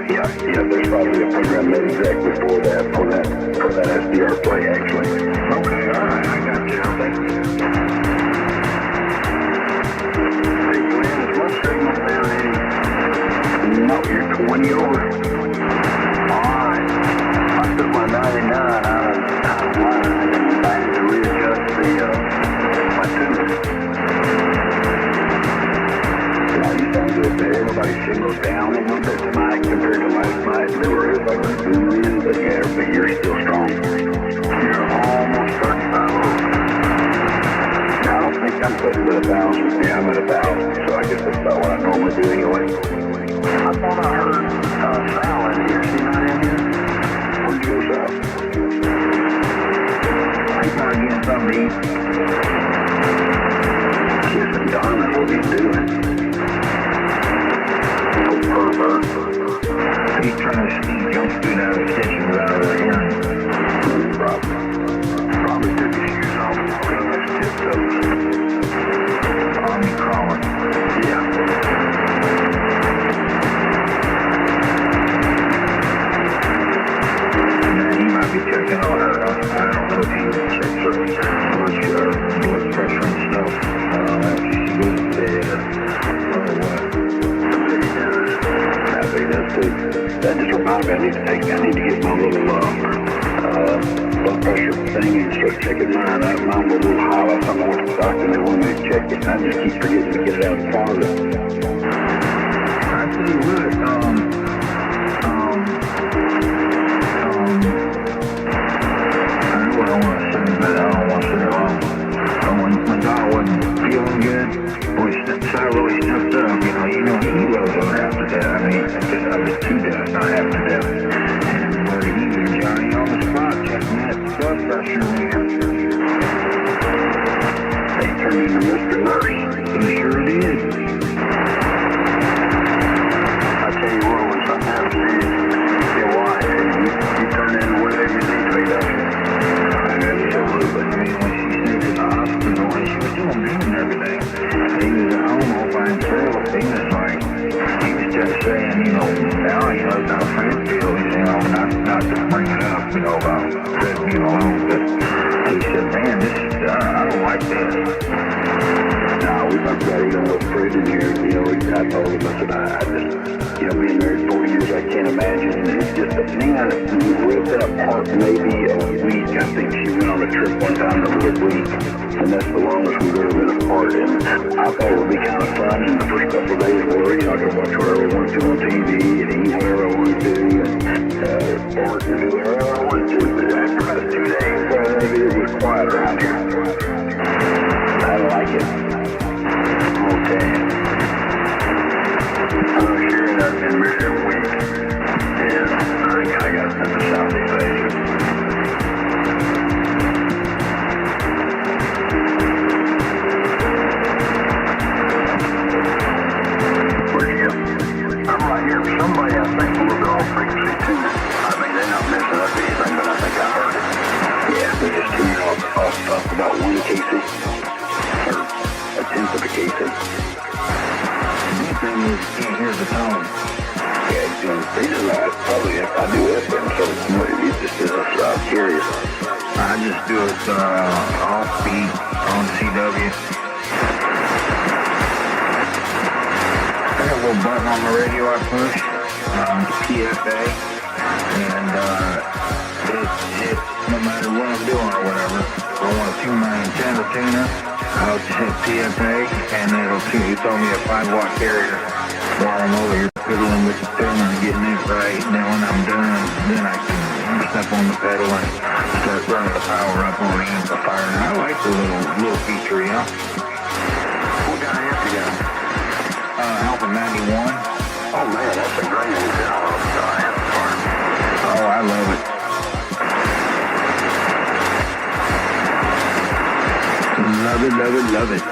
Yeah, there's probably a program made exactly for that SDR Play, actually. Okay, all right, I got you. Thank you. Hey, Glenn, is my signal down any? No, you're 20 over. All right. I took my 99 out of line and I had to readjust my tune. Now you sound good there. Everybody's signals down a little bit tonight compared to last night. They were like booming in, but you're still strong. You're almost 35 over. Now, I don't think I'm putting it at 1,000. Yeah, I'm at 1,000, so I guess that's about what I normally do anyway. I thought I heard Sal in here. Is he not in here? Where'd you go, Sal? He's not getting something to eat. Kissing Donna, what he's doing. Pervert. He's trying to sneak jump food out of the kitchen without her hearing. Probably took his shoes off and put on his tiptoes. Army crawling. Yeah. Man, he might be checking on her. I don't know if he checks her blood pressure and stuff. After she goes to bed or what. That just reminds me, I need to get my little blood pressure thing and start checking mine. Mine was a little high last time I went to the doctor and they wanted me to check it, and I just keep forgetting to get it out of the closet. I tell you what, I know what I want to say, but I don't want to say it wrong. When Donna wasn't feeling good, boy, Sal really stepped up, he was on after that. I mean, I was to death, not after death. And he was Johnny on the spot, checking that blood pressure, man. They turned into Mr. Nurse. He sure did. I tell you what, when something happens to your wife, you turn into whatever you need to be, don't you? Absolutely. I mean, when she stayed in the hospital, and she was doing good and everything, he was at home all by himself. He was just saying, now, it's how Fred feels, not to bring it up, about Fred being alone, but he said, man, I don't like this. Now, we've got Fred in here, I told him, I said, I just, being married 40 years, I can't imagine. It's just a man, we've been apart maybe a week. I think she went on a trip one time that was a week, and that's the longest we've ever been apart. And I thought it would be kind of fun in the first couple of days where, I could watch whatever I wanted to on TV and eat whatever I wanted to and fart and do whatever I wanted to. But after about 2 days, maybe it was quiet around here. I like it. Okay. I'm sure I've been married a week, and I got sent to Southeast Asia. Where'd you go? I'm right here. Somebody, I think, a little bit off frequency, too. I mean, they're not messing up anything, but I think I heard it. Yeah, they just tuned off about 1 Casey. is you can't hear the tone. Yeah, he's doing pretty nice. Probably if I do FM, so it just is curious. I just do it off beat on CW. I got a little button on the radio I push, PSA, and it no matter what I'm doing or whatever, if I want to tune my antenna tuner, I'll just hit PSA, and it'll tune. You told me a 5-watt carrier while I'm over here fiddling with the tuner and getting it right, and then when I'm done, then I can step on the pedal and start running the power up on the amplifier. And I like the little feature, you know. What kind of amp you got? Alpha 91. Oh man, that's a great amplifier. Oh, I love it. Love it, love it, love it.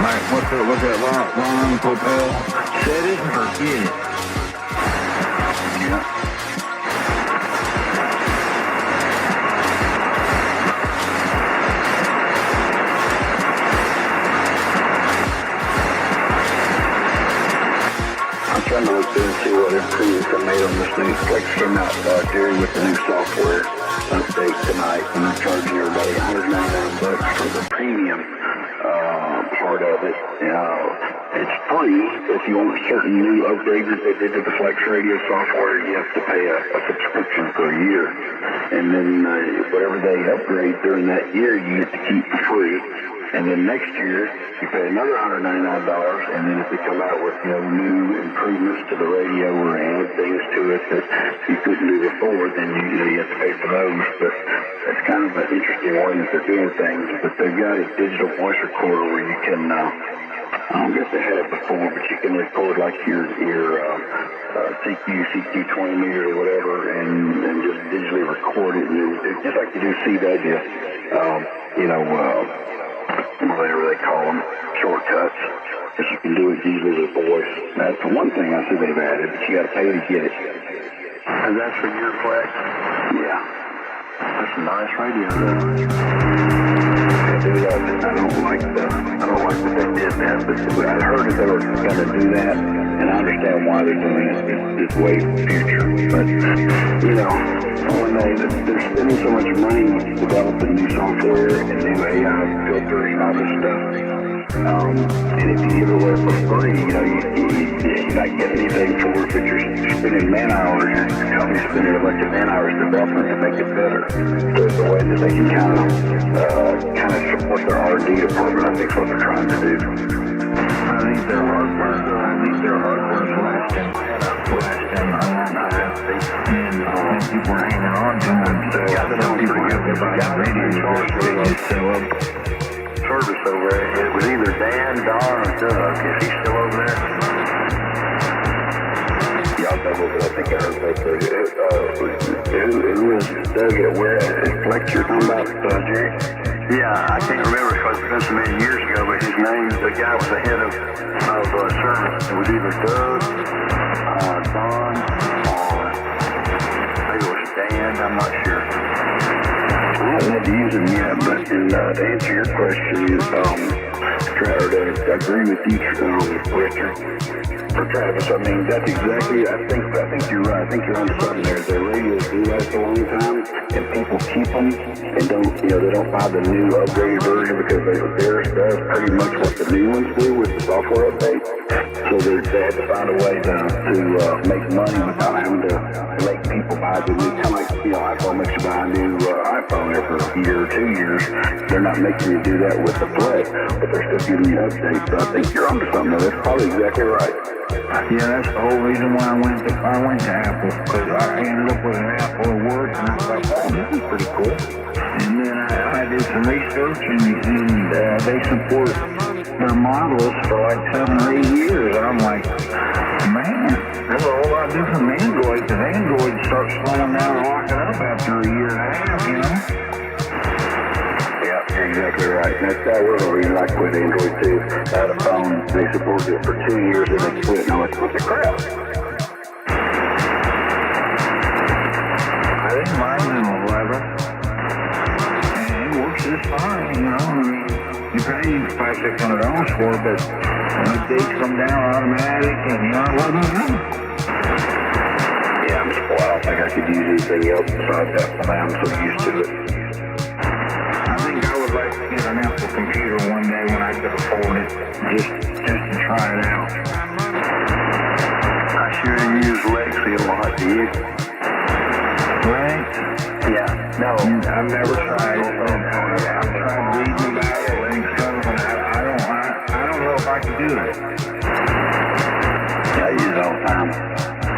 Like, what's that long propel? Set it and forget it. Yeah. I'm trying to look through and see what improvements I made on this new Flex came out during with the new software update tonight, and they're charging everybody $199 for the premium part of it. It's free if you want certain new upgrades that they did to the Flex radio software. You have to pay a subscription for a year, and then whatever they upgrade during that year, you get to keep for free. And then next year, you pay another $199, and then if they come out with new improvements to the radio or add things to it that you couldn't do before, then you have to pay for those. But it's kind of an interesting way that they're doing things. But they've got a digital voice recorder where you can, I don't guess they had it before, but you can record like your CQ20 meter or whatever, and just digitally record it, and just like you do CW, whatever they call them, shortcuts, because you can do it usually with voice. That's the one thing I see they've added, but you got to pay to get it. And that's for your Flex? Yeah. That's a nice radio. I don't like that they did that, but I heard that they were going to do that, and I understand why they're doing it. It's way future, but when they're spending so much money developing new software and new AI filters and all this stuff, and if you give it away for free, you're not getting anything for it, but you're spending man hours. Your company's spending a bunch of man hours developing to make it better. So it's a way that they can kind of support their R&D department. I think is what they're trying to do. I think their hardware's lasting a long time, and people are hanging on to them. So people have to buy the radio just so service over there. It was either Dan, Don, or Doug. Is he still over there? Yeah, I'll double, but I think I heard both of you. Who was Doug at where? At Flex you're talking about, Jerry? Yeah, I can't remember because it's been so many years ago, but his name, the guy was the head of service. It was either Doug, Don, or maybe it was Dan, I'm not sure. I haven't had to use them yet, but to answer your question, to agree with you, Richard, for Travis, I mean, that's exactly, I think you're right. I think you're onto something there. Their radios do last a long time, and people keep them, and they don't buy the new upgraded version because theirs does pretty much what the new ones do with the software update. So they had to find a way to make money without having to make people buy the new, kind of like, iPhone makes you buy a new iPhone every year or 2 years. They're not making you do that with the Flex, but they're still giving you updates. So I think you're onto something. That's probably exactly right. Yeah, that's the whole reason why I went to Apple, because I ended up with an Apple at work, and I thought, oh, this is pretty cool. And then I did some research, and they support their models for like 7 or 8 years. And I'm like, man, there's a whole lot different from Android, because Android starts slowing down and locking up after a year and a half, Yeah, you're exactly right. That was the reason I quit Android too. I had a phone, they supported it for 2 years, and they quit, and I'm like, what the crap? I think mine's an 11, and it works just fine, I mean, you pay $500-600 for it, but when the dates come down automatic and you know, what Yeah, I'm spoiled. I don't think I could use anything else besides that for now. I'm so used to it. I think I would like to get an Apple computer one day when I could afford it, just to try it out. I sure use Lexi a lot, do you? Lex? Yeah. No. I've never tried it. I've tried reading about it and stuff, and I don't know if I can do it. I use it all the time.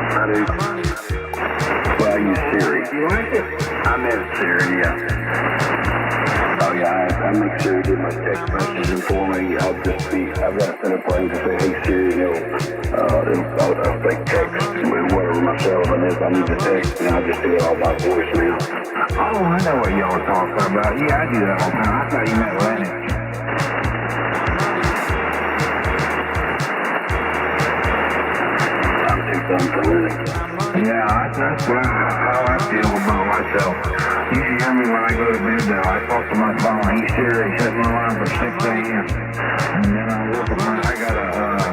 I do. Well, I use Siri. You like it? I meant Siri, yeah. Oh yeah, I make Siri do my text messaging for me. I've got to set up things to say, hey Siri, I'll say text with whatever my cell phone is I need to text, and I'll just do it all by voice now. Oh, I know what y'all are talking about. Yeah, I do that all the time. I thought you meant Lennox. I'm too dumb for Linux. Yeah, that's how I feel about myself. You should hear me when I go to bed, though. I talk to my phone. He's Siri, set my alarm for 6 a.m. And then I look at my, I got a